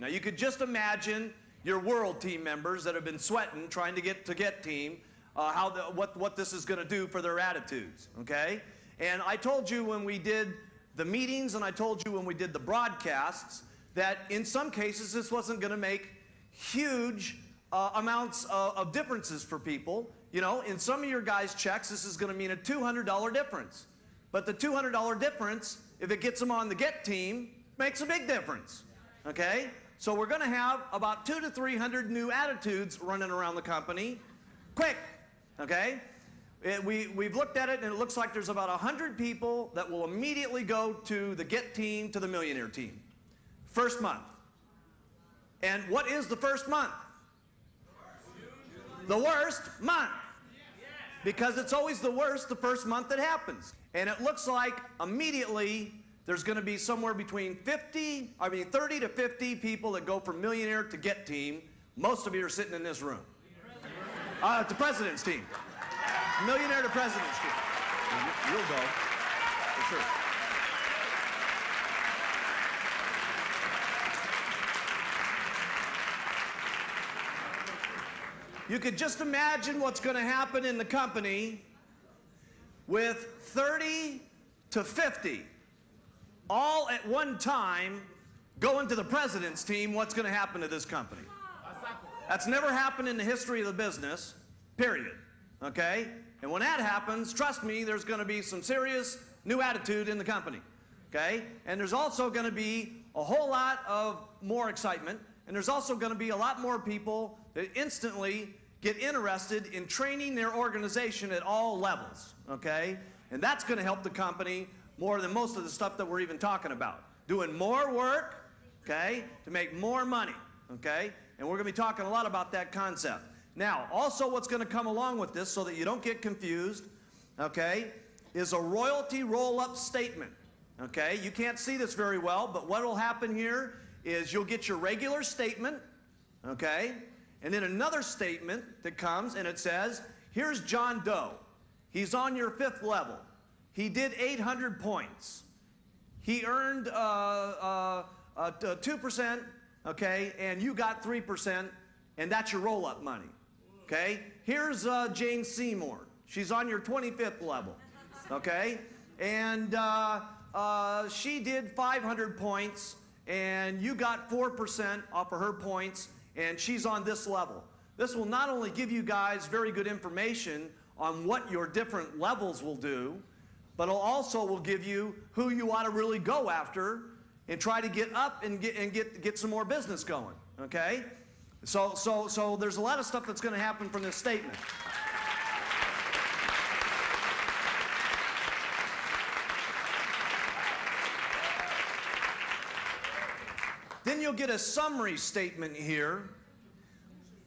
Now you could just imagine your World team members that have been sweating trying to get to GET team, what this is going to do for their attitudes, okay? And I told you when we did the meetings and I told you when we did the broadcasts that in some cases this wasn't going to make huge amounts of differences for people. You know, in some of your guys' checks this is going to mean a $200 difference. But the $200 difference, if it gets them on the GET team, makes a big difference, okay? So we're going to have about 200 to 300 new attitudes running around the company, quick, okay? We've looked at it and it looks like there's about 100 people that will immediately go to the GET team to the Millionaire team. First month. And what is the first month? The worst month. Because it's always the worst the first month that happens. And it looks like immediately there's going to be somewhere between 30 to 50 people that go from Millionaire to GET team. Most of you are sitting in this room. To President's team. Millionaire to President's team. You'll go, for sure. You could just imagine what's going to happen in the company with 30 to 50 all at one time going to the President's team. What's going to happen to this company? That's never happened in the history of the business, period, okay? And when that happens, trust me, there's going to be some serious new attitude in the company, okay? And there's also going to be a whole lot of more excitement, and there's also going to be a lot more people that instantly get interested in training their organization at all levels, okay? And that's going to help the company more than most of the stuff that we're even talking about. Doing more work, okay, to make more money, okay? And we're going to be talking a lot about that concept. Now, also what's going to come along with this so that you don't get confused, okay, is a royalty roll-up statement, okay? You can't see this very well, but what will happen here is you'll get your regular statement, okay? And then another statement that comes and it says, here's John Doe. He's on your 5th level. He did 800 points. He earned 2%, okay, and you got 3%, and that's your roll-up money, okay? Here's Jane Seymour. She's on your 25th level, okay? And she did 500 points, and you got 4% off of her points, and she's on this level. This will not only give you guys very good information on what your different levels will do, but it also will give you who you ought to really go after and try to get up and get some more business going, okay? So there's a lot of stuff that's going to happen from this statement. Then you'll get a summary statement here.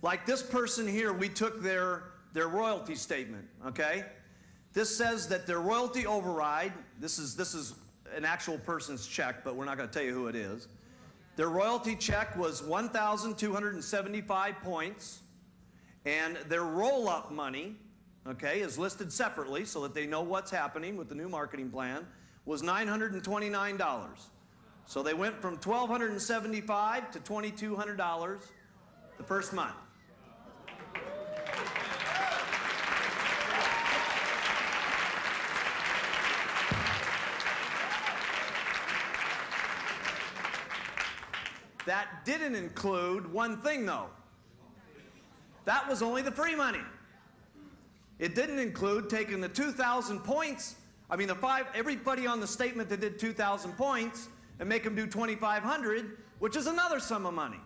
Like this person here, we took their royalty statement, okay? This says that their royalty override, this is an actual person's check, but we're not going to tell you who it is. Their royalty check was 1,275 points, and their roll-up money, okay, is listed separately so that they know what's happening with the new marketing plan, was $929. So they went from $1,275 to $2,200 the first month. That didn't include one thing, though. That was only the free money. It didn't include taking the 2,000 points, everybody on the statement that did 2,000 points, and make them do 2,500, which is another sum of money,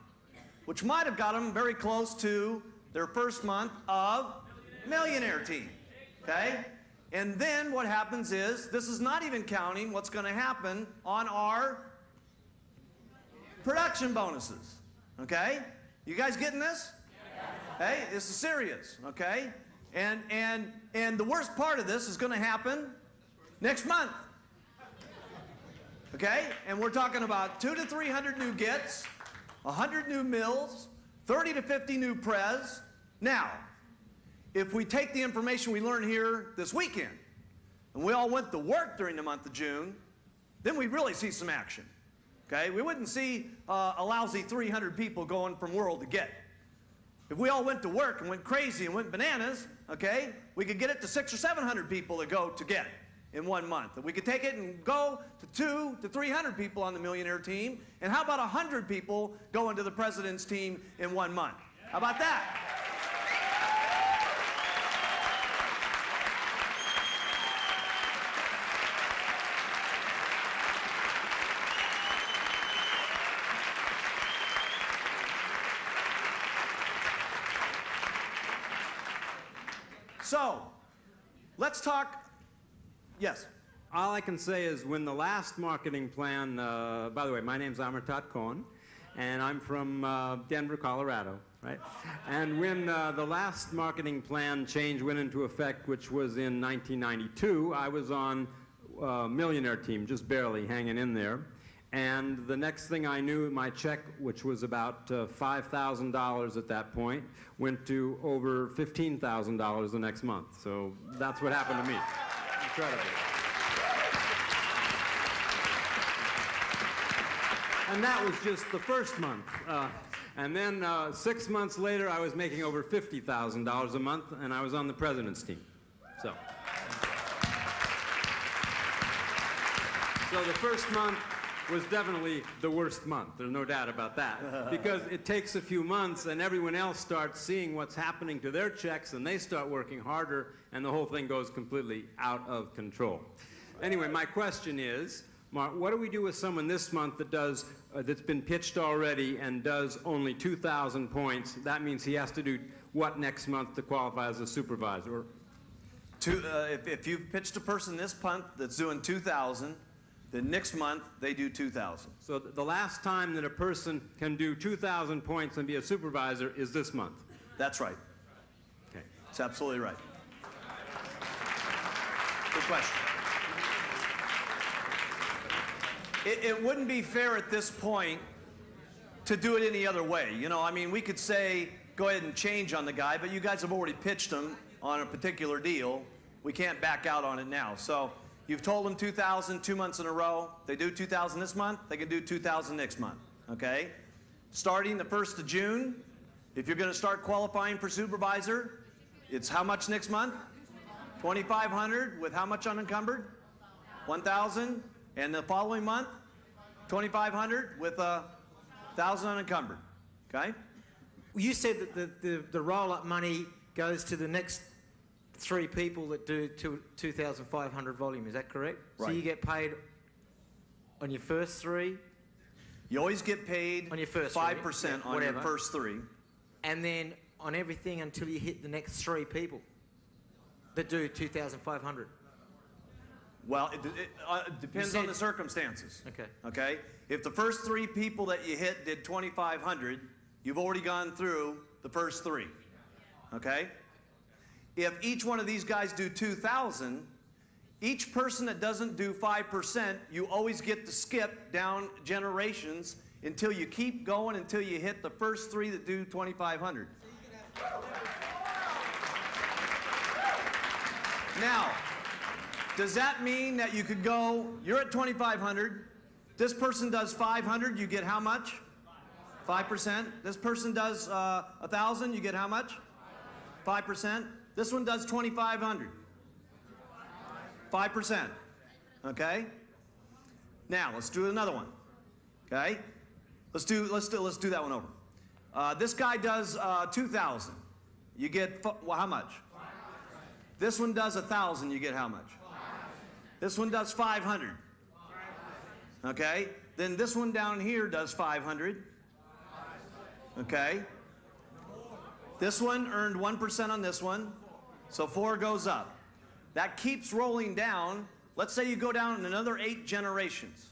which might have got them very close to their first month of Millionaire Team, okay? And then what happens is, this is not even counting what's going to happen on our production bonuses, okay? You guys getting this? Hey, this is serious, okay? And the worst part of this is going to happen next month. Okay? And we're talking about 200 to 300 new gets, 100 new mills, 30 to 50 new pres. Now, if we take the information we learned here this weekend, and we all went to work during the month of June, then we'd really see some action. Okay? We wouldn't see a lousy 300 people going from world to get. If we all went to work and went crazy and went bananas, okay, we could get it to 600 or 700 people that go to get in 1 month. And we could take it and go to 200 to 300 people on the Millionaire Team. And how about 100 people going to the President's Team in 1 month? How about that? So, let's talk. Yes. All I can say is when the last marketing plan, by the way, my name's Amartat Cohen, and I'm from Denver, Colorado, right? And when the last marketing plan change went into effect, which was in 1992, I was on Millionaire Team, just barely hanging in there. And the next thing I knew, my check, which was about $5,000 at that point, went to over $15,000 the next month. So that's what happened to me. Incredible. And that was just the first month. And then 6 months later, I was making over $50,000 a month, and I was on the President's Team. So the first month was definitely the worst month. There's no doubt about that. Because it takes a few months and everyone else starts seeing what's happening to their checks and they start working harder and the whole thing goes completely out of control. Anyway, my question is, Mark, what do we do with someone this month that does, that's been pitched already and does only 2,000 points? That means he has to do what next month to qualify as a supervisor? If you've pitched a person this month that's doing 2,000, then next month they do 2,000. So the last time that a person can do 2,000 points and be a supervisor is this month? That's right. Okay. That's absolutely right. Good question. It wouldn't be fair at this point to do it any other way. You know, I mean, we could say, go ahead and change on the guy, but you guys have already pitched him on a particular deal. We can't back out on it now. So you've told them 2,000 2 months in a row. They do 2,000 this month, they can do 2,000 next month, okay? Starting the 1st of June, if you're gonna start qualifying for supervisor, it's how much next month? 2,500 with how much unencumbered? 1,000. And the following month, 2,500 with 1,000 unencumbered, okay? You said that the roll-up money goes to the next 3 people that do 2,500 volume. Is that correct? Right. So you get paid on your first 3? You always get paid on your first 5% on your first 3. And then on everything until you hit the next 3 people that do 2,500. Well, it depends on the circumstances. Okay. Okay? If the first 3 people that you hit did 2,500, you've already gone through the first 3. Okay? If each one of these guys do 2,000, each person that doesn't do 5%, you always get to skip down generations until you keep going until you hit the first 3 that do 2,500. Now, does that mean that you could go, you're at 2,500, this person does 500, you get how much? 5%. This person does 1,000, you get how much? 5%. This one does 2,500. 5%. Okay? Now, let's do another one. Okay? Let's do that one over. This guy does 2,000. You get, well, how much? This one does 1,000, you get how much? This one does 500. Okay? Then this one down here does 500. Okay? This one earned 1% on this one, so 4 goes up. That keeps rolling down. Let's say you go down another 8 generations,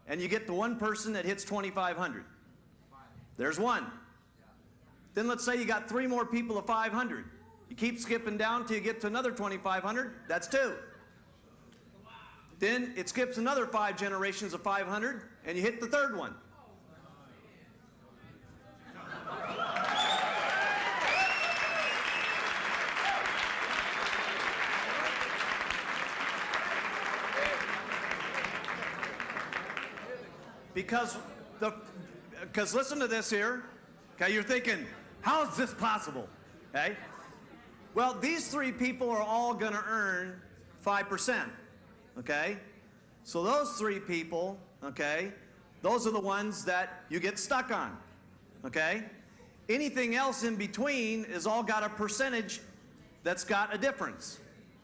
and you get the one person that hits 2,500. There's 1. Then let's say you got 3 more people of 500. You keep skipping down till you get to another 2,500. That's 2. Then it skips another 5 generations of 500, and you hit the 3rd one. Because listen to this here. Okay, you're thinking, how is this possible? Okay? Well, these 3 people are all going to earn 5%. Okay? So those 3 people, okay, those are the ones that you get stuck on. Okay? Anything else in between is all got a percentage that's got a difference.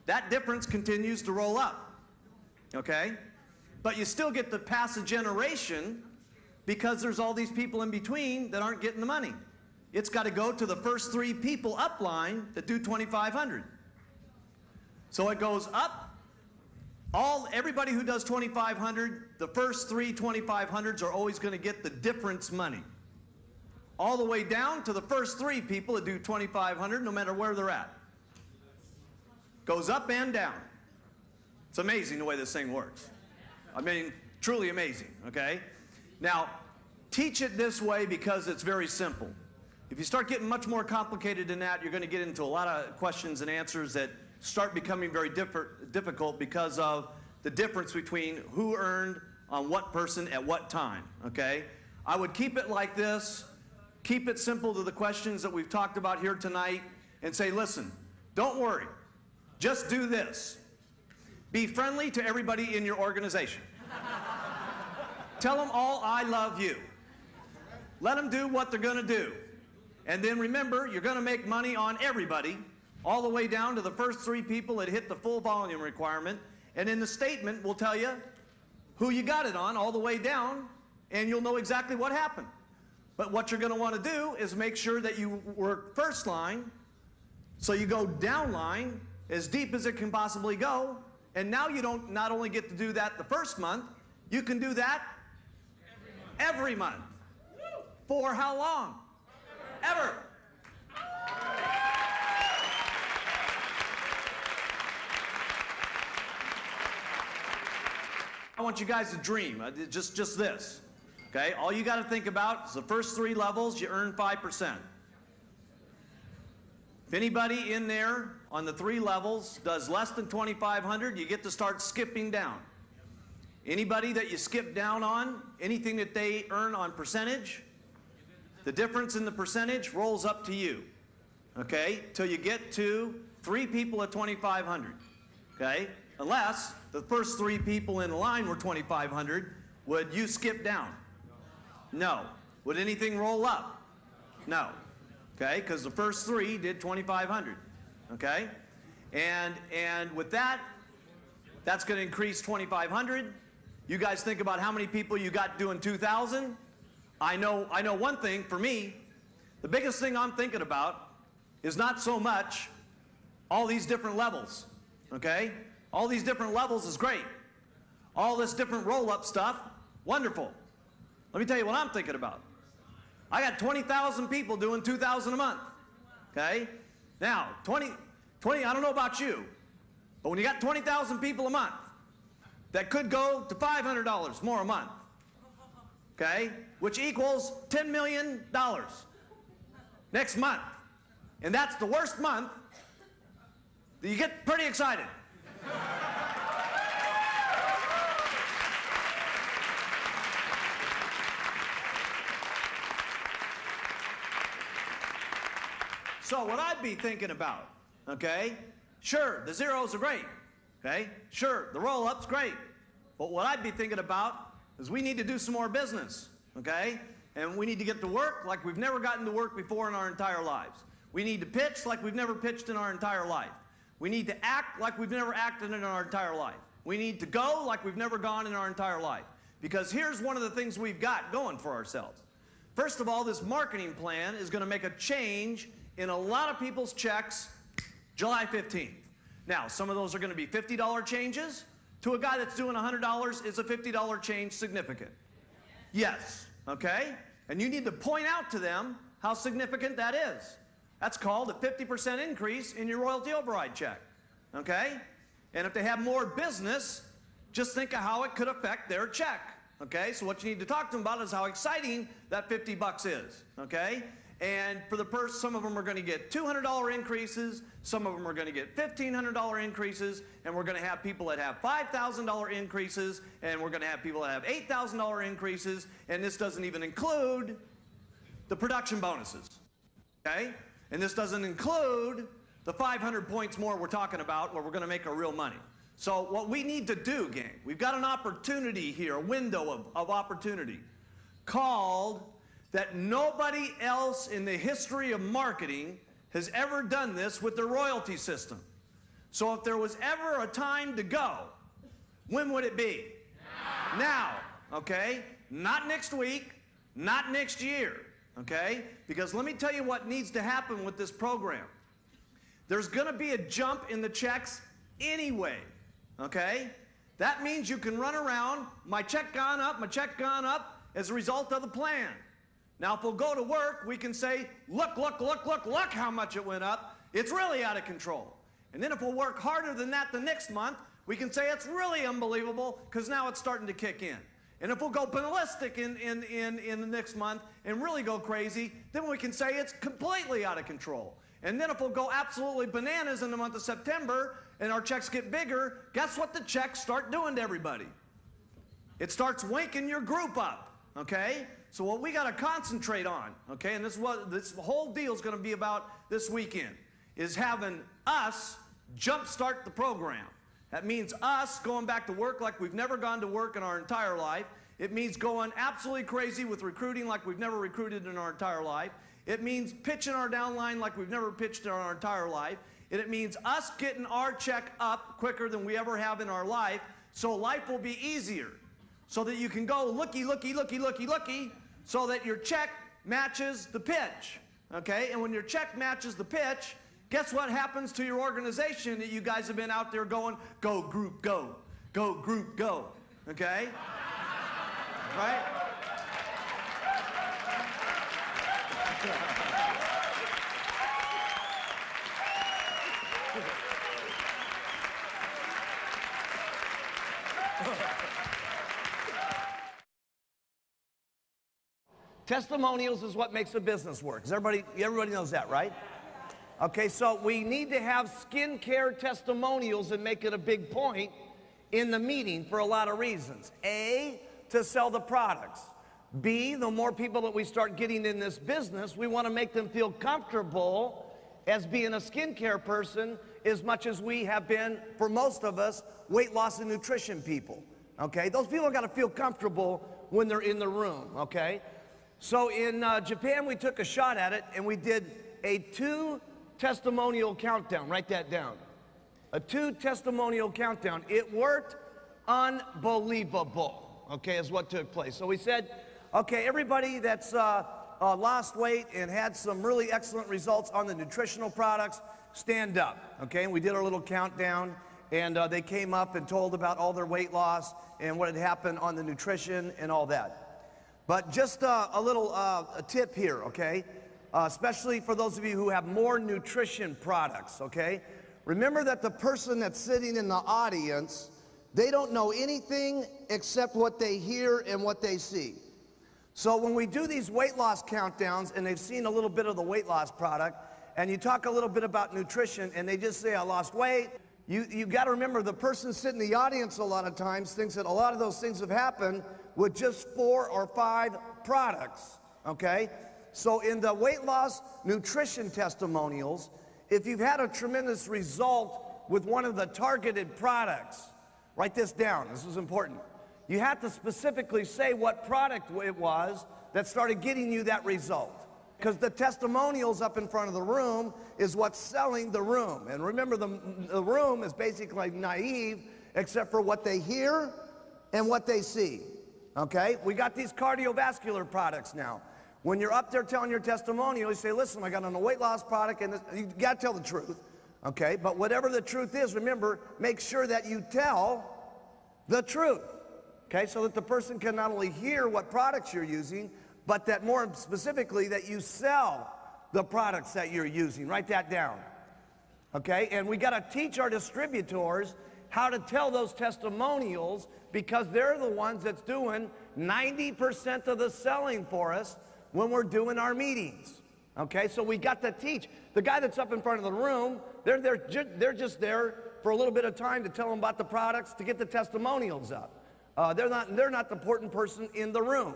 That difference continues to roll up. Okay? But you still get to pass a generation because there's all these people in between that aren't getting the money. It's got to go to the first 3 people upline that do 2,500. So it goes up. Everybody who does 2,500, the first 3 2,500s are always going to get the difference money. All the way down to the first 3 people that do 2,500, no matter where they're at. Goes up and down. It's amazing the way this thing works. I mean, truly amazing, okay? Now, teach it this way because it's very simple. If you start getting much more complicated than that, you're going to get into a lot of questions and answers that start becoming very difficult because of the difference between who earned on what person at what time, okay? I would keep it like this, keep it simple to the questions that we've talked about here tonight, and say, listen, don't worry, just do this. Be friendly to everybody in your organization. Tell them all, I love you. Let them do what they're going to do. And then remember, you're going to make money on everybody, all the way down to the first 3 people that hit the full volume requirement. And in the statement, we'll tell you who you got it on all the way down, and you'll know exactly what happened. But what you're going to want to do is make sure that you work first line So you go downline as deep as it can possibly go, and now you don't not only get to do that the first month, you can do that every month. For how long? Ever. I want you guys to dream, just this, okay? All you got to think about is the first 3 levels, you earn 5%. If anybody in there on the 3 levels does less than 2,500, you get to start skipping down. Anybody that you skip down on, anything that they earn on percentage, the difference in the percentage rolls up to you, okay? Till you get to 3 people at 2,500, okay? Unless the first 3 people in line were 2,500, would you skip down? No. Would anything roll up? No. Okay, because the first 3 did 2,500. Okay, and with that, that's going to increase 2,500. You guys think about how many people you got doing 2,000. I know one thing for me. The biggest thing I'm thinking about is not so much all these different levels. Okay, all these different levels is great. All this different roll-up stuff, wonderful. Let me tell you what I'm thinking about. I got 20,000 people doing 2,000 a month, okay? Now, 20, I don't know about you, but when you got 20,000 people a month, that could go to $500 more a month, okay? Which equals $10 million next month. And that's the worst month. You get pretty excited. So what I'd be thinking about, okay, sure, the zeros are great, okay, sure, the roll-up's great, but what I'd be thinking about is we need to do some more business, okay, and we need to get to work like we've never gotten to work before in our entire lives. We need to pitch like we've never pitched in our entire life. We need to act like we've never acted in our entire life. We need to go like we've never gone in our entire life. Because here's one of the things we've got going for ourselves. First of all, this marketing plan is going to make a change in a lot of people's checks July 15th. Now, some of those are going to be $50 changes. To a guy that's doing $100, is a $50 change significant? Yes, okay? And you need to point out to them how significant that is. That's called a 50% increase in your royalty override check, okay? And if they have more business, just think of how it could affect their check, okay? So what you need to talk to them about is how exciting that 50 bucks is, okay? And for the first, some of them are going to get $200 increases, some of them are going to get $1,500 increases, and we're going to have people that have $5,000 increases, and we're going to have people that have $8,000 increases, and this doesn't even include the production bonuses, okay? And this doesn't include the 500 points more we're talking about where we're going to make our real money. So what we need to do, gang, we've got an opportunity here, a window of opportunity called that nobody else in the history of marketing has ever done this with their royalty system. So if there was ever a time to go, when would it be? Now, okay? Not next week, not next year, okay? Because let me tell you what needs to happen with this program. There's going to be a jump in the checks anyway, okay? That means you can run around, my check gone up as a result of the plan. Now, if we'll go to work, we can say, look how much it went up. It's really out of control. And then if we'll work harder than that the next month, we can say it's really unbelievable because now it's starting to kick in. And if we'll go ballistic in the next month and really go crazy, then we can say it's completely out of control. And then if we'll go absolutely bananas in the month of September and our checks get bigger, guess what the checks start doing to everybody? It starts waking your group up, okay? So what we got to concentrate on, okay, and this is what this whole deal is going to be about this weekend, is having us jumpstart the program. That means us going back to work like we've never gone to work in our entire life. It means going absolutely crazy with recruiting like we've never recruited in our entire life. It means pitching our downline like we've never pitched in our entire life. And it means us getting our check up quicker than we ever have in our life, so life will be easier. So that you can go looky, so that your check matches the pitch, okay? And when your check matches the pitch, Guess what happens to your organization that you guys have been out there going, go group, go. Go group, go. Okay? Right? Testimonials is what makes a business work. Everybody knows that, right? Okay, so we need to have skincare testimonials and make it a big point in the meeting for a lot of reasons. A, to sell the products. B, the more people that we start getting in this business, we want to make them feel comfortable as being a skincare person as much as we have been, for most of us, weight loss and nutrition people. Okay, those people got to feel comfortable when they're in the room, okay? So in Japan, we took a shot at it, and we did a 2 testimonial countdown. Write that down. A 2 testimonial countdown. It worked unbelievable, okay, is what took place. So we said, okay, everybody that's lost weight and had some really excellent results on the nutritional products, stand up, okay? And we did our little countdown, and they came up and told about all their weight loss and what had happened on the nutrition and all that. But just a little a tip here, okay? Especially for those of you who have more nutrition products, okay? Remember that the person that's sitting in the audience, they don't know anything except what they hear and what they see. So when we do these weight loss countdowns and they've seen a little bit of the weight loss product, and you talk a little bit about nutrition and they just say, I lost weight, you got to remember the person sitting in the audience a lot of times thinks that a lot of those things have happened with just 4 or 5 products, okay? So in the weight loss nutrition testimonials, if you've had a tremendous result with one of the targeted products, write this down, this is important. You have to specifically say what product it was that started getting you that result. Because the testimonials up in front of the room is what's selling the room. And remember, the room is basically naive except for what they hear and what they see. Okay? We got these cardiovascular products now. When you're up there telling your testimonial, you say, listen, I got on a weight loss product, and you got to tell the truth. Okay? But whatever the truth is, remember, make sure that you tell the truth. Okay? So that the person can not only hear what products you're using, but that more specifically that you sell the products that you're using. Write that down. Okay? And we got to teach our distributors how to tell those testimonials because they're the ones that's doing 90% of the selling for us when we're doing our meetings. Okay? So we got to teach. The guy that's up in front of the room, they're just there for a little bit of time to tell them about the products to get the testimonials up. They're not the important person in the room.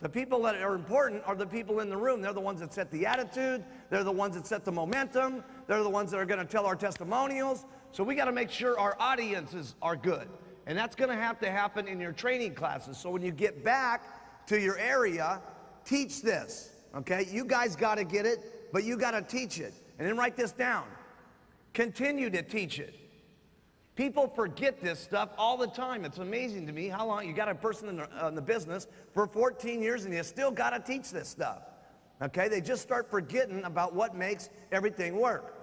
The people that are important are the people in the room. They're the ones that set the attitude. They're the ones that set the momentum. They're the ones that are going to tell our testimonials. So we got to make sure our audiences are good. And that's going to happen in your training classes. So when you get back to your area, teach this. Okay? You guys got to get it, but you got to teach it. And then write this down. Continue to teach it. People forget this stuff all the time. It's amazing to me how long you got a person in the business for 14 years and you still got to teach this stuff. Okay, they just start forgetting about what makes everything work.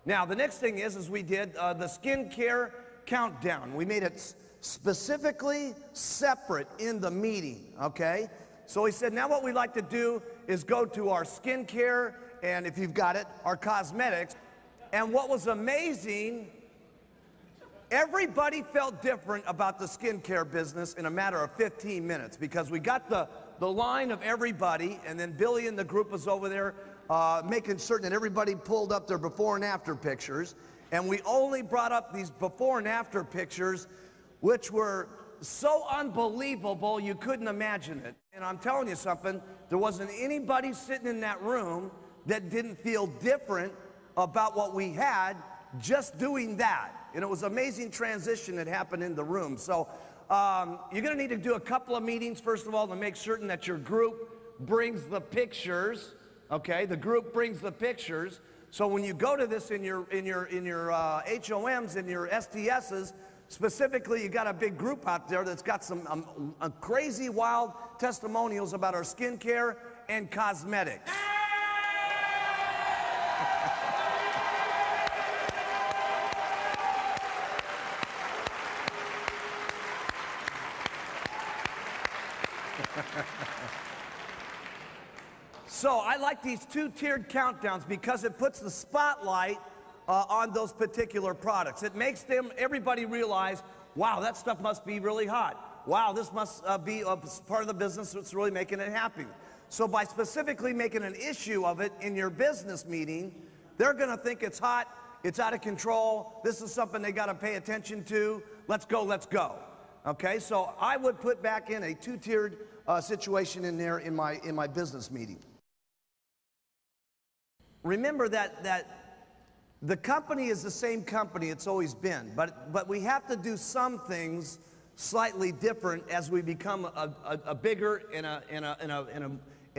Now, the next thing is we did the skincare countdown. We made it specifically separate in the meeting, okay? So we said, now what we'd like to do is go to our skincare and, if you've got it, our cosmetics. And what was amazing, everybody felt different about the skincare business in a matter of 15 minutes because we got the line of everybody, and then Billy and the group was over there making certain that everybody pulled up their before and after pictures, and we only brought up these before and after pictures which were so unbelievable you couldn't imagine it. And I'm telling you something, there wasn't anybody sitting in that room that didn't feel different about what we had just doing that. And it was an amazing transition that happened in the room. So you're going to need to do a couple of meetings, first of all, to make certain that your group brings the pictures. Okay, the group brings the pictures. So when you go to this in your HOMs and your STSs, specifically, you got a big group out there that's got some crazy, wild testimonials about our skincare and cosmetics. So I like these two-tiered countdowns because it puts the spotlight on those particular products. It makes everybody realize, wow, that stuff must be really hot. Wow, this must be a part of the business that's really making it happy. So by specifically making an issue of it in your business meeting, they're going to think it's hot, it's out of control, this is something they got to pay attention to, let's go, let's go. Okay, so I would put back in a two-tiered situation in there in my business meeting. Remember that the company is the same company it's always been, but we have to do some things slightly different as we become a bigger in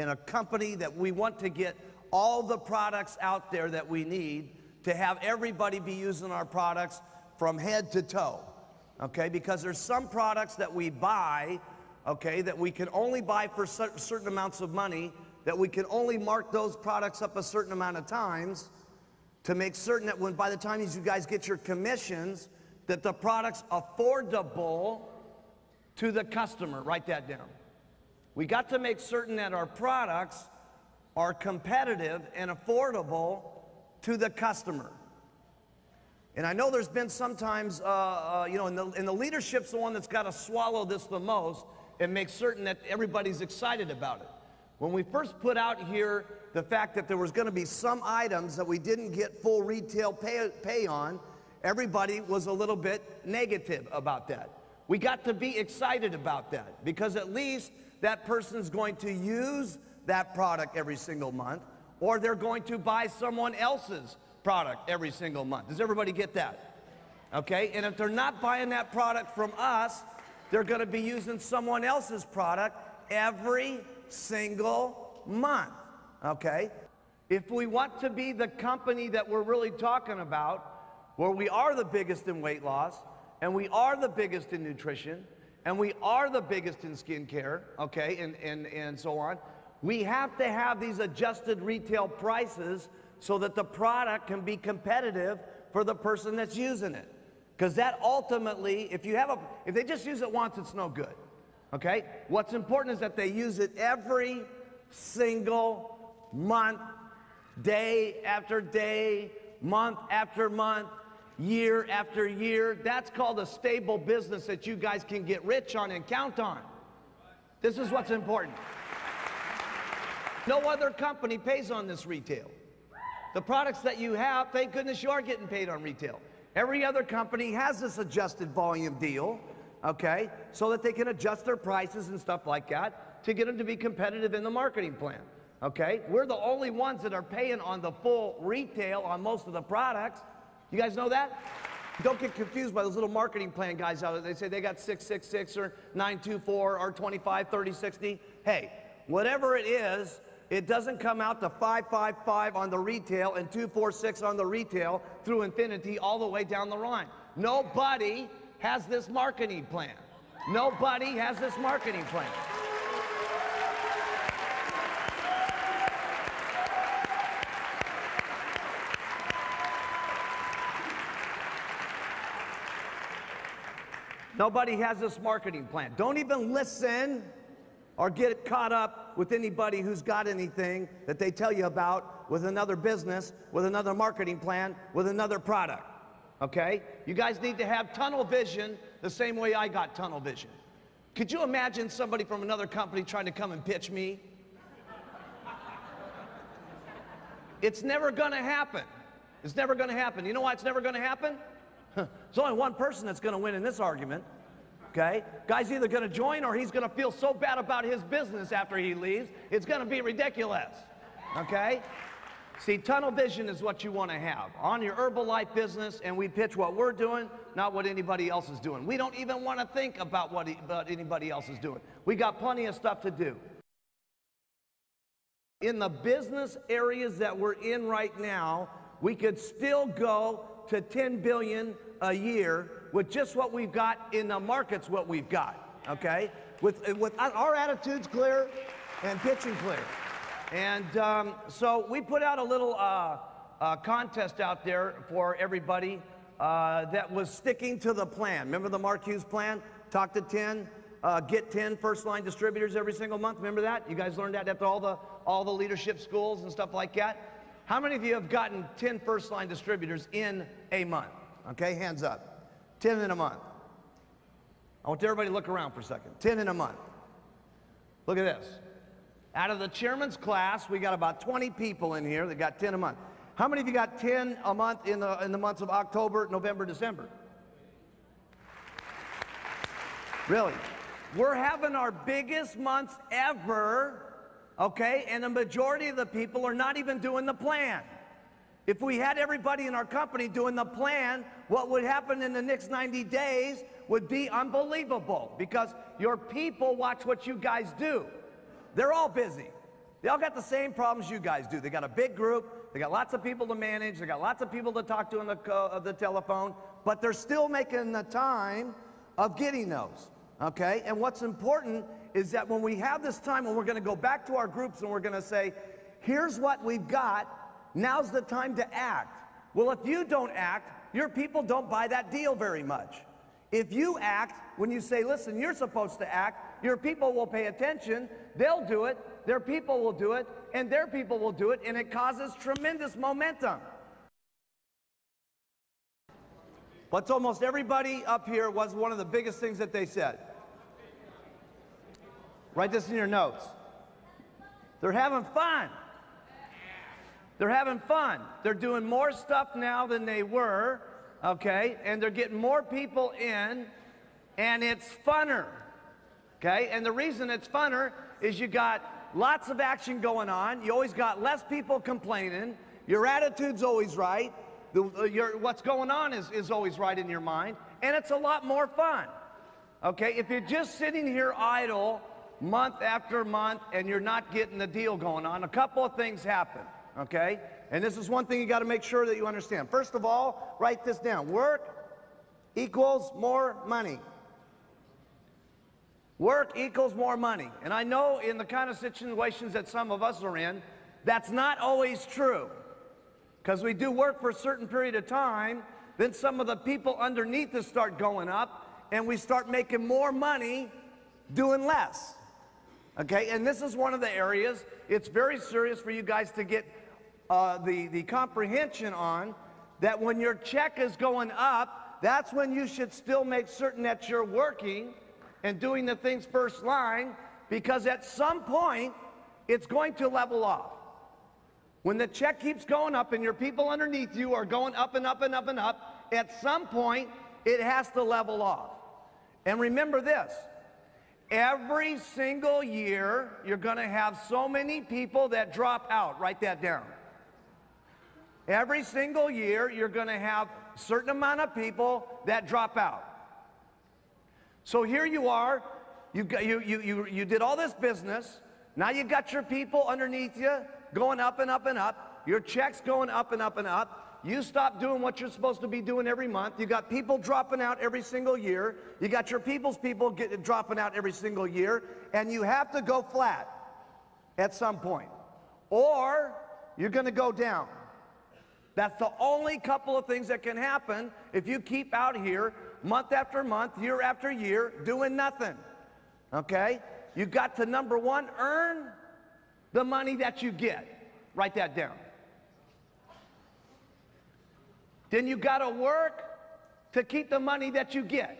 a company that we want to get all the products out there that we need to have everybody be using our products from head to toe. Okay, because there's some products that we buy, okay, that we can only buy for certain amounts of money, that we can only mark those products up a certain amount of times to make certain that by the time you guys get your commissions, that the product's affordable to the customer. Write that down. We got to make certain that our products are competitive and affordable to the customer. And I know there's been sometimes, you know, and the leadership's the one that's got to swallow this the most and make certain that everybody's excited about it. When we first put out here the fact that there was going to be some items that we didn't get full retail pay on, everybody was a little bit negative about that. We got to be excited about that because at least that person's going to use that product every single month, or they're going to buy someone else's product every single month. Does everybody get that? Okay, and if they're not buying that product from us, they're going to be using someone else's product every single month. Okay, if we want to be the company that we're really talking about, where we are the biggest in weight loss, and we are the biggest in nutrition, and we are the biggest in skincare, okay, and so on, we have to have these adjusted retail prices so that the product can be competitive for the person that's using it. Because that ultimately, if they just use it once, it's no good. Okay? What's important is that they use it every single month, day after day, month after month, year after year. That's called a stable business that you guys can get rich on and count on. This is what's important. No other company pays on this retail. The products that you have, thank goodness you are getting paid on retail. Every other company has this adjusted volume deal, okay, so that they can adjust their prices and stuff like that to get them to be competitive in the marketing plan, okay? We're the only ones that are paying on the full retail on most of the products. You guys know that? Don't get confused by those little marketing plan guys out there. They say they got 666 or 924 or 25, 30, 60. Hey, whatever it is, it doesn't come out to 555 on the retail and 246 on the retail through infinity all the way down the line. Nobody has this marketing plan. Nobody has this marketing plan. Nobody has this marketing plan. Don't even listen or get caught up with anybody who's got anything that they tell you about with another business, with another marketing plan, with another product, okay? You guys need to have tunnel vision the same way I got tunnel vision. Could you imagine somebody from another company trying to come and pitch me? It's never gonna happen. It's never gonna happen. You know why it's never gonna happen? There's only one person that's gonna win in this argument. Okay? Guy's either going to join or he's going to feel so bad about his business after he leaves, it's going to be ridiculous. Okay? See, tunnel vision is what you want to have on your Herbalife business, and we pitch what we're doing, not what anybody else is doing. We don't even want to think about what anybody else is doing. We got plenty of stuff to do. In the business areas that we're in right now, we could still go to 10 billion a year with just what we've got in the markets, what we've got, okay? With our attitudes clear and pitching clear. And so we put out a little contest out there for everybody that was sticking to the plan. Remember the Mark Hughes plan? Talk to 10, get 10 first-line distributors every single month? Remember that? You guys learned that at all the leadership schools and stuff like that? How many of you have gotten 10 first-line distributors in a month? Okay, hands up. 10 in a month. I want everybody to look around for a second. 10 in a month. Look at this. Out of the chairman's class, we got about 20 people in here that got 10 a month. How many of you got 10 a month in the months of October, November, December? Really? We're having our biggest months ever, okay? And the majority of the people are not even doing the plan. If we had everybody in our company doing the plan, what would happen in the next 90 days would be unbelievable, because your people watch what you guys do. They're all busy. They all got the same problems you guys do. They got a big group. They got lots of people to manage. They got lots of people to talk to on the telephone, but they're still making the time of getting those. Okay, and what's important is that when we have this time, when we're going to go back to our groups and we're going to say, here's what we've got, now's the time to act. Well, if you don't act, your people don't buy that deal very much. If you act, when you say, listen, you're supposed to act, your people will pay attention, they'll do it, their people will do it, and their people will do it, and it causes tremendous momentum. What's almost everybody up here was one of the biggest things that they said. Write this in your notes. They're having fun. They're having fun. They're doing more stuff now than they were, okay? And they're getting more people in, and it's funner, okay? And the reason it's funner is you got lots of action going on. You always got less people complaining. Your attitude's always right. What's going on is always right in your mind, and it's a lot more fun, okay? If you're just sitting here idle month after month and you're not getting the deal going on, a couple of things happen, okay? And this is one thing you got to make sure that you understand. First of all, write this down. Work equals more money. Work equals more money. And I know in the kind of situations that some of us are in, that's not always true. Because we do work for a certain period of time, then some of the people underneath us start going up, and we start making more money doing less. Okay, and this is one of the areas it's very serious for you guys to get the comprehension on, that when your check is going up, that's when you should still make certain that you're working and doing the things first line, because at some point, it's going to level off. When the check keeps going up and your people underneath you are going up and up and up and up, at some point, it has to level off. And remember this, every single year, you're going to have so many people that drop out. Write that down. Every single year, you're going to have a certain amount of people that drop out. So here you are, you did all this business, now you got your people underneath you going up and up and up, your check's going up and up and up, you stop doing what you're supposed to be doing every month, you got people dropping out every single year, you got your people's people dropping out every single year, and you have to go flat at some point, or you're going to go down. That's the only couple of things that can happen if you keep out here month after month, year after year, doing nothing, okay? You got to, number one, earn the money that you get. Write that down. Then you got to work to keep the money that you get.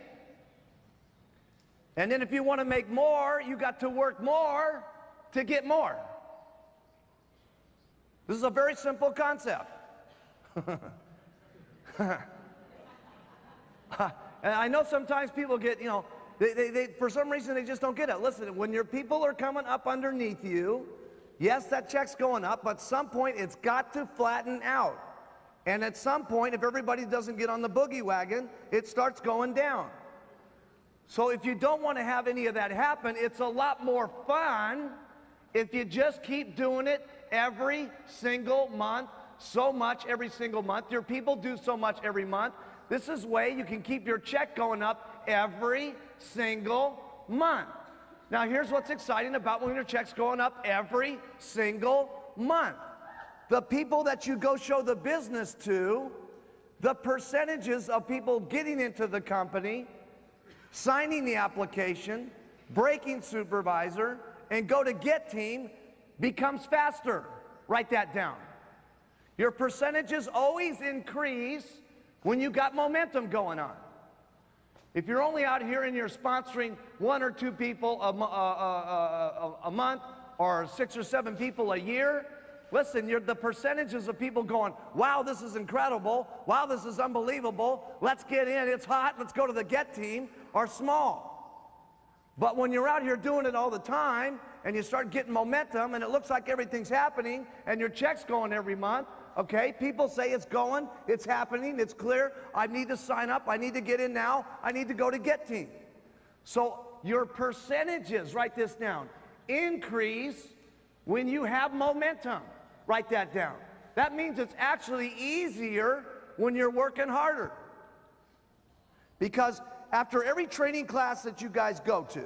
And then if you want to make more, you got to work more to get more. This is a very simple concept. And I know sometimes people get, you know, they for some reason they just don't get it. Listen, when your people are coming up underneath you, yes, that check's going up, but at some point it's got to flatten out. And at some point, if everybody doesn't get on the boogie wagon, it starts going down. So if you don't want to have any of that happen, it's a lot more fun if you just keep doing it every single month, so much every single month. Your people do so much every month. This is way you can keep your check going up every single month. Now here's what's exciting about when your check's going up every single month. The people that you go show the business to, the percentages of people getting into the company, signing the application, braking supervisor, and go to get team becomes faster. Write that down. Your percentages always increase when you got momentum going on. If you're only out here and you're sponsoring 1 or 2 people a month, or 6 or 7 people a year, listen, the percentages of people going, wow, this is incredible, wow, this is unbelievable, let's get in, it's hot, let's go to the get team, are small. But when you're out here doing it all the time, and you start getting momentum, and it looks like everything's happening, and your check's going every month, okay, people say it's going, it's happening, it's clear, I need to sign up, I need to get in now, I need to go to get team. So your percentages, write this down, increase when you have momentum. Write that down. That means it's actually easier when you're working harder. Because after every training class that you guys go to,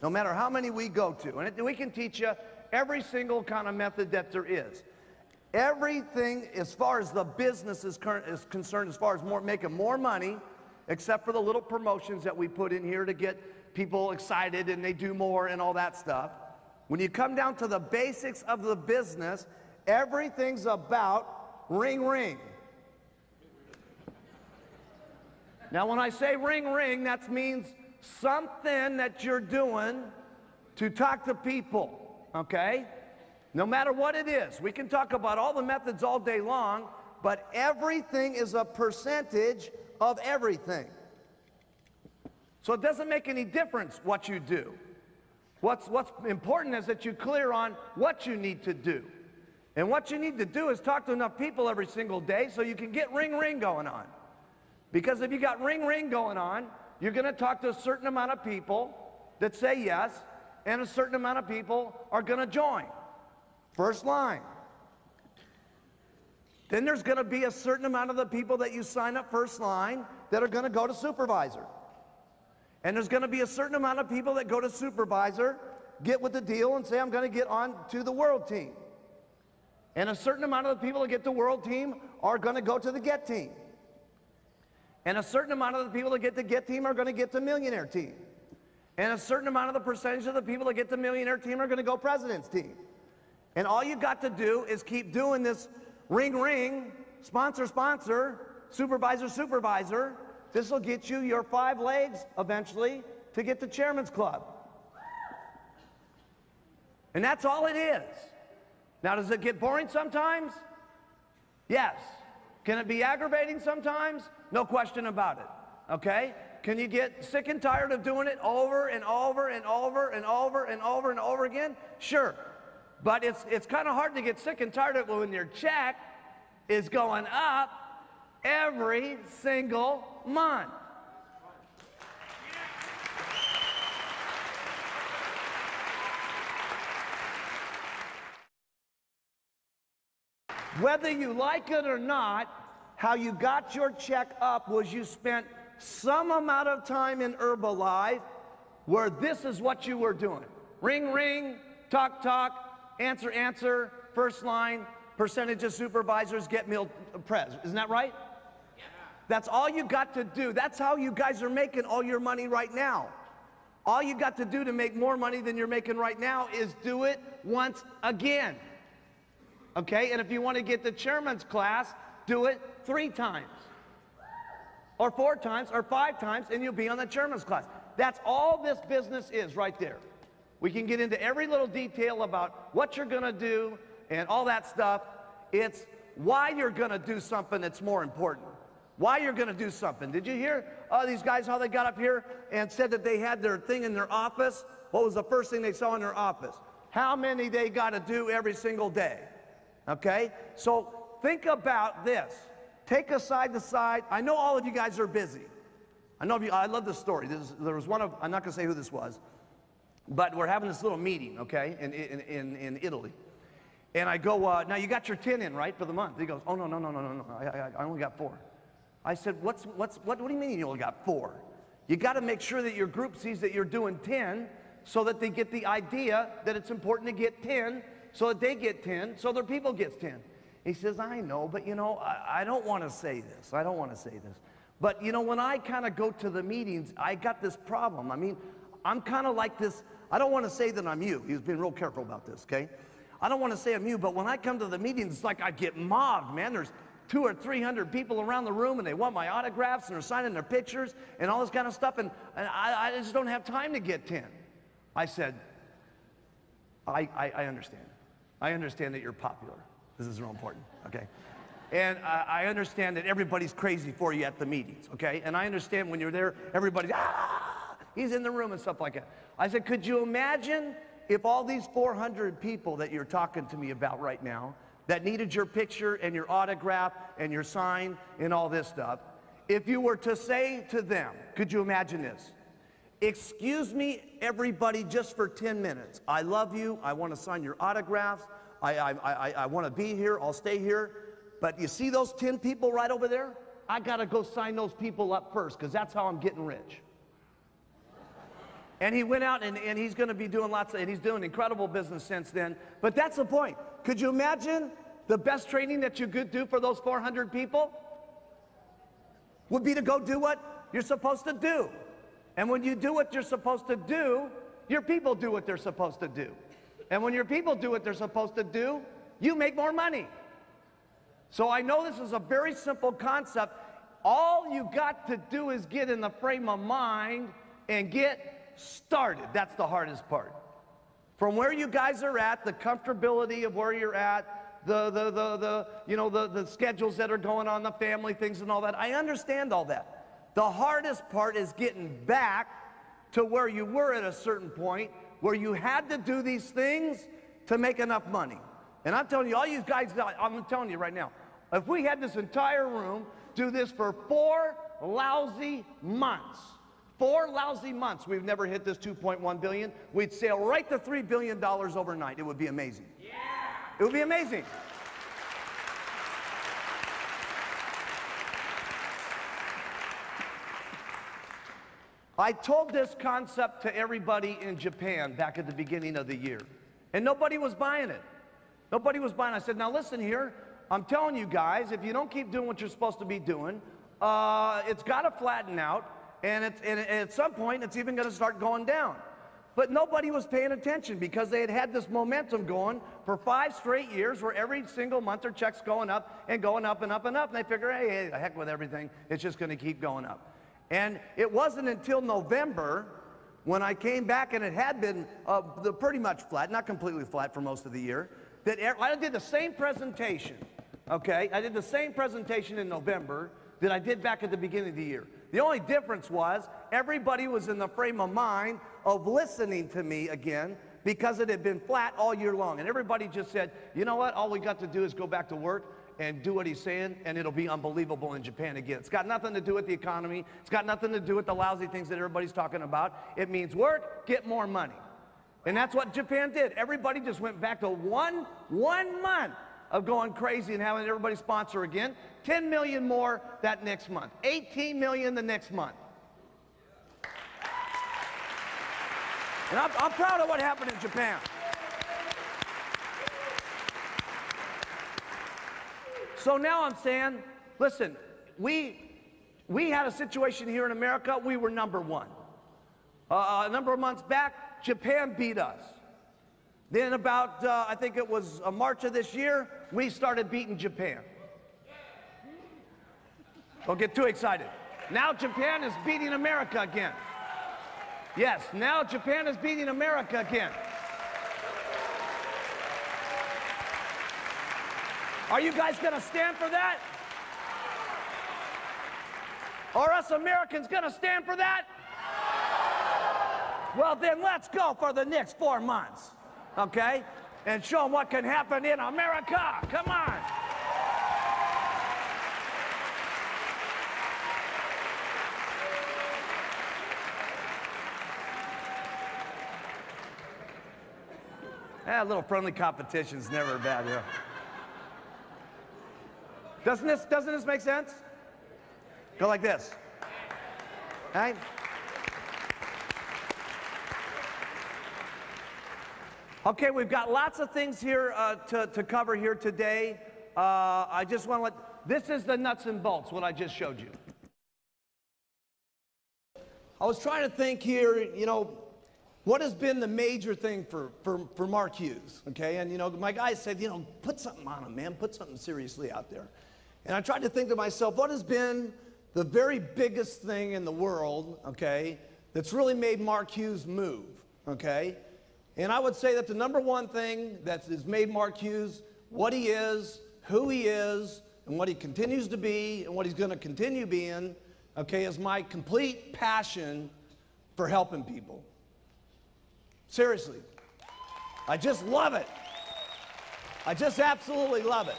no matter how many we go to, and we can teach you every single kind of method that there is. Everything as far as the business is concerned, as far as making more money, except for the little promotions that we put in here to get people excited and they do more and all that stuff. When you come down to the basics of the business, everything's about ring, ring. Now, when I say ring, ring, that means something that you're doing to talk to people, okay? No matter what it is. We can talk about all the methods all day long, but everything is a percentage of everything. So it doesn't make any difference what you do. What's important is that you clear on what you need to do. And what you need to do is talk to enough people every single day so you can get ring, ring going on. Because if you got ring, ring going on, you're going to talk to a certain amount of people that say yes, and a certain amount of people are going to join. First line. Then there's going to be a certain amount of the people that you sign up first line that are going to go to supervisor. And there's going to be a certain amount of people that go to supervisor, get with the deal and say, I'm going to get on to the world team. And a certain amount of the people that get to world team are going to go to the get team. And a certain amount of the people that get to get team are going to get to millionaire team. And a certain amount of the percentage of the people that get to millionaire team are going to go president's team. And all you got to do is keep doing this ring, ring, sponsor, sponsor, supervisor, supervisor. This will get you your 5 legs eventually to get to Chairman's Club. And that's all it is. Now, does it get boring sometimes? Yes. Can it be aggravating sometimes? No question about it. Okay? Can you get sick and tired of doing it over and over and over and over and over and over again? Sure. But it's kind of hard to get sick and tired of it when your check is going up every single month. Whether you like it or not, how you got your check up was you spent some amount of time in Herbalife where this is what you were doing. Ring, ring, talk, talk, answer, answer, first line, percentage of supervisors get meal pres. Isn't that right? Yeah. That's all you got to do. That's how you guys are making all your money right now. All you got to do to make more money than you're making right now is do it once again. Okay? And if you want to get the chairman's class, do it 3 times. Or 4 times, or 5 times, and you'll be on the chairman's class. That's all this business is right there. We can get into every little detail about what you're going to do and all that stuff. It's why you're going to do something that's more important. Why you're going to do something. Did you hear these guys, how they got up here and said that they had their thing in their office? What was the first thing they saw in their office? How many they got to do every single day. Okay? So think about this. Take a side to side. I know all of you guys are busy. I know I love this story. There was one of, I'm not going to say who this was. But we're having this little meeting, okay, in Italy. And I go, now you got your 10 in, right, for the month? He goes, oh, no, I only got 4. I said, what do you mean you only got 4? You got to make sure that your group sees that you're doing 10 so that they get the idea that it's important to get 10 so that they get 10 so their people gets 10. He says, I know, but, you know, I don't want to say this. But, you know, when I kind of go to the meetings, I got this problem. I mean, I'm kind of like this. I don't want to say that I'm you. He was being real careful about this, okay? I don't want to say I'm you, but when I come to the meetings, it's like I get mobbed, man. There's 200 or 300 people around the room, and they want my autographs, and they're signing their pictures, and all this kind of stuff, and I just don't have time to get 10. I said, I understand. I understand that you're popular. This is real important, okay? And I understand that everybody's crazy for you at the meetings, okay? And I understand when you're there, everybody's, he's in the room and stuff like that. I said, could you imagine if all these 400 people that you're talking to me about right now that needed your picture and your autograph and your sign and all this stuff, if you were to say to them, could you imagine this? Excuse me, everybody, just for 10 minutes. I love you. I want to sign your autographs. I want to be here. I'll stay here. But you see those 10 people right over there? I got to go sign those people up first because that's how I'm getting rich. And he went out and he's going to be doing and he's doing incredible business since then. But that's the point. Could you imagine the best training that you could do for those 400 people? Would be to go do what you're supposed to do. And when you do what you're supposed to do, your people do what they're supposed to do. And when your people do what they're supposed to do, you make more money. So I know this is a very simple concept. All you got to do is get in the frame of mind and get started. That's the hardest part. From where you guys are at, the comfortability of where you're at, the schedules that are going on, the family things and all that. I understand all that. The hardest part is getting back to where you were at a certain point, where you had to do these things to make enough money. And I'm telling you, all you guys, I'm telling you right now, if we had this entire room do this for 4 lousy months, 4 lousy months, we've never hit this 2.1 billion. We'd sail right to $3 billion overnight. It would be amazing. Yeah. It would be amazing. I told this concept to everybody in Japan back at the beginning of the year, and nobody was buying it. Nobody was buying it. I said, now listen here, I'm telling you guys, if you don't keep doing what you're supposed to be doing, it's got to flatten out, and at some point, it's even going to start going down. But nobody was paying attention because they had had this momentum going for 5 straight years where every single month their check's going up and going up and up and up, and they figure, hey, the heck with everything, it's just going to keep going up. And it wasn't until November when I came back and it had been pretty much flat, not completely flat for most of the year, that I did the same presentation, okay? I did the same presentation in November that I did back at the beginning of the year. The only difference was everybody was in the frame of mind of listening to me again because it had been flat all year long. And everybody just said, you know what, all we got to do is go back to work and do what he's saying, and it'll be unbelievable in Japan again. It's got nothing to do with the economy. It's got nothing to do with the lousy things that everybody's talking about. It means work, get more money. And that's what Japan did. Everybody just went back to one month of going crazy and having everybody sponsor again. 10 million more that next month. 18 million the next month. And I'm proud of what happened in Japan. So now I'm saying, listen, we had a situation here in America, we were #1. A number of months back, Japan beat us. Then about, I think it was March of this year, we started beating Japan. Don't get too excited. Now Japan is beating America again. Yes, now Japan is beating America again. Are you guys going to stand for that? Are us Americans going to stand for that? Well, then let's go for the next 4 months, okay? And show them what can happen in America. Come on. A little friendly competition's never bad, yeah. Doesn't this make sense? Go like this. Right? Okay, we've got lots of things here to cover here today. I just want to this is the nuts and bolts, what I just showed you. I was trying to think here, you know, what has been the major thing for Mark Hughes, okay? And, you know, my guys said, you know, put something on him, man. Put something seriously out there. And I tried to think to myself, what has been the very biggest thing in the world, okay, that's really made Mark Hughes move, okay? And I would say that the number one thing that has made Mark Hughes what he is, who he is, and what he continues to be, and what he's going to continue being, okay, is my complete passion for helping people. Seriously. I just love it. I just absolutely love it.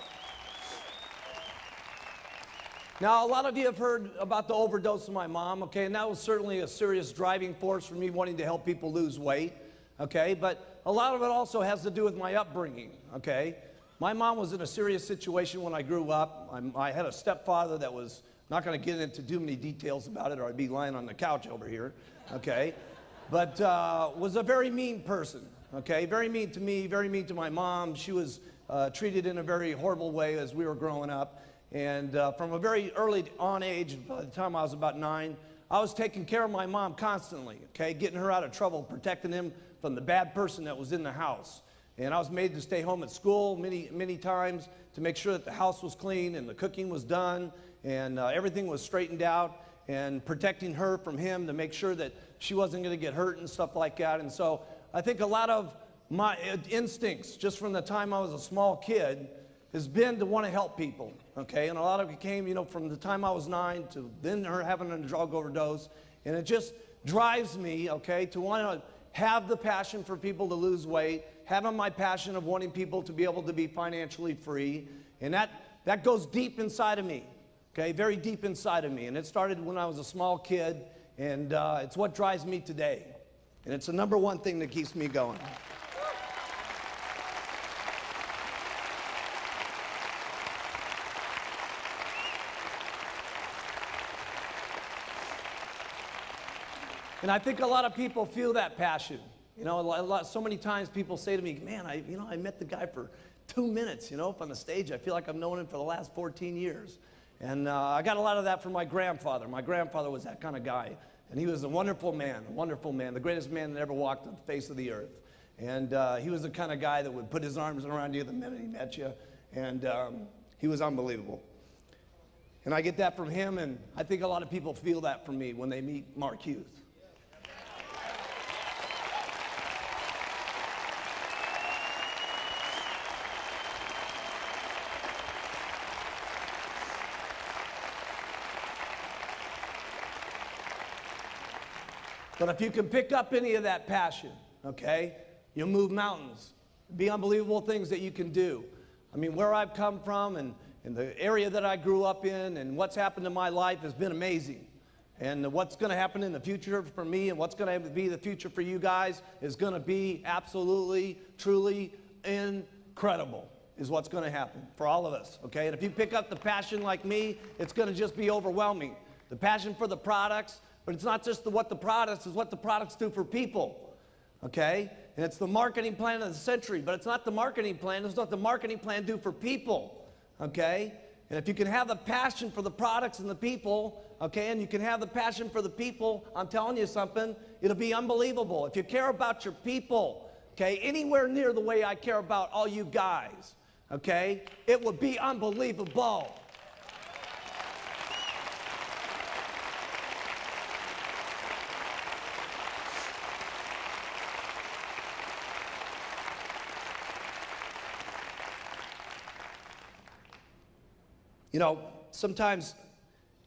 Now, a lot of you have heard about the overdose of my mom, okay, and that was certainly a serious driving force for me wanting to help people lose weight, okay, but a lot of it also has to do with my upbringing, okay. My mom was in a serious situation when I grew up. I had a stepfather that was, not going to get into too many details about it or I'd be lying on the couch over here, okay, but was a very mean person, okay, very mean to me, very mean to my mom. She was treated in a very horrible way as we were growing up. And from a very early on age, by the time I was about 9, I was taking care of my mom constantly, okay, getting her out of trouble, protecting him from the bad person that was in the house. And I was made to stay home at school many times to make sure that the house was clean and the cooking was done and everything was straightened out, and protecting her from him to make sure that she wasn't going to get hurt and stuff like that. And so I think a lot of my instincts just from the time I was a small kid has been to want to help people, okay? And a lot of it came, you know, from the time I was 9 to then her having a drug overdose. And it just drives me, okay, to want to have the passion for people to lose weight, having my passion of wanting people to be able to be financially free. And that goes deep inside of me, okay, very deep inside of me. And it started when I was a small kid, and it's what drives me today. And it's the number one thing that keeps me going. And I think a lot of people feel that passion. You know, so many times people say to me, man, I met the guy for 2 minutes, you know, up on the stage. I feel like I've known him for the last 14 years. And I got a lot of that from my grandfather. My grandfather was that kind of guy. And he was a wonderful man, the greatest man that ever walked on the face of the earth. And he was the kind of guy that would put his arms around you the minute he met you. And he was unbelievable. And I get that from him, and I think a lot of people feel that from me when they meet Mark Hughes. But if you can pick up any of that passion, okay, you'll move mountains. Be unbelievable things that you can do. I mean, where I've come from and the area that I grew up in and what's happened in my life has been amazing. And what's going to happen in the future for me and what's going to be the future for you guys is going to be absolutely, truly incredible is what's going to happen for all of us, okay? And if you pick up the passion like me, it's going to just be overwhelming. The passion for the products, but it's not just what the products, it's what the products do for people, okay? And it's the marketing plan of the century, but it's not the marketing plan. It's what the marketing plan do for people, okay? And if you can have the passion for the products and the people, okay, and you can have the passion for the people, I'm telling you something, it'll be unbelievable. If you care about your people, okay, anywhere near the way I care about all you guys, okay, it would be unbelievable. You know, sometimes,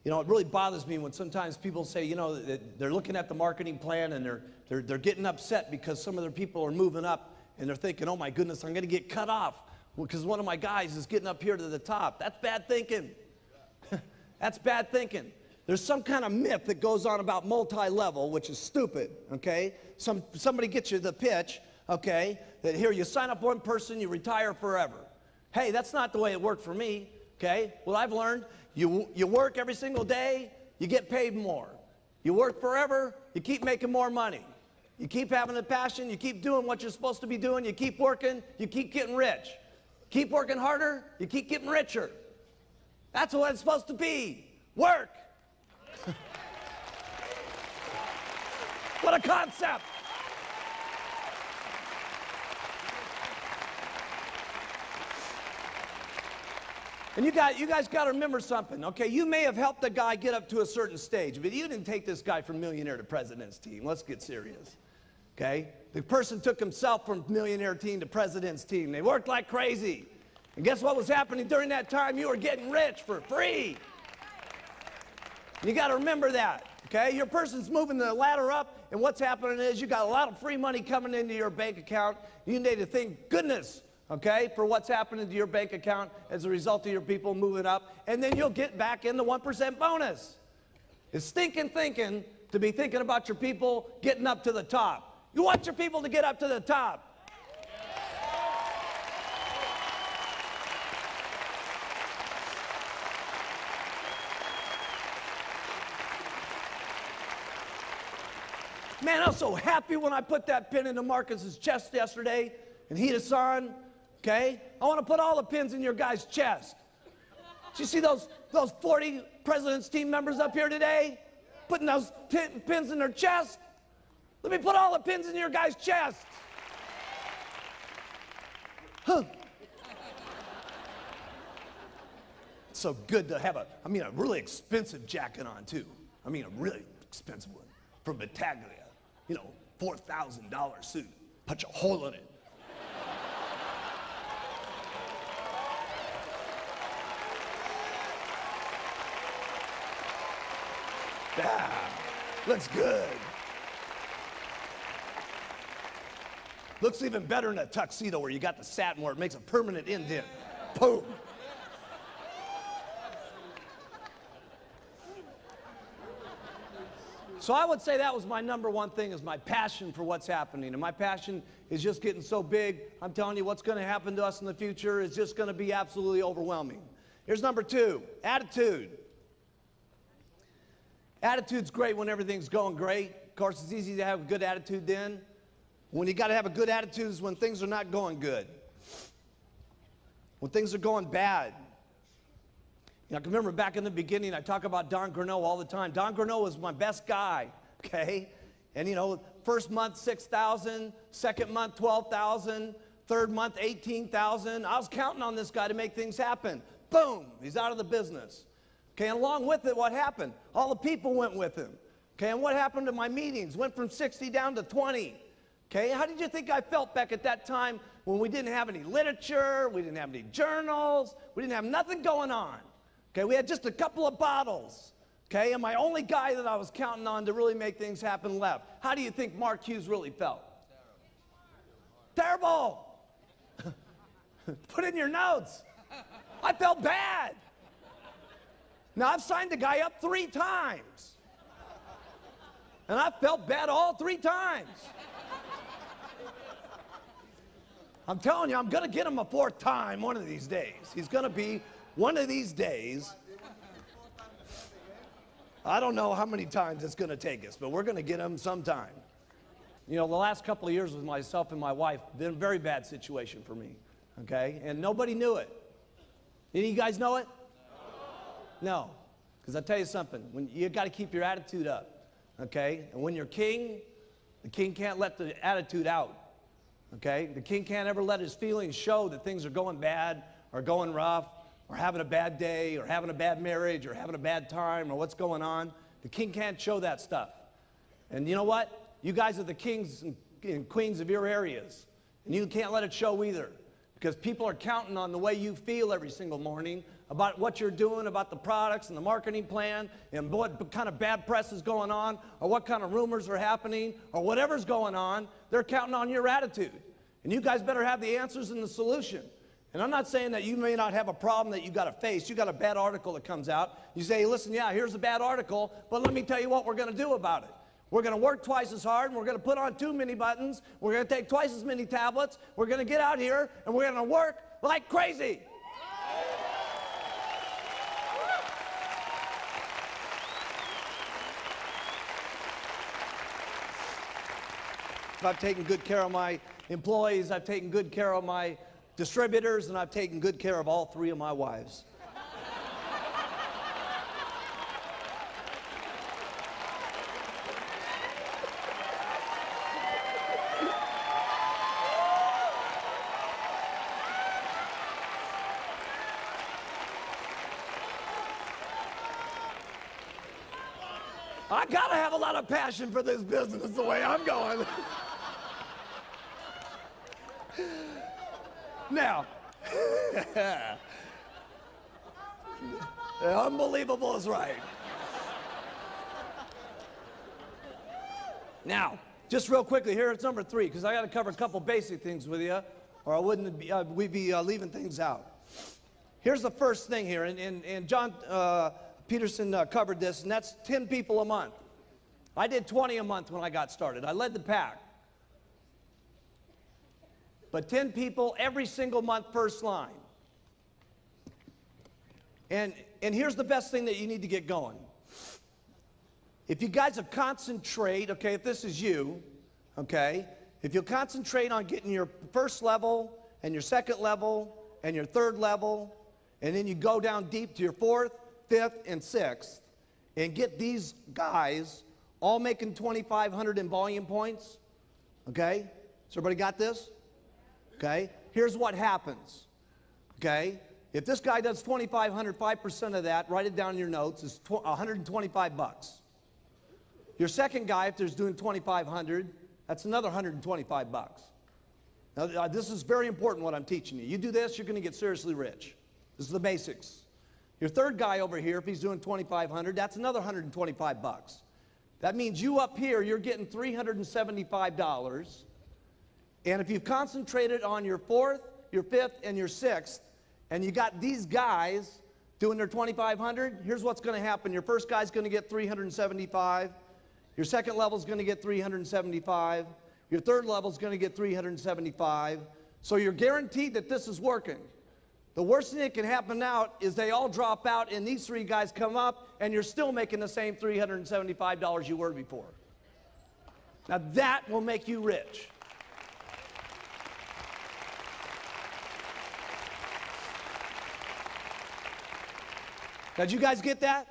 you know, it really bothers me when sometimes people say, you know, that they're looking at the marketing plan and they're getting upset because some of their people are moving up and they're thinking, oh my goodness, I'm going to get cut off because one of my guys is getting up here to the top. That's bad thinking. That's bad thinking. There's some kind of myth that goes on about multi-level, which is stupid, okay? Somebody gets you the pitch, okay, that here you sign up one person, you retire forever. Hey, that's not the way it worked for me. Okay, well, I've learned you work every single day, you get paid more. You work forever, you keep making more money. You keep having the passion, you keep doing what you're supposed to be doing, you keep working, you keep getting rich. Keep working harder, you keep getting richer. That's what it's supposed to be. Work. What a concept. And you guys got to remember something, okay? You may have helped a guy get up to a certain stage, but you didn't take this guy from millionaire to president's team. Let's get serious, okay? The person took himself from millionaire team to president's team. They worked like crazy. And guess what was happening during that time? You were getting rich for free. You got to remember that, okay? Your person's moving the ladder up, and what's happening is you got a lot of free money coming into your bank account. You need to thank goodness, okay, for what's happening to your bank account as a result of your people moving up, and then you'll get back in the 1% bonus. It's stinking thinking to be thinking about your people getting up to the top. You want your people to get up to the top. Man, I was so happy when I put that pin into Marcus's chest yesterday, and Hughes-san, okay? I want to put all the pins in your guys' chest. Did you see those 40 President's team members up here today? Putting those pins in their chest? Let me put all the pins in your guys' chest. Huh. It's so good to have a really expensive jacket on, too. I mean, a really expensive one from Battaglia. You know, $4,000 suit. Punch a hole in it. Yeah, looks good. Looks even better in a tuxedo where you got the satin where it makes a permanent indent. Boom. So I would say that was my number one thing, is my passion for what's happening. And my passion is just getting so big. I'm telling you, what's going to happen to us in the future is just going to be absolutely overwhelming. Here's number two, attitude. Attitude's great when everything's going great. Of course, it's easy to have a good attitude then. When you got to have a good attitude is when things are not going good. When things are going bad. You know, I can remember back in the beginning, I talk about Don Grinnell all the time. Don Grinnell was my best guy, okay? And you know, first month, 6,000, second month, 12,000, third month, 18,000. I was counting on this guy to make things happen. Boom, he's out of the business. Okay, and along with it, what happened? All the people went with him. Okay, and what happened to my meetings? Went from 60 down to 20. Okay, how did you think I felt back at that time when we didn't have any literature, we didn't have any journals, we didn't have nothing going on? Okay, we had just a couple of bottles. Okay, and my only guy that I was counting on to really make things happen left. How do you think Mark Hughes really felt? Terrible. Put in your notes. I felt bad. Now, I've signed the guy up 3 times. And I felt bad all 3 times. I'm telling you, I'm going to get him a 4th time one of these days. He's going to be one of these days. I don't know how many times it's going to take us, but we're going to get him sometime. You know, the last couple of years with myself and my wife, been a very bad situation for me, okay? And nobody knew it. Any of you guys know it? No. Because I'll tell you something, when you got to keep your attitude up, okay? And when you're king, the king can't let the attitude out, okay? The king can't ever let his feelings show that things are going bad or going rough or having a bad day or having a bad marriage or having a bad time or what's going on. The king can't show that stuff. And you know what? You guys are the kings and queens of your areas, and you can't let it show either, because people are counting on the way you feel every single morning about what you're doing, about the products and the marketing plan, and what kind of bad press is going on, or what kind of rumors are happening, or whatever's going on. They're counting on your attitude. And you guys better have the answers and the solution. And I'm not saying that you may not have a problem that you got to face. You got a bad article that comes out. You say, listen, yeah, here's a bad article, but let me tell you what we're going to do about it. We're going to work twice as hard, and we're going to put on 2 mini buttons. We're going to take twice as many tablets. We're going to get out here, and we're going to work like crazy. I've taken good care of my employees. I've taken good care of my distributors, and I've taken good care of all 3 of my wives. I gotta have a lot of passion for this business the way I'm going. Now, unbelievable is right. Now, just real quickly, here's number 3, because I got to cover a couple basic things with you, or I wouldn't be, we'd be leaving things out. Here's the first thing here, and John Peterson covered this, and that's 10 people a month. I did 20 a month when I got started. I led the pack. But 10 people every single month, first line. And here's the best thing that you need to get going. If you guys will concentrate, okay, if this is you, okay, if you'll concentrate on getting your first level and your second level and your third level, and then you go down deep to your 4th, 5th, and 6th, and get these guys all making 2,500 in volume points, okay? So everybody got this? Okay? Here's what happens, okay? If this guy does 2,500, 5% of that, write it down in your notes, is 125 bucks. Your second guy, if there's doing 2,500, that's another 125 bucks. Now, this is very important what I'm teaching you. You do this, you're going to get seriously rich. This is the basics. Your third guy over here, if he's doing 2,500, that's another 125 bucks. That means you up here, you're getting $375. And if you've concentrated on your 4th, your 5th, and your 6th, and you got these guys doing their 2,500, here's what's going to happen. Your first guy's going to get 375. Your second level is going to get 375. Your third level is going to get 375. So you're guaranteed that this is working. The worst thing that can happen now is they all drop out and these 3 guys come up and you're still making the same $375 you were before. Now that will make you rich. Now, did you guys get that?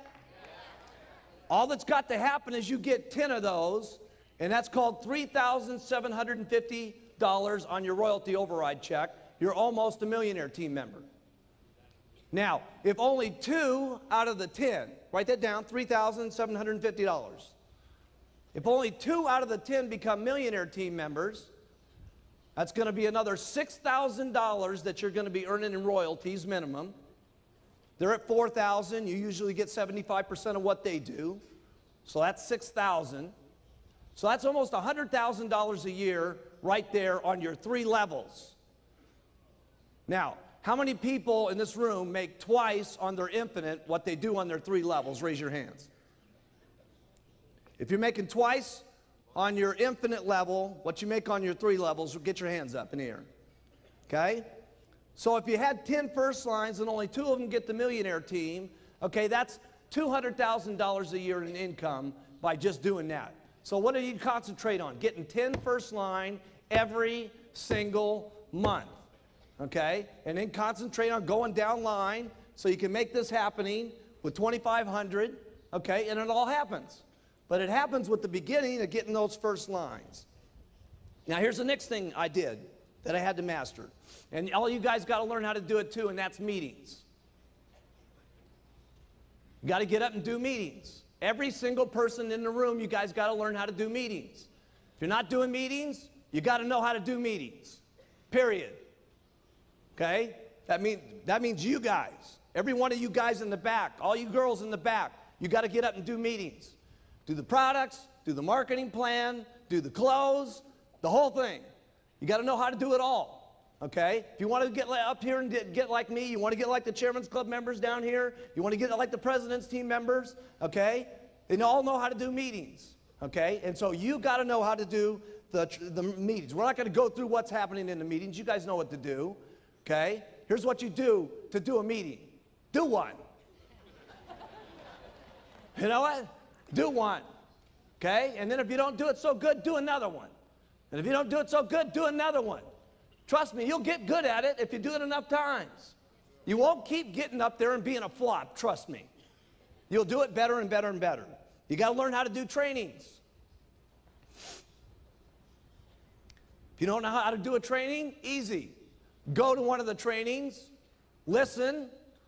All that's got to happen is you get 10 of those, and that's called $3,750 on your royalty override check. You're almost a millionaire team member. Now, if only 2 out of the 10, write that down, $3,750. If only 2 out of the 10 become millionaire team members, that's going to be another $6,000 that you're going to be earning in royalties minimum. They're at 4,000. You usually get 75% of what they do. So that's 6,000. So that's almost $100,000 a year right there on your 3 levels. Now, how many people in this room make twice on their infinite what they do on their 3 levels? Raise your hands. If you're making twice on your infinite level what you make on your 3 levels, get your hands up in the air. Okay? So if you had 10 first lines and only 2 of them get the millionaire team, okay, that's $200,000 a year in income by just doing that. So what do you concentrate on? Getting 10 first line every single month, okay? And then concentrate on going down line so you can make this happening with 2,500, okay? And it all happens. But it happens with the beginning of getting those first lines. Now here's the next thing I did that I had to master. And all you guys got to learn how to do it too, and that's meetings. You got to get up and do meetings. Every single person in the room, you guys got to learn how to do meetings. If you're not doing meetings, you got to know how to do meetings. Period. Okay? That means you guys. Every one of you guys in the back, all you girls in the back, you got to get up and do meetings. Do the products, do the marketing plan, do the clothes, the whole thing. You got to know how to do it all, okay? If you want to get up here and get like me, you want to get like the Chairman's Club members down here, you want to get like the President's team members, okay? They all know how to do meetings, okay? And so you got to know how to do the meetings. We're not going to go through what's happening in the meetings. You guys know what to do, okay? Here's what you do to do a meeting. Do one. You know what? Do one, okay? And then if you don't do it so good, do another one. And if you don't do it so good, do another one. Trust me, you'll get good at it if you do it enough times. You won't keep getting up there and being a flop, trust me. You'll do it better and better and better. You got to learn how to do trainings. If you don't know how to do a training, easy. Go to one of the trainings, listen,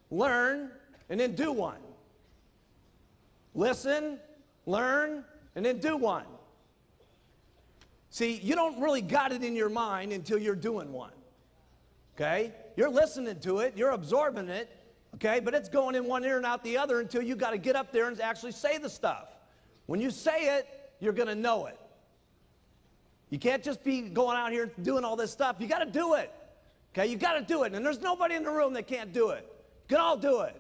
learn, and then do one. Listen, learn, and then do one. See, you don't really got it in your mind until you're doing one. Okay? You're listening to it, you're absorbing it, okay? But it's going in one ear and out the other until you got to get up there and actually say the stuff. When you say it, you're going to know it. You can't just be going out here doing all this stuff. You got to do it. Okay? You got to do it. And there's nobody in the room that can't do it. You can all do it.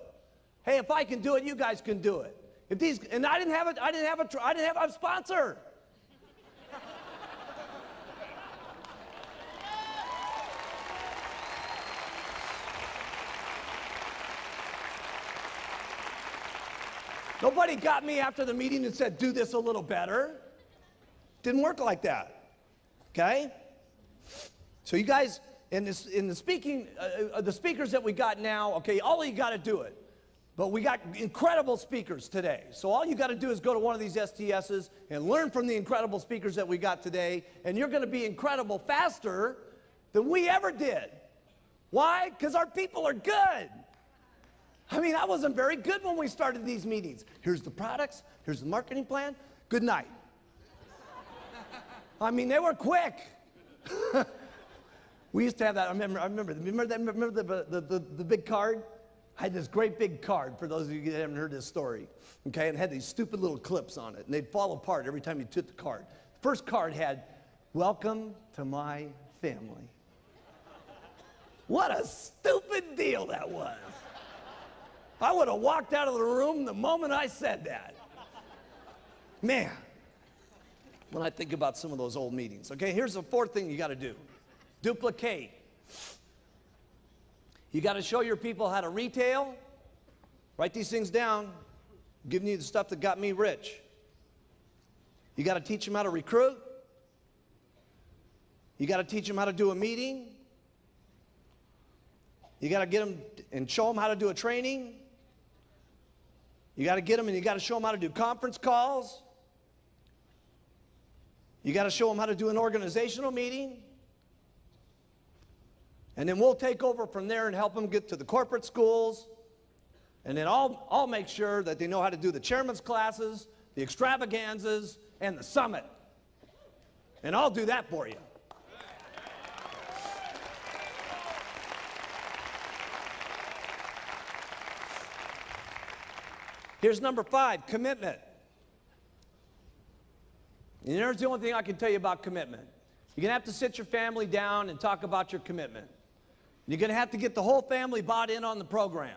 Hey, if I can do it, you guys can do it. If these, and I didn't have a sponsor. Nobody got me after the meeting and said, do this a little better. Didn't work like that. Okay? So you guys, in the speakers that we got now, okay, all you got to do it. But we got incredible speakers today. So all you got to do is go to one of these STSs and learn from the incredible speakers that we got today, and you're going to be incredible faster than we ever did. Why? Because our people are good. I mean, I wasn't very good when we started these meetings. Here's the products, here's the marketing plan, good night. I mean, they were quick. We used to have that, I remember the big card? I had this great big card, for those of you that haven't heard this story, okay, and it had these stupid little clips on it, and they'd fall apart every time you took the card. The first card had, welcome to my family. What a stupid deal that was. I would have walked out of the room the moment I said that. Man, when I think about some of those old meetings. Okay, here's the fourth thing you got to do. Duplicate. You got to show your people how to retail. Write these things down. I'm giving you the stuff that got me rich. You got to teach them how to recruit. You got to teach them how to do a meeting. You got to get them and show them how to do a training. You got to get them and you got to show them how to do conference calls. You got to show them how to do an organizational meeting. And then we'll take over from there and help them get to the corporate schools. And then I'll make sure that they know how to do the chairman's classes, the extravaganzas, and the summit. And I'll do that for you. Here's number 5, commitment. And here's the only thing I can tell you about commitment. You're going to have to sit your family down and talk about your commitment. You're going to have to get the whole family bought in on the program.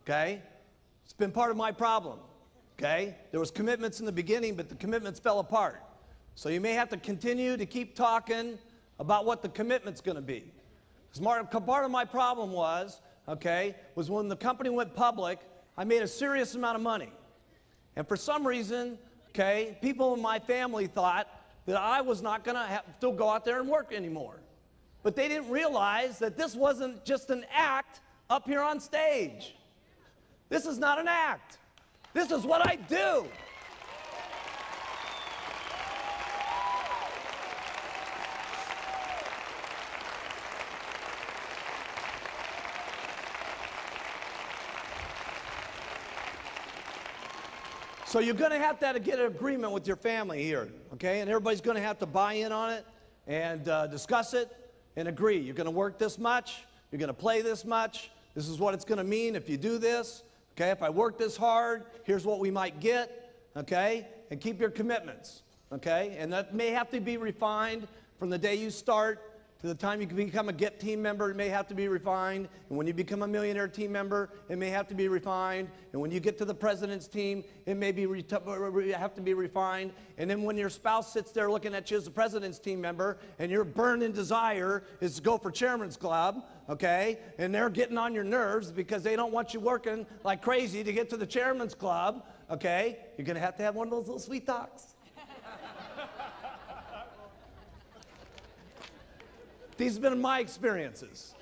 Okay? It's been part of my problem. Okay? There was commitments in the beginning, but the commitments fell apart. So you may have to continue to keep talking about what the commitment's going to be. Because part of my problem was when the company went public, I made a serious amount of money. And for some reason, people in my family thought that I was not going to have to go out there and work anymore. But they didn't realize that this wasn't just an act up here on stage. This is not an act. This is what I do. So you're going to have to get an agreement with your family here, okay? And everybody's going to have to buy in on it and discuss it and agree. You're going to work this much. You're going to play this much. This is what it's going to mean if you do this, okay? If I work this hard, here's what we might get, okay? And keep your commitments, okay? And that may have to be refined from the day you start to the time you can become a GET team member. It may have to be refined. And when you become a millionaire team member, it may have to be refined. And when you get to the president's team, it may have to be refined. And then when your spouse sits there looking at you as the president's team member, and your burning desire is to go for chairman's club, okay? And they're getting on your nerves because they don't want you working like crazy to get to the chairman's club, okay? You're going to have one of those little sweet talks. These have been my experiences.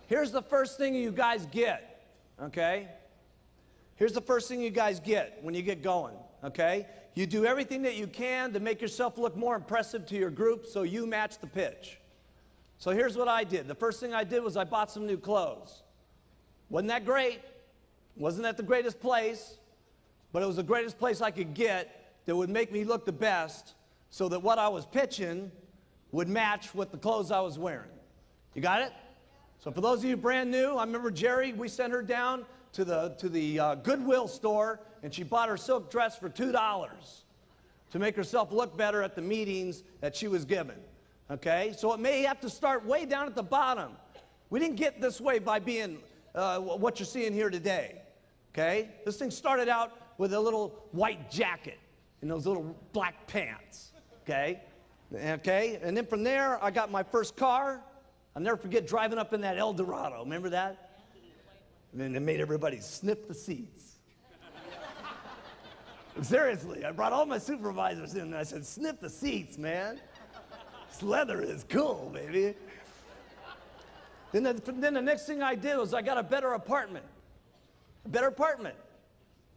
Here's the first thing you guys get, okay? Here's the first thing you guys get when you get going, okay? You do everything that you can to make yourself look more impressive to your group so you match the pitch. So here's what I did. The first thing I did was I bought some new clothes. Wasn't that great? Wasn't that the greatest place? But it was the greatest place I could get that would make me look the best so that what I was pitching would match with the clothes I was wearing. You got it? So for those of you brand new, I remember Jerry, we sent her down to the Goodwill store, and she bought her silk dress for $2 to make herself look better at the meetings that she was given. Okay? So it may have to start way down at the bottom. We didn't get this way by being what you're seeing here today. Okay? This thing started out with a little white jacket and those little black pants. Okay? Okay? And then from there, I got my first car. I'll never forget driving up in that El Dorado. Remember that? And then it made everybody sniff the seats. Seriously, I brought all my supervisors in and I said, sniff the seats, man. This leather is cool, baby. Then the next thing I did was I got a better apartment. A better apartment.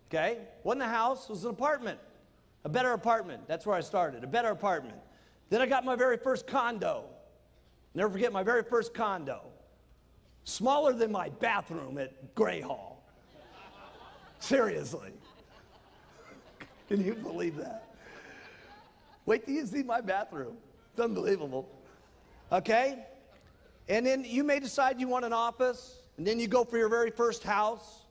Okay? Wasn't a house, it was an apartment. A better apartment. That's where I started. A better apartment. Then I got my very first condo. Never forget my very first condo. Smaller than my bathroom at Gray Hall. Seriously. Can you believe that? Wait till you see my bathroom. It's unbelievable. Okay? And then you may decide you want an office, and then you go for your very first house,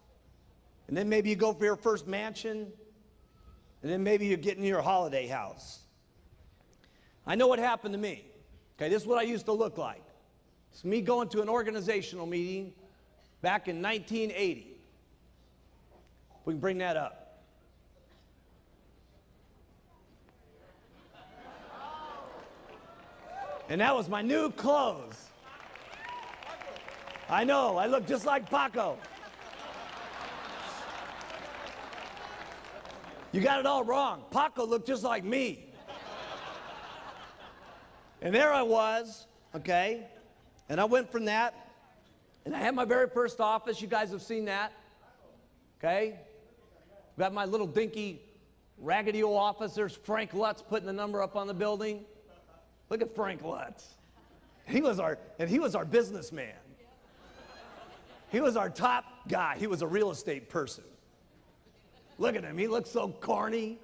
and then maybe you go for your first mansion, and then maybe you're getting your holiday house. I know what happened to me. Okay, this is what I used to look like. It's me going to an organizational meeting back in 1980. We can bring that up. And that was my new clothes. I know, I look just like Paco. You got it all wrong. Paco looked just like me. And there I was, okay? And I went from that, and I had my very first office. You guys have seen that, okay? Got my little dinky, raggedy old office. There's Frank Lutz putting the number up on the building. Look at Frank Lutz. He was our businessman. He was our top guy. He was a real estate person. Look at him. He looks so corny.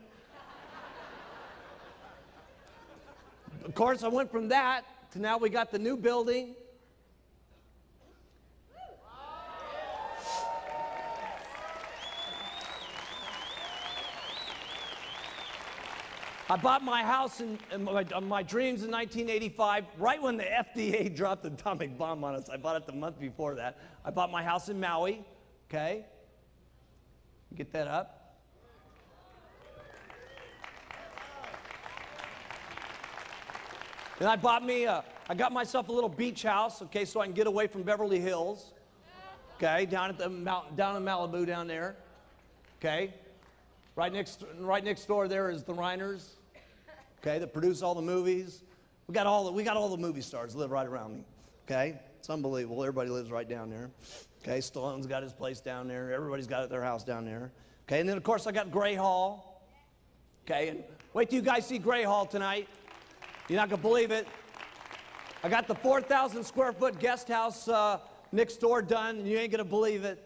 Of course, I went from that to now we got the new building. I bought my house in my dreams in 1985, right when the FDA dropped the atomic bomb on us. I bought it the month before that. I bought my house in Maui, okay? Get that up. Then I got myself a little beach house, okay, so I can get away from Beverly Hills, okay, down in Malibu down there, okay. Right next door there is the Reiners, okay, that produce all the movies. We got all the movie stars live right around me, okay. It's unbelievable. Everybody lives right down there, okay. Stallone's got his place down there. Everybody's got their house down there, okay. And then of course I got Gray Hall, okay. And wait till you guys see Gray Hall tonight. You're not gonna believe it. I got the 4,000 square foot guest house next door done, and you ain't gonna believe it.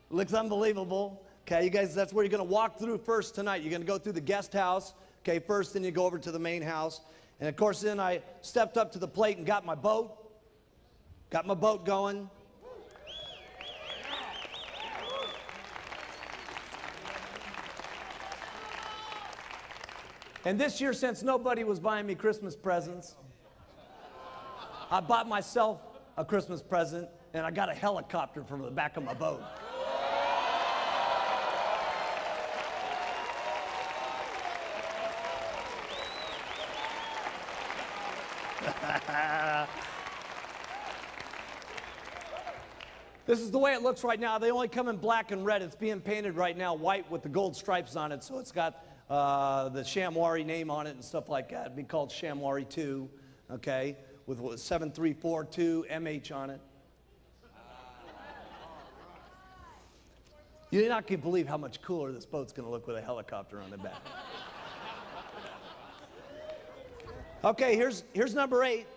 It looks unbelievable. Okay, you guys, that's where you're gonna walk through first tonight. You're gonna go through the guest house, okay, first, then you go over to the main house. And of course, then I stepped up to the plate and got my boat. Got my boat going. And this year, since nobody was buying me Christmas presents, I bought myself a Christmas present, and I got a helicopter from the back of my boat. This is the way it looks right now. They only come in black and red. It's being painted right now white with the gold stripes on it, so it's got the Shamwari name on it and stuff like that. It'd be called Shamwari 2, okay, with 7342 MH on it. You're not going to believe how much cooler this boat's going to look with a helicopter on the back. Okay, here's number 8.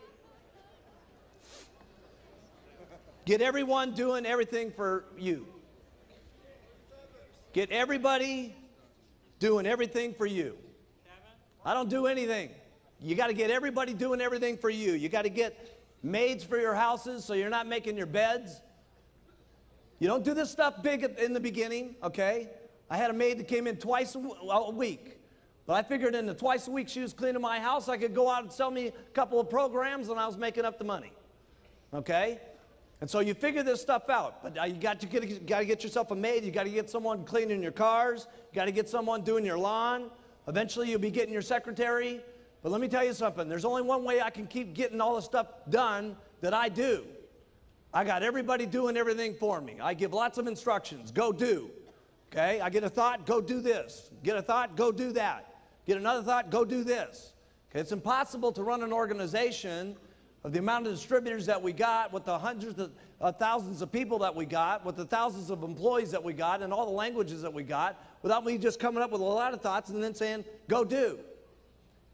Get everyone doing everything for you. Get everybody doing everything for you. I don't do anything. You got to get everybody doing everything for you. You got to get maids for your houses so you're not making your beds. You don't do this stuff big in the beginning, okay? I had a maid that came in twice a week. But I figured in the twice a week she was cleaning my house, I could go out and sell me a couple of programs and I was making up the money, okay? And so you figure this stuff out. But you got to get yourself a maid. You got to get someone cleaning your cars. You got to get someone doing your lawn. Eventually you'll be getting your secretary. But let me tell you something. There's only one way I can keep getting all the stuff done that I do. I got everybody doing everything for me. I give lots of instructions. Go do. Okay? I get a thought, go do this. Get a thought, go do that. Get another thought, go do this. Okay? It's impossible to run an organization of the amount of distributors that we got, with the hundreds of thousands of people that we got, with the thousands of employees that we got, and all the languages that we got, without me just coming up with a lot of thoughts and then saying, go do.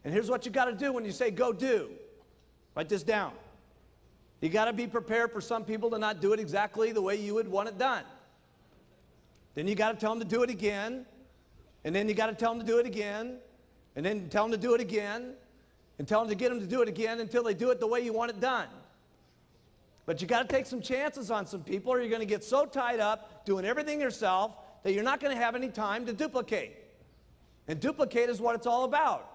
And here's what you got to do when you say go do. Write this down. You got to be prepared for some people to not do it exactly the way you would want it done. Then you got to tell them to do it again, and then you got to tell them to do it again, and then tell them to do it again, and tell them to get them to do it again until they do it the way you want it done. But you got to take some chances on some people, or you're going to get so tied up doing everything yourself that you're not going to have any time to duplicate. And duplicate is what it's all about.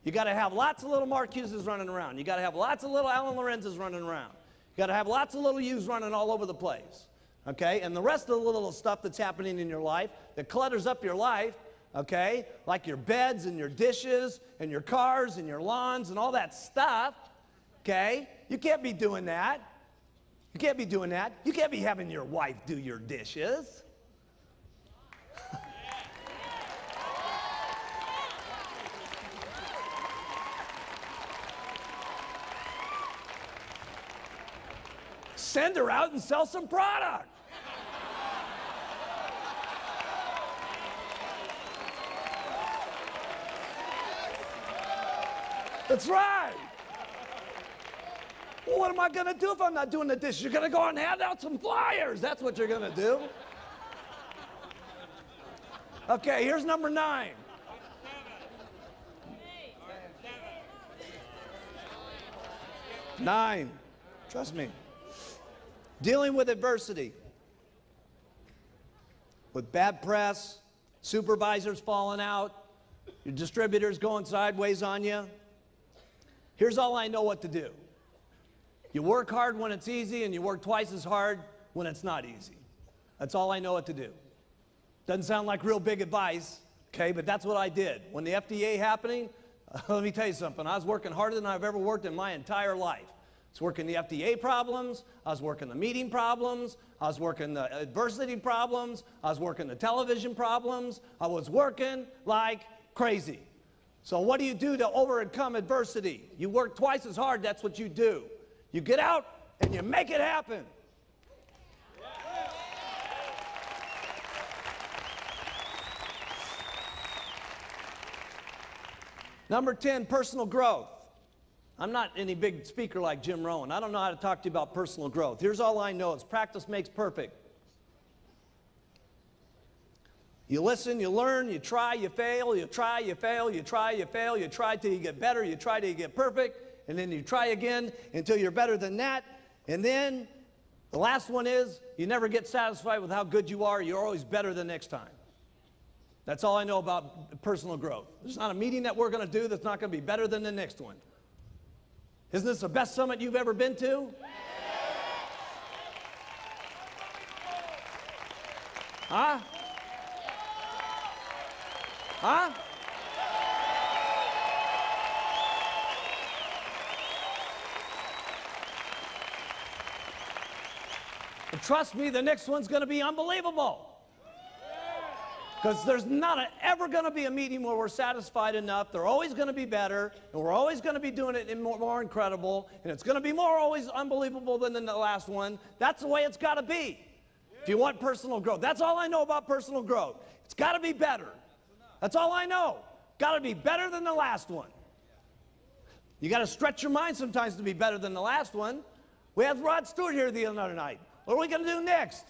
You got to have lots of little Mark Hugheses running around. You got to have lots of little Alan Lorenzes running around. You got to have lots of little Hughes running all over the place. Okay? And the rest of the little stuff that's happening in your life that clutters up your life, okay, like your beds and your dishes and your cars and your lawns and all that stuff, okay, you can't be doing that. You can't be doing that. You can't be having your wife do your dishes. Send her out and sell some product. That's right. Well, what am I going to do if I'm not doing the dishes? You're going to go out and hand out some flyers. That's what you're going to do. Okay, here's number 9. Nine. Trust me. Dealing with adversity. With bad press, supervisors falling out, your distributors going sideways on you. Here's all I know what to do. You work hard when it's easy, and you work twice as hard when it's not easy. That's all I know what to do. Doesn't sound like real big advice, okay, but that's what I did. When the FDA happening, let me tell you something. I was working harder than I've ever worked in my entire life. I was working the FDA problems. I was working the meeting problems. I was working the adversity problems. I was working the television problems. I was working like crazy. So what do you do to overcome adversity? You work twice as hard. That's what you do. You get out and you make it happen. Number 10, personal growth. I'm not any big speaker like Jim Rohn. I don't know how to talk to you about personal growth. Here's all I know is practice makes perfect. You listen, you learn, you try, you fail, you try, you fail, you try, you fail, you try till you get better, you try till you get perfect, and then you try again until you're better than that. And then the last one is you never get satisfied with how good you are. You're always better the next time. That's all I know about personal growth. There's not a meeting that we're going to do that's not going to be better than the next one. Isn't this the best summit you've ever been to? Huh? Huh? And trust me, the next one's going to be unbelievable. Because there's not ever going to be a meeting where we're satisfied enough. They're always going to be better, and we're always going to be doing it more incredible, and it's going to be more always unbelievable than the last one. That's the way it's got to be if you want personal growth. That's all I know about personal growth. It's got to be better. That's all I know. Got to be better than the last one. You got to stretch your mind sometimes to be better than the last one. We had Rod Stewart here the other night. What are we going to do next?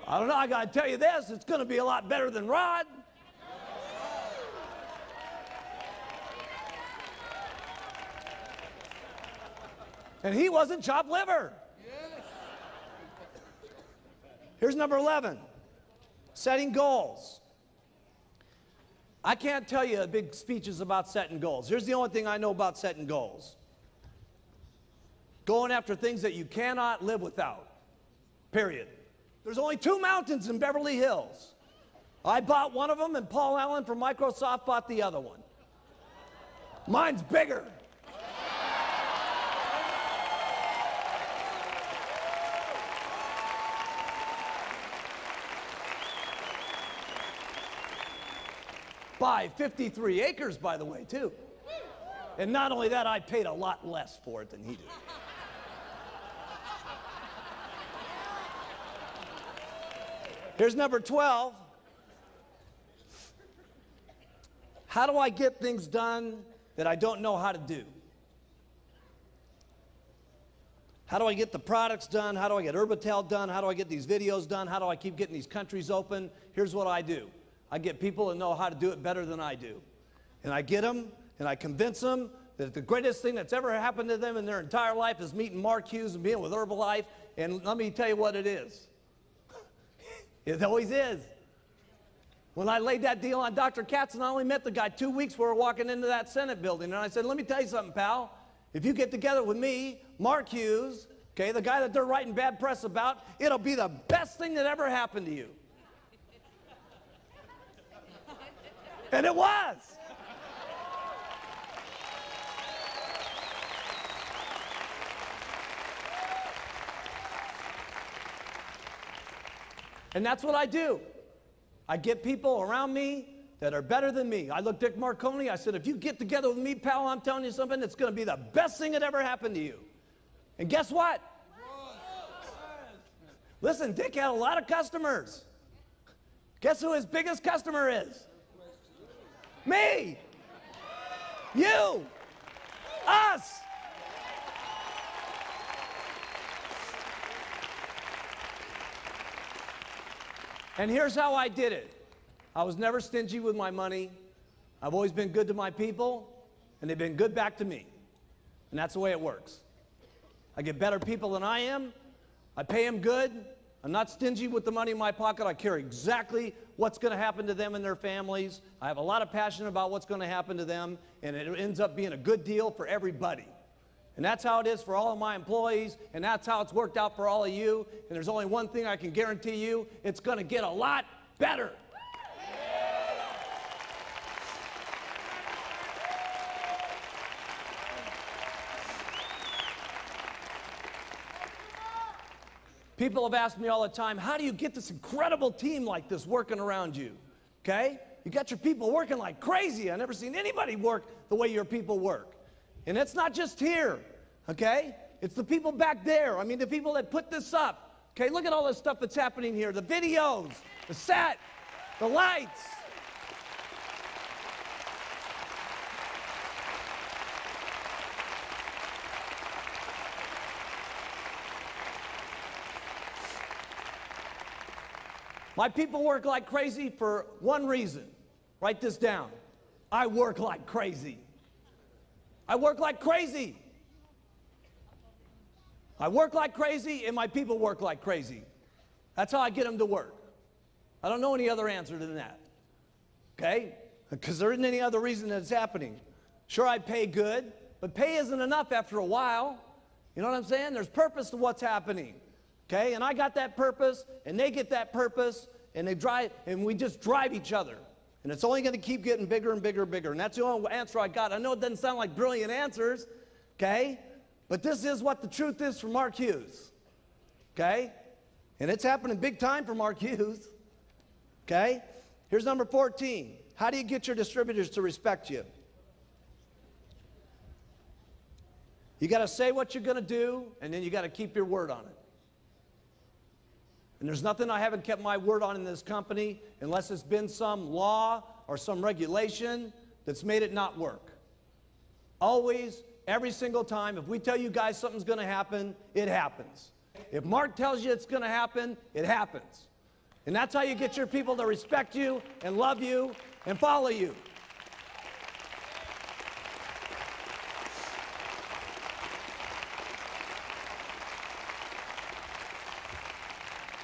I don't know. I got to tell you this. It's going to be a lot better than Rod. And he wasn't chopped liver. Here's number 11, setting goals. I can't tell you big speeches about setting goals. Here's the only thing I know about setting goals. Going after things that you cannot live without, period. There's only 2 mountains in Beverly Hills. I bought one of them, and Paul Allen from Microsoft bought the other one. Mine's bigger. By 53 acres, by the way, too. And not only that, I paid a lot less for it than he did. Here's number 12. How do I get things done that I don't know how to do? How do I get the products done? How do I get Urbital done? How do I get these videos done? How do I keep getting these countries open? Here's what I do. I get people that know how to do it better than I do. And I get them, and I convince them that the greatest thing that's ever happened to them in their entire life is meeting Mark Hughes and being with Herbalife. And let me tell you what it is. It always is. When I laid that deal on Dr. Katz, and I only met the guy 2 weeks before walking into that Senate building, and I said, let me tell you something, pal. If you get together with me, Mark Hughes, okay, the guy that they're writing bad press about, it'll be the best thing that ever happened to you. And it was. And that's what I do. I get people around me that are better than me. I looked at Dick Marconi, I said, if you get together with me, pal, I'm telling you something, it's going to be the best thing that ever happened to you. And guess what? Listen, Dick had a lot of customers. Guess who his biggest customer is? Me. You. Us. And here's how I did it. I was never stingy with my money. I've always been good to my people, and they've been good back to me. And that's the way it works. I get better people than I am. I pay them good. I'm not stingy with the money in my pocket. I care exactly what's going to happen to them and their families. I have a lot of passion about what's going to happen to them, and it ends up being a good deal for everybody. And that's how it is for all of my employees, and that's how it's worked out for all of you. And there's only one thing I can guarantee you, it's going to get a lot better. People have asked me all the time, how do you get this incredible team like this working around you? Okay? You got your people working like crazy. I've never seen anybody work the way your people work. And it's not just here, okay? It's the people back there. I mean, the people that put this up. Okay, look at all this stuff that's happening here. The videos, the set, the lights. My people work like crazy for one reason. Write this down. I work like crazy. I work like crazy. I work like crazy, and my people work like crazy. That's how I get them to work. I don't know any other answer than that. Okay? Because there isn't any other reason that it's happening. Sure, I pay good, but pay isn't enough after a while. You know what I'm saying? There's purpose to what's happening. Okay? And I got that purpose, and they get that purpose, and they drive, and we just drive each other. And it's only going to keep getting bigger and bigger and bigger. And that's the only answer I got. I know it doesn't sound like brilliant answers, okay? But this is what the truth is for Mark Hughes, okay? And it's happening big time for Mark Hughes, okay? Here's number 14. How do you get your distributors to respect you? You got to say what you're going to do, and then you got to keep your word on it. And there's nothing I haven't kept my word on in this company unless it's been some law or some regulation that's made it not work. Always every single time. If we tell you guys something's going to happen, it happens. If Mark tells you it's going to happen, it happens. And that's how you get your people to respect you and love you and follow you.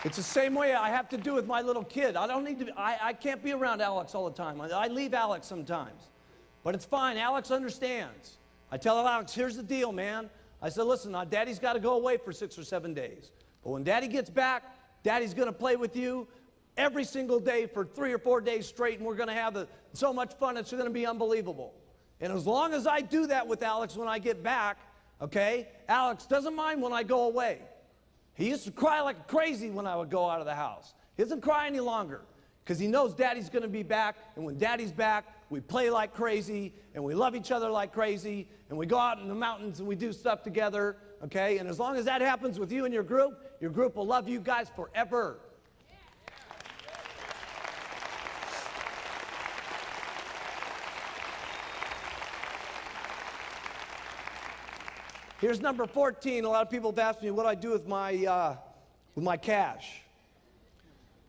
It's the same way I have to do with my little kid. I can't be around Alex all the time. I leave Alex sometimes. But it's fine. Alex understands. I tell Alex, here's the deal, man. I said, listen, Daddy's got to go away for 6 or 7 days. But when Daddy gets back, Daddy's going to play with you every single day for 3 or 4 days straight, and we're going to have so much fun, it's going to be unbelievable. And as long as I do that with Alex when I get back, okay, Alex doesn't mind when I go away. He used to cry like crazy when I would go out of the house. He doesn't cry any longer because he knows Daddy's going to be back, and when Daddy's back, we play like crazy, and we love each other like crazy, and we go out in the mountains and we do stuff together, okay? And as long as that happens with you and your group will love you guys forever. Here's number 14. A lot of people have asked me what I do with my cash.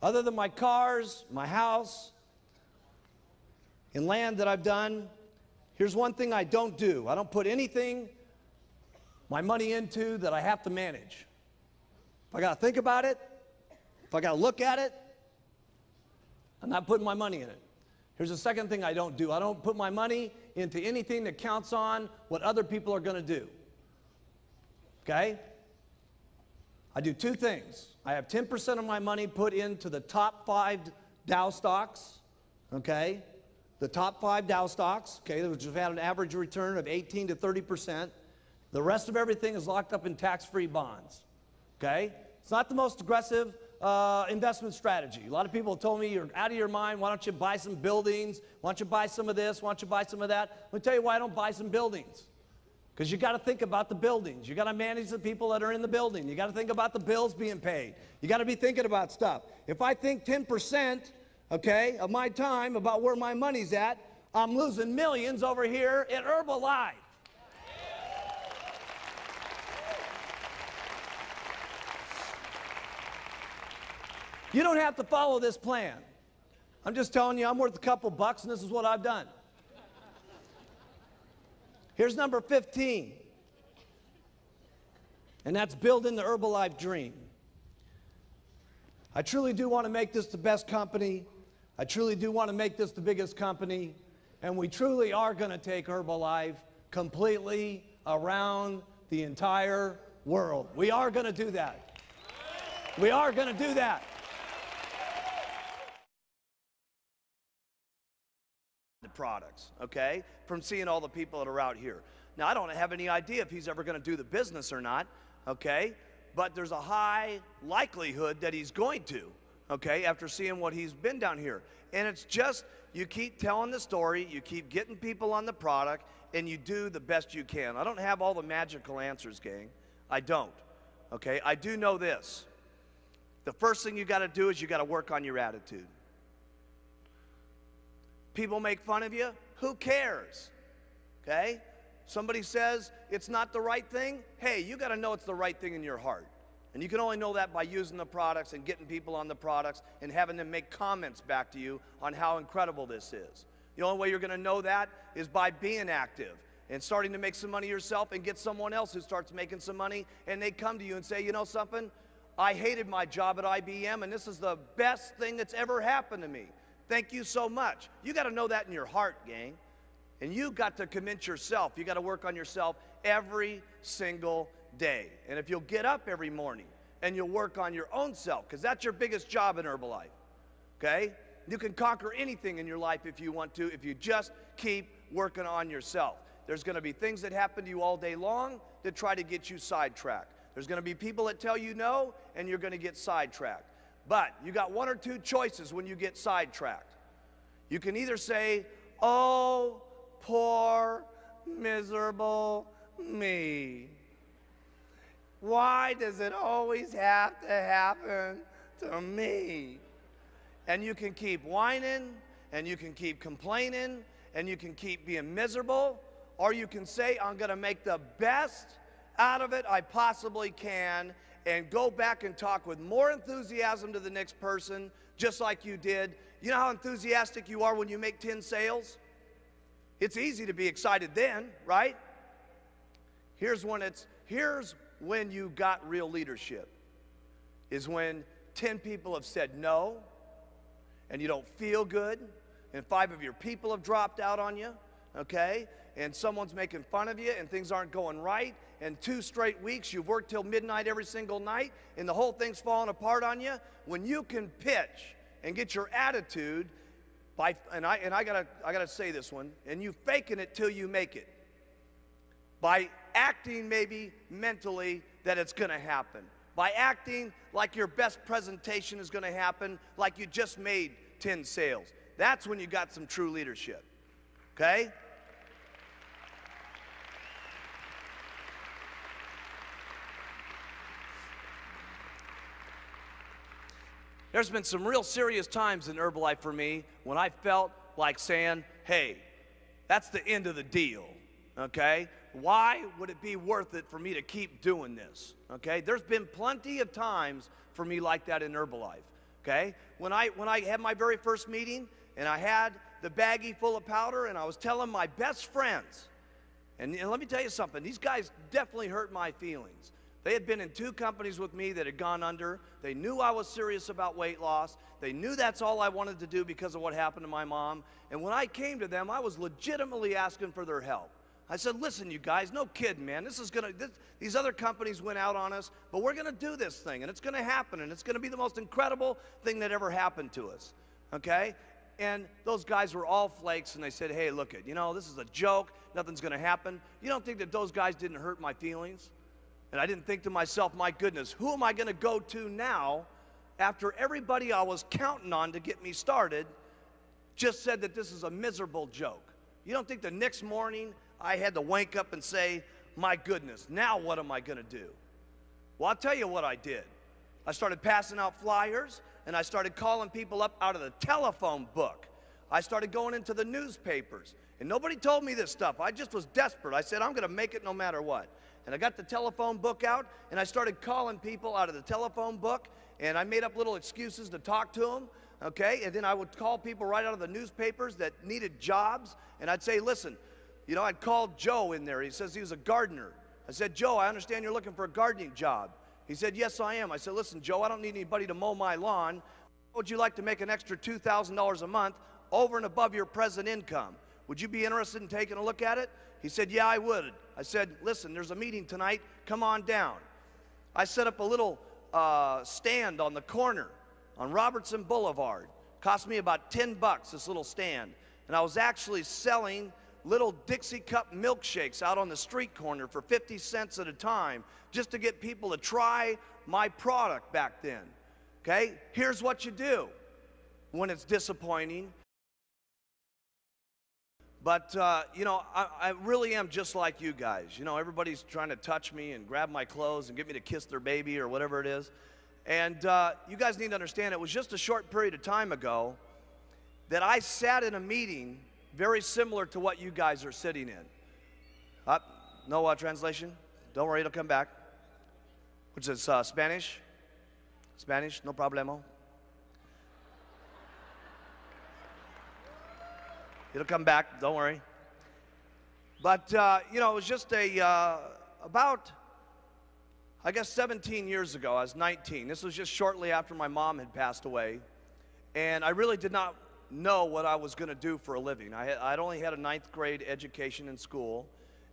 Other than my cars, my house, and land that I've done, here's one thing I don't do. I don't put anything, my money into that I have to manage. If I got to think about it, if I got to look at it, I'm not putting my money in it. Here's the second thing I don't do. I don't put my money into anything that counts on what other people are going to do. Okay? I do 2 things. I have 10% of my money put into the top 5 Dow stocks, okay? The top 5 Dow stocks, okay, which have had an average return of 18 to 30%. The rest of everything is locked up in tax-free bonds, okay? It's not the most aggressive investment strategy. A lot of people have told me, you're out of your mind, why don't you buy some buildings? Why don't you buy some of this? Why don't you buy some of that? Let me tell you why I don't buy some buildings. Because you got to think about the buildings. You got to manage the people that are in the building. You got to think about the bills being paid. You got to be thinking about stuff. If I think 10%, okay, of my time about where my money's at, I'm losing millions over here at Herbalife. You don't have to follow this plan. I'm just telling you, I'm worth a couple bucks, and this is what I've done. Here's number 15, and that's building the Herbalife dream. I truly do want to make this the best company. I truly do want to make this the biggest company, and we truly are going to take Herbalife completely around the entire world. We are going to do that. We are going to do that. Products, okay, from seeing all the people that are out here. Now, I don't have any idea if he's ever going to do the business or not, okay, but there's a high likelihood that he's going to, okay, after seeing what he's been down here. And it's just, you keep telling the story, you keep getting people on the product, and you do the best you can. I don't have all the magical answers, gang. I don't, okay? I do know this. The first thing you got to do is you got to work on your attitude. People make fun of you, who cares? Okay? Somebody says it's not the right thing, hey, you got to know it's the right thing in your heart. And you can only know that by using the products and getting people on the products and having them make comments back to you on how incredible this is. The only way you're going to know that is by being active and starting to make some money yourself and get someone else who starts making some money, and they come to you and say, you know something, I hated my job at IBM, and this is the best thing that's ever happened to me. Thank you so much. You got to know that in your heart, gang. And you got to convince yourself. You got to work on yourself every single day. And if you'll get up every morning and you'll work on your own self, because that's your biggest job in Herbalife, okay? You can conquer anything in your life if you want to, if you just keep working on yourself. There's going to be things that happen to you all day long that try to get you sidetracked. There's going to be people that tell you no, and you're going to get sidetracked. But you got 1 or 2 choices when you get sidetracked. You can either say, oh, poor, miserable me. Why does it always have to happen to me? And you can keep whining, and you can keep complaining, and you can keep being miserable, or you can say, I'm going to make the best out of it I possibly can and go back and talk with more enthusiasm to the next person, just like you did. You know how enthusiastic you are when you make 10 sales? It's easy to be excited then, right? Here's when you got real leadership, is when 10 people have said no, and you don't feel good, and 5 of your people have dropped out on you, okay? And someone's making fun of you, and things aren't going right, and 2 straight weeks you've worked till midnight every single night, and the whole thing's falling apart on you. When you can pitch and get your attitude by, and I gotta say this one, and you faking it till you make it, by acting maybe mentally that it's gonna happen, by acting like your best presentation is gonna happen, like you just made 10 sales. That's when you got some true leadership, okay? There's been some real serious times in Herbalife for me when I felt like saying, hey, that's the end of the deal, okay? Why would it be worth it for me to keep doing this, okay? There's been plenty of times for me like that in Herbalife, okay? When I had my very first meeting and I had the baggie full of powder and I was telling my best friends, and let me tell you something, these guys definitely hurt my feelings. They had been in 2 companies with me that had gone under. They knew I was serious about weight loss. They knew that's all I wanted to do because of what happened to my mom. And when I came to them, I was legitimately asking for their help. I said, listen, you guys, no kidding, man. These other companies went out on us, but we're gonna do this thing, and it's gonna happen, and it's gonna be the most incredible thing that ever happened to us, okay? And those guys were all flakes, and they said, hey, look it, you know, this is a joke. Nothing's gonna happen. You don't think that those guys didn't hurt my feelings? And I didn't think to myself, my goodness, who am I going to go to now after everybody I was counting on to get me started just said that this is a miserable joke? You don't think the next morning I had to wake up and say, my goodness, now what am I going to do? Well, I'll tell you what I did. I started passing out flyers, and I started calling people up out of the telephone book. I started going into the newspapers, and nobody told me this stuff. I just was desperate. I said, I'm going to make it no matter what. And I got the telephone book out, and I started calling people out of the telephone book, and I made up little excuses to talk to them, okay? And then I would call people right out of the newspapers that needed jobs, and I'd say, listen, you know, I'd call Joe in there. He says he was a gardener. I said, Joe, I understand you're looking for a gardening job. He said, yes, I am. I said, listen, Joe, I don't need anybody to mow my lawn. Would you like to make an extra $2,000 a month over and above your present income? Would you be interested in taking a look at it? He said, yeah, I would. I said, listen, there's a meeting tonight. Come on down. I set up a little stand on the corner on Robertson Boulevard. Cost me about $10, this little stand. And I was actually selling little Dixie cup milkshakes out on the street corner for 50 cents at a time just to get people to try my product back then. Okay? Here's what you do when it's disappointing. But, you know, I really am just like you guys. You know, everybody's trying to touch me and grab my clothes and get me to kiss their baby or whatever it is. And you guys need to understand, it was just a short period of time ago that I sat in a meeting very similar to what you guys are sitting in. No translation? Don't worry, it'll come back. Which is Spanish? Spanish, no problemo. It'll come back, don't worry. But, you know, it was just about, I guess, 17 years ago. I was 19. This was just shortly after my mom had passed away. And I really did not know what I was going to do for a living. I'd only had a 9th grade education in school.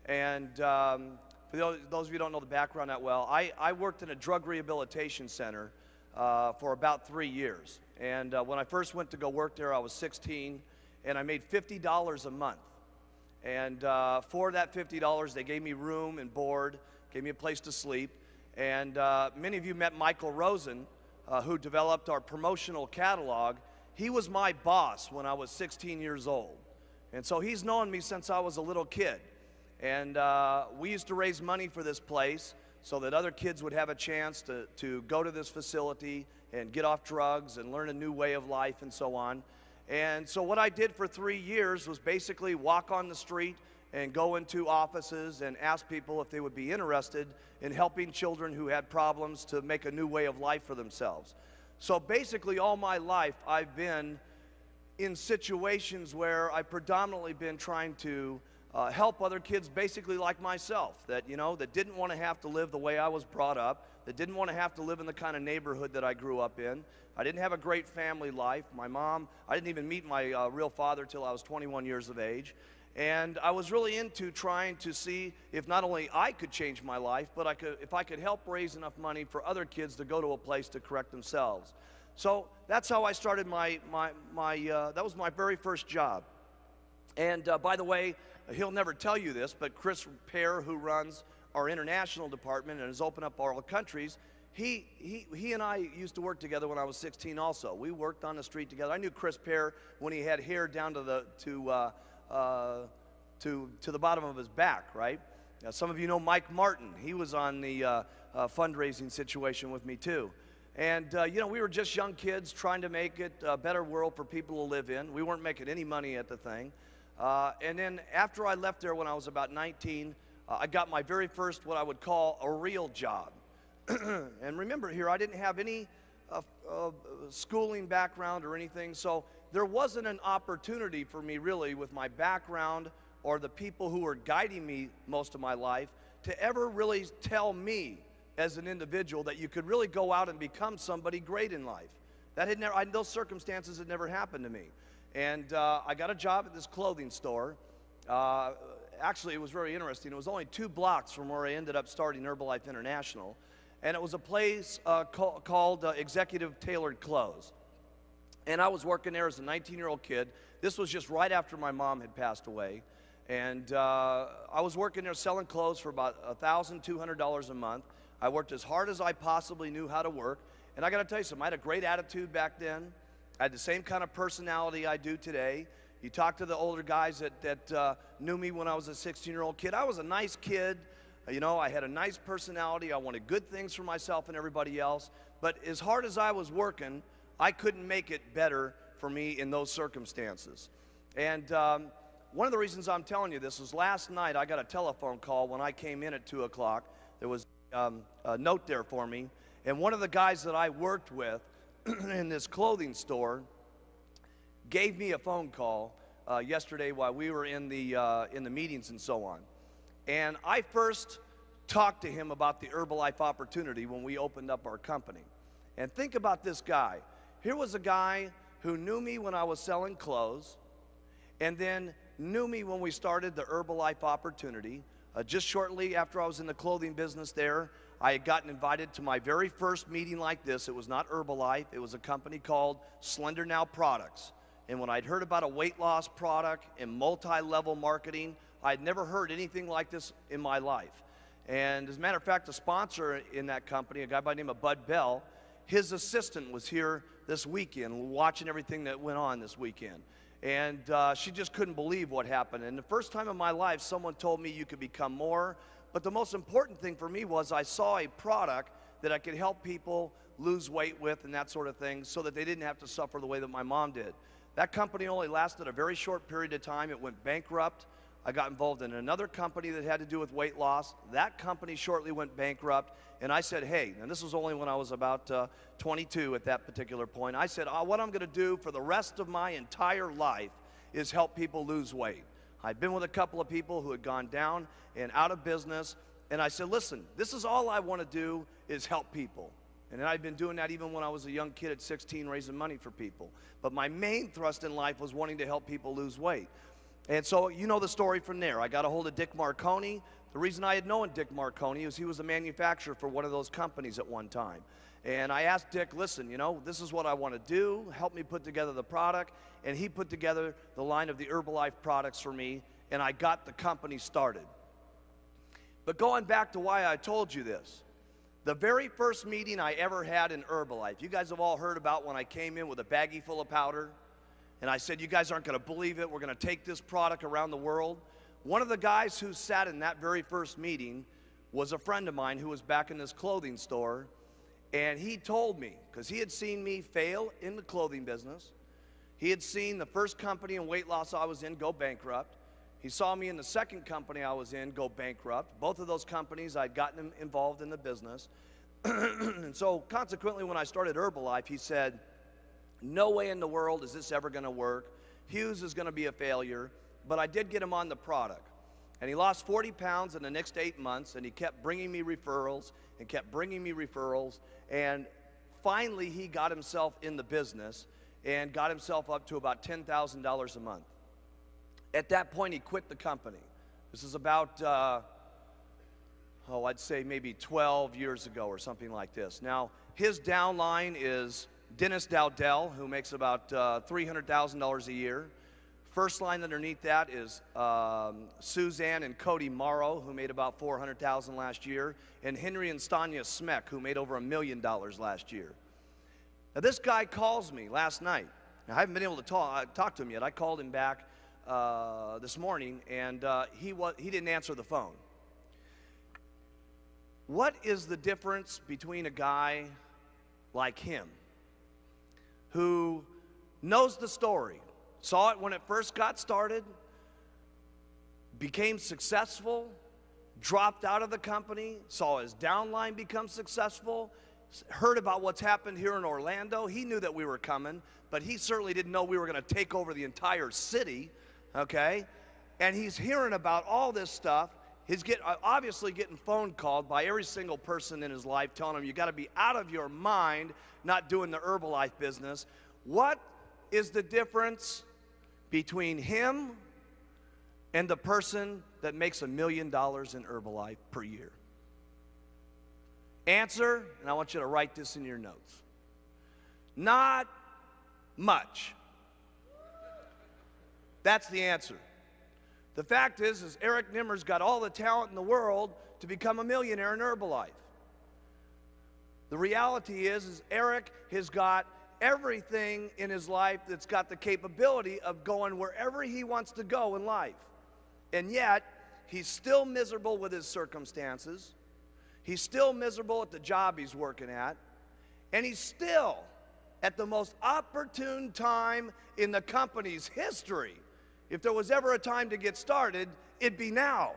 And for those of you who don't know the background that well, I worked in a drug rehabilitation center for about 3 years. And when I first went to go work there, I was 16. And I made $50 a month. And for that $50, they gave me room and board, gave me a place to sleep. And many of you met Michael Rosen, who developed our promotional catalog. He was my boss when I was 16 years old. And so he's known me since I was a little kid. And we used to raise money for this place so that other kids would have a chance to go to this facility and get off drugs and learn a new way of life and so on. And so what I did for 3 years was basically walk on the street and go into offices and ask people if they would be interested in helping children who had problems to make a new way of life for themselves. So basically all my life I've been in situations where I've predominantly been trying to help other kids basically like myself, that, you know, that didn't want to have to live the way I was brought up, that didn't want to have to live in the kind of neighborhood that I grew up in. I didn't have a great family life. My mom, I didn't even meet my real father till I was 21 years of age. And I was really into trying to see if not only I could change my life, but if I could help raise enough money for other kids to go to a place to correct themselves. So that's how I started that was my very first job. And by the way, he'll never tell you this, but Chris Pear, who runs our international department and has opened up all the countries, he and I used to work together when I was 16 also. We worked on the street together. I knew Chris Pear when he had hair down to the bottom of his back, right? Now, some of you know Mike Martin. He was on the fundraising situation with me too. And, you know, we were just young kids trying to make it a better world for people to live in. We weren't making any money at the thing. And then after I left there when I was about 19, I got my very first, what I would call a real job. And remember here, I didn't have any schooling background or anything, so there wasn't an opportunity for me really with my background or the people who were guiding me most of my life to ever really tell me as an individual that you could really go out and become somebody great in life. That had never, those circumstances had never happened to me. And I got a job at this clothing store. Actually, it was very interesting. It was only 2 blocks from where I ended up starting Herbalife International. And it was a place called Executive Tailored Clothes. And I was working there as a 19-year-old kid. This was just right after my mom had passed away. And I was working there selling clothes for about $1,200 a month. I worked as hard as I possibly knew how to work. And I got to tell you something, I had a great attitude back then. I had the same kind of personality I do today. You talk to the older guys that knew me when I was a 16-year-old kid. I was a nice kid. You know, I had a nice personality. I wanted good things for myself and everybody else. But as hard as I was working, I couldn't make it better for me in those circumstances. And one of the reasons I'm telling you this is last night I got a telephone call when I came in at 2 o'clock. There was a note there for me. And one of the guys that I worked with in this clothing store gave me a phone call yesterday while we were in the meetings and so on. And I first talked to him about the Herbalife opportunity when we opened up our company. And think about this guy. Here was a guy who knew me when I was selling clothes, and then knew me when we started the Herbalife opportunity. Just shortly after I was in the clothing business there, I had gotten invited to my very first meeting like this. It was not Herbalife. It was a company called Slender Now Products. And when I'd heard about a weight loss product and multi-level marketing, I'd never heard anything like this in my life. And as a matter of fact, the sponsor in that company, a guy by the name of Bud Bell, his assistant was here this weekend watching everything that went on this weekend. And she just couldn't believe what happened. And the first time in my life, someone told me you could become more. But the most important thing for me was I saw a product that I could help people lose weight with and that sort of thing so that they didn't have to suffer the way that my mom did. That company only lasted a very short period of time. It went bankrupt. I got involved in another company that had to do with weight loss. That company shortly went bankrupt. And I said, hey, and this was only when I was about 22 at that particular point. I said, what I'm going to do for the rest of my entire life is help people lose weight. I'd been with a couple of people who had gone down and out of business. And I said, listen, this is all I want to do is help people. And I'd been doing that even when I was a young kid at 16, raising money for people. But my main thrust in life was wanting to help people lose weight. And so you know the story from there. I got a hold of Dick Marconi. The reason I had known Dick Marconi is he was a manufacturer for one of those companies at one time. And I asked Dick, listen, you know, this is what I want to do. Help me put together the product. And he put together the line of the Herbalife products for me, and I got the company started. But going back to why I told you this, the very first meeting I ever had in Herbalife, you guys have all heard about when I came in with a baggie full of powder, and I said, you guys aren't going to believe it. We're going to take this product around the world. One of the guys who sat in that very first meeting was a friend of mine who was back in this clothing store, and he told me, because he had seen me fail in the clothing business, he had seen the first company in weight loss I was in go bankrupt, He saw me in the second company I was in go bankrupt. Both of those companies, I'd gotten him involved in the business. And so consequently, when I started Herbalife, he said, no way in the world is this ever going to work. Hughes is going to be a failure. But I did get him on the product. And he lost 40 pounds in the next 8 months, and he kept bringing me referrals and kept bringing me referrals. And finally, he got himself in the business and got himself up to about $10,000 a month. At that point, he quit the company. This is about, I'd say maybe 12 years ago or something like this. Now, his downline is Dennis Dowdell, who makes about $300,000 a year. First line underneath that is Suzanne and Cody Morrow, who made about $400,000 last year, and Henry and Stanya Smeck, who made over $1 million last year. Now, this guy calls me last night. Now, I haven't been able to talk to him yet. I called him back this morning, and he didn't answer the phone. What is the difference between a guy like him, who knows the story, saw it when it first got started, became successful, dropped out of the company, saw his downline become successful, heard about what's happened here in Orlando? He knew that we were coming, but he certainly didn't know we were going to take over the entire city, okay? And he's hearing about all this stuff. He's obviously getting phone called by every single person in his life telling him, you got to be out of your mind not doing the Herbalife business. What is the difference between him and the person that makes $1 million in Herbalife per year? Answer, and I want you to write this in your notes. Not much. That's the answer. The fact is Eric Nimmer's got all the talent in the world to become a millionaire in Herbalife. The reality is Eric has got everything in his life that's got the capability of going wherever he wants to go in life. And yet, he's still miserable with his circumstances. He's still miserable at the job he's working at. And he's still at the most opportune time in the company's history. If there was ever a time to get started, it'd be now.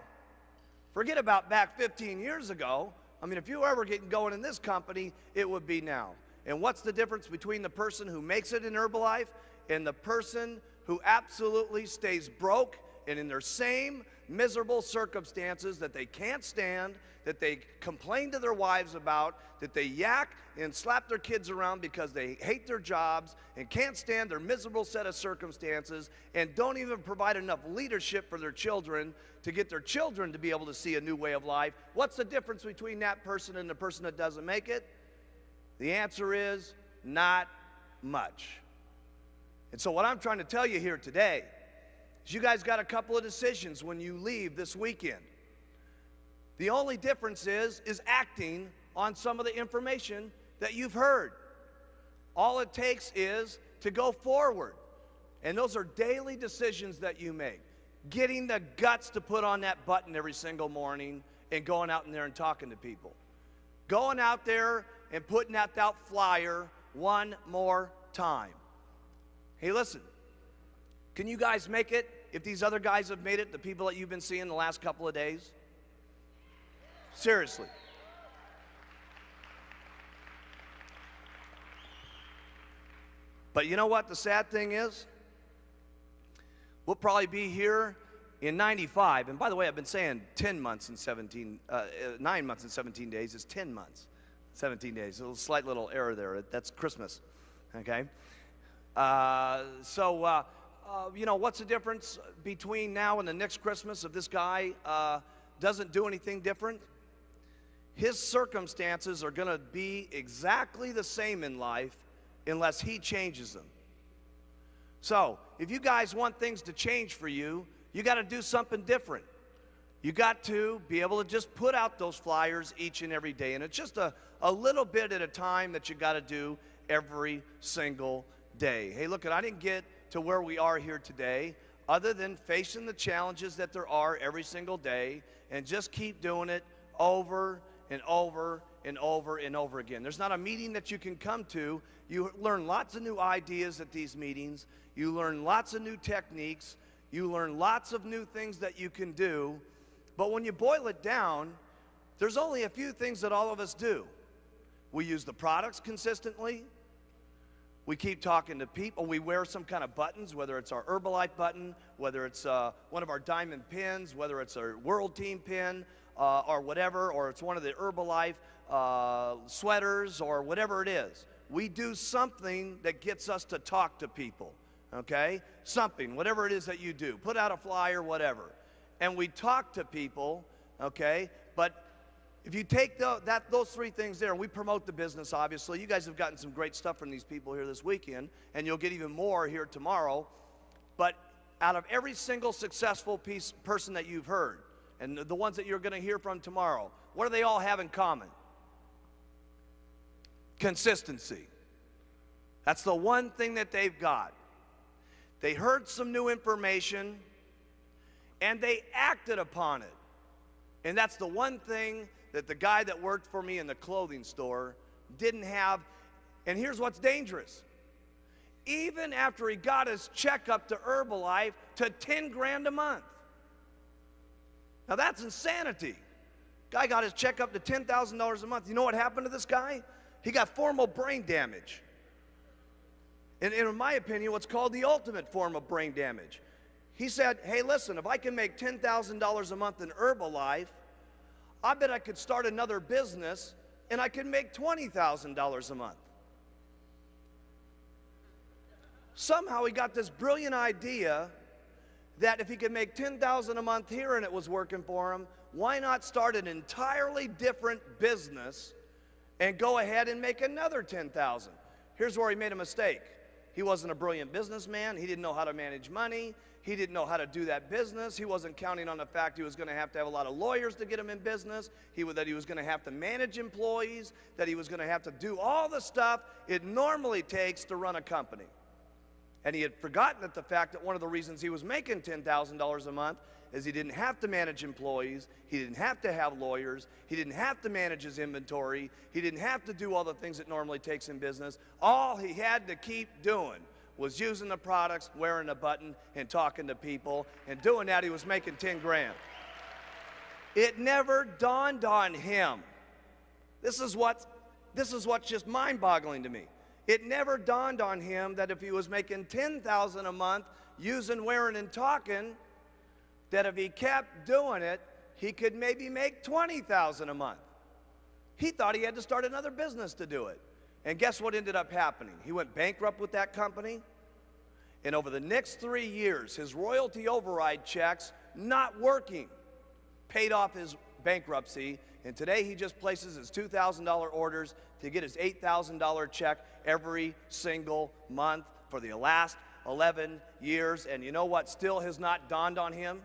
Forget about back 15 years ago. I mean, if you were ever getting going in this company, it would be now. And what's the difference between the person who makes it in Herbalife and the person who absolutely stays broke and in their same miserable circumstances that they can't stand, that they complain to their wives about, that they yak and slap their kids around because they hate their jobs and can't stand their miserable set of circumstances and don't even provide enough leadership for their children to get their children to be able to see a new way of life? What's the difference between that person and the person that doesn't make it? The answer is not much. And so what I'm trying to tell you here today is you guys got a couple of decisions when you leave this weekend. The only difference is acting on some of the information that you've heard. All it takes is to go forward. And those are daily decisions that you make. Getting the guts to put on that button every single morning and going out in there and talking to people. Going out there and putting out that flyer one more time. Hey, listen, can you guys make it if these other guys have made it, the people that you've been seeing the last couple of days? Seriously. But you know what the sad thing is? We'll probably be here in 95. And by the way, I've been saying 10 months and 9 months and 17 days is 10 months, 17 days. A slight little error there. That's Christmas, okay? You know, what's the difference between now and the next Christmas if this guy doesn't do anything different? His circumstances are going to be exactly the same in life unless he changes them. So, if you guys want things to change for you, you got to do something different. You got to be able to just put out those flyers each and every day. And it's just a little bit at a time that you got to do every single day. Hey, look, I didn't get to where we are here today other than facing the challenges that there are every single day and just keep doing it over and over and over and over again. There's not a meeting that you can come to. You learn lots of new ideas at these meetings. You learn lots of new techniques. You learn lots of new things that you can do. But when you boil it down, there's only a few things that all of us do. We use the products consistently. We keep talking to people. We wear some kind of buttons, whether it's our Herbalife button, whether it's one of our diamond pins, whether it's a World Team pin, or whatever, or it's one of the Herbalife sweaters, or whatever it is. We do something that gets us to talk to people, okay? Something, whatever it is that you do. Put out a flyer, whatever. And we talk to people, okay? But if you take those three things there, we promote the business, obviously. You guys have gotten some great stuff from these people here this weekend, and you'll get even more here tomorrow. But out of every single successful person that you've heard, and the ones that you're going to hear from tomorrow, what do they all have in common? Consistency. That's the one thing that they've got. They heard some new information, and they acted upon it. And that's the one thing that the guy that worked for me in the clothing store didn't have. And here's what's dangerous. Even after he got his check up to Herbalife to 10 grand a month. Now that's insanity. Guy got his check up to $10,000 a month. You know what happened to this guy? He got formal brain damage. And in my opinion, what's called the ultimate form of brain damage. He said, hey, listen, if I can make $10,000 a month in Herbalife, I bet I could start another business and I could make $20,000 a month. Somehow he got this brilliant idea that if he could make $10,000 a month here and it was working for him, why not start an entirely different business and go ahead and make another $10,000? Here's where he made a mistake. He wasn't a brilliant businessman. He didn't know how to manage money. He didn't know how to do that business. He wasn't counting on the fact he was going to have a lot of lawyers to get him in business, that he was going to have to manage employees, that he was going to have to do all the stuff it normally takes to run a company. And he had forgotten the fact that one of the reasons he was making $10,000 a month is he didn't have to manage employees, he didn't have to have lawyers, he didn't have to manage his inventory, he didn't have to do all the things it normally takes in business. All he had to keep doing was using the products, wearing a button, and talking to people. And doing that, he was making 10 grand. It never dawned on him. This is what's just mind-boggling to me. It never dawned on him that if he was making $10,000 a month using, wearing, and talking, that if he kept doing it, he could maybe make $20,000 a month. He thought he had to start another business to do it. And guess what ended up happening? He went bankrupt with that company. And over the next 3 years, his royalty override checks, not working, paid off his bankruptcy. And today he just places his $2,000 orders to get his $8,000 check every single month for the last 11 years. And you know what still has not dawned on him?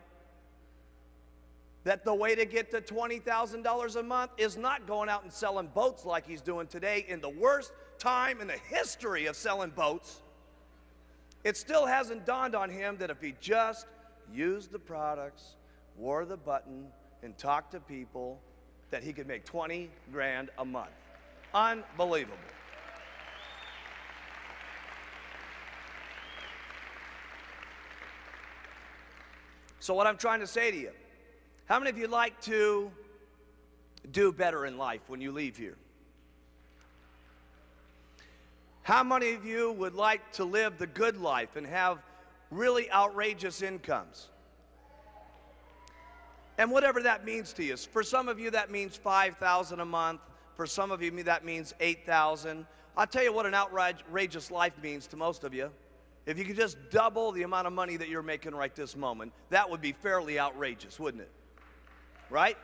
That the way to get to $20,000 a month is not going out and selling boats like he's doing today in the worst time in the history of selling boats. It still hasn't dawned on him that if he just used the products, wore the button, and talked to people, that he could make 20 grand a month. Unbelievable. So what I'm trying to say to you, how many of you like to do better in life when you leave here? How many of you would like to live the good life and have really outrageous incomes? And whatever that means to you. For some of you, that means $5,000 a month. For some of you, that means $8,000. I'll tell you what an outrageous life means to most of you. If you could just double the amount of money that you're making right this moment, that would be fairly outrageous, wouldn't it? Right?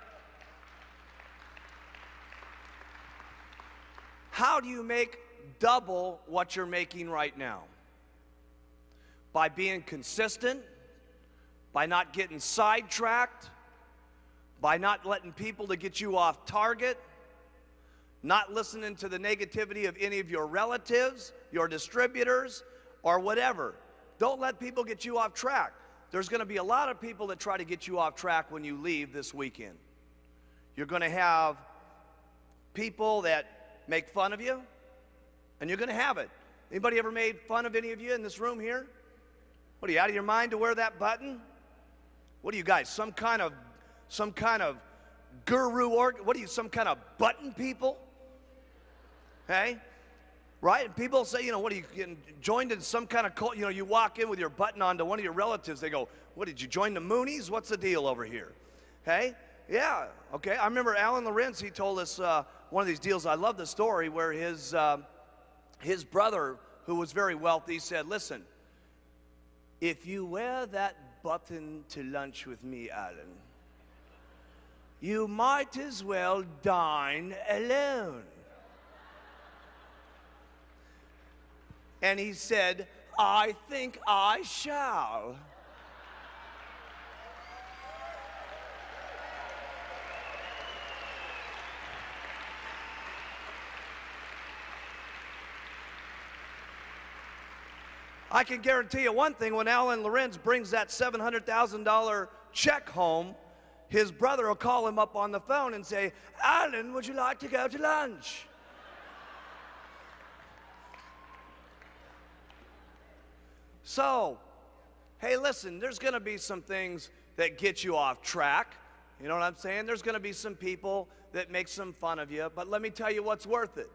How do you make double what you're making right now? By being consistent, by not getting sidetracked, by not letting people to get you off target, not listening to the negativity of any of your relatives, your distributors, or whatever. Don't let people get you off track. There's going to be a lot of people that try to get you off track when you leave this weekend. You're going to have people that make fun of you, and you're going to have it. Anybody ever made fun of any of you in this room here? What are you, out of your mind to wear that button? What are you guys, some kind of guru what are you, some kind of button people? Hey? Right? And people say, you know, what are you getting joined in some kind of cult? You know, you walk in with your button on to one of your relatives. They go, what, did you join the Moonies? What's the deal over here? Hey? Yeah. Okay. I remember Alan Lorenz, he told us one of these deals. I love the story where his brother, who was very wealthy, said, listen, if you wear that button to lunch with me, Alan, you might as well dine alone. And he said, I think I shall. I can guarantee you one thing, when Alan Lorenz brings that $700,000 check home, his brother will call him up on the phone and say, Alan, would you like to go to lunch? So, hey, listen, there's going to be some things that get you off track. You know what I'm saying? There's going to be some people that make some fun of you, but let me tell you what's worth it.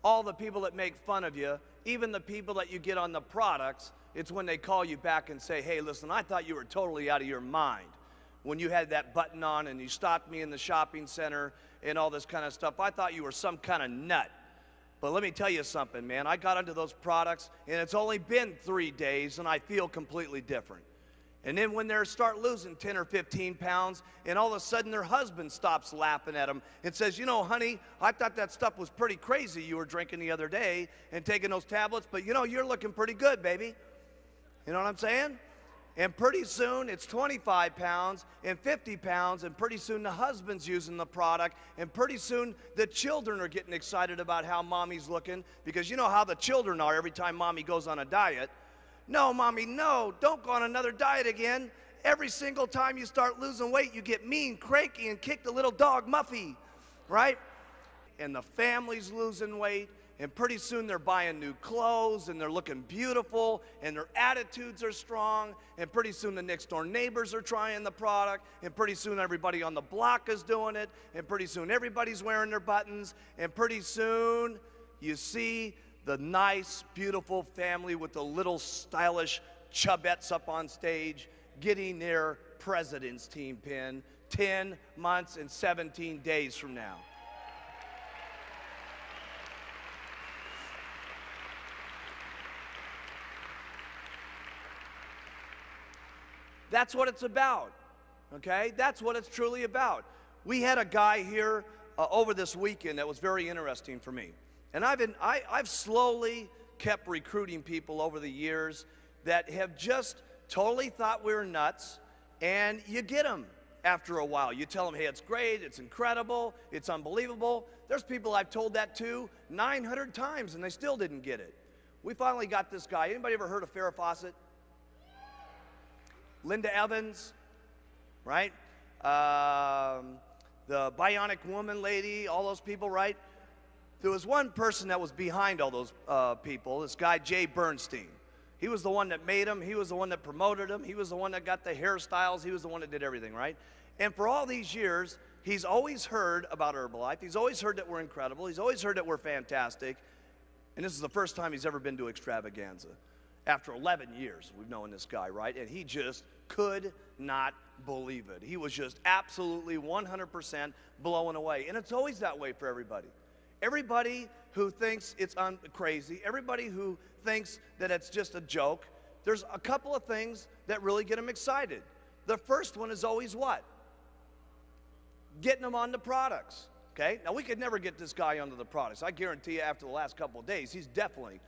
All the people that make fun of you, even the people that you get on the products, it's when they call you back and say, hey, listen, I thought you were totally out of your mind when you had that button on and you stopped me in the shopping center and all this kind of stuff. I thought you were some kind of nut. But let me tell you something, man. I got into those products, and it's only been 3 days, and I feel completely different. And then when they start losing 10 or 15 pounds, and all of a sudden their husband stops laughing at them and says, you know, honey, I thought that stuff was pretty crazy you were drinking the other day and taking those tablets, but, you know, you're looking pretty good, baby. You know what I'm saying? And pretty soon it's 25 pounds and 50 pounds, and pretty soon the husband's using the product, and pretty soon the children are getting excited about how mommy's looking, because you know how the children are every time mommy goes on a diet. No, mommy, no, don't go on another diet again. Every single time you start losing weight, you get mean, cranky, and kick the little dog Muffy, right? And the family's losing weight, and pretty soon they're buying new clothes, and they're looking beautiful, and their attitudes are strong, and pretty soon the next door neighbors are trying the product, and pretty soon everybody on the block is doing it, and pretty soon everybody's wearing their buttons, and pretty soon you see the nice, beautiful family with the little stylish chubettes up on stage getting their president's team pin 10 months and 17 days from now. That's what it's about, okay? That's what it's truly about. We had a guy here over this weekend that was very interesting for me. And I've slowly kept recruiting people over the years that have just totally thought we were nuts, and you get them after a while. You tell them, hey, it's great, it's incredible, it's unbelievable. There's people I've told that to 900 times, and they still didn't get it. We finally got this guy. Anybody ever heard of Farrah Fawcett? Linda Evans, right? The Bionic Woman lady, all those people, right? There was one person that was behind all those people, this guy, Jay Bernstein. He was the one that made them. He was the one that promoted them. He was the one that got the hairstyles. He was the one that did everything, right? And for all these years, he's always heard about Herbalife. He's always heard that we're incredible. He's always heard that we're fantastic. And this is the first time he's ever been to Extravaganza. After 11 years, we've known this guy, right? And he just could not believe it. He was just absolutely 100% blown away. And it's always that way for everybody. Everybody who thinks it's crazy, everybody who thinks that it's just a joke, there's a couple of things that really get them excited. The first one is always what? Getting them on the products, okay? Now, we could never get this guy onto the products. I guarantee you after the last couple of days, he's definitely